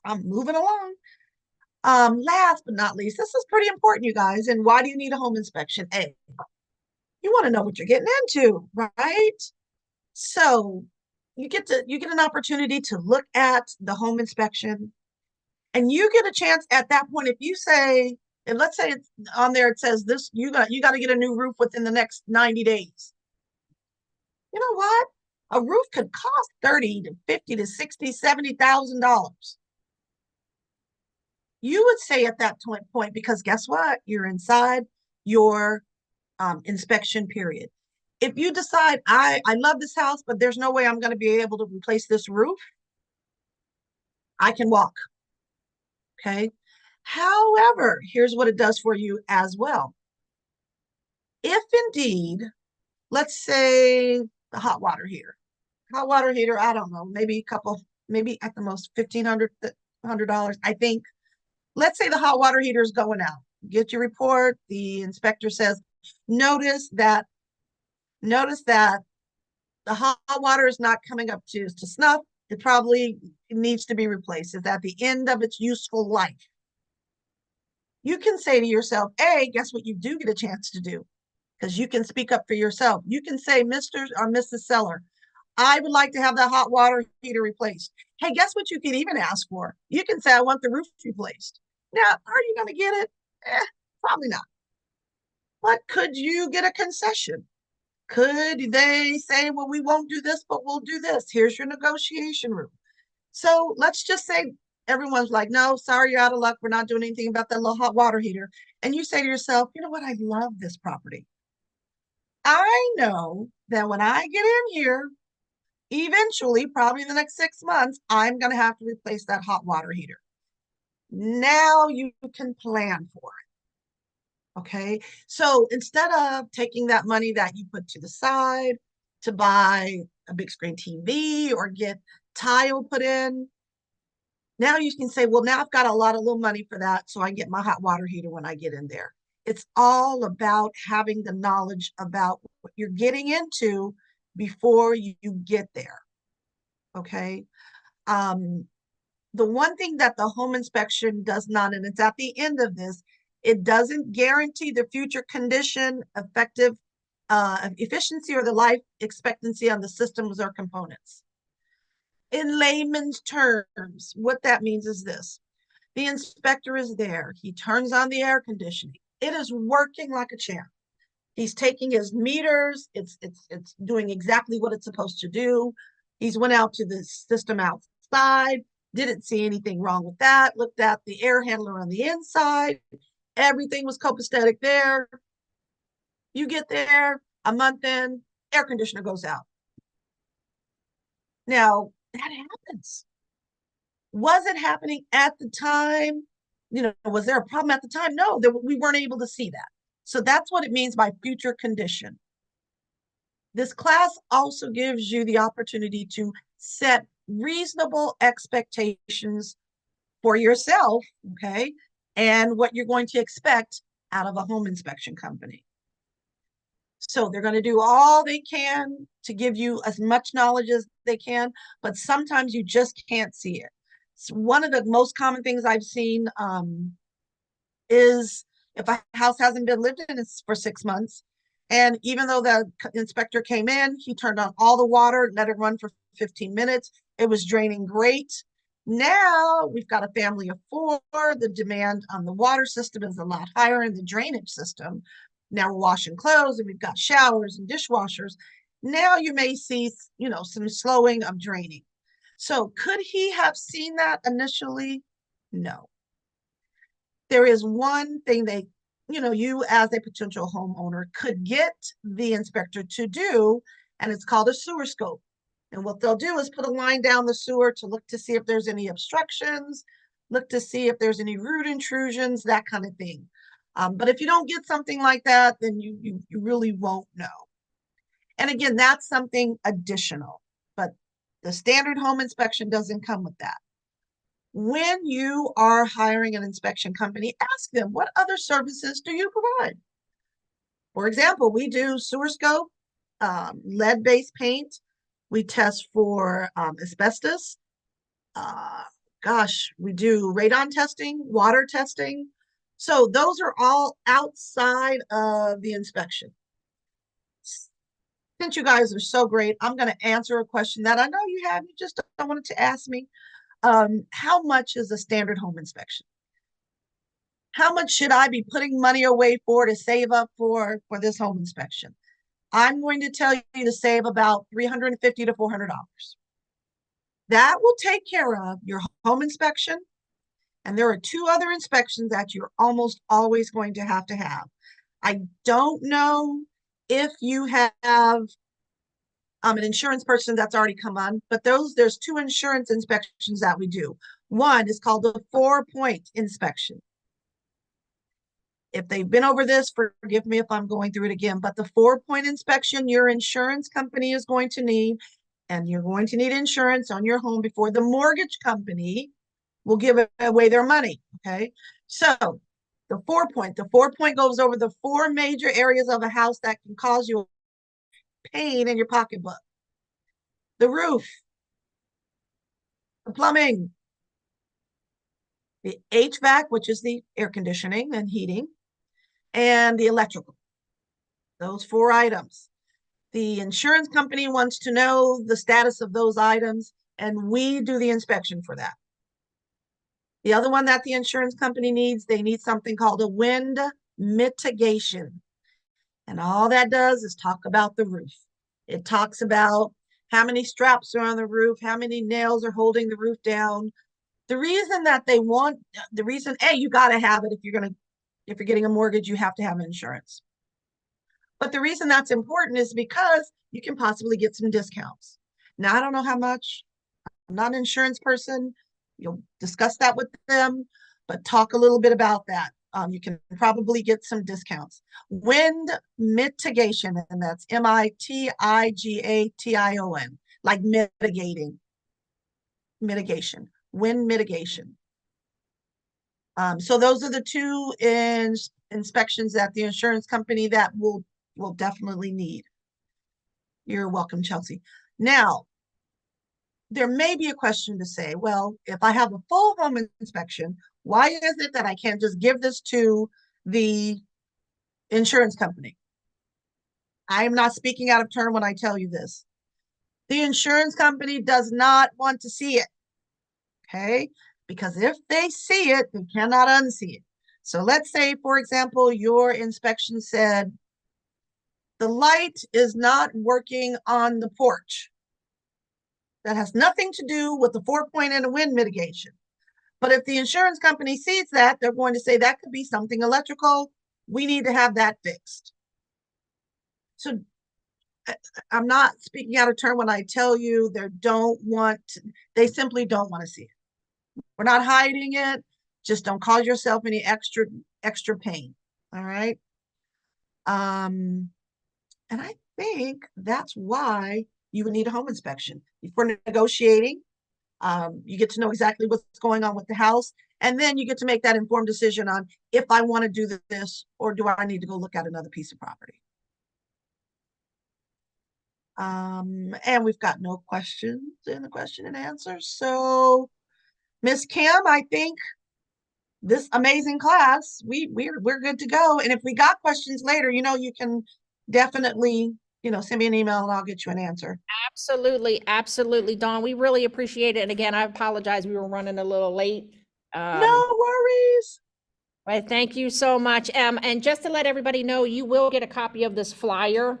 I'm moving along. Last but not least, this is pretty important, you guys. And why do you need a home inspection? A, you want to know what you're getting into, right? So you get an opportunity to look at the home inspection, and you get a chance at that point. If you say, and let's say it's on there, it says this, you got to get a new roof within the next 90 days. You know what? A roof could cost $30 to $50 to $60, $70,000. You would say at that point, because guess what? You're inside your inspection period. If you decide, I love this house, but there's no way I'm going to be able to replace this roof, I can walk. Okay. However, here's what it does for you as well. If indeed, let's say the hot water heater, I don't know, maybe at the most $1,500, I think. Let's say the hot water heater is going out. Get your report. The inspector says, notice that the hot water is not coming up to snuff. It probably needs to be replaced. It's at the end of its useful life. You can say to yourself, A, guess what you do get a chance to do? Because you can speak up for yourself. You can say, Mr. or Mrs. Seller, I would like to have that hot water heater replaced. Hey, guess what you can even ask for? You can say, I want the roof replaced. Now, are you going to get it? Probably not. But could you get a concession? Could they say, well, we won't do this, but we'll do this. Here's your negotiation room. So let's just say everyone's like, no, sorry, you're out of luck. We're not doing anything about that little hot water heater. And you say to yourself, you know what? I love this property. I know that when I get in here, eventually, probably in the next 6 months, I'm going to have to replace that hot water heater. Now you can plan for it. Okay. So instead of taking that money that you put to the side to buy a big screen TV or get tile put in, now you can say, well, now I've got a lot of little money for that. So I get my hot water heater when I get in there. It's all about having the knowledge about what you're getting into before you get there. Okay. The one thing that the home inspection does not, and it's at the end of this, it doesn't guarantee the future condition, effective efficiency, or the life expectancy on the systems or components. In layman's terms, what that means is this. The inspector is there. He turns on the air conditioning. It is working like a champ. He's taking his meters. It's doing exactly what it's supposed to do. He's went out to the system outside, didn't see anything wrong with that, looked at the air handler on the inside. Everything was copacetic there. You get there, a month in, air conditioner goes out. Now, that happens. Was it happening at the time? Was there a problem at the time? No, we weren't able to see that. So that's what it means by future condition. This class also gives you the opportunity to set reasonable expectations for yourself, okay, and what you're going to expect out of a home inspection company. So they're going to do all they can to give you as much knowledge as they can, but sometimes you just can't see it. So one of the most common things I've seen is if a house hasn't been lived in for 6 months, and even though the inspector came in, he turned on all the water, let it run for 15 minutes. It was draining great. Now we've got a family of 4. The demand on the water system is a lot higher in the drainage system. Now we're washing clothes and we've got showers and dishwashers. Now you may see, some slowing of draining. So could he have seen that initially? No. There is one thing you as a potential homeowner could get the inspector to do, and it's called a sewer scope. And what they'll do is put a line down the sewer to look to see if there's any obstructions, look to see if there's any root intrusions, that kind of thing. But if you don't get something like that, then you really won't know. And again, that's something additional, but the standard home inspection doesn't come with that. When you are hiring an inspection company, ask them, what other services do you provide? For example, we do sewer scope, lead-based paint. We test for asbestos. We do radon testing, water testing. So those are all outside of the inspection. Since you guys are so great, I'm going to answer a question that I know you have. You just don't want to ask me. How much is a standard home inspection? How much should I be putting money away for to save up for this home inspection? I'm going to tell you to save about $350 to $400. That will take care of your home inspection. And there are 2 other inspections that you're almost always going to have. I don't know if you have an insurance person that's already come on, but there's 2 insurance inspections that we do. One is called the 4-point inspection. If they've been over this, forgive me if I'm going through it again, but the 4-point inspection your insurance company is going to need, and you're going to need insurance on your home before the mortgage company will give away their money, okay? So the 4-point goes over the 4 major areas of a house that can cause you pain in your pocketbook. The roof, the plumbing, the HVAC, which is the air conditioning and heating, and the electrical. Those 4 items. The insurance company wants to know the status of those items, and we do the inspection for that. The other one that the insurance company needs, they need something called a wind mitigation. And all that does is talk about the roof. It talks about how many straps are on the roof, how many nails are holding the roof down. The reason that they want, you got to have it if you're getting a mortgage, you have to have insurance. But the reason that's important is because you can possibly get some discounts. Now, I don't know how much. I'm not an insurance person. You'll discuss that with them, but talk a little bit about that. You can probably get some discounts. Wind mitigation, and that's mitigation, like mitigation, wind mitigation. So those are the 2 inspections that the insurance company that will definitely need. You're welcome, Chelsea. Now, there may be a question to say, well, if I have a full home inspection, why is it that I can't just give this to the insurance company? I am not speaking out of turn when I tell you this. The insurance company does not want to see it, okay? Because if they see it, they cannot unsee it. So let's say, for example, your inspection said, the light is not working on the porch. That has nothing to do with the 4-point and the wind mitigation. But if the insurance company sees that, they're going to say that could be something electrical. We need to have that fixed. So I'm not speaking out of turn when I tell you they simply don't want to see it. We're not hiding it. Just don't cause yourself any extra pain. All right. And I think that's why you would need a home inspection. For negotiating, you get to know exactly what's going on with the house, and then you get to make that informed decision on if I want to do this or do I need to go look at another piece of property. And we've got no questions in the question and answer. So, Miss Kim, I think this amazing class, we're good to go. And if we got questions later, you can definitely send me an email and I'll get you an answer. Absolutely, Dawn. We really appreciate it. And again, I apologize. We were running a little late. No worries. But thank you so much. And just to let everybody know, you will get a copy of this flyer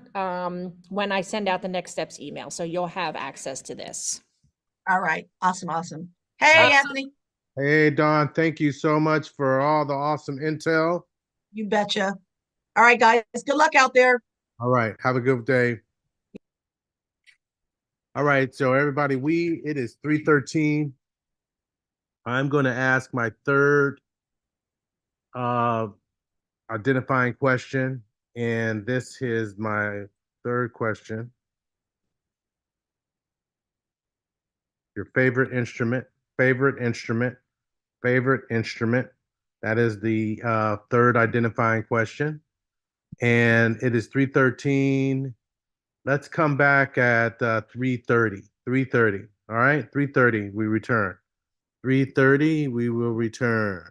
when I send out the next steps email. So you'll have access to this. All right. Awesome. Hey, Anthony. Hey, Dawn. Thank you so much for all the awesome intel. You betcha. All right, guys, good luck out there. All right. Have a good day. All right. So everybody, it is 3:13. I'm going to ask my third identifying question. And this is my third question. Your favorite instrument. That is the third identifying question. And it is 3:13. Let's come back at 3:30. 3:30. All right, 3:30, we return. 3:30, we will return.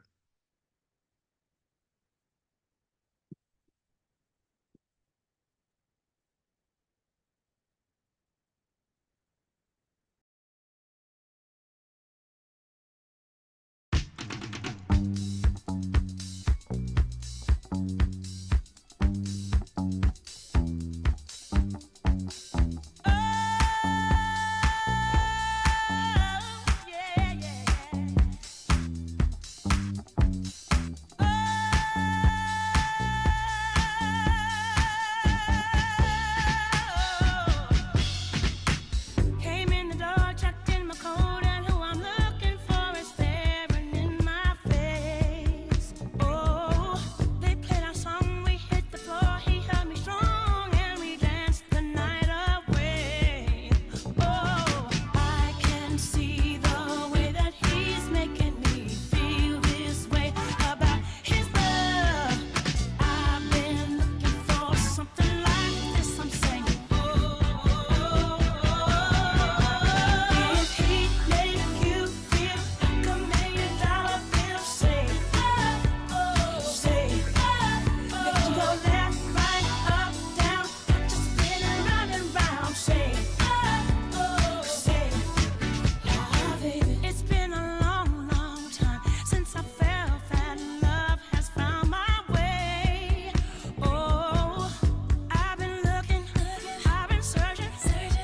Came in the door, checked in my coat, and who I'm looking for is staring in my face. Oh, they played our song, we hit the floor, he held me strong, and we danced the night away. Oh, I can see the way that he's making me feel this way about his love. I've been looking for something like this, I'm saying. If he make you feel like $1 million bill, say, say, make you go left, right, up, down, just spinning round and round, say, baby. It's been a long, long time since I felt that love has found my way. Oh, I've been looking, I've been searching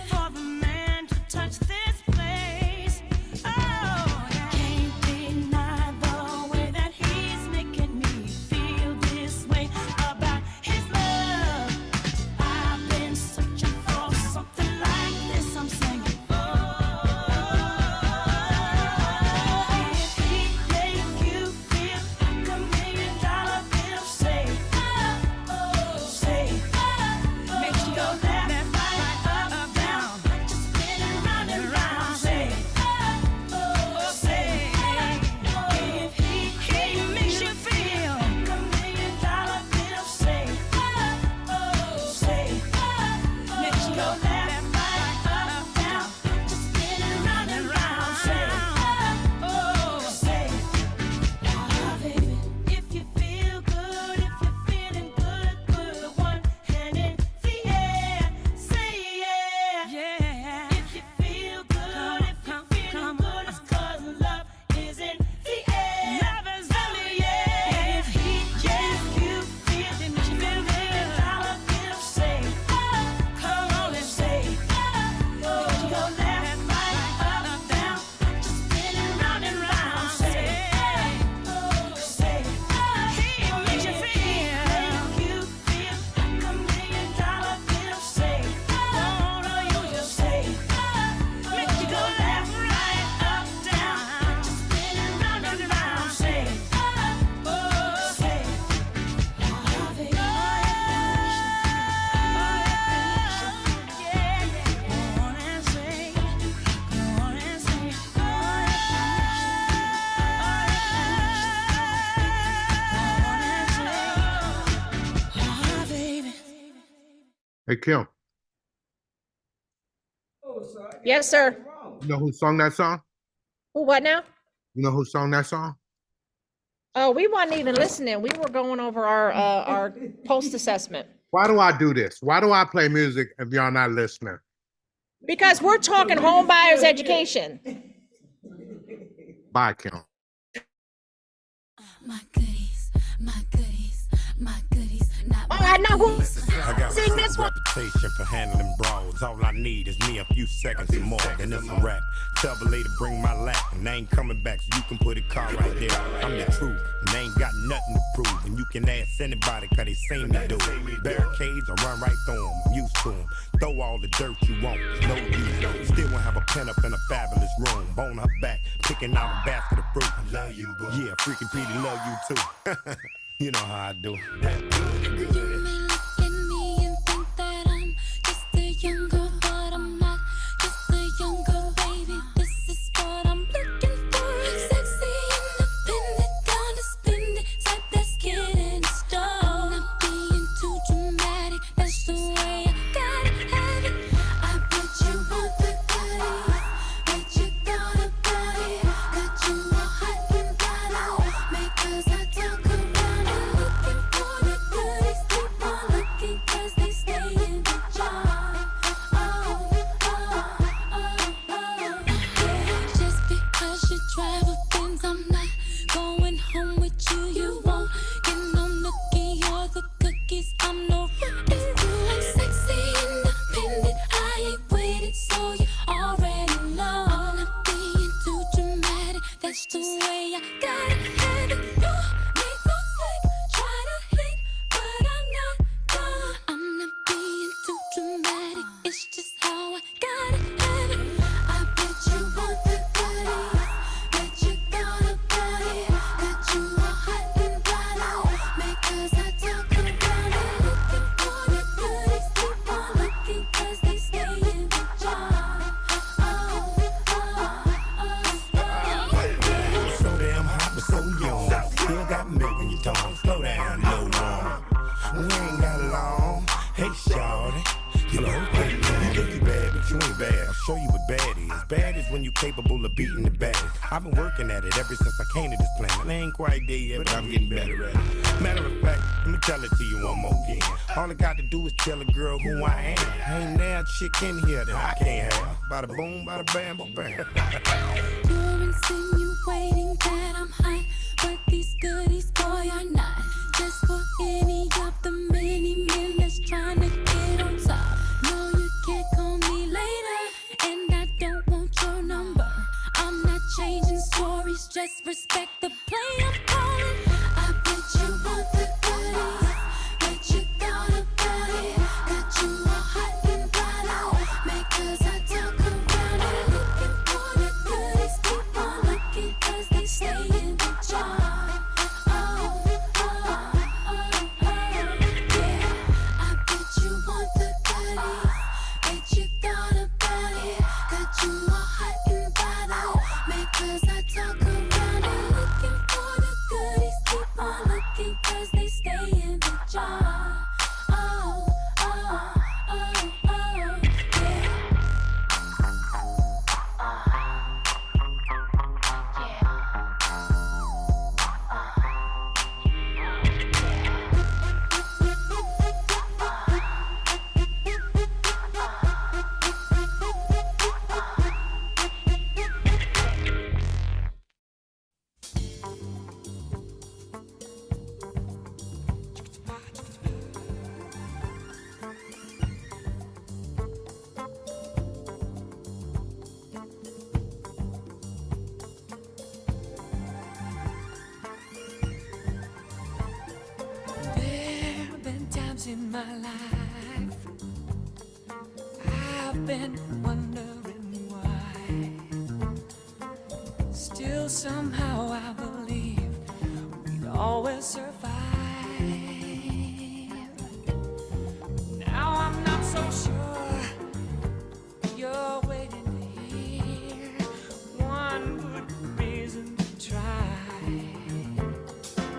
for the man to touch this place. Oh, can't deny the way that he's making me feel this way about his love. I've been searching for something like this, I'm saying. If he make you feel like $1 million bill, say, say, make you go left, right, up, down, just spinning round and round, say, say, if he makes you feel like $1 million bill, say, say, make you go left, right, up, down, just spinning round and round, say, baby, if you feel good, if you're feeling good, put one hand in the air, say yeah, yeah. If you feel good, if you're feeling good, it's 'cause love is in the air. Love is in the air. If he makes you feel $1 million bill, say, come on and say, make you go left, right, up, down, just spinning round and round, say, say, he makes you feel like $1 million bill, say, don't use your say, make you go left, right, up, down, just spinning round and round, say, say, baby. Go on and say, baby. Hey, Kim, Yes, sir. you know who sung that song? Who, what now? You know who sung that song? Oh, we wasn't even listening. We were going over our post assessment. Why do I do this? Why do I play music if y'all not listening? Because we're talking home buyers education. Bye, Kim. My goodies, my goodies, my goodies. Not Oh, I know who my goodies. sing this one. reputation for handling brawls. All I need is me a few seconds and more, and it's a wrap. Tell the lady bring my lap, and I ain't coming back, so you can put a car right there. I'm the truth, and they ain't got nothing to prove. And you can ask anybody, cause they seen me do it. Barricades, I run right through them, I'm used to them. Throw all the dirt you want, it's no use. Still won't have a pen up in a fabulous room. Bone her back, picking out a basket of fruit. I love you, boo. Yeah, freaking Petey love you too. You know how I do. You may look at me and think that I'm just a young girl, but I'm not just a young girl, baby. This is what I'm looking for. Sexy, independent, down to spend it, type that's getting started. I'm not being too dramatic, that's the way I gotta have it. I bet you want the goodies, bet you thought about it. Got you all hot and bothered, because I talk around it. Looking for the goodies, keep on looking, cause they stay in the jar. Yeah. Just because you drive a Benz, I'm not going home with you. You won't get no nookie or the cookies. I'm no rookie. I'm sexy, independent. I ain't waited, so you already know. I'm not being too dramatic. That's the way I gotta have it. You make no slick, try to hit, but I'm not done. I'm not being too dramatic. It's just how I gotta have it. I bet you want the goodies, bet you thought about it. Got you all hot and bothered, because I talk around it. Looking for the goodies, keep on looking, cause they stay in the jar. So damn hot, but so young. Still got milk in your tongue. Slow down, no one. We ain't got long. Hey, shawty. You know, you think you bad, but you ain't bad. I'll show you what bad is. Bad is when you capable of beating the baddest. I've been working at it ever since I came to this planet. I ain't quite there yet, but I'm getting better at it. Matter of fact, let me tell it to you one more again. All I got to do is tell a girl who I am. Ain't there a chick in here that I can't have. Bada boom, bada bam, bada bam. You're insinuating that I'm hot, but these goodies, boy, are not. Just for any of the many men that's trying to get on top. No, you can't call me later, and I don't want your number. I'm not changing stories, just respect the play I'm calling. I bet you want the goodies, bet you thought about it. Got you all hot and bothered, because I talk around it. Looking for the goodies, keep on looking, cause they stay in the jar. Yeah. I bet you want the goodies, bet you thought about it. Got you all hot and bothered, because I talk around it. Looking for the goodies, keep on looking, cause they stay in the jar. There've been times in my life I've been wondering why. Still somehow I believe we'd always survive. Now I'm not so sure you're waiting to hear one good reason to try.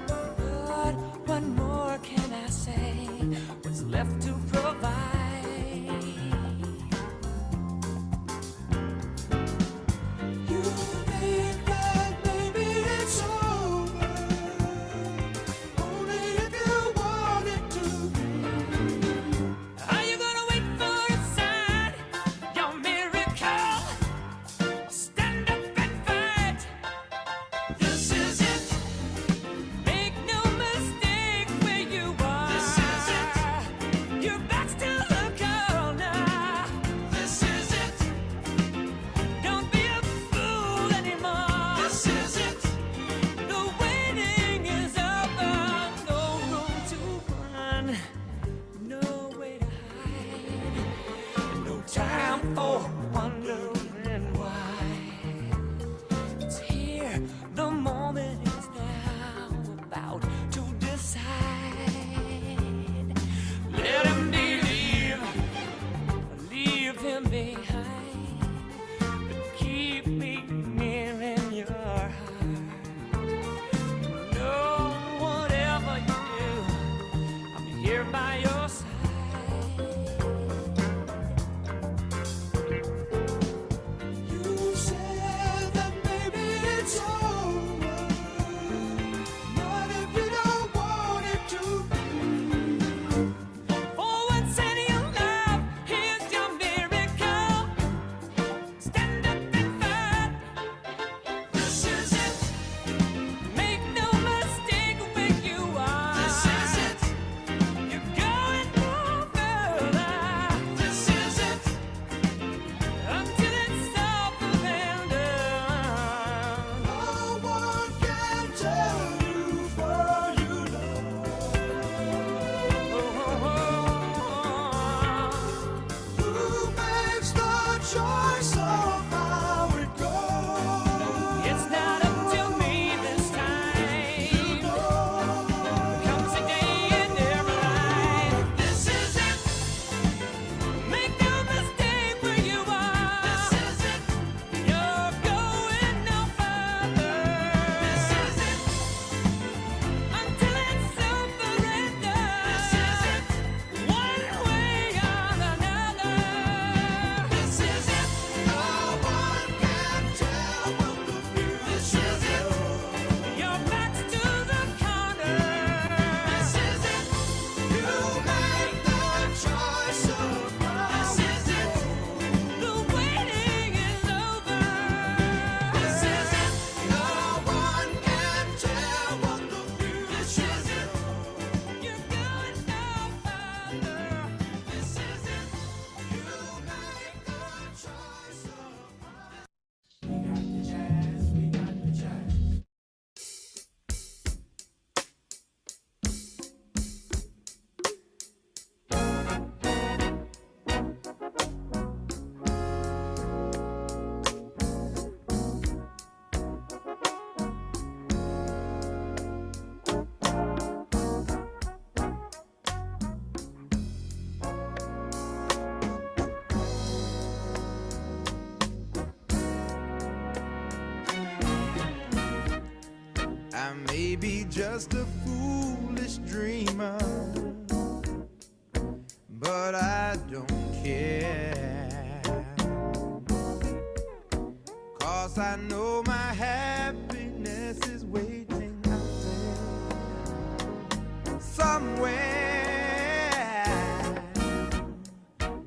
But what more can I say? What's left to provide? You think that maybe Oh, wondering why it's here. The moment is now about to decide. Let him believe, leave him behind, but keep me near in your heart. No, whatever you do, I'm here by your side. You said that maybe it's over, but if you don't want it to be, for once in your life, here's your miracle. Stand up and fight. This is it. Make no mistake where you are. This is it. You're going no further. This is it. Until it's over and done. No one can tell you for you who makes the choice of how it goes. It's not up to me this time. You know, comes a day in every life. This is it. Make no mistake where you are. This is it. You're going no further. This is it. Until it's over and done. This is it. One way or another. This is it. No one can tell what the future is. Your back's to the corner. This is it. You make the choice of how this is it. The waiting is over. This is it. No one can tell what the future is. You're going no further. This is it. You make the choice of we got the jazz, we got the jazz. I may be just a foolish dreamer, but I don't care. 'Cause I know my happiness is waiting out there somewhere.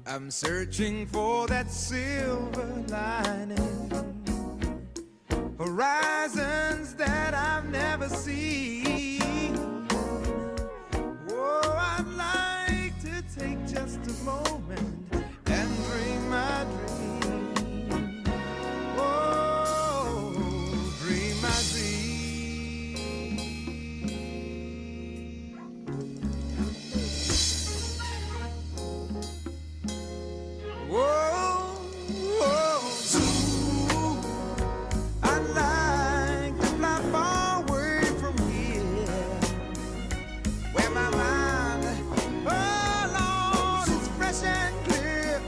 I'm searching for that silver lining, horizons that I've never seen. Oh, I'd like to take just a moment and dream my dream. Oh, dream my dream. Whoa, whoa, I'd like to fly far away from here, where my mind, oh Lord, is fresh and clear,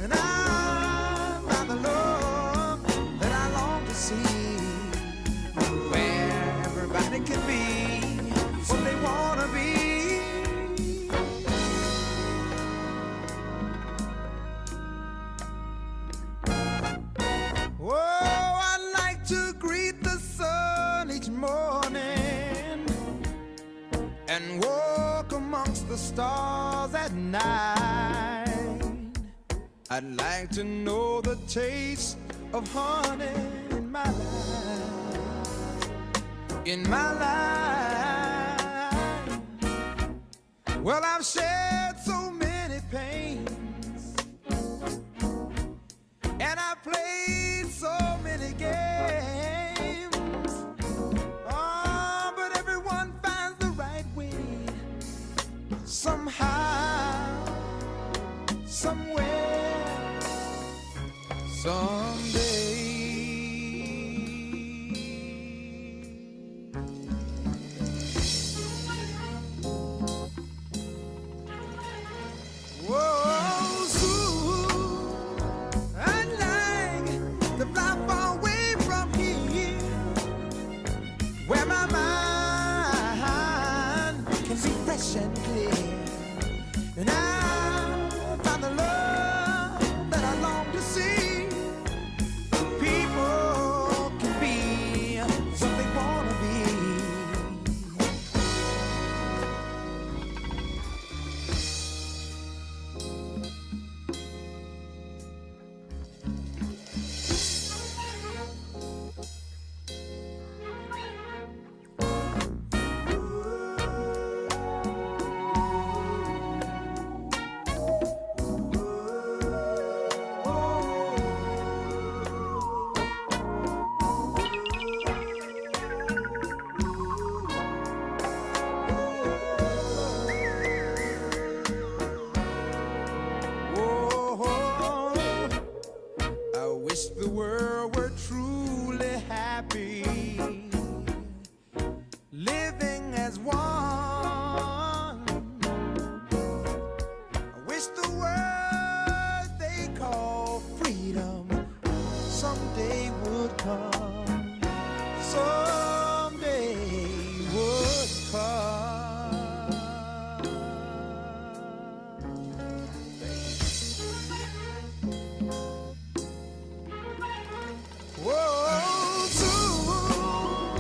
and I'm by the love that I long to see, where everybody can be what they wanna be. Oh, I like to greet the sun each morning and walk amongst the stars at night. I'd like to know the taste of honey in my life, in my life. Well, I've shared so many pains, and I played so many games. Oh, but everyone finds the right way somehow, somewhere. Whoa, soon I'd like to fly far away from here, where my mind can be fresh and clear, and I find the love that I long to see. People can be what they wanna be. Oh, I wish the world were truly happy, living as one. I wish the word they call freedom someday would come. Someday would come. Whoa, soon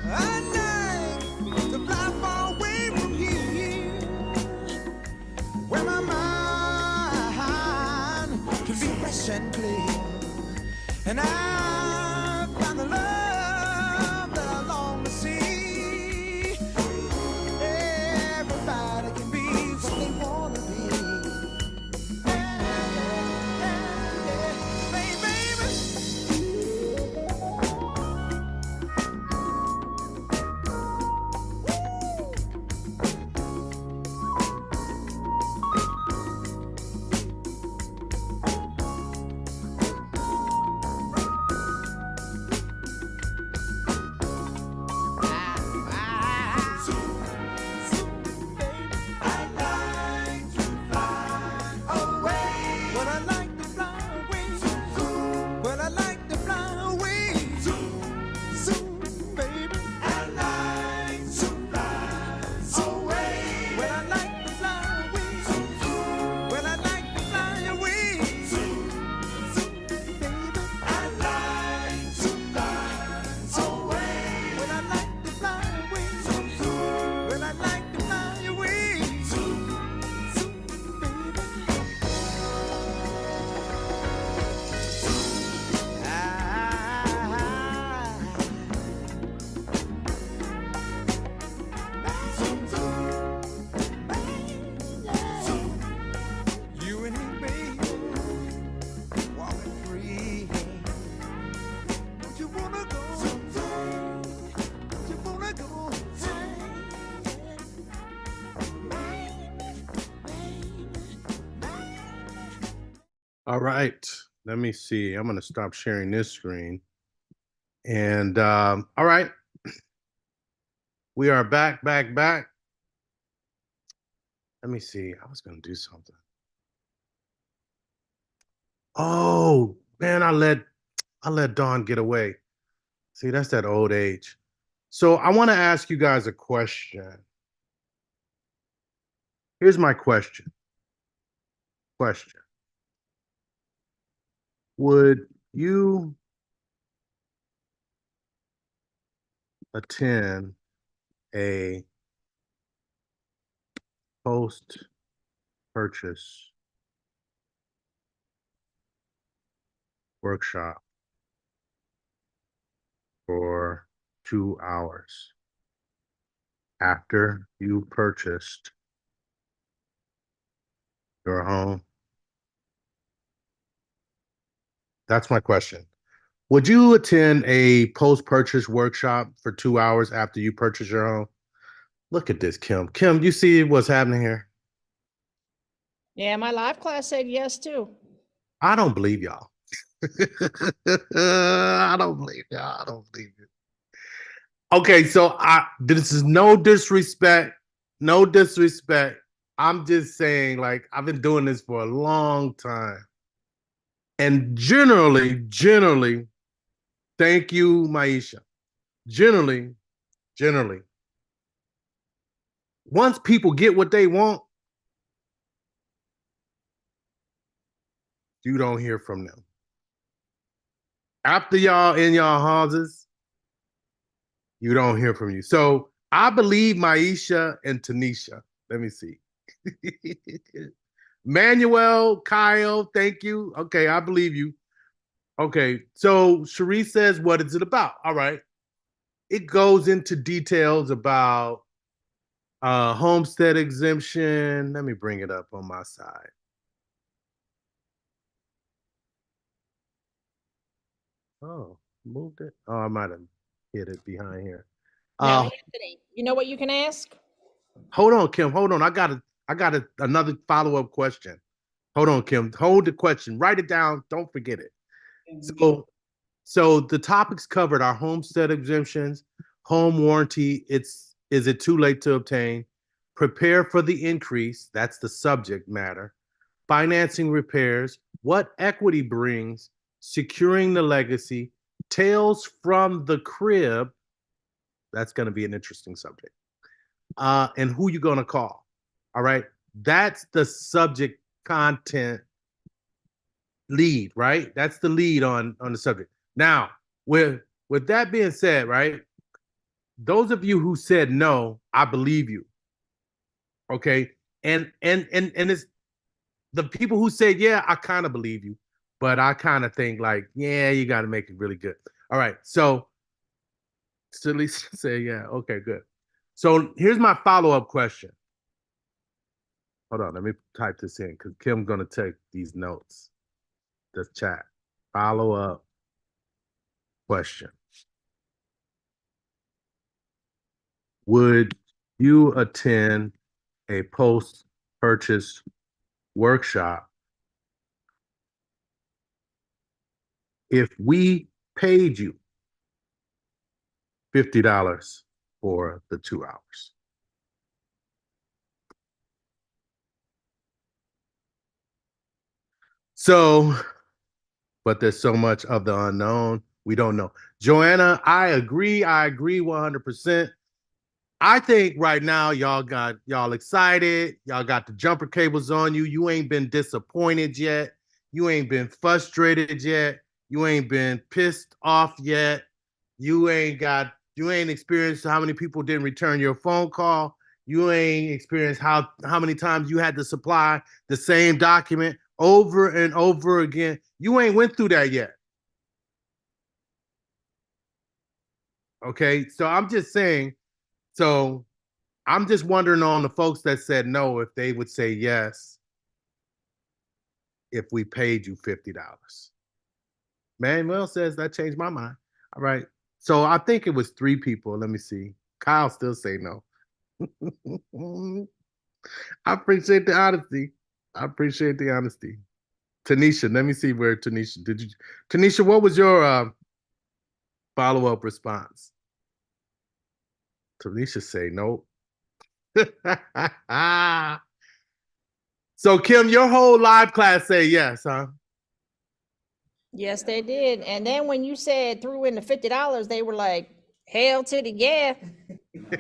I'd like to fly far away from here, where my mind can be fresh and clear, and I find the love that I long to see. Everybody can be what they wanna be. You and me, baby, walking free. Don't you wanna go? Don't you wanna go? All right, let me see. I'm gonna stop sharing this screen. And all right, we are back. Let me see. I was gonna do something. Oh man, I let Dawn get away. See, that's that old age. So I want to ask you guys a question. Here's my question. Would you attend a post-purchase workshop for 2 hours after you purchased your home? That's my question. Would you attend a post-purchase workshop for 2 hours after you purchase your home? Look at this, Kim. Kim, you see what's happening here? Yeah, my live class said yes too. I don't believe y'all. I don't believe you. I don't believe you. Okay, so this is no disrespect. No disrespect. I'm just saying, like, I've been doing this for a long time. And generally, thank you, Maisha. Generally, once people get what they want, you don't hear from them. After y'all in y'all houses, you don't hear from you. So I believe Maisha and Tanisha. Let me see. Manuel, Kyle, thank you. Okay, I believe you. Okay, so Cherie says, what is it about? All right. It goes into details about homestead exemption. Let me bring it up on my side. Oh, moved it. Oh, I might have hit it behind here. Now, Anthony, you know what you can ask? Hold on, Kim. Hold on. I got another follow-up question. Hold on, Kim. Hold the question. Write it down. Don't forget it. So the topics covered are homestead exemptions, home warranty. Is it too late to obtain? Prepare for the increase. That's the subject matter. Financing repairs. What equity brings? Securing the legacy. Tales from the crib. That's going to be an interesting subject. And who you going to call? All right. That's the subject content lead, right? That's the lead on the subject. Now, with that being said, right? Those of you who said no, I believe you. Okay. And it's the people who said, yeah, I kind of believe you, but I kind of think like, yeah, you got to make it really good. All right. So Lisa say, yeah, okay, good. So here's my follow-up question. Hold on, let me type this in because Kim's gonna take these notes. The chat. Follow-up question. Would you attend a post-purchase workshop if we paid you $50 for the 2 hours? So, but there's so much of the unknown. We don't know. Joanna, I agree 100%. I think right now y'all excited. Y'all got the jumper cables on you. You ain't been disappointed yet. You ain't been frustrated yet. You ain't been pissed off yet. You ain't experienced how many people didn't return your phone call. You ain't experienced how many times you had to supply the same document over and over again. You ain't went through that yet. Okay, so I'm just saying, so I'm just wondering on the folks that said no, if they would say yes if we paid you $50. Manuel says that changed my mind. All right. So I think it was 3 people. Let me see. Kyle still say no. I appreciate the honesty. Tanisha, let me see where Tanisha, what was your follow-up response? Tanisha say nope. So Kim, your whole live class say yes, huh? Yes, they did. And then when you said threw in the $50, they were like, hell to the yeah.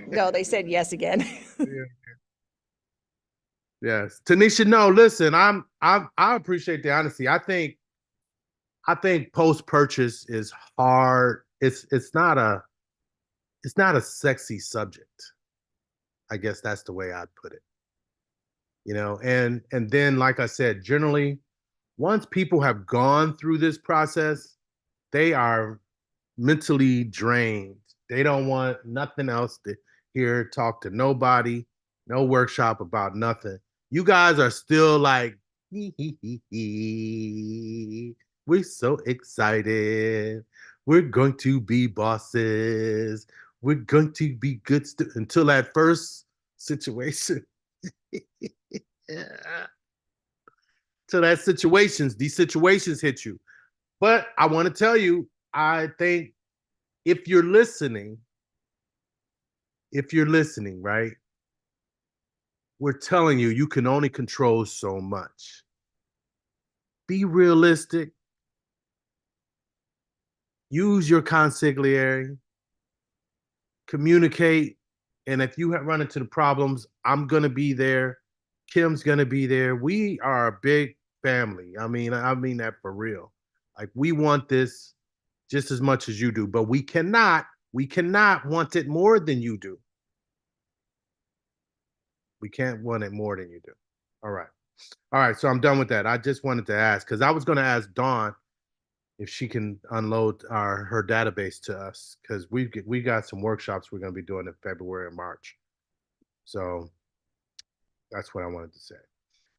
No, they said yes again. Yes. Tanisha, no, listen, I appreciate the honesty. I think post-purchase is hard. It's not a sexy subject. I guess that's the way I'd put it. You know, and then like I said, generally, once people have gone through this process, they are mentally drained. They don't want nothing else to hear, talk to nobody, no workshop about nothing. You guys are still like, we're so excited. We're going to be bosses. We're going to be good until that first situation. Yeah. Till these situations hit you. But I want to tell you, I think if you're listening, right? We're telling you, you can only control so much. Be realistic. Use your consigliere. Communicate. And if you run into the problems, I'm going to be there. Kim's going to be there. We are a big family. I mean that for real. Like, we want this just as much as you do, but we cannot want it more than you do. We can't want it more than you do. All right. So I'm done with that. I just wanted to ask, because I was going to ask Dawn if she can unload her database to us, because we got some workshops we're going to be doing in February and March. So that's what I wanted to say.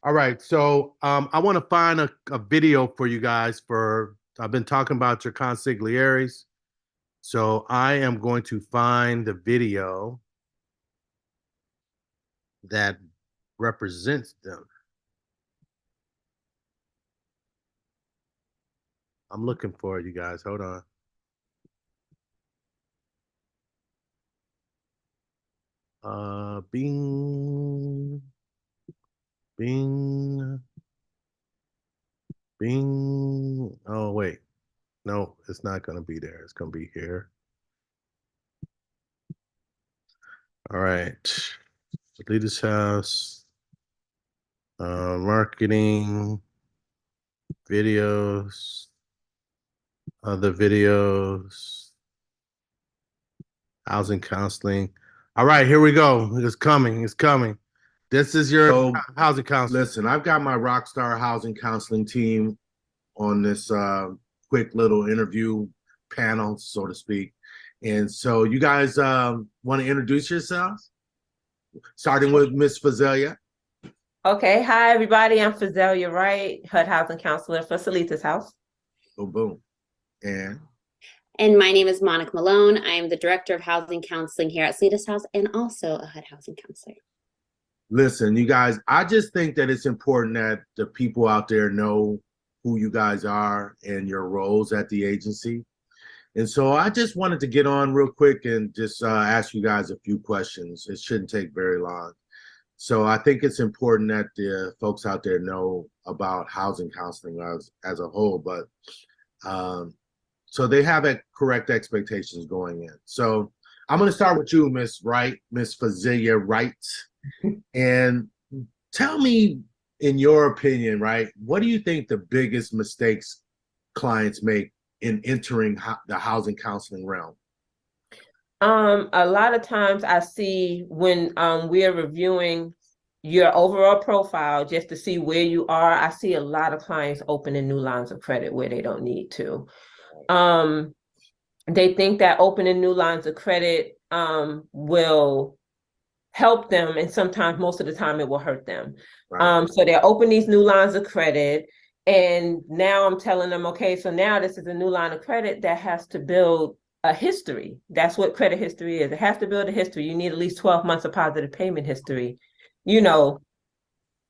All right. So I want to find a video for you guys. I've been talking about your consiglieres. So I am going to find the video that represents them. I'm looking for it, you guys. Hold on. Bing. Oh, wait. No, it's not going to be there. It's going to be here. All right. Leaders House. Marketing. Videos. Other videos. Housing counseling. All right, here we go. It's coming. This is your housing counseling. Listen, I've got my Rockstar Housing Counseling team on this quick little interview panel, so to speak. And so you guys want to introduce yourselves? Starting with Miss Fazelia. Okay, hi everybody. I'm Fazelia Wright, HUD Housing Counselor for Salitas House. Boom, boom. And my name is Monica Malone. I am the Director of Housing Counseling here at Salitas House and also a HUD Housing Counselor. Listen, you guys, I just think that it's important that the people out there know who you guys are and your roles at the agency. And so I just wanted to get on real quick and just ask you guys a few questions. It shouldn't take very long. So I think it's important that the folks out there know about housing counseling as a whole, but so they have correct expectations going in. So I'm going to start with you, Miss Wright, Miss Fazelia Wright, and tell me, in your opinion, right, what do you think the biggest mistakes clients make in entering the housing counseling realm? A lot of times I see when we are reviewing your overall profile just to see where you are, I see a lot of clients opening new lines of credit where they don't need to. They think that opening new lines of credit will help them, and sometimes, most of the time, it will hurt them. Right. So they open these new lines of credit, and now I'm telling them, okay, so now this is a new line of credit that has to build a history. That's what credit history is. It has to build a history. You need at least 12 months of positive payment history,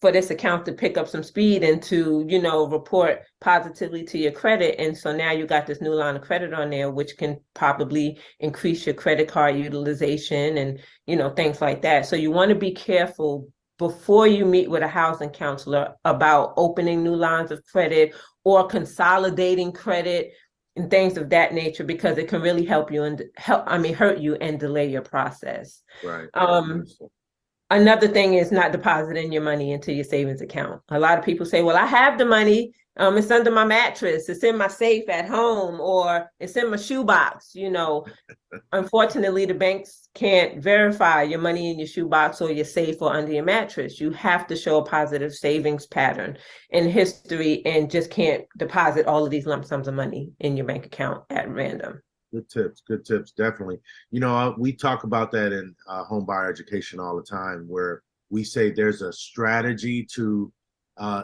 for this account to pick up some speed and to, report positively to your credit. And so now you got this new line of credit on there, which can probably increase your credit card utilization and, things like that. So you want to be careful before you meet with a housing counselor about opening new lines of credit or consolidating credit and things of that nature, because it can really hurt you and delay your process. Right. Another thing is not depositing your money into your savings account. A lot of people say, well, I have the money. It's under my mattress. It's in my safe at home, or it's in my shoebox. Unfortunately, the banks can't verify your money in your shoebox or your safe or under your mattress. You have to show a positive savings pattern in history and just can't deposit all of these lump sums of money in your bank account at random. Good tips, definitely. We talk about that in home buyer education all the time, where we say there's a strategy to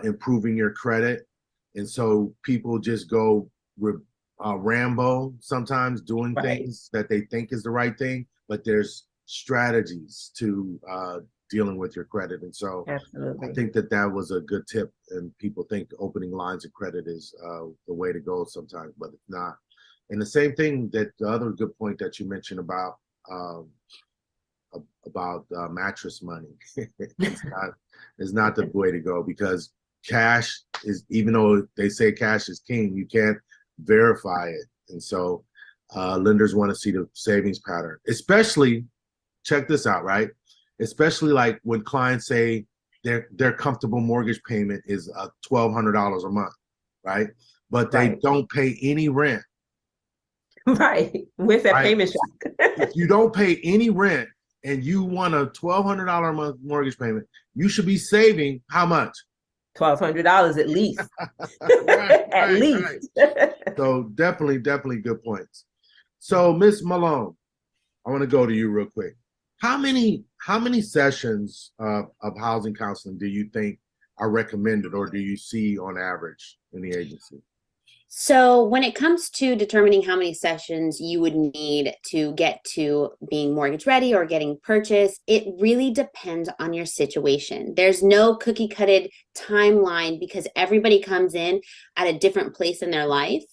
improving your credit. And so people just go Rambo sometimes, doing things that they think is the right thing, but there's strategies to dealing with your credit. And so Absolutely. I think that that was a good tip, and people think opening lines of credit is the way to go sometimes, but it's not. And the same thing, that the other good point that you mentioned about mattress money. It's not the way to go, because cash is, even though they say cash is king, you can't verify it. And so lenders want to see the savings pattern, especially, check this out, right? Especially like when clients say their comfortable mortgage payment is $1,200 a month, right? But they don't pay any rent. Right. Where's that payment shock? If you don't pay any rent and you want a $1,200 a month mortgage payment, you should be saving how much? $1,200 at least. At least. So definitely good points. So Ms. Malone, I want to go to you real quick. How many sessions of housing counseling do you think are recommended, or do you see on average in the agency? So when it comes to determining how many sessions you would need to get to being mortgage ready or getting purchased, it really depends on your situation. There's no cookie cutted timeline because everybody comes in at a different place in their life.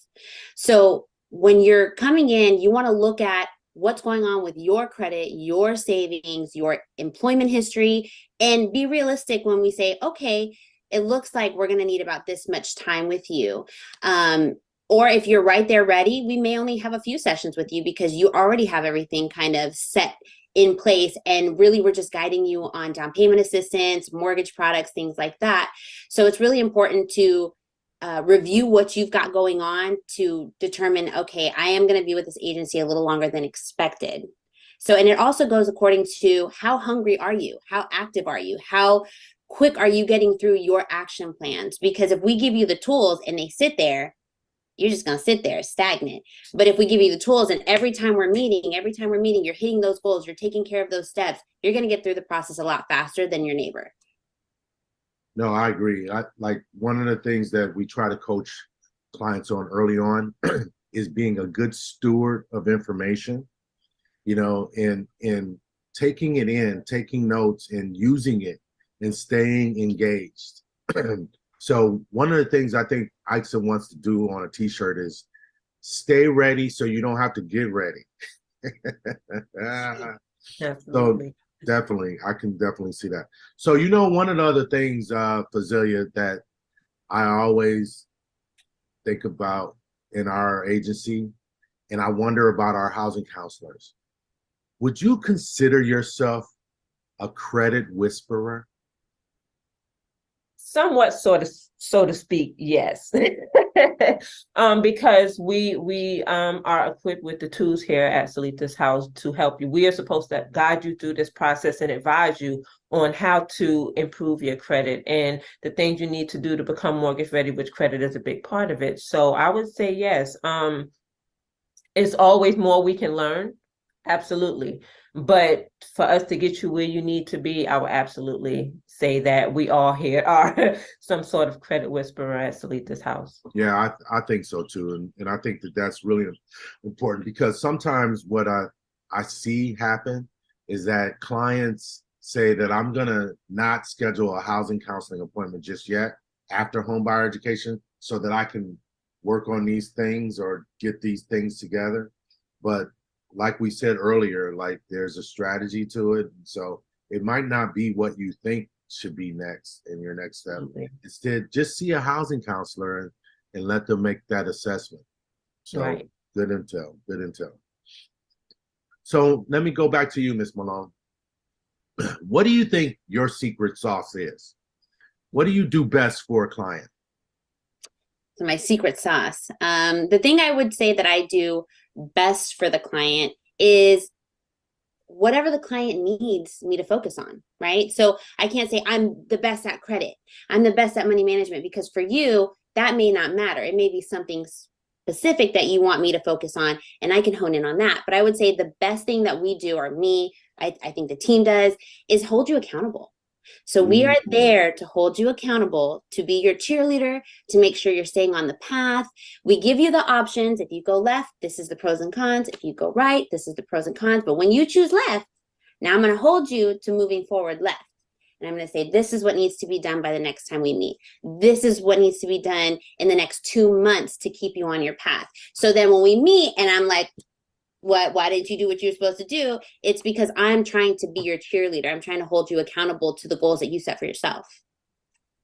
So when you're coming in, you want to look at what's going on with your credit, your savings, your employment history, and be realistic when we say, okay, it looks like we're going to need about this much time with you. Or if you're right there ready, we may only have a few sessions with you because you already have everything kind of set in place. And really, we're just guiding you on down payment assistance, mortgage products, things like that. So it's really important to review what you've got going on to determine, okay, I am going to be with this agency a little longer than expected. So, and it also goes according to how hungry are you? How active are you? How quick are you getting through your action plans? Because if we give you the tools and they sit there, you're just going to sit there stagnant. But if we give you the tools and every time we're meeting, you're hitting those goals, you're taking care of those steps, you're going to get through the process a lot faster than your neighbor. No, I agree. Like one of the things that we try to coach clients on early on is being a good steward of information, you know, and taking it in, taking notes and using it and staying engaged. So one of the things I think ICSA wants to do on a t-shirt is stay ready so you don't have to get ready. Absolutely. So definitely, I can definitely see that. So, you know, one of the other things, Fazilia, that I always think about in our agency, and I wonder about our housing counselors. Would you consider yourself a credit whisperer? Somewhat, so to speak, yes. Because we are equipped with the tools here at Salitas House to help you. We are supposed to guide you through this process and advise you on how to improve your credit and the things you need to do to become mortgage ready, which credit is a big part of it. So I would say yes. It's always more we can learn. Absolutely. But for us to get you where you need to be, I would absolutely say that we all here are some sort of credit whisperer at Salitas House. Yeah, I think so too. And I think that that's really important, because sometimes what I see happen is that clients say that I'm going to not schedule a housing counseling appointment just yet after home buyer education so that I can work on these things or get these things together. But like we said earlier, like there's a strategy to it. So it might not be what you think should be next in your next step. Instead, just see a housing counselor and let them make that assessment. So right. Good intel, good intel. So let me go back to you, Ms. Malone. What do you think your secret sauce is? What do you do best for a client? So my secret sauce. The thing I would say that I do best for the client is whatever the client needs me to focus on, right? So I can't say I'm the best at credit, I'm the best at money management, because for you, that may not matter. It may be something specific that you want me to focus on, and I can hone in on that. But I would say the best thing that we do, or me, I think the team does, is hold you accountable. So we are there to hold you accountable, to be your cheerleader, to make sure you're staying on the path. We give you the options. If you go left, this is the pros and cons. If you go right, this is the pros and cons. But when you choose left, now I'm going to hold you to moving forward left. and I'm going to say, this is what needs to be done by the next time we meet. This is what needs to be done in the next 2 months to keep you on your path. So then when we meet and I'm like, why didn't you do what you're supposed to do? It's because I'm trying to be your cheerleader. I'm trying to hold you accountable to the goals that you set for yourself.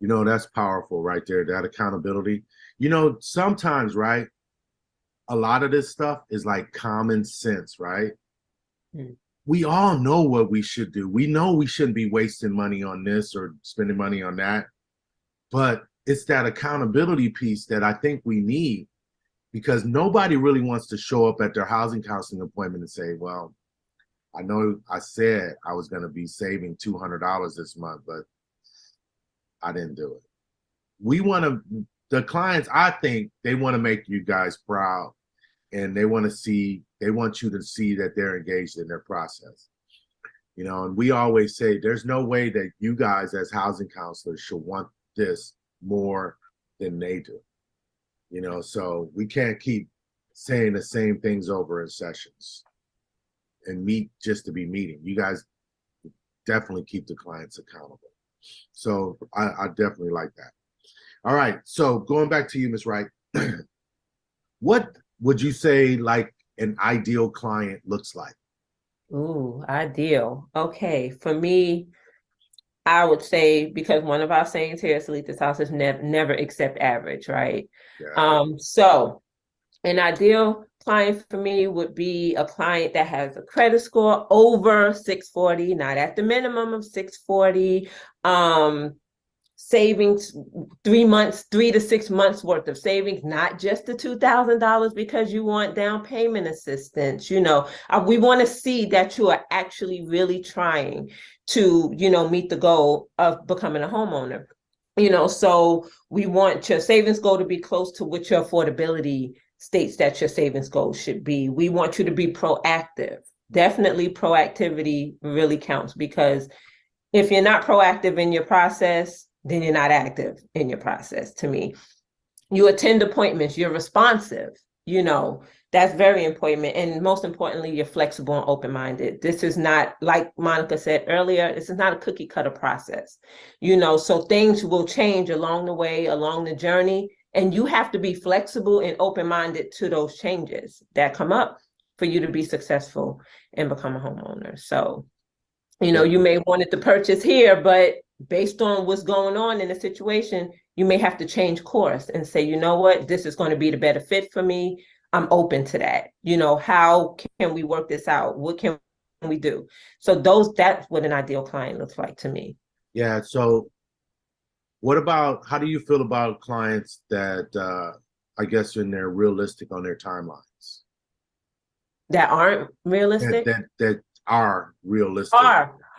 You know, that's powerful right there, that accountability. You know, sometimes, right, a lot of this stuff is like common sense, right? We all know what we should do. We know we shouldn't be wasting money on this or spending money on that. But it's that accountability piece that I think we need, because nobody really wants to show up at their housing counseling appointment and say, well, I know I said I was going to be saving $200 this month, but I didn't do it. We want to, the clients, I think they want to make you guys proud, and they want you to see that they're engaged in their process. You know, and we always say there's no way that you guys as housing counselors should want this more than they do. You know, so we can't keep saying the same things over in sessions and meet just to be meeting. You guys definitely keep the clients accountable. So I definitely like that. All right, so going back to you, Ms. Wright, what would you say like an ideal client looks like? Ooh, ideal. Okay, for me, I would say, because one of our sayings here at Salitas House is never accept average, right? Yeah. So an ideal client for me would be a client that has a credit score over 640, not at the minimum of 640, savings 3 to 6 months worth of savings, not just the $2,000 because you want down payment assistance. You know, we want to see that you are actually really trying to, you know, meet the goal of becoming a homeowner. You know, so we want your savings goal to be close to what your affordability states that your savings goal should be. We want you to be proactive. Definitely proactivity really counts, because if you're not proactive in your process, then you're not active in your process to me. You attend appointments, you're responsive, you know, that's very important. And most importantly, you're flexible and open-minded. This is not, like Monica said earlier, this is not a cookie cutter process, you know, so things will change along the way, along the journey, and you have to be flexible and open-minded to those changes that come up for you to be successful and become a homeowner. So, you know, you may want it to purchase here, but based on what's going on in the situation, you may have to change course and say, you know what, this is going to be the better fit for me. I'm open to that. You know, how can we work this out? What can we do? So that's what an ideal client looks like to me. Yeah. So what about, how do you feel about clients that, I guess, they're realistic on their timelines? That aren't realistic? That are realistic.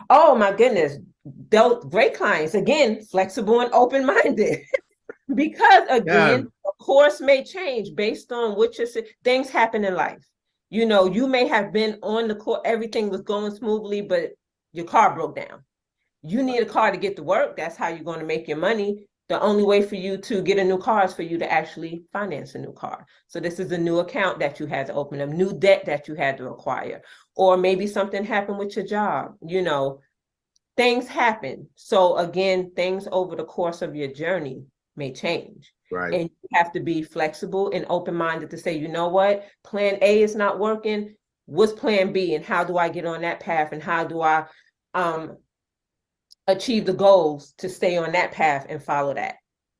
Oh my goodness. Those great clients, again, flexible and open-minded. Because again, the course may change based on what things happen in life. You know, you may have been on the course, everything was going smoothly, but your car broke down. You need a car to get to work. That's how you're going to make your money. The only way for you to get a new car is for you to actually finance a new car. So this is a new account that you had to open up, new debt that you had to acquire, or maybe something happened with your job. You know, things happen. So again, things over the course of your journey may change. Right. And you have to be flexible and open-minded to say, you know what, plan A is not working. What's plan B, and how do I get on that path, and how do I achieve the goals to stay on that path and follow that?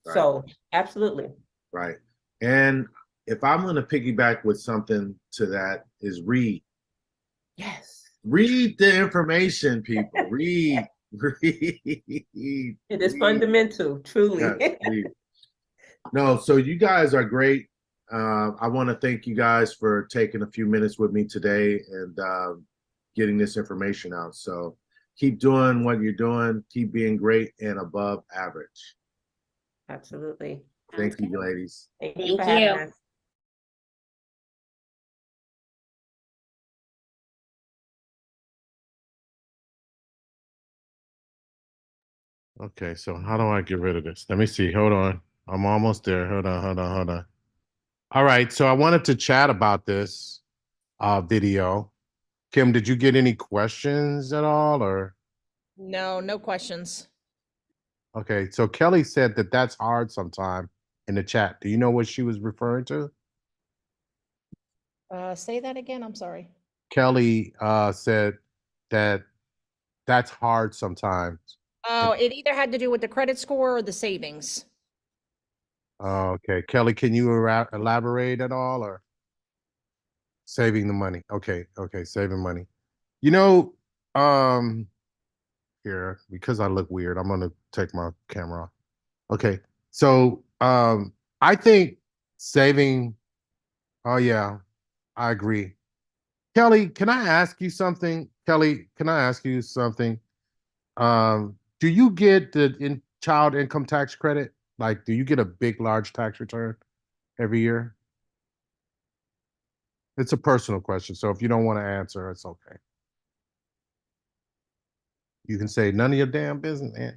Right. So absolutely. Right. And if I'm going to piggyback with something to that, is read. Yes. Read the information, people. Read. It is fundamental, truly. Yeah, no, so you guys are great. I want to thank you guys for taking a few minutes with me today and getting this information out. So keep doing what you're doing. Keep being great and above average. Absolutely. Thank you, ladies. Thank you for having us. Okay, so how do I get rid of this? Let me see. Hold on. I'm almost there. Hold on. All right, so I wanted to chat about this video. Kim, did you get any questions at all, or? No, no questions. Okay, so Kelly said that that's hard sometime in the chat. Do you know what she was referring to? Say that again. I'm sorry. Kelly said that that's hard sometimes. Oh, it either had to do with the credit score or the savings. Okay, Kelly, can you elaborate at all, or saving the money? Okay, saving money. You know, here, because I look weird, I'm gonna take my camera off. Okay, so I think saving. Oh yeah, I agree. Kelly, can I ask you something? Kelly, can I ask you something? Do you get the child income tax credit? Like, do you get a big, large tax return every year? It's a personal question, so if you don't want to answer, it's okay. You can say none of your damn business, man.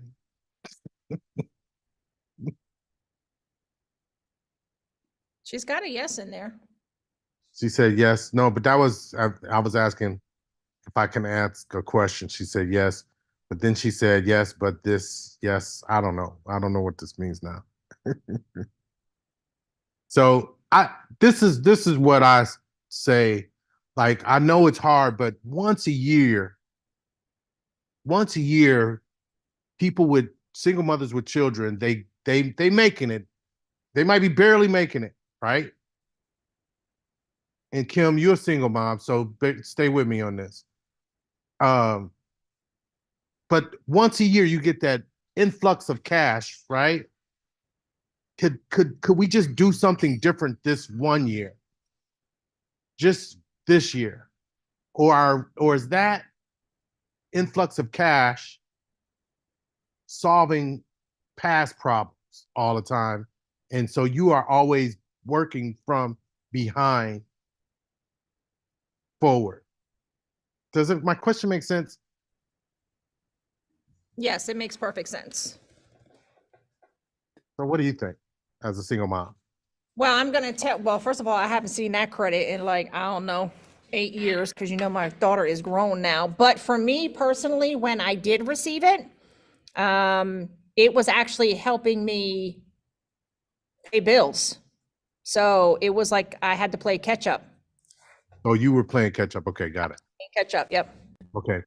She's got a yes in there. She said yes. No, but that was I was asking if I can ask a question. She said yes, but then she said yes, but this yes. I don't know. I don't know what this means now. So this is what I say. Like, I know it's hard, but once a year, people with single mothers with children, they making it. They might be barely making it, right? And Kim, you're a single mom, so stay with me on this. But once a year you get that influx of cash, right? Could we just do something different this one year? Just this year? Or is that influx of cash solving past problems all the time? And so you are always working from behind forward. My question make sense? Yes, it makes perfect sense. So what do you think as a single mom? Well, I'm gonna tell. Well, first of all, I haven't seen that credit in like, I don't know, 8 years, because you know my daughter is grown now. But for me personally, when I did receive it, it was actually helping me pay bills. So it was like I had to play catch up. Oh, you were playing catch up. Okay, got it. Catch up. Yep. Okay.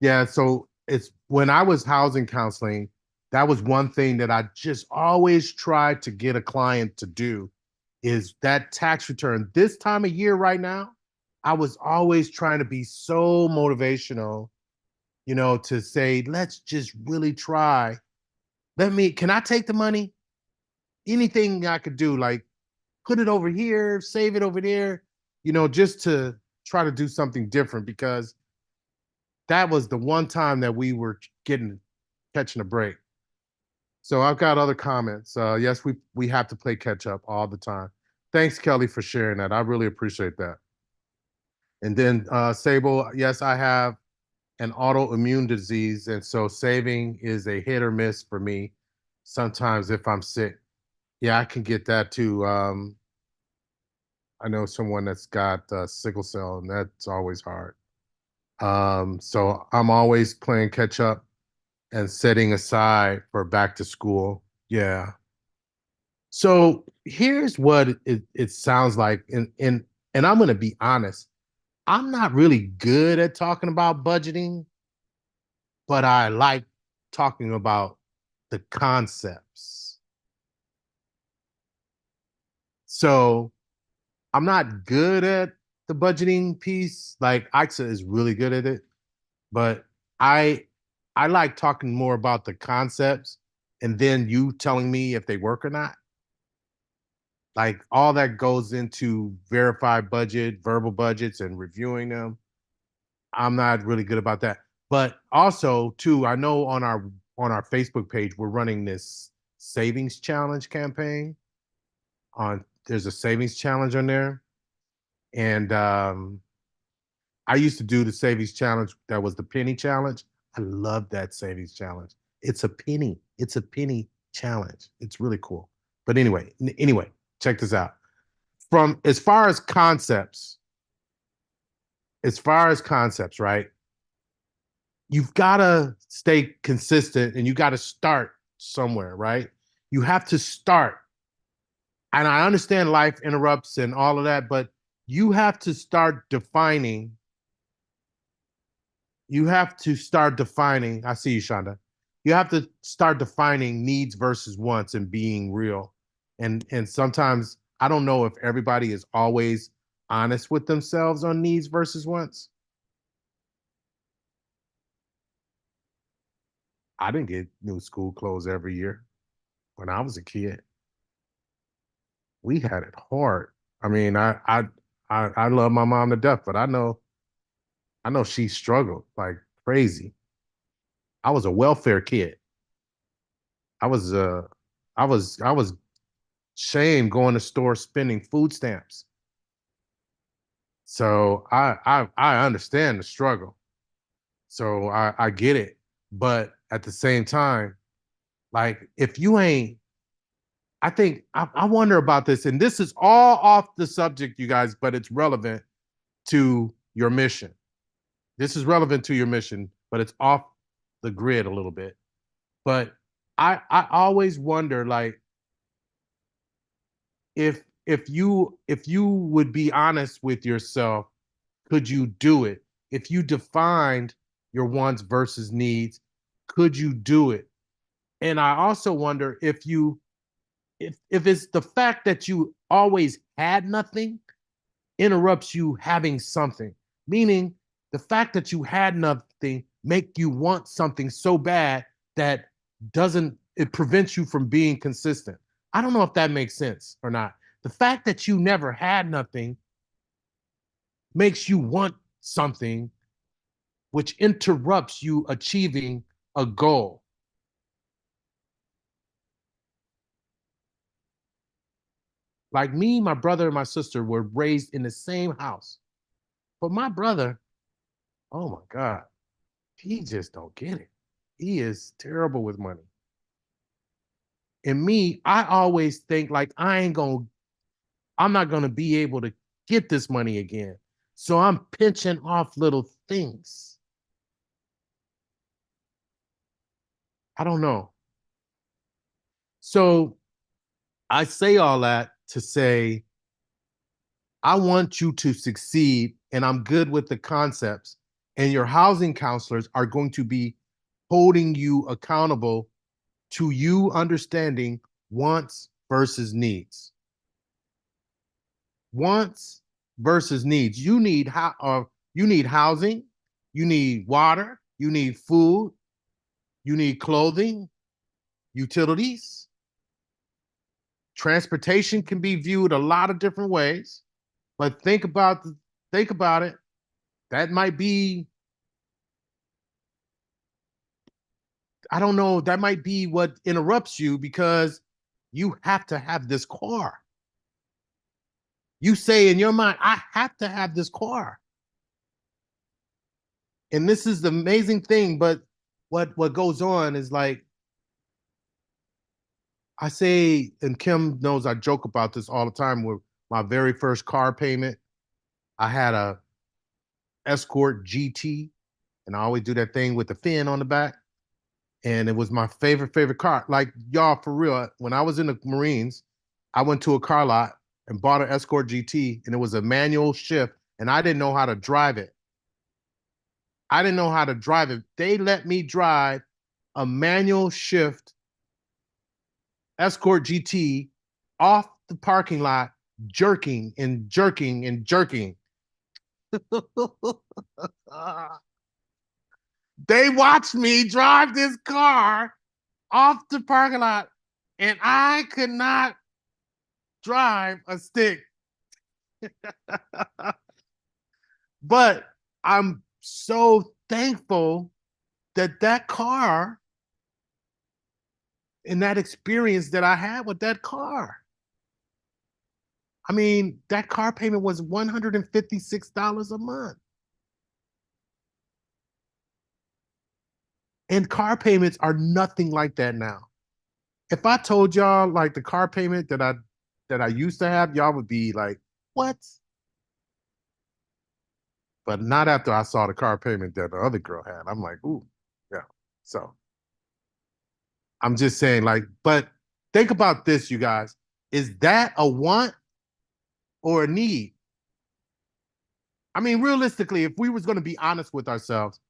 Yeah, so it's when I was housing counseling, that was one thing that I just always tried to get a client to do, is that tax return. This time of year right now, I was always trying to be so motivational, to say, let's just really try. Can I take the money? Anything I could do, like put it over here, save it over there, just to try to do something different, because that was the one time that we were catching a break. So I've got other comments. Yes, we have to play catch up all the time. Thanks, Kelly, for sharing that. I really appreciate that. And then Sable, yes, I have an autoimmune disease, and so saving is a hit or miss for me. Sometimes if I'm sick, yeah, I can get that too. I know someone that's got sickle cell, and that's always hard. So I'm always playing catch up and setting aside for back to school. Yeah. So here's what it sounds like, and I'm going to be honest. I'm not really good at talking about budgeting, but I like talking about the concepts. So I'm not good at the budgeting piece. Like, Aixa is really good at it, but I like talking more about the concepts and then you telling me if they work or not. Like, all that goes into verified budget, verbal budgets, and reviewing them. I'm not really good about that. But also, too, I know on our Facebook page, we're running this savings challenge campaign. There's a savings challenge on there. And I used to do the savings challenge that was the penny challenge. I love that savings challenge. It's a penny. It's a penny challenge. It's really cool. But anyway, check this out. As far as concepts, right? you've got to stay consistent and you got to start somewhere, right? You have to start. And I understand life interrupts and all of that, but you have to start defining. You have to start defining. I see you, Shonda. You have to start defining needs versus wants and being real. And sometimes I don't know if everybody is always honest with themselves on needs versus wants. I didn't get new school clothes every year when I was a kid. We had it hard. I mean, I love my mom to death, but I know she struggled like crazy. I was a welfare kid. I was shamed going to store spending food stamps. So I understand the struggle. So I get it. But at the same time, like if you ain't, I think I wonder about this, and this is all off the subject, you guys, but it's relevant to your mission. This is relevant to your mission, but it's off the grid a little bit. But I always wonder, like, if you would be honest with yourself, could you do it? If you defined your wants versus needs, could you do it? And I also wonder if it's the fact that you always had nothing interrupts you having something. Meaning the fact that you had nothing make you want something so bad that it prevents you from being consistent. I don't know if that makes sense or not. The fact that you never had nothing makes you want something, which interrupts you achieving a goal. Like me, my brother, and my sister were raised in the same house. But my brother, oh my God, he just don't get it. He is terrible with money. And me, I always think like I'm not gonna be able to get this money again. So I'm pinching off little things. I don't know. So I say all that to say, I want you to succeed, and I'm good with the concepts, and your housing counselors are going to be holding you accountable to you understanding wants versus needs. Wants versus needs. You need housing, you need water, you need food, you need clothing, utilities. Transportation can be viewed a lot of different ways, but think about it. That might be, I don't know, that might be what interrupts you because you have to have this car. You say in your mind, I have to have this car. And this is the amazing thing, but what goes on is like, I say, and Kim knows I joke about this all the time, with my very first car payment, I had a Escort GT, and I always do that thing with the fin on the back. And it was my favorite car. Like, y'all, for real, when I was in the Marines, I went to a car lot and bought an Escort GT, and it was a manual shift, and I didn't know how to drive it. They let me drive a manual shift Escort GT off the parking lot, jerking and jerking and jerking. They watched me drive this car off the parking lot, and I could not drive a stick. But I'm so thankful that car and that experience that I had with that car. I mean, that car payment was $156 a month. And car payments are nothing like that now. If I told y'all like the car payment that I used to have, y'all would be like, what? but not after I saw the car payment that the other girl had. I'm like, ooh, yeah. So I'm just saying, like, but think about this, you guys. Is that a want or a need? I mean, realistically, if we was going to be honest with ourselves,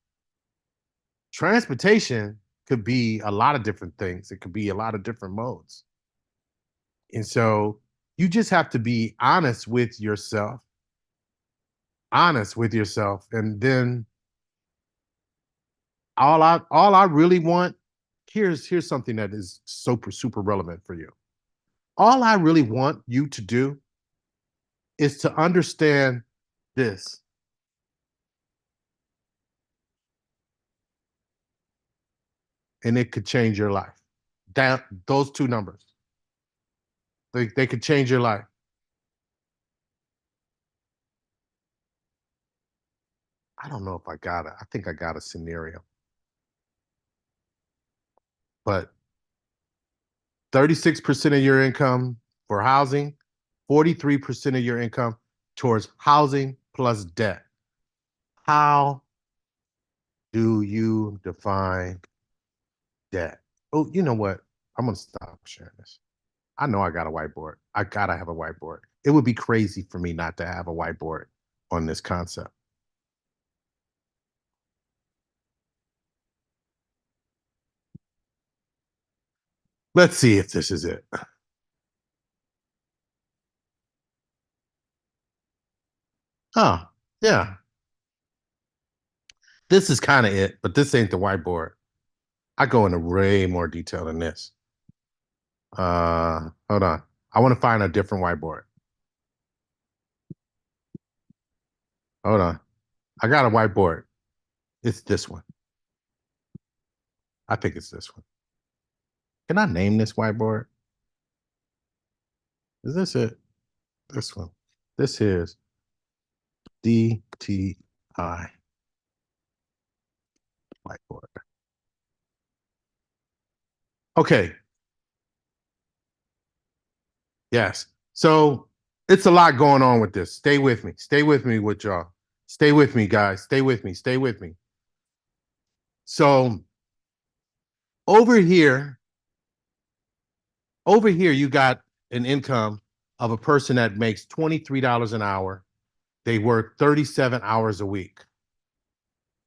transportation could be a lot of different things. It could be a lot of different modes. And so you just have to be honest with yourself. And then all I really want, here's something that is super relevant for you. All I really want you to do is to understand this. And it could change your life. Those two numbers. They could change your life. I don't know if I got it. I think I got a scenario. But 36% of your income for housing, 43% of your income towards housing plus debt. How do you define debt? Oh, you know what? I'm going to stop sharing this. I know I got a whiteboard. I got to have a whiteboard. It would be crazy for me not to have a whiteboard on this concept. Let's see if this is it. Oh, yeah. This is kind of it, but this ain't the whiteboard. I go into way more detail than this. Hold on. I want to find a different whiteboard. Hold on. I got a whiteboard. It's this one. I think it's this one. Can I name this whiteboard? Is this it? This one. This is DTI whiteboard. Okay. Yes. So it's a lot going on with this. Stay with me. Stay with me with y'all. Stay with me, guys. Stay with me. Stay with me. So over here, you got an income of a person that makes $23 an hour. They work 37 hours a week.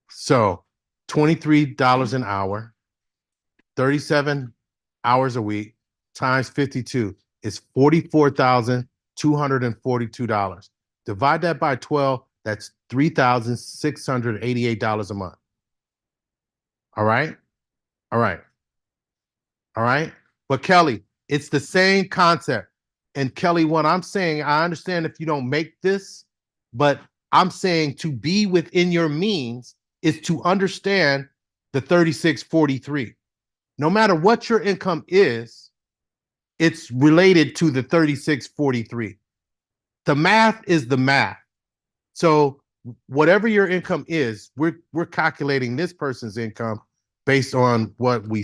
So $23 an hour, 37 hours a week times 52 is $44,242. Divide that by 12, that's $3,688 a month. All right? All right. All right? But Kelly, it's the same concept. And Kelly, what I'm saying, I understand if you don't make this, but I'm saying to be within your means is to understand the 3643. No matter what your income is, it's related to the 3643. The math is the math. So whatever your income is, we're calculating this person's income based on what we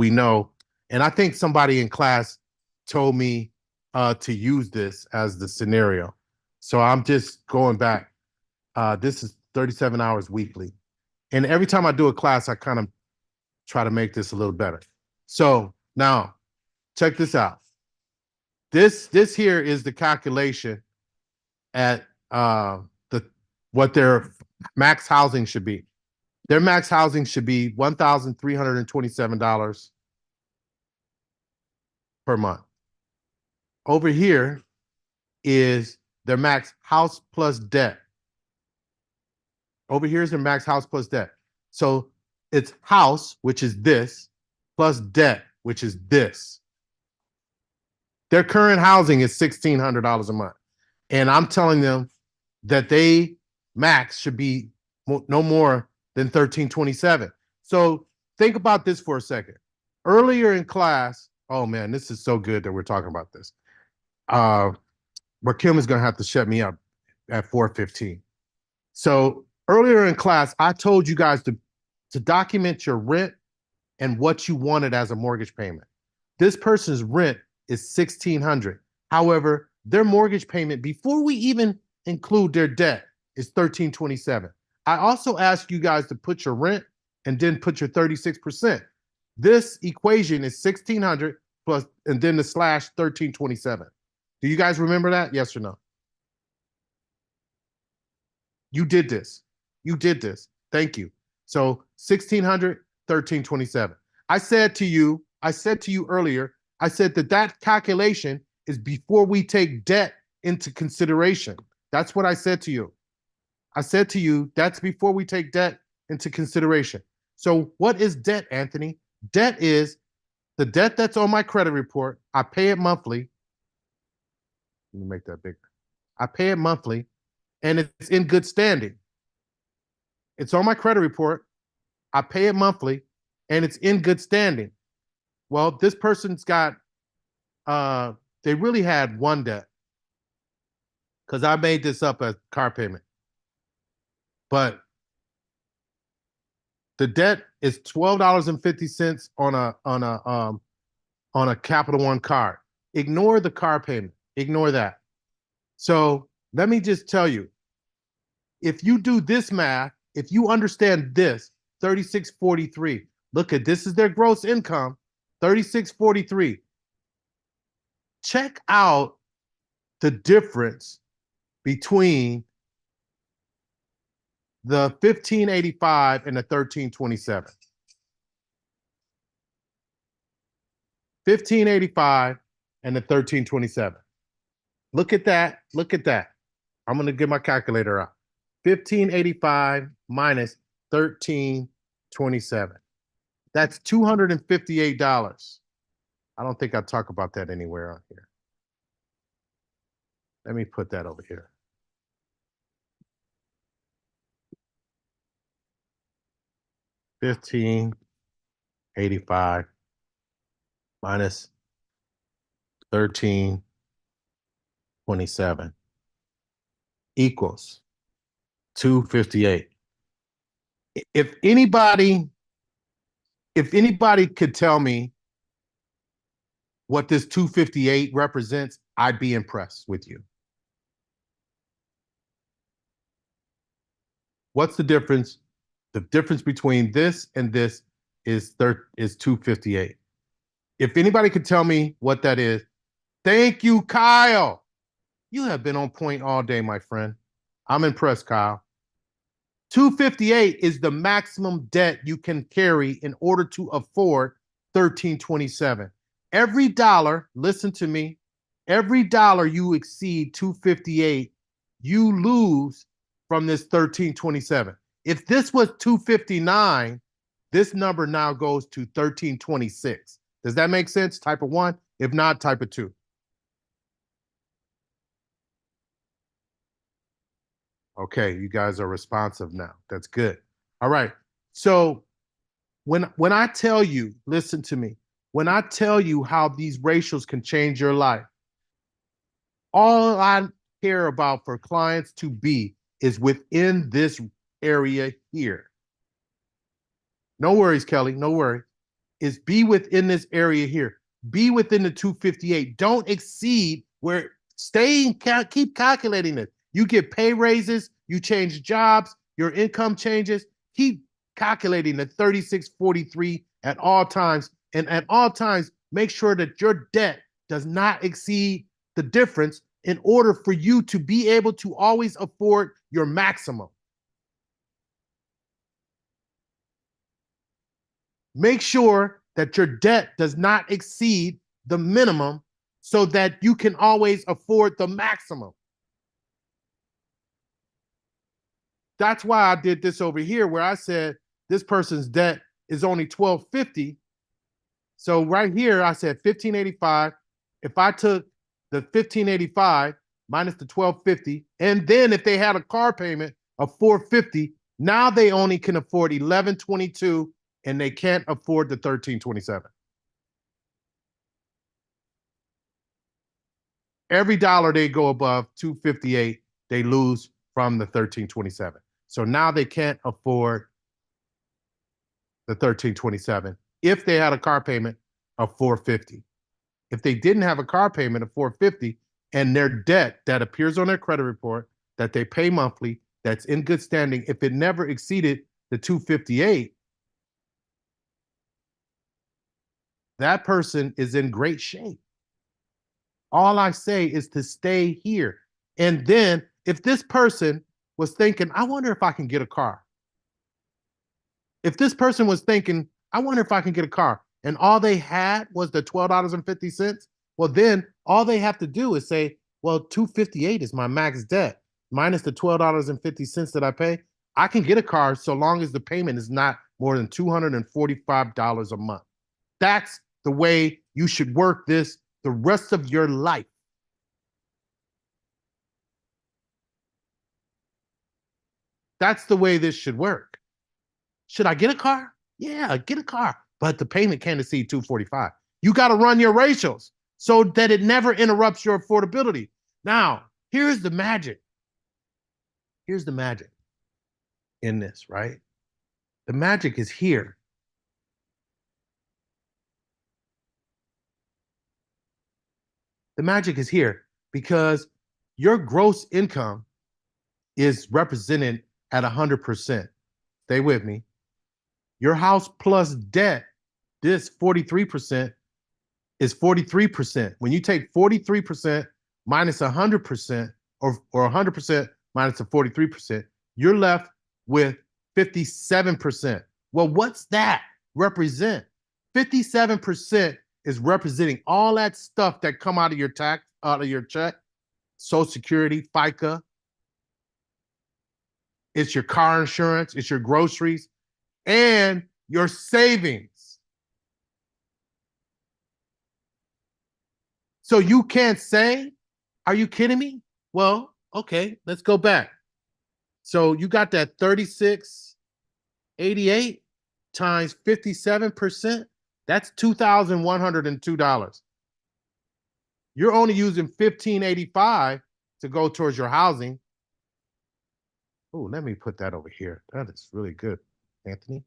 know. And I think somebody in class told me to use this as the scenario. So I'm just going back. This is 37 hours weekly. And every time I do a class, I kind of try to make this a little better. So now check this out. This here is the calculation at what their max housing should be. Their max housing should be $1,327 per month. Over here is their max house plus debt. Over here is their max house plus debt. So it's house, which is this, plus debt, which is this. Their current housing is $1,600 a month. And I'm telling them that they max should be no more than $1,327. So think about this for a second. Earlier in class, oh man, this is so good that we're talking about this. But Kim is gonna have to shut me up at 4:15. So earlier in class, I told you guys to document your rent and what you wanted as a mortgage payment. This person's rent is $1,600. However, their mortgage payment, before we even include their debt, is 1327. I also asked you guys to put your rent and then put your 36%. This equation is 1600 plus and then the slash 1327. Do you guys remember that? Yes or no? You did this. You did this. Thank you. So 1600, 1327. I said to you earlier, I said that calculation is before we take debt into consideration. That's what I said to you. I said to you, that's before we take debt into consideration. So what is debt, Anthony? Debt is the debt that's on my credit report. I pay it monthly. Let me make that bigger. I pay it monthly and it's in good standing. It's on my credit report. I pay it monthly and it's in good standing. Well, this person's got, they really had one debt because I made this up as car payment. But the debt is $12.50 on a Capital One card. Ignore the car payment. Ignore that. So let me just tell you, if you do this math, if you understand this, 3643, look at this is their gross income, 3643. Check out the difference between the 1585 and the 1327. 1585 and the 1327. Look at that. Look at that. I'm going to get my calculator out. 1585 minus 1327. That's $258. I don't think I talk about that anywhere on here. Let me put that over here. $15.85 minus 13.27 equals $258. If anybody could tell me what this 258 represents, I'd be impressed with you. What's the difference? The difference between this and this is 258. If anybody could tell me what that is, thank you, Kyle. You have been on point all day, my friend. I'm impressed, Kyle. 258 is the maximum debt you can carry in order to afford 1327. Every dollar, listen to me, every dollar you exceed 258, you lose from this 1327. If this was 259, this number now goes to 1326. Does that make sense? Type of 1. If not, type of 2. Okay, you guys are responsive now. That's good. All right. So when I tell you, listen to me, when I tell you how these ratios can change your life, all I care about for clients to be is within this area here. No worries, Kelly. No worries. Is be within this area here. Be within the 258. Don't exceed where keep calculating it. You get pay raises, you change jobs, your income changes. Keep calculating the 3643 at all times. And at all times, make sure that your debt does not exceed the difference in order for you to be able to always afford your maximum. Make sure that your debt does not exceed the minimum so that you can always afford the maximum. That's why I did this over here where I said this person's debt is only $1,250. So right here, I said 1585. If I took the 1585 minus the 1250, and then if they had a car payment of $450, now they only can afford 1122 and they can't afford the 1327. Every dollar they go above 258, they lose from the 1327. So now they can't afford the 1327 if they had a car payment of $450. If they didn't have a car payment of $450 and their debt that appears on their credit report that they pay monthly that's in good standing, if it never exceeded the 258, that person is in great shape. All I say is to stay here. And then if this person was thinking, I wonder if I can get a car. If this person was thinking, I wonder if I can get a car, and all they had was the $12.50, well, then all they have to do is say, well, 258 is my max debt minus the $12.50 that I pay. I can get a car so long as the payment is not more than $245 a month. That's the way you should work this the rest of your life. That's the way this should work. Should I get a car? Yeah, get a car. But the payment can't exceed $245. You got to run your ratios so that it never interrupts your affordability. Now, here's the magic. Here's the magic in this, right? The magic is here. The magic is here because your gross income is represented at 100%. Stay with me. Your house plus debt, this 43% is 43%. When you take 43% minus 100%, or 100% minus the 43%, you're left with 57%. Well, what's that represent? 57% is representing all that stuff that come out of your tax, out of your check, Social Security, FICA. It's your car insurance, it's your groceries, and your savings. So you can't say, are you kidding me? Well, okay, let's go back. So you got that 3688 times 57%. That's $2,102. You're only using $1,585 to go towards your housing. Oh, let me put that over here. That is really good, Anthony.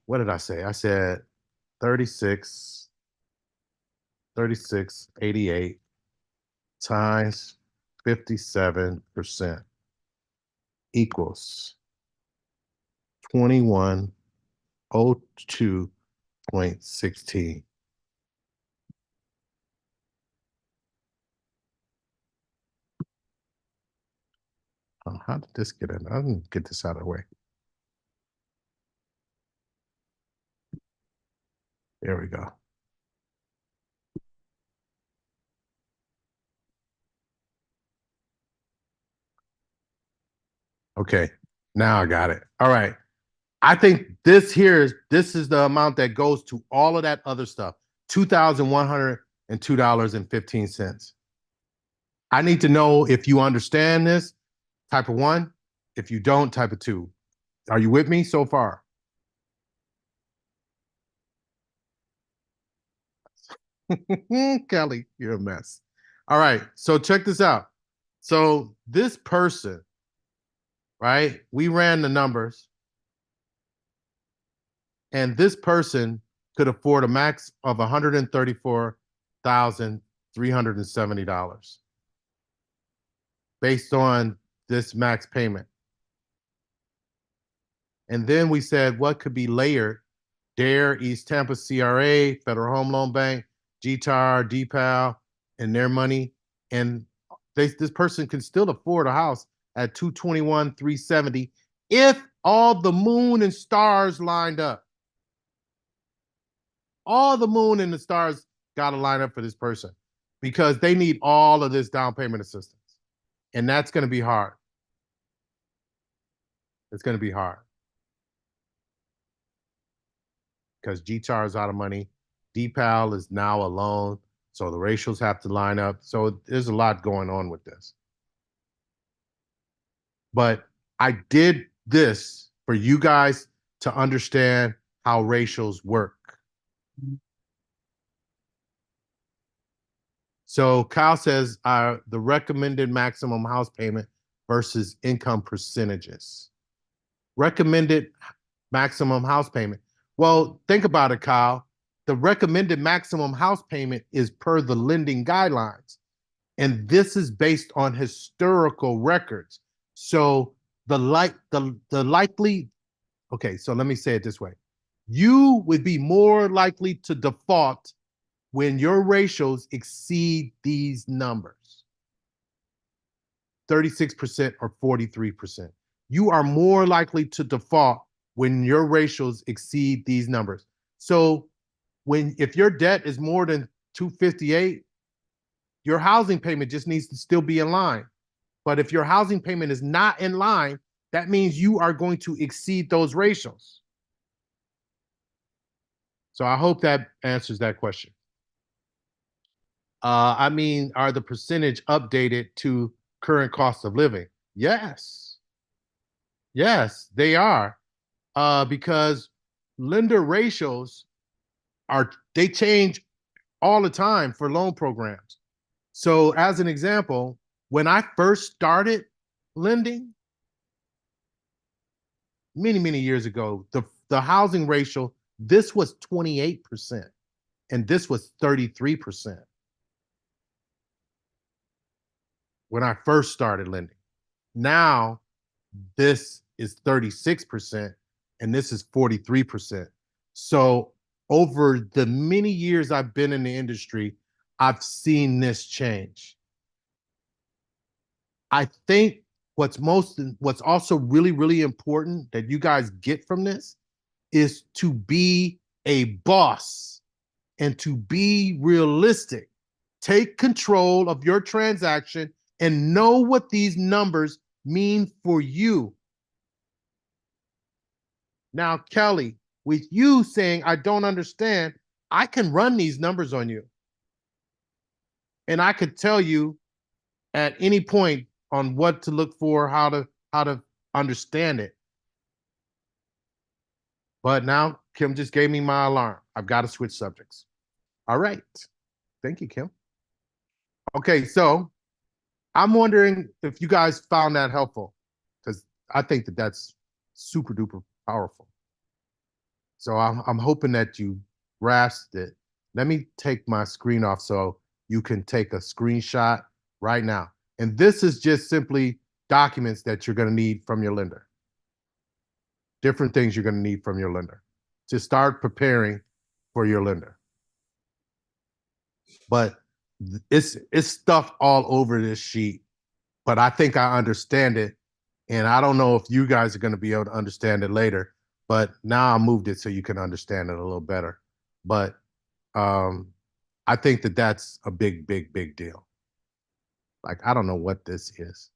What did I say? I said 3688 times 57% equals 2102.16. How did this get in? I didn't get this out of the way. There we go. Okay, now I got it. All right. I think this is the amount that goes to all of that other stuff. $2,102.15. I need to know if you understand this, type of 1. If you don't, type of 2. Are you with me so far? Kelly, you're a mess. All right, so check this out. So this person, right? We ran the numbers. And this person could afford a max of $134,370 based on this max payment. And then we said, what could be layered? DARE, East Tampa CRA, Federal Home Loan Bank, GTAR, DPAL, and their money. And this person can still afford a house at $221,370 if all the moon and stars lined up. All the moon and the stars got to line up for this person because they need all of this down payment assistance. And that's going to be hard. It's going to be hard. Because GTAR is out of money. DPAL is now a loan. So the ratios have to line up. So there's a lot going on with this. But I did this for you guys to understand how ratios work. So Kyle says the recommended maximum house payment versus income percentages. Recommended maximum house payment. Well, think about it, Kyle. the recommended maximum house payment is per the lending guidelines. And this is based on historical records. So the likely, okay, so let me say it this way. You would be more likely to default when your ratios exceed these numbers, 36% or 43%. You are more likely to default when your ratios exceed these numbers. So if your debt is more than 258, your housing payment just needs to still be in line. But if your housing payment is not in line, that means you are going to exceed those ratios. So I hope that answers that question. I mean, are the percentage updated to current cost of living? Yes. Yes, they are. Because lender ratios they change all the time for loan programs. So as an example, when I first started lending many, many years ago, the housing ratio, this was 28% and this was 33% when I first started lending. Now, this is 36% and this is 43%. So over the many years I've been in the industry, I've seen this change. I think what's also really, really important that you guys get from this is to be a boss and to be realistic. Take control of your transaction and know what these numbers mean for you. Now, Kelly, with you saying, I don't understand, I can run these numbers on you. And I could tell you at any point on what to look for, how to understand it. But now Kim just gave me my alarm. I've got to switch subjects. All right. Thank you, Kim. Okay, so I'm wondering if you guys found that helpful, because I think that that's super duper powerful. So I'm hoping that you grasped it. Let me take my screen off so you can take a screenshot right now. And this is just simply documents that you're going to need from your lender. Different things you're going to need from your lender to start preparing for your lender. But it's stuff all over this sheet, but I think I understand it. And I don't know if you guys are going to be able to understand it later, but now I moved it so you can understand it a little better. But I think that that's a big, big, big deal. Like, I don't know what this is.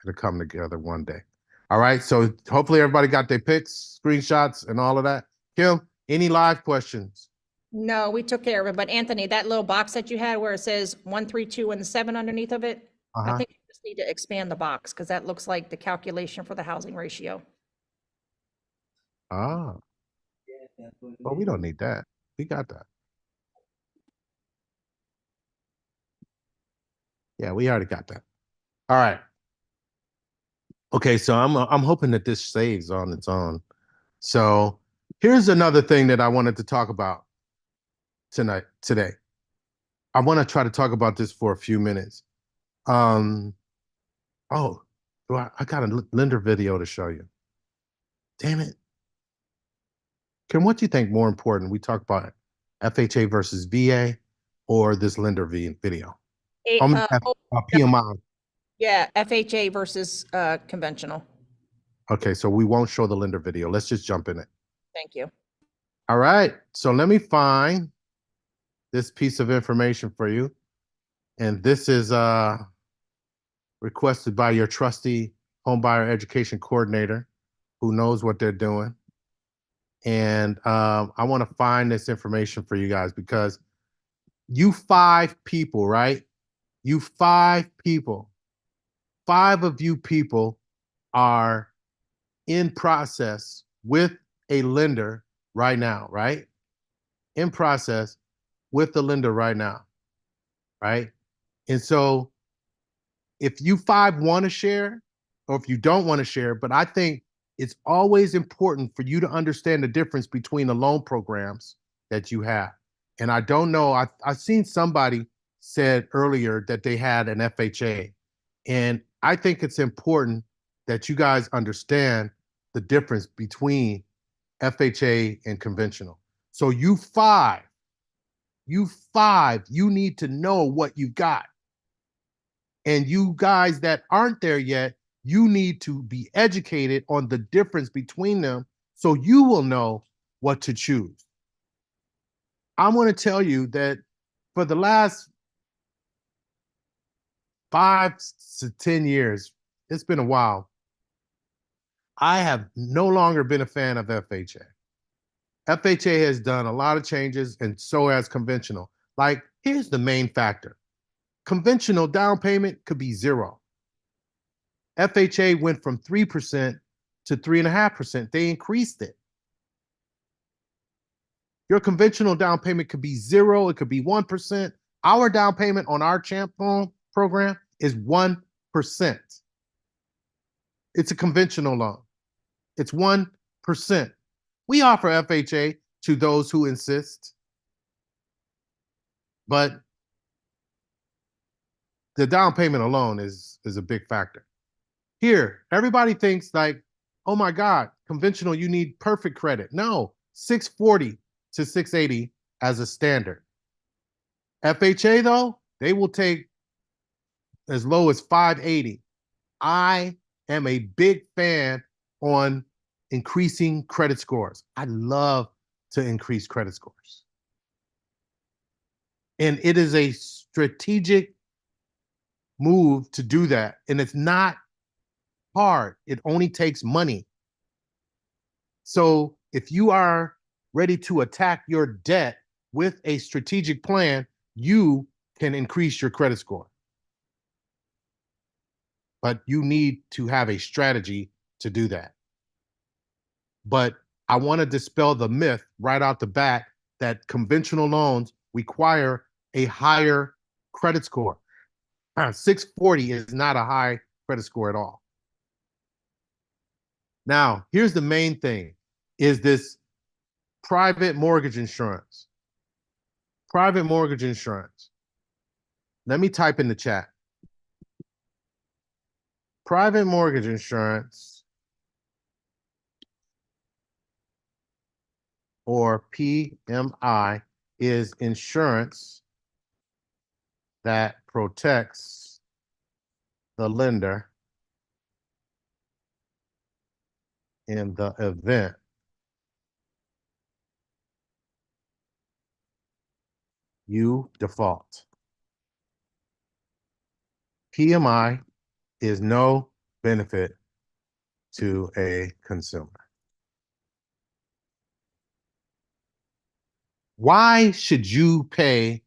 It'll come together one day. All right, so hopefully everybody got their pics, screenshots, and all of that. Kim, any live questions? No, we took care of it. But Anthony, that little box that you had where it says 1, 3, 2, and the 7 underneath of it, I think you just need to expand the box because that looks like the calculation for the housing ratio. Ah. Well, we don't need that. We got that. Yeah, we already got that. All right. Okay, so I'm hoping that this saves on its own. So here's another thing that I wanted to talk about today. I want to try to talk about this for a few minutes. I got a lender video to show you. Damn it. Kim, what do you think more important? We talk about FHA versus VA or this lender video? PMI. Yeah, FHA versus conventional. Okay, so we won't show the lender video. Let's just jump in it. Thank you. All right, so let me find this piece of information for you. And this is requested by your trusty homebuyer education coordinator who knows what they're doing. And I want to find this information for you guys because you 5 people, right? You 5 people. 5 of you people are in process with a lender right now, right? In process with the lender right now, right? And so if you 5 want to share, or if you don't want to share, but I think it's always important for you to understand the difference between the loan programs that you have. And I don't know, I've seen somebody said earlier that they had an FHA. And I think it's important that you guys understand the difference between FHA and conventional. So you need to know what you've got. And you guys that aren't there yet, you need to be educated on the difference between them so you will know what to choose. I'm going to tell you that for the last 5 to 10 years, it's been a while, I have no longer been a fan of FHA. FHA has done a lot of changes, and so has conventional. Like, here's the main factor. Conventional down payment could be 0. FHA went from 3% to 3.5%. They increased it. Your conventional down payment could be 0. It could be 1%. Our down payment on our Champ Loan program is 1%. It's a conventional loan. It's 1%. We offer FHA to those who insist, but the down payment alone is a big factor. Here, everybody thinks like, oh my God, conventional, you need perfect credit. No, 640 to 680 as a standard. FHA though, they will take as low as 580. I am a big fan on increasing credit scores. I love to increase credit scores. And it is a strategic move to do that. And it's not hard. It only takes money. So if you are ready to attack your debt with a strategic plan, you can increase your credit score. But you need to have a strategy to do that. But I want to dispel the myth right out the bat that conventional loans require a higher credit score. 640 is not a high credit score at all. Now, here's the main thing, is this private mortgage insurance. Private mortgage insurance. Let me type in the chat. Private mortgage insurance, or PMI, is insurance that protects the lender in the event you default. PMI is no benefit to a consumer. Why should you pay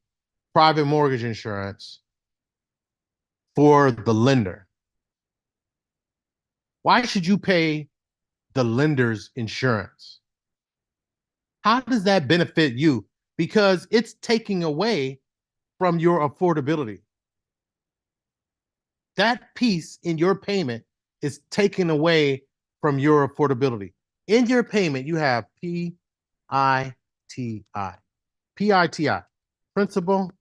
private mortgage insurance for the lender? Why should you pay the lender's insurance? How does that benefit you? Because it's taking away from your affordability. That piece in your payment is taken away from your affordability. In your payment, you have PITI. PITI, principal,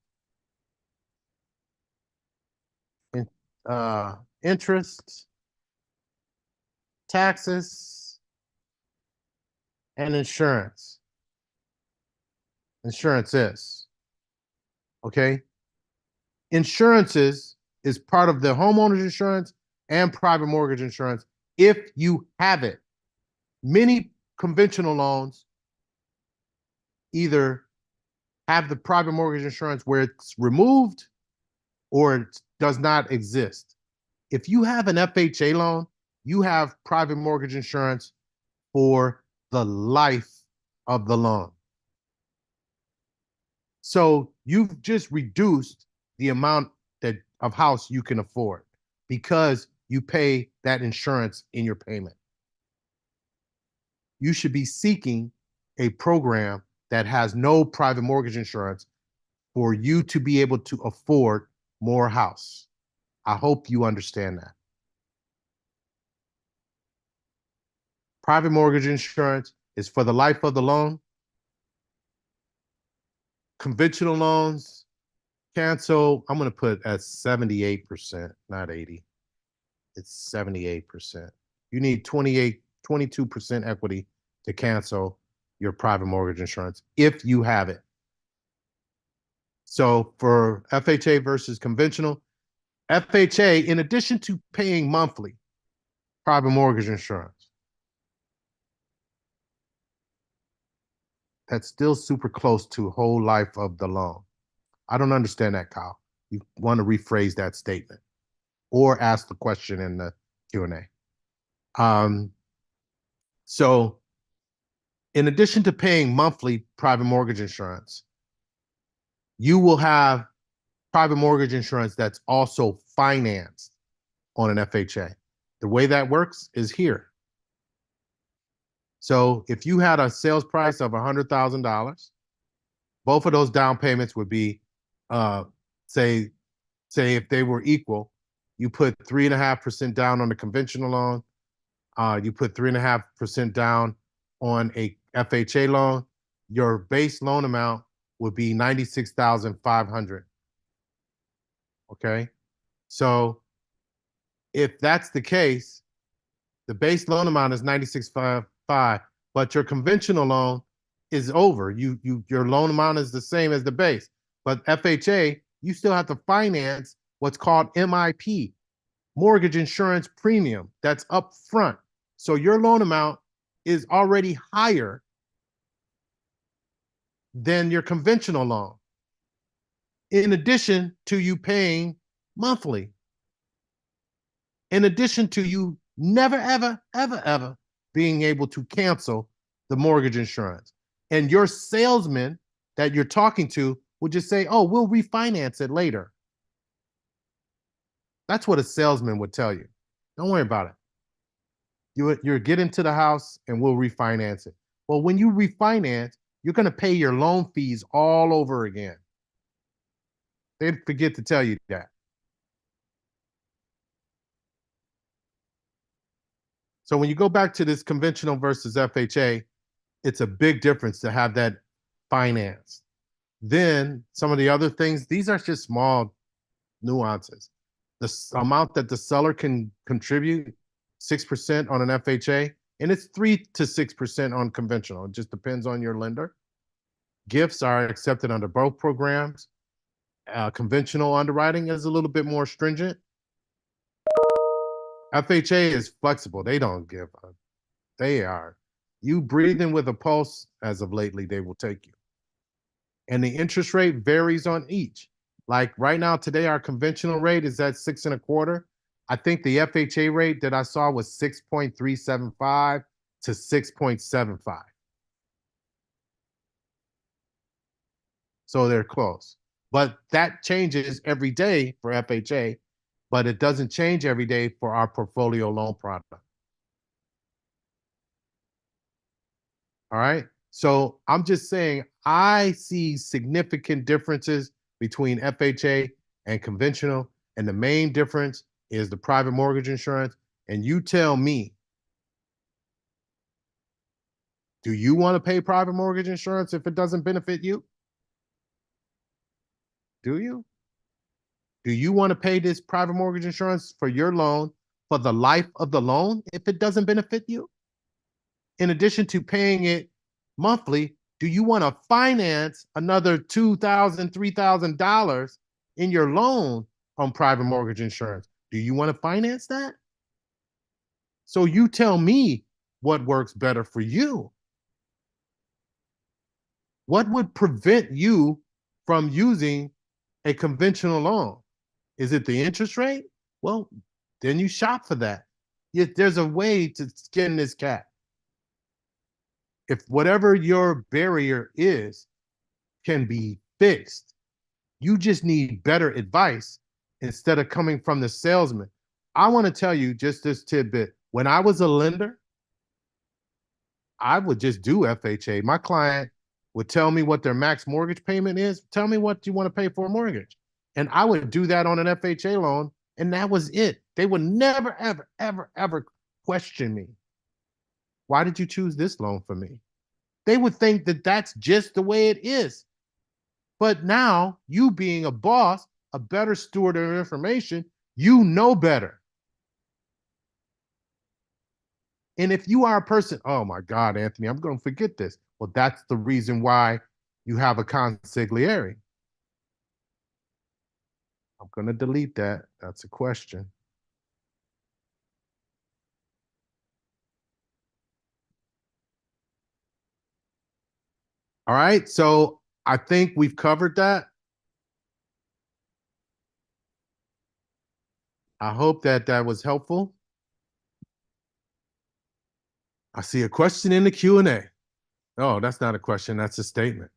interest, taxes, and insurance. Insurances. Okay? Insurances is part of the homeowner's insurance and private mortgage insurance if you have it. Many conventional loans either have the private mortgage insurance where it's removed or it does not exist. If you have an FHA loan, you have private mortgage insurance for the life of the loan. So you've just reduced the amount of house you can afford because you pay that insurance in your payment. You should be seeking a program that has no private mortgage insurance for you to be able to afford more house. I hope you understand that. Private mortgage insurance is for the life of the loan. Conventional loans, cancel, I'm going to put at 78%, not 80. It's 78%. You need 22% equity to cancel your private mortgage insurance if you have it. So for FHA versus conventional, FHA, in addition to paying monthly private mortgage insurance, that's still super close to whole life of the loan. I don't understand that, Kyle. You want to rephrase that statement or ask the question in the Q&A. So in addition to paying monthly private mortgage insurance, you will have private mortgage insurance that's also financed on an FHA. The way that works is here. So if you had a sales price of $100,000, both of those down payments would be, say if they were equal, you put 3.5% down on the conventional loan, you put 3.5% down on a FHA loan, your base loan amount would be $96,500. Okay, so if that's the case, the base loan amount is $96,500, but your conventional loan is over. Your loan amount is the same as the base, but FHA, you still have to finance what's called MIP, mortgage insurance premium. That's up front. So your loan amount is already higher than your conventional loan, in addition to you paying monthly, in addition to you never, ever, ever, ever being able to cancel the mortgage insurance. And your salesman that you're talking to will just say, oh, we'll refinance it later. That's what a salesman would tell you. Don't worry about it. You're getting to the house and we'll refinance it. Well, when you refinance, you're going to pay your loan fees all over again. They'd forget to tell you that. So when you go back to this conventional versus FHA, it's a big difference to have that financed. Then some of the other things, these are just small nuances. The amount that the seller can contribute, 6% on an FHA, and it's 3 to 6% on conventional. It just depends on your lender. Gifts are accepted under both programs. Conventional underwriting is a little bit more stringent. FHA is flexible. They don't give up. They are. You breathing with a pulse, as of lately, they will take you. And the interest rate varies on each. Like right now, today, our conventional rate is at 6.25. I think the FHA rate that I saw was 6.375 to 6.75. So they're close. But that changes every day for FHA, but it doesn't change every day for our portfolio loan product. All right. So I'm just saying, I see significant differences between FHA and conventional. And the main difference is the private mortgage insurance. And you tell me, do you want to pay private mortgage insurance if it doesn't benefit you? Do you? Do you want to pay this private mortgage insurance for your loan for the life of the loan if it doesn't benefit you? In addition to paying it monthly, do you want to finance another $2,000, $3,000 in your loan on private mortgage insurance? Do you want to finance that? So you tell me what works better for you. What would prevent you from using a conventional loan? Is it the interest rate? Well, then you shop for that. There's a way to skin this cat. If whatever your barrier is can be fixed, you just need better advice instead of coming from the salesman. I want to tell you just this tidbit. When I was a lender, I would just do FHA. My client would tell me what their max mortgage payment is. Tell me what you want to pay for a mortgage. And I would do that on an FHA loan, and that was it. They would never, ever, ever, ever question me. Why did you choose this loan for me? They would think that that's just the way it is. But now, you being a boss, a better steward of information, you know better. And if you are a person, oh my God, Anthony, I'm going to forget this. Well, that's the reason why you have a consigliere. I'm going to delete that. That's a question. All right, so I think we've covered that. I hope that that was helpful. I see a question in the Q&A. Oh, that's not a question, that's a statement.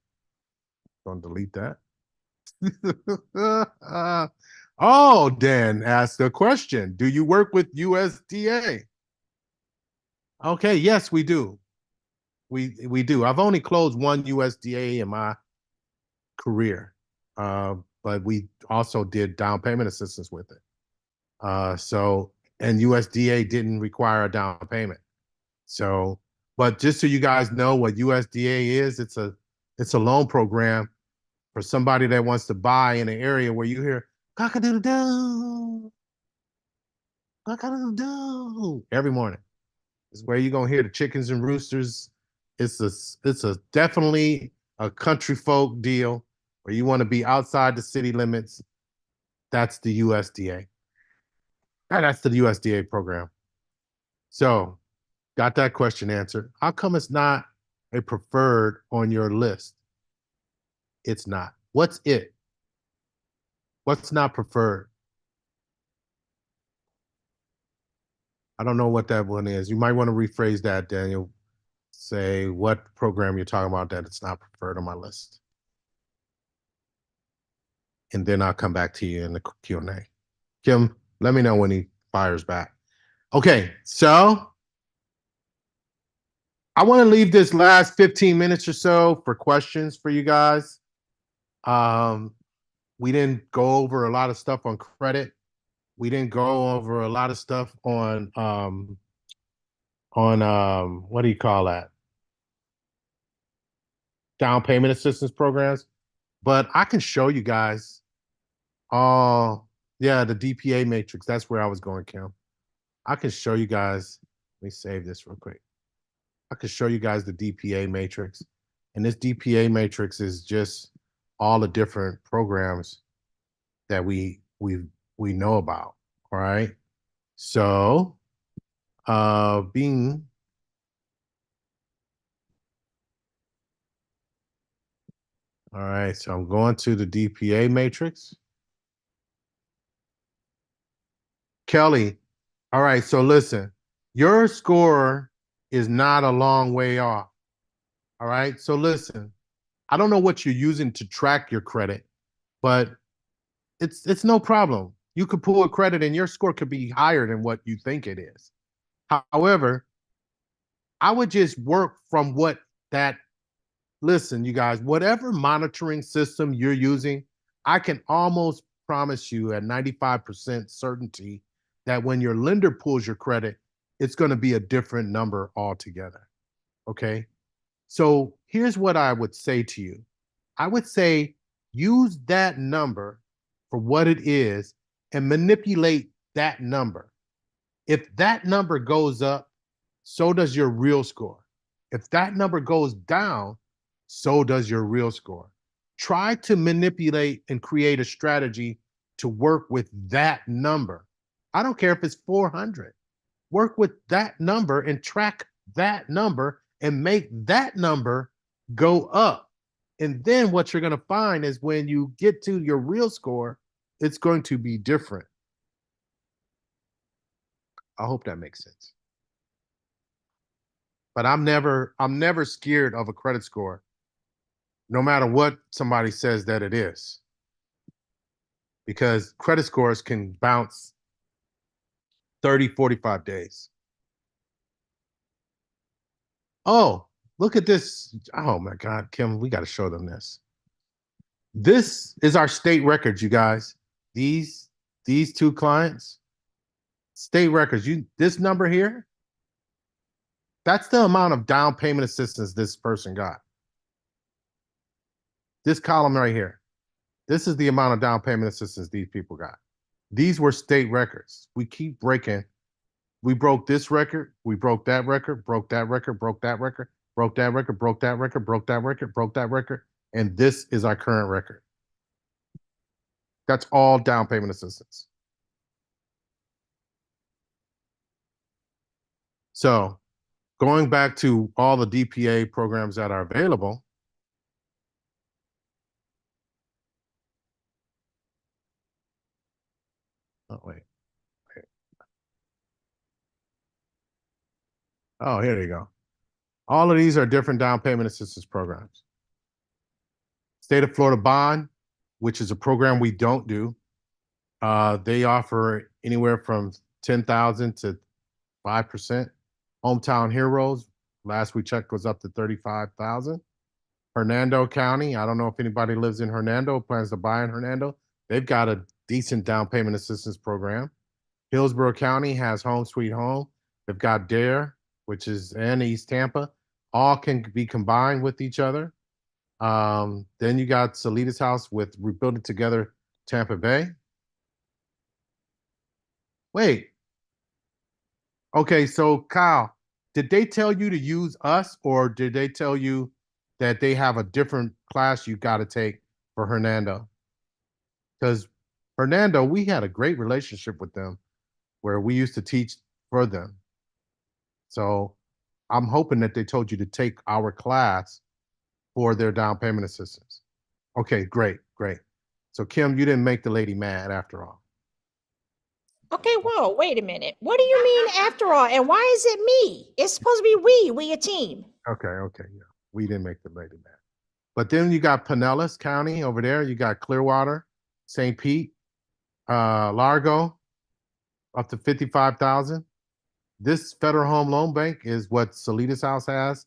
Don't delete that. Oh, Dan asked a question. Do you work with USDA? Okay, yes, we do. We do. I've only closed one USDA in my career, but we also did down payment assistance with it. And USDA didn't require a down payment. So, but just so you guys know what USDA is, it's a loan program for somebody that wants to buy in an area where you hear cock-a-doodle-doo, cock-a-doodle-doo every morning. It's where you're gonna hear the chickens and roosters. It's a definitely a country folk deal where you want to be outside the city limits. That's the USDA. That's the USDA program. So, got that question answered. How come it's not a preferred on your list? It's not. What's it? What's not preferred? I don't know what that one is. You might want to rephrase that, Daniel. Say what program you're talking about that it's not preferred on my list. And then I'll come back to you in the Q&A. Kim, let me know when he fires back. Okay, so I want to leave this last 15 minutes or so for questions for you guys. We didn't go over a lot of stuff on credit. We didn't go over a lot of stuff on what do you call that? Down payment assistance programs. But I can show you guys the DPA matrix. That's where I was going, Kim. I can show you guys. Let me save this real quick. I can show you guys the DPA matrix. And this DPA matrix is just all the different programs that we know about. All right. So being all right, so I'm going to the DPA matrix. Kelly, all right, so listen, your score is not a long way off. All right, so listen, I don't know what you're using to track your credit, but it's no problem. You could pull a credit and your score could be higher than what you think it is. However, I would just work from what that, listen, you guys, whatever monitoring system you're using, I can almost promise you at 95% certainty that when your lender pulls your credit, it's going to be a different number altogether. Okay? So here's what I would say to you. I would say use that number for what it is and manipulate that number. If that number goes up, so does your real score. If that number goes down, so does your real score. Try to manipulate and create a strategy to work with that number. I don't care if it's 400. Work with that number and track that number and make that number go up. And then what you're going to find is when you get to your real score, it's going to be different. I hope that makes sense. But I'm never scared of a credit score, no matter what somebody says that it is. Because credit scores can bounce 30, 45 days. Oh, look at this. Oh my God, Kim, we got to show them this. This is our state records, you guys. These two clients, state records. This number here, That's the amount of down payment assistance this person got. This column right here. This is the amount of down payment assistance these people got. These were state records. We keep breaking. We broke this record. We broke that record, broke that record, broke that record, broke that record, broke that record, broke that record, broke that record. And this is our current record. That's all down payment assistance. So going back to all the DPA programs that are available, oh, wait. Oh, here you go. All of these are different down payment assistance programs. State of Florida Bond, which is a program we don't do. They offer anywhere from 10,000 to 5%. Hometown Heroes, last we checked, was up to 35,000. Hernando County, I don't know if anybody lives in Hernando, plans to buy in Hernando. They've got a decent down payment assistance program. Hillsborough County has Home Sweet Home. They've got DARE, which is in East Tampa. All can be combined with each other. Then you got Salidas House with Rebuilding Together Tampa Bay. Wait. Okay, so Kyle, did they tell you to use us, or did they tell you that they have a different class you got to take for Hernando? Because Hernando, we had a great relationship with them where we used to teach for them. So I'm hoping that they told you to take our class for their down payment assistance. Okay, great, great. So Kim, you didn't make the lady mad after all. Okay, whoa, wait a minute. What do you mean after all? And why is it me? It's supposed to be we a team. Okay, yeah. We didn't make the lady mad. But then you got Pinellas County over there. You got Clearwater, St. Pete, Largo, up to 55,000. This Federal Home Loan Bank is what Salidas House has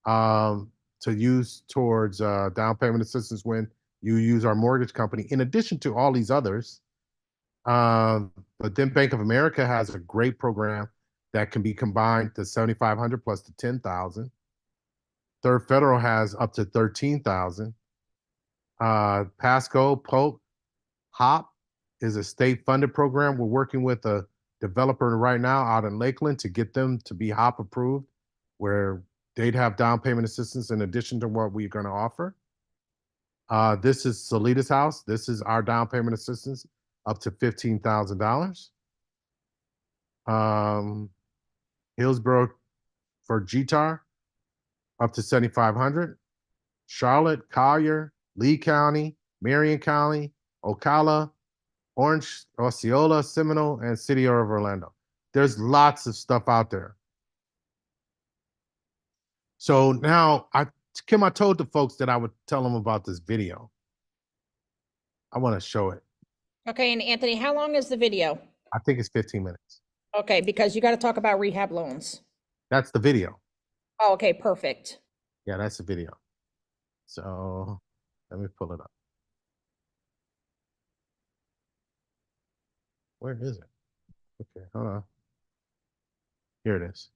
to use towards down payment assistance when you use our mortgage company, in addition to all these others. But then Bank of America has a great program that can be combined to 7,500 plus to 10,000. Third Federal has up to 13,000. Pasco, Polk, HOP is a state funded program. We're working with a developer right now out in Lakeland to get them to be HOP approved, where they'd have down payment assistance in addition to what we're going to offer. This is Salidas House. This is our down payment assistance up to $15,000. Hillsborough for GTAR up to 7,500. Charlotte, Collier, Lee County, Marion County, Ocala, Orange, Osceola, Seminole, and City of Orlando. There's lots of stuff out there. So now, Kim, I told the folks that I would tell them about this video. I want to show it. Okay, and Anthony, how long is the video? I think it's 15 minutes. Okay, because you got to talk about rehab loans. That's the video. Oh, okay, perfect. Yeah, that's the video. So let me pull it up. Where is it? Okay, hold on. Here it is.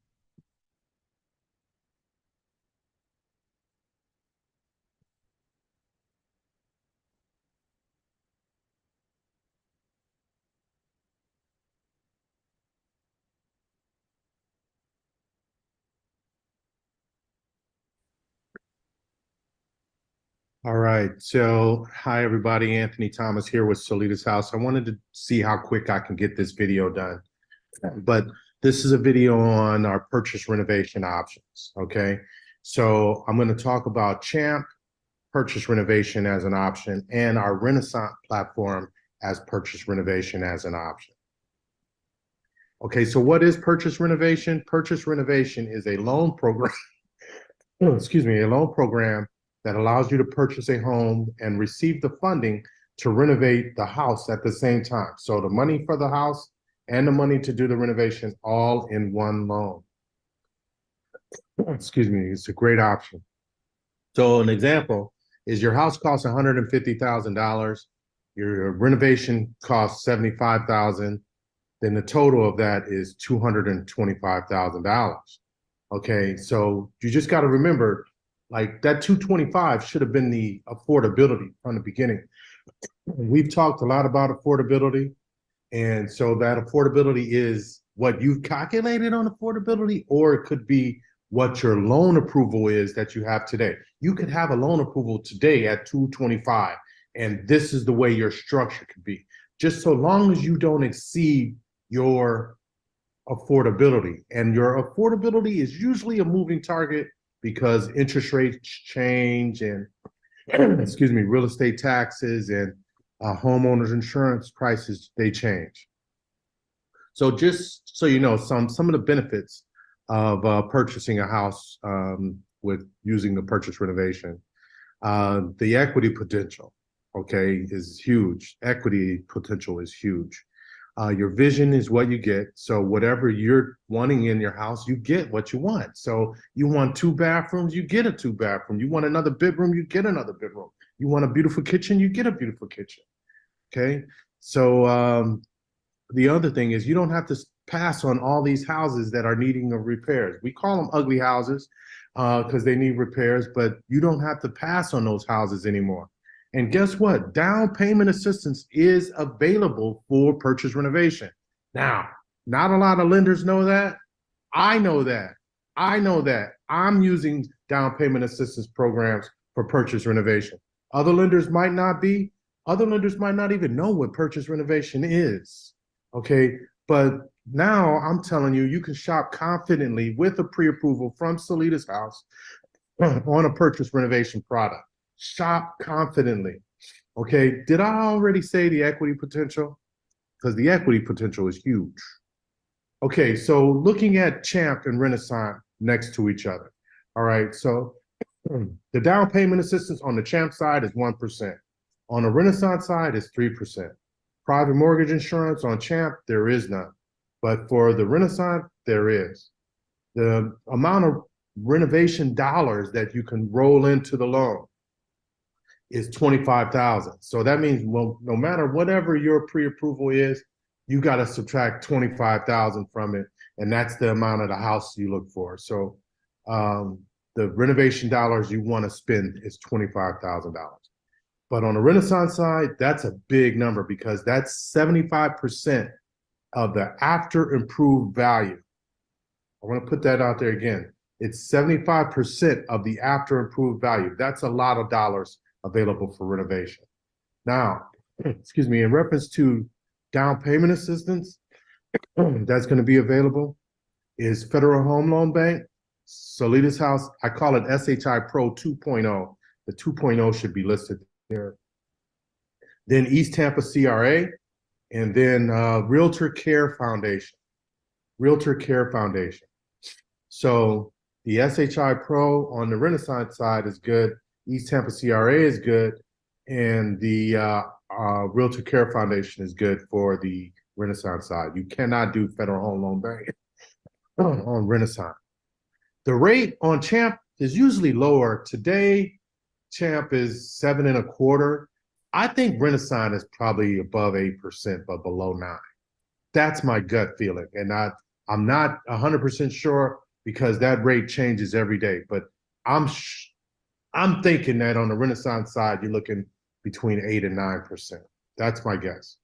All right. So, hi, everybody. Anthony Thomas here with Salidas House. I wanted to see how quick I can get this video done. But this is a video on our purchase renovation options. Okay. So, I'm going to talk about Champ purchase renovation as an option and our Renaissance platform as purchase renovation as an option. Okay. So, what is purchase renovation? Purchase renovation is a loan program. Excuse me, a loan program that allows you to purchase a home and receive the funding to renovate the house at the same time. So the money for the house and the money to do the renovation all in one loan. Excuse me, it's a great option. So an example is your house costs $150,000, your renovation costs $75,000, then the total of that is $225,000. Okay, so you just got to remember, like that 225 should have been the affordability from the beginning. We've talked a lot about affordability, and so that affordability is what you've calculated on affordability, or it could be what your loan approval is that you have today. You could have a loan approval today at 225, and this is the way your structure could be. Just so long as you don't exceed your affordability. And your affordability is usually a moving target because interest rates change and excuse me, real estate taxes and homeowners insurance prices, they change. So just so you know, some of the benefits of purchasing a house with using the purchase renovation, the equity potential, okay, is huge. Equity potential is huge. Your vision is what you get. So whatever you're wanting in your house, you get what you want. So you want 2 bathrooms, you get a 2 bathroom. You want another bedroom, you get another bedroom. You want a beautiful kitchen, you get a beautiful kitchen. Okay. So the other thing is you don't have to pass on all these houses that are needing repairs. We call them ugly houses because they need repairs, but you don't have to pass on those houses anymore. And guess what? Down payment assistance is available for purchase renovation. Now, not a lot of lenders know that. I know that. I know that. I'm using down payment assistance programs for purchase renovation. Other lenders might not be. Other lenders might not even know what purchase renovation is. Okay, but now I'm telling you, you can shop confidently with a pre-approval from Salidas House on a purchase renovation product. Shop confidently. Okay, did I already say the equity potential? Because the equity potential is huge. Okay, so looking at Champ and Renaissance next to each other. All right, so the down payment assistance on the Champ side is 1%. On the Renaissance side is 3%. Private mortgage insurance on Champ, there is none. But for the Renaissance, there is. The amount of renovation dollars that you can roll into the loan is $25,000. So that means, well, no matter whatever your pre-approval is, you got to subtract $25,000 from it, and that's the amount of the house you look for. So the renovation dollars you want to spend is $25,000. But on the Renaissance side, that's a big number because that's 75% of the after improved value. I want to put that out there again. It's 75% of the after improved value. That's a lot of dollars available for renovation. Now, excuse me, in reference to down payment assistance that's going to be available is Federal Home Loan Bank, Salidas House. I call it SHI Pro 2.0. The 2.0 should be listed there. Then East Tampa CRA, and then Realtor Care Foundation. Realtor Care Foundation. So the SHI Pro on the Renaissance side is good. East Tampa CRA is good, and the Realtor Care Foundation is good for the Renaissance side. You cannot do Federal Home Loan Bank on Renaissance. The rate on Champ is usually lower. Today, Champ is 7.25%. I think Renaissance is probably above 8%, but below 9%. That's my gut feeling, and I'm not 100% sure because that rate changes every day. But I'm thinking that on the Renaissance side, you're looking between 8 and 9%. That's my guess.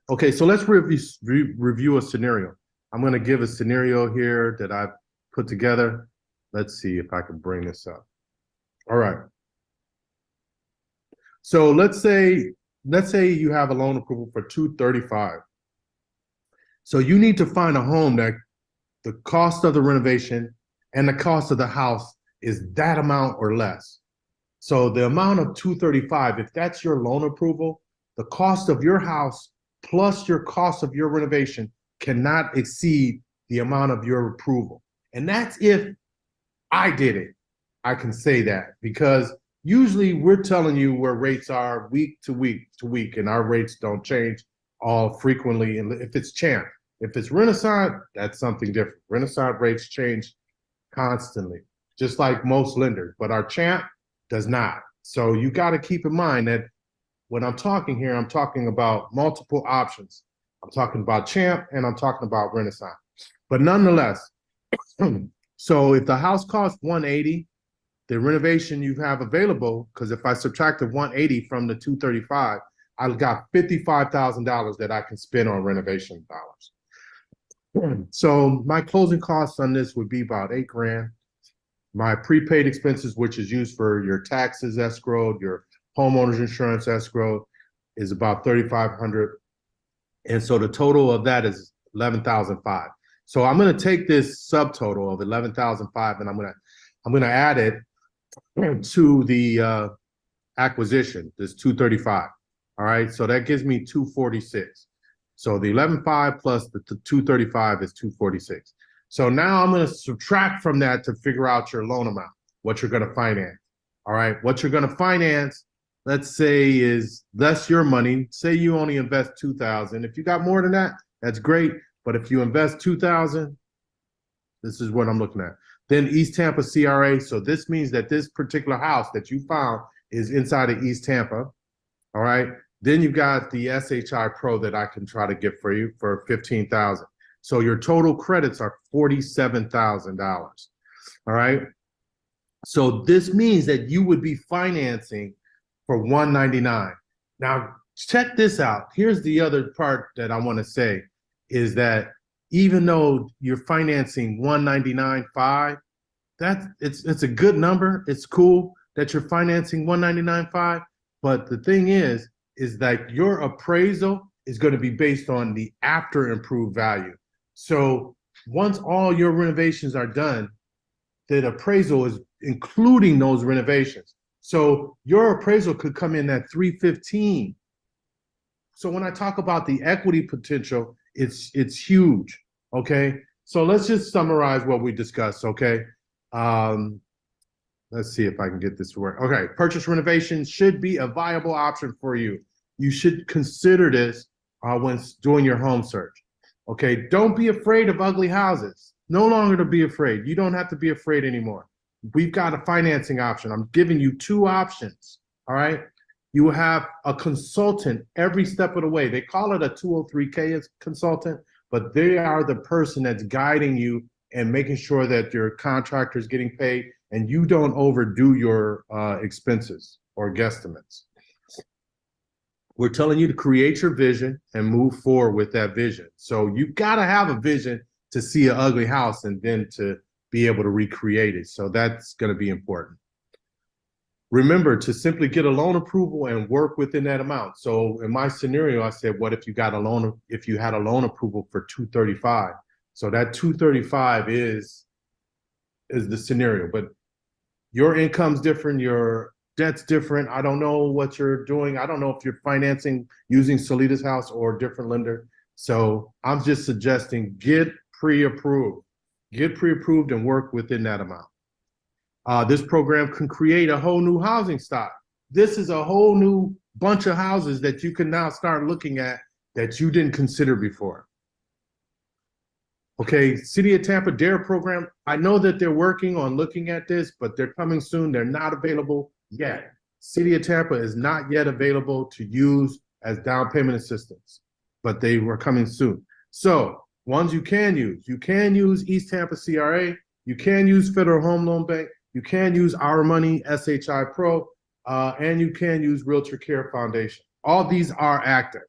Okay, so let's review a scenario. I'm going to give a scenario here that I've put together. Let's see if I can bring this up. All right. So let's say you have a loan approval for $235. So you need to find a home that the cost of the renovation and the cost of the house is that amount or less. So the amount of $235, if that's your loan approval, the cost of your house plus your cost of your renovation cannot exceed the amount of your approval. And that's if I did it. I can say that because usually we're telling you where rates are week to week to week, and our rates don't change all frequently. And if it's Champ, if it's Renaissance, that's something different. Renaissance rates change constantly, just like most lenders, but our Champ does not. So you got to keep in mind that when I'm talking here, I'm talking about multiple options. I'm talking about Champ and I'm talking about Renaissance. But nonetheless, So if the house costs 180, the renovation you have available, because if I subtract the 180 from the 235, I've got $55,000 that I can spend on renovation dollars. So my closing costs on this would be about 8 grand. My prepaid expenses, which is used for your taxes escrowed, your homeowner's insurance escrowed, is about 3,500. And so the total of that is 11,500. So I'm going to take this subtotal of 11,500 and I'm going to add it to the acquisition, this 235. All right, so that gives me 246. So the 11,500 plus the 235 is 246. So now I'm going to subtract from that to figure out your loan amount, what you're going to finance. All right, what you're going to finance, let's say, is less your money. Say you only invest 2,000. If you got more than that, that's great. But if you invest 2,000, this is what I'm looking at. Then East Tampa CRA. So this means that this particular house that you found is inside of East Tampa. All right. Then you've got the SHI Pro that I can try to get for you for 15,000. So your total credits are $47,000. All right. So this means that you would be financing for 199. Now check this out. Here's the other part that I want to say is that even though you're financing 199.5, it's a good number. It's cool that you're financing 199.5, but the thing is that your appraisal is going to be based on the after improved value. So once all your renovations are done, the appraisal is including those renovations. So your appraisal could come in at 315. So when I talk about the equity potential, it's huge. Okay. So let's just summarize what we discussed. Okay. Let's see if I can get this to work. Okay. Purchase renovation should be a viable option for you. You should consider this when doing your home search. Okay. Don't be afraid of ugly houses. No longer to be afraid. You don't have to be afraid anymore. We've got a financing option. I'm giving you 2 options. All right. You will have a consultant every step of the way. They call it a 203K consultant, but they are the person that's guiding you and making sure that your contractor is getting paid and you don't overdo your expenses or guesstimates. We're telling you to create your vision and move forward with that vision. So you've got to have a vision to see an ugly house and then to be able to recreate it. So that's going to be important. Remember to simply get a loan approval and work within that amount. So in my scenario, I said, what if you got a loan, if you had a loan approval for 235? So that 235 is the scenario, but your income's different, your debt's different. I don't know what you're doing. I don't know if you're financing using Salidas House or a different lender. So I'm just suggesting get pre-approved. Get pre-approved and work within that amount. This program can create a whole new housing stock. This is a whole new bunch of houses that you can now start looking at that you didn't consider before. Okay, City of Tampa DARE program. I know that they're working on looking at this, but they're coming soon. They're not available yet. City of Tampa is not yet available to use as down payment assistance, but they were coming soon. So ones you can use East Tampa CRA, you can use Federal Home Loan Bank, you can use Our Money, SHI Pro, and you can use Realtor Care Foundation. All these are active,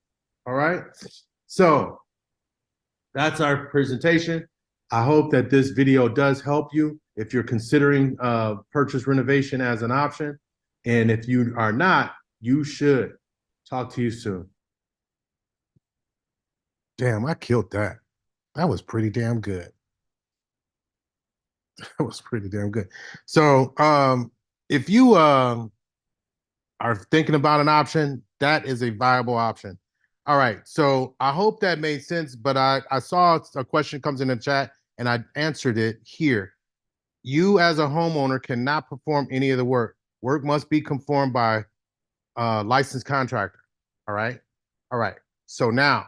all right? So that's our presentation. I hope that this video does help you if you're considering purchase renovation as an option. And if you are not, you should. Talk to you soon. Damn, I killed that. That was pretty damn good. That was pretty damn good. So if you are thinking about an option, that is a viable option. All right. So I hope that made sense, but I saw a question comes in the chat and I answered it here. You as a homeowner cannot perform any of the work. Work must be performed by a licensed contractor. All right. All right. So now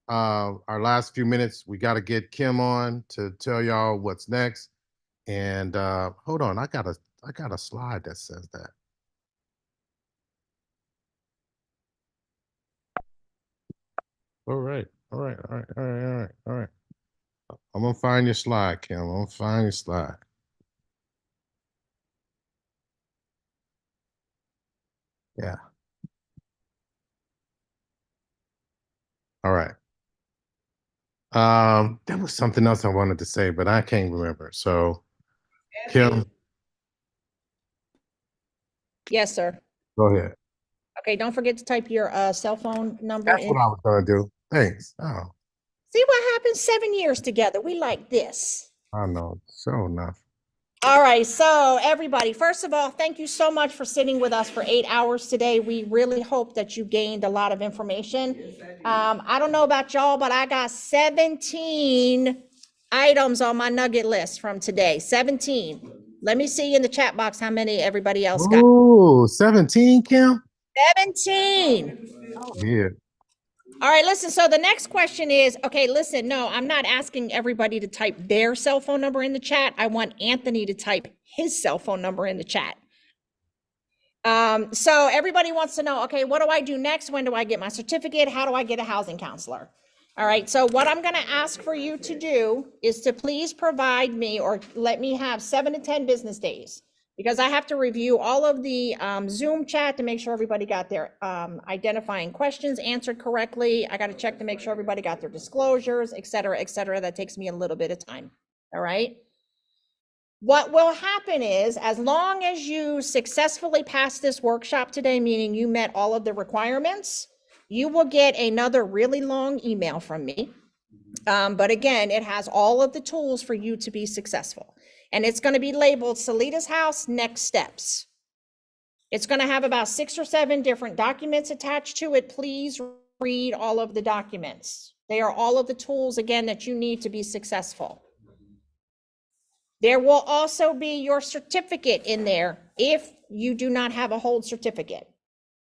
our last few minutes, we got to get Kim on to tell y'all what's next. And hold on, I got a slide that says that. All right. I'm gonna find your slide, Kim. I'm gonna find your slide. Yeah. All right. There was something else I wanted to say, but I can't remember. So, Kim, Yes, sir. go ahead. Okay, don't forget to type your cell phone number That's in. what I was gonna do. Thanks. Oh, See what happened? 7 years together. We like this. I know. So enough. All right, so everybody, first of all, thank you so much for sitting with us for 8 hours today. We really hope that you gained a lot of information. I don't know about y'all, but I got 17 items on my nugget list from today. 17. Let me see in the chat box how many everybody else got. Ooh, 17, Kim? 17. Yeah. All right, listen. So the next question is, okay, listen, no, I'm not asking everybody to type their cell phone number in the chat. I want Anthony to type his cell phone number in the chat. So everybody wants to know, okay, what do I do next? When do I get my certificate? How do I get a housing counselor? All right, so what I'm gonna ask for you to do is to please provide me or let me have 7 to 10 business days, because I have to review all of the Zoom chat to make sure everybody got their identifying questions answered correctly. I got to check to make sure everybody got their disclosures, et cetera, et cetera. That takes me a little bit of time. All right. What will happen is, as long as you successfully pass this workshop today, meaning you met all of the requirements, you will get another really long email from me. But again, it has all of the tools for you to be successful. And it's going to be labeled Salidas House Next Steps. It's going to have about 6 or 7 different documents attached to it. Please read all of the documents. They are all of the tools, again, that you need to be successful. There will also be your certificate in there if you do not have a hold certificate.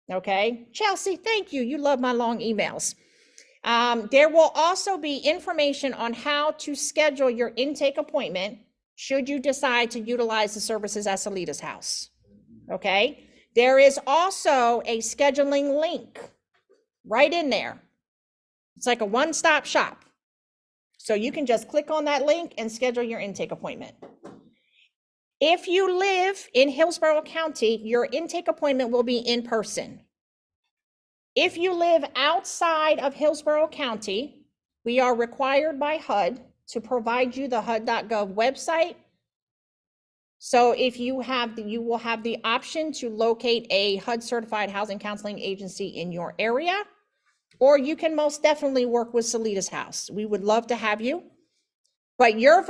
Okay, Chelsea, thank you. You love my long emails. There will also be information on how to schedule your intake appointment should you decide to utilize the services at Salidas House. Okay, there is also a scheduling link right in there. It's like a one-stop shop. So you can just click on that link and schedule your intake appointment. If you live in Hillsborough County, your intake appointment will be in person. If you live outside of Hillsborough County, we are required by HUD to provide you the HUD.gov website. So if you have, you will have the option to locate a HUD certified housing counseling agency in your area, or you can most definitely work with Salidas House. We would love to have you, but your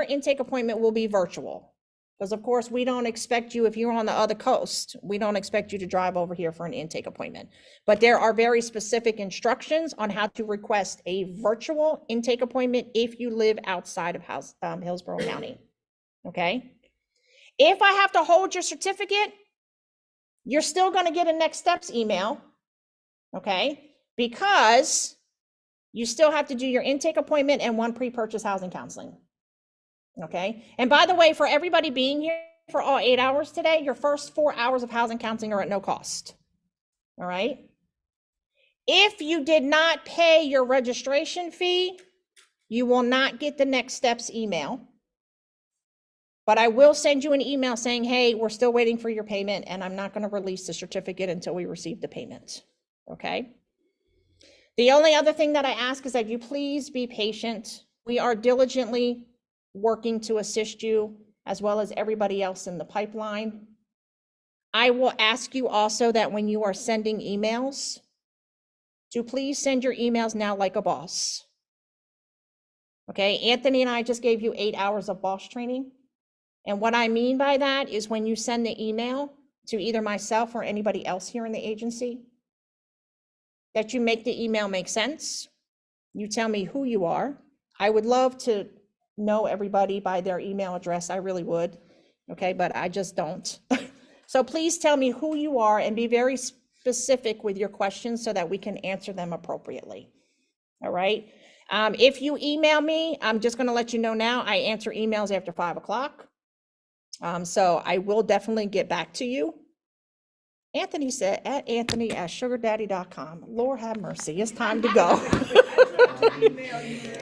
intake appointment will be virtual. Because of course, we don't expect you, if you're on the other coast, we don't expect you to drive over here for an intake appointment. But there are very specific instructions on how to request a virtual intake appointment if you live outside of Hillsborough County, okay? If I have to hold your certificate, you're still gonna get a next steps email, okay? Because you still have to do your intake appointment and 1 pre-purchase housing counseling. Okay. And by the way, for everybody being here for all 8 hours today, your first 4 hours of housing counseling are at no cost. All right. If you did not pay your registration fee, you will not get the next steps email. But I will send you an email saying, hey, we're still waiting for your payment, and I'm not going to release the certificate until we receive the payment. Okay. The only other thing that I ask is that you please be patient. We are diligently working to assist you, as well as everybody else in the pipeline. I will ask you also that when you are sending emails, to please send your emails now like a boss. Okay, Anthony and I just gave you 8 hours of boss training. And what I mean by that is when you send the email to either myself or anybody else here in the agency, that you make the email make sense. You tell me who you are. I would love to know everybody by their email address. I really would. Okay, but I just don't. So please tell me who you are and be very specific with your questions so that we can answer them appropriately. All right. If you email me, I'm just going to let you know now, I answer emails after 5 o'clock. So I will definitely get back to you. Anthony said at anthony@sugardaddy.com. Lord have mercy. It's time to go.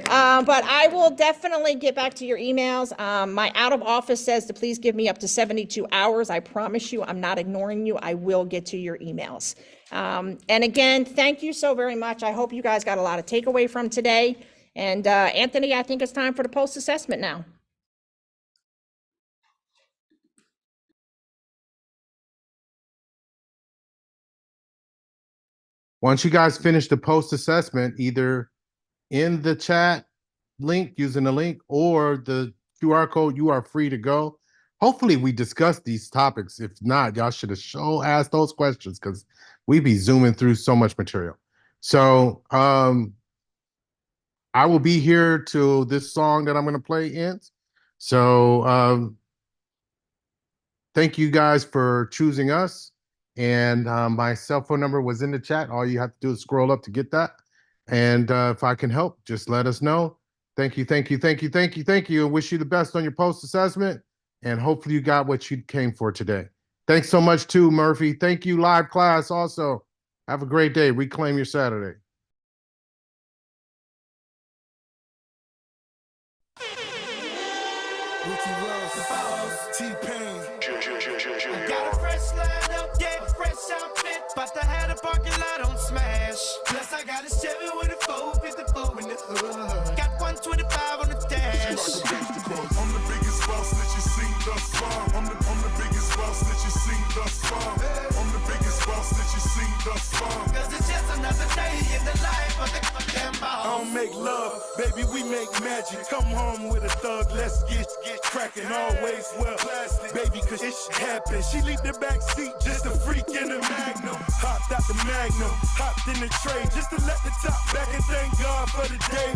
But I will definitely get back to your emails. My out of office says to please give me up to 72 hours. I promise you, I'm not ignoring you. I will get to your emails. And again, thank you so very much. I hope you guys got a lot of takeaway from today. And Anthony, I think it's time for the post-assessment now. Once you guys finish the post-assessment, either in the chat link, using the link, or the QR code, you are free to go. Hopefully we discussed these topics. If not, y'all should have asked those questions because we be zooming through so much material. So I will be here till this song that I'm going to play ends. So thank you guys for choosing us. And my cell phone number was in the chat. All you have to do is scroll up to get that. And if I can help, just let us know. Thank you, thank you, thank you, thank you, thank you. And wish you the best on your post-assessment. And hopefully you got what you came for today. Thanks so much too, Murphy. Thank you, live class also. Have a great day. Reclaim your Saturday. T-Pain. Got a fresh line up, yeah, fresh outfit. But I had a parking lot on smash. Plus I got a Chevy with a 454 in the hood. Got 125 on the dash. I'm the biggest boss that you seen thus far. I'm the biggest boss that you seen thus far. I'm the biggest boss that you seen thus far. Cause it's just another day in the life of the damn boss. I don't make love, baby, we make magic. Come home with a thug, let's get cracking. Always well plastic, baby, cause it should happen. She leave the back seat, just a freak in the Magnum. Hopped out the Magnum, hopped in the tray, just to let the top back and thank God for the day.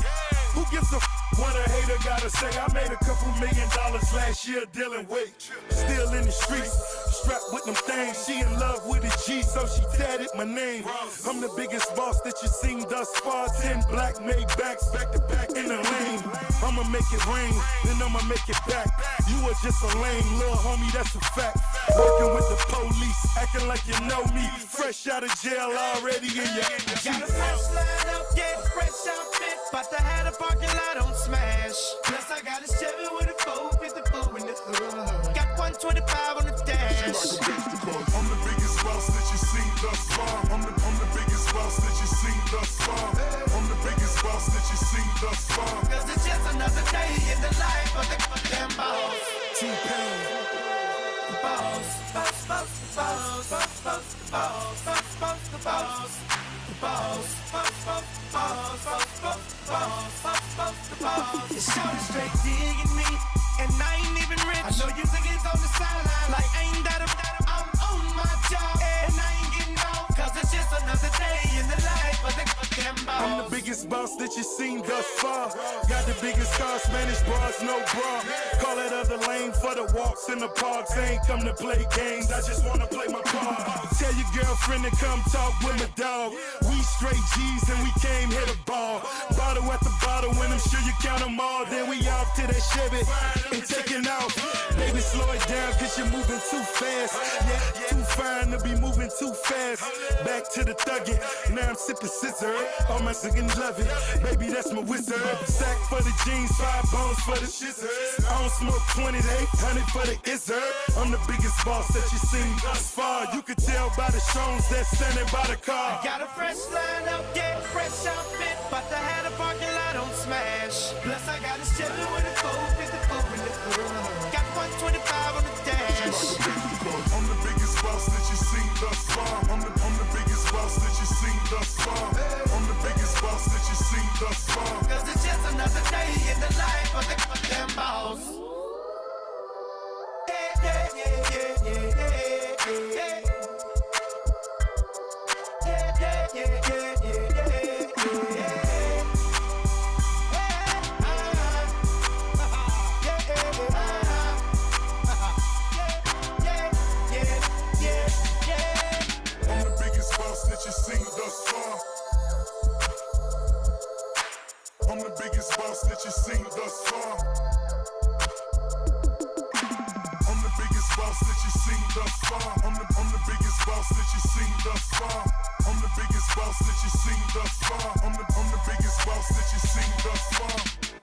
Who gives a what a hater gotta say? I made a couple $1 million last year dealing weight. Still in the streets, strapped with them things. She in love with a G, so she tatted my name. I'm the biggest boss that you seen thus far. 10 black made backs back to back in the lane. I'ma make it rain, then I'ma make it back. You are just a lame little homie, that's a fact. Working with the police, acting like you know me. Fresh out of jail already in your Got a fresh line up, yeah, fresh outfit. But I had a parking lot on smash. Plus I got a Chevy with a 454 in the hood. Got 125 on the dash. I'm the biggest boss that you seen thus far. I'm the biggest boss that you seen thus far. I'm the biggest boss that you seen thus far. Cause it's just another day in the life of the damn boss. T-Pain. The boss, boss, boss, boss, boss, boss, boss, boss, boss, the boss. The boss, boss, boss, boss, boss, boss, boss, boss, boss, the boss. The shorty straight digging me, and I ain't even rich. I know you think it's on the sideline, like ain't that I'm on my job, and I ain't getting off, cause it's just another day in the life of the damn boss. I'm the biggest boss that you seen thus far. Got the biggest car, Spanish bras, no bra. Call it other lane for the walks in the parks. I ain't come to play games, I just wanna play my part. Tell your girlfriend to come talk with my dog. We straight G's and we came hit a ball. Bottle at the bottle, and I'm sure you count them all. Then we off to that Chevy and taking off. Baby, slow it down, cause you're moving too fast. Yeah, too fine to be moving too fast. Back to the thuggin', now I'm sipping scissor. All my singing love it, baby, that's my wizard. Sack for the jeans, 5 bones for the shizzard. I don't smoke 20, 800 for the izzard. I'm the biggest boss that you seen thus far. You could tell by the shows that's standing by the car. Got a fresh line up, yeah, fresh outfit, but I had a parking lot on smash. Plus I got a Chevy with a 454 in the hood. Got 125 on the dash. I'm the biggest boss that you seen thus far. I'm the biggest boss that you seen thus far. I'm the biggest boss that you seen thus far. Cause it's just another day in the life of the damn boss. Yeah, yeah, yeah, yeah, yeah, yeah, yeah. Yeah, yeah, yeah, yeah, yeah, yeah, yeah. I'm the biggest boss that you seen thus far. I'm the biggest boss that you seen thus far. I'm the biggest boss that you seen thus far. I'm the biggest boss that you've seen thus far. I'm the biggest boss that you've seen thus far. I'm the biggest boss that you've seen thus far.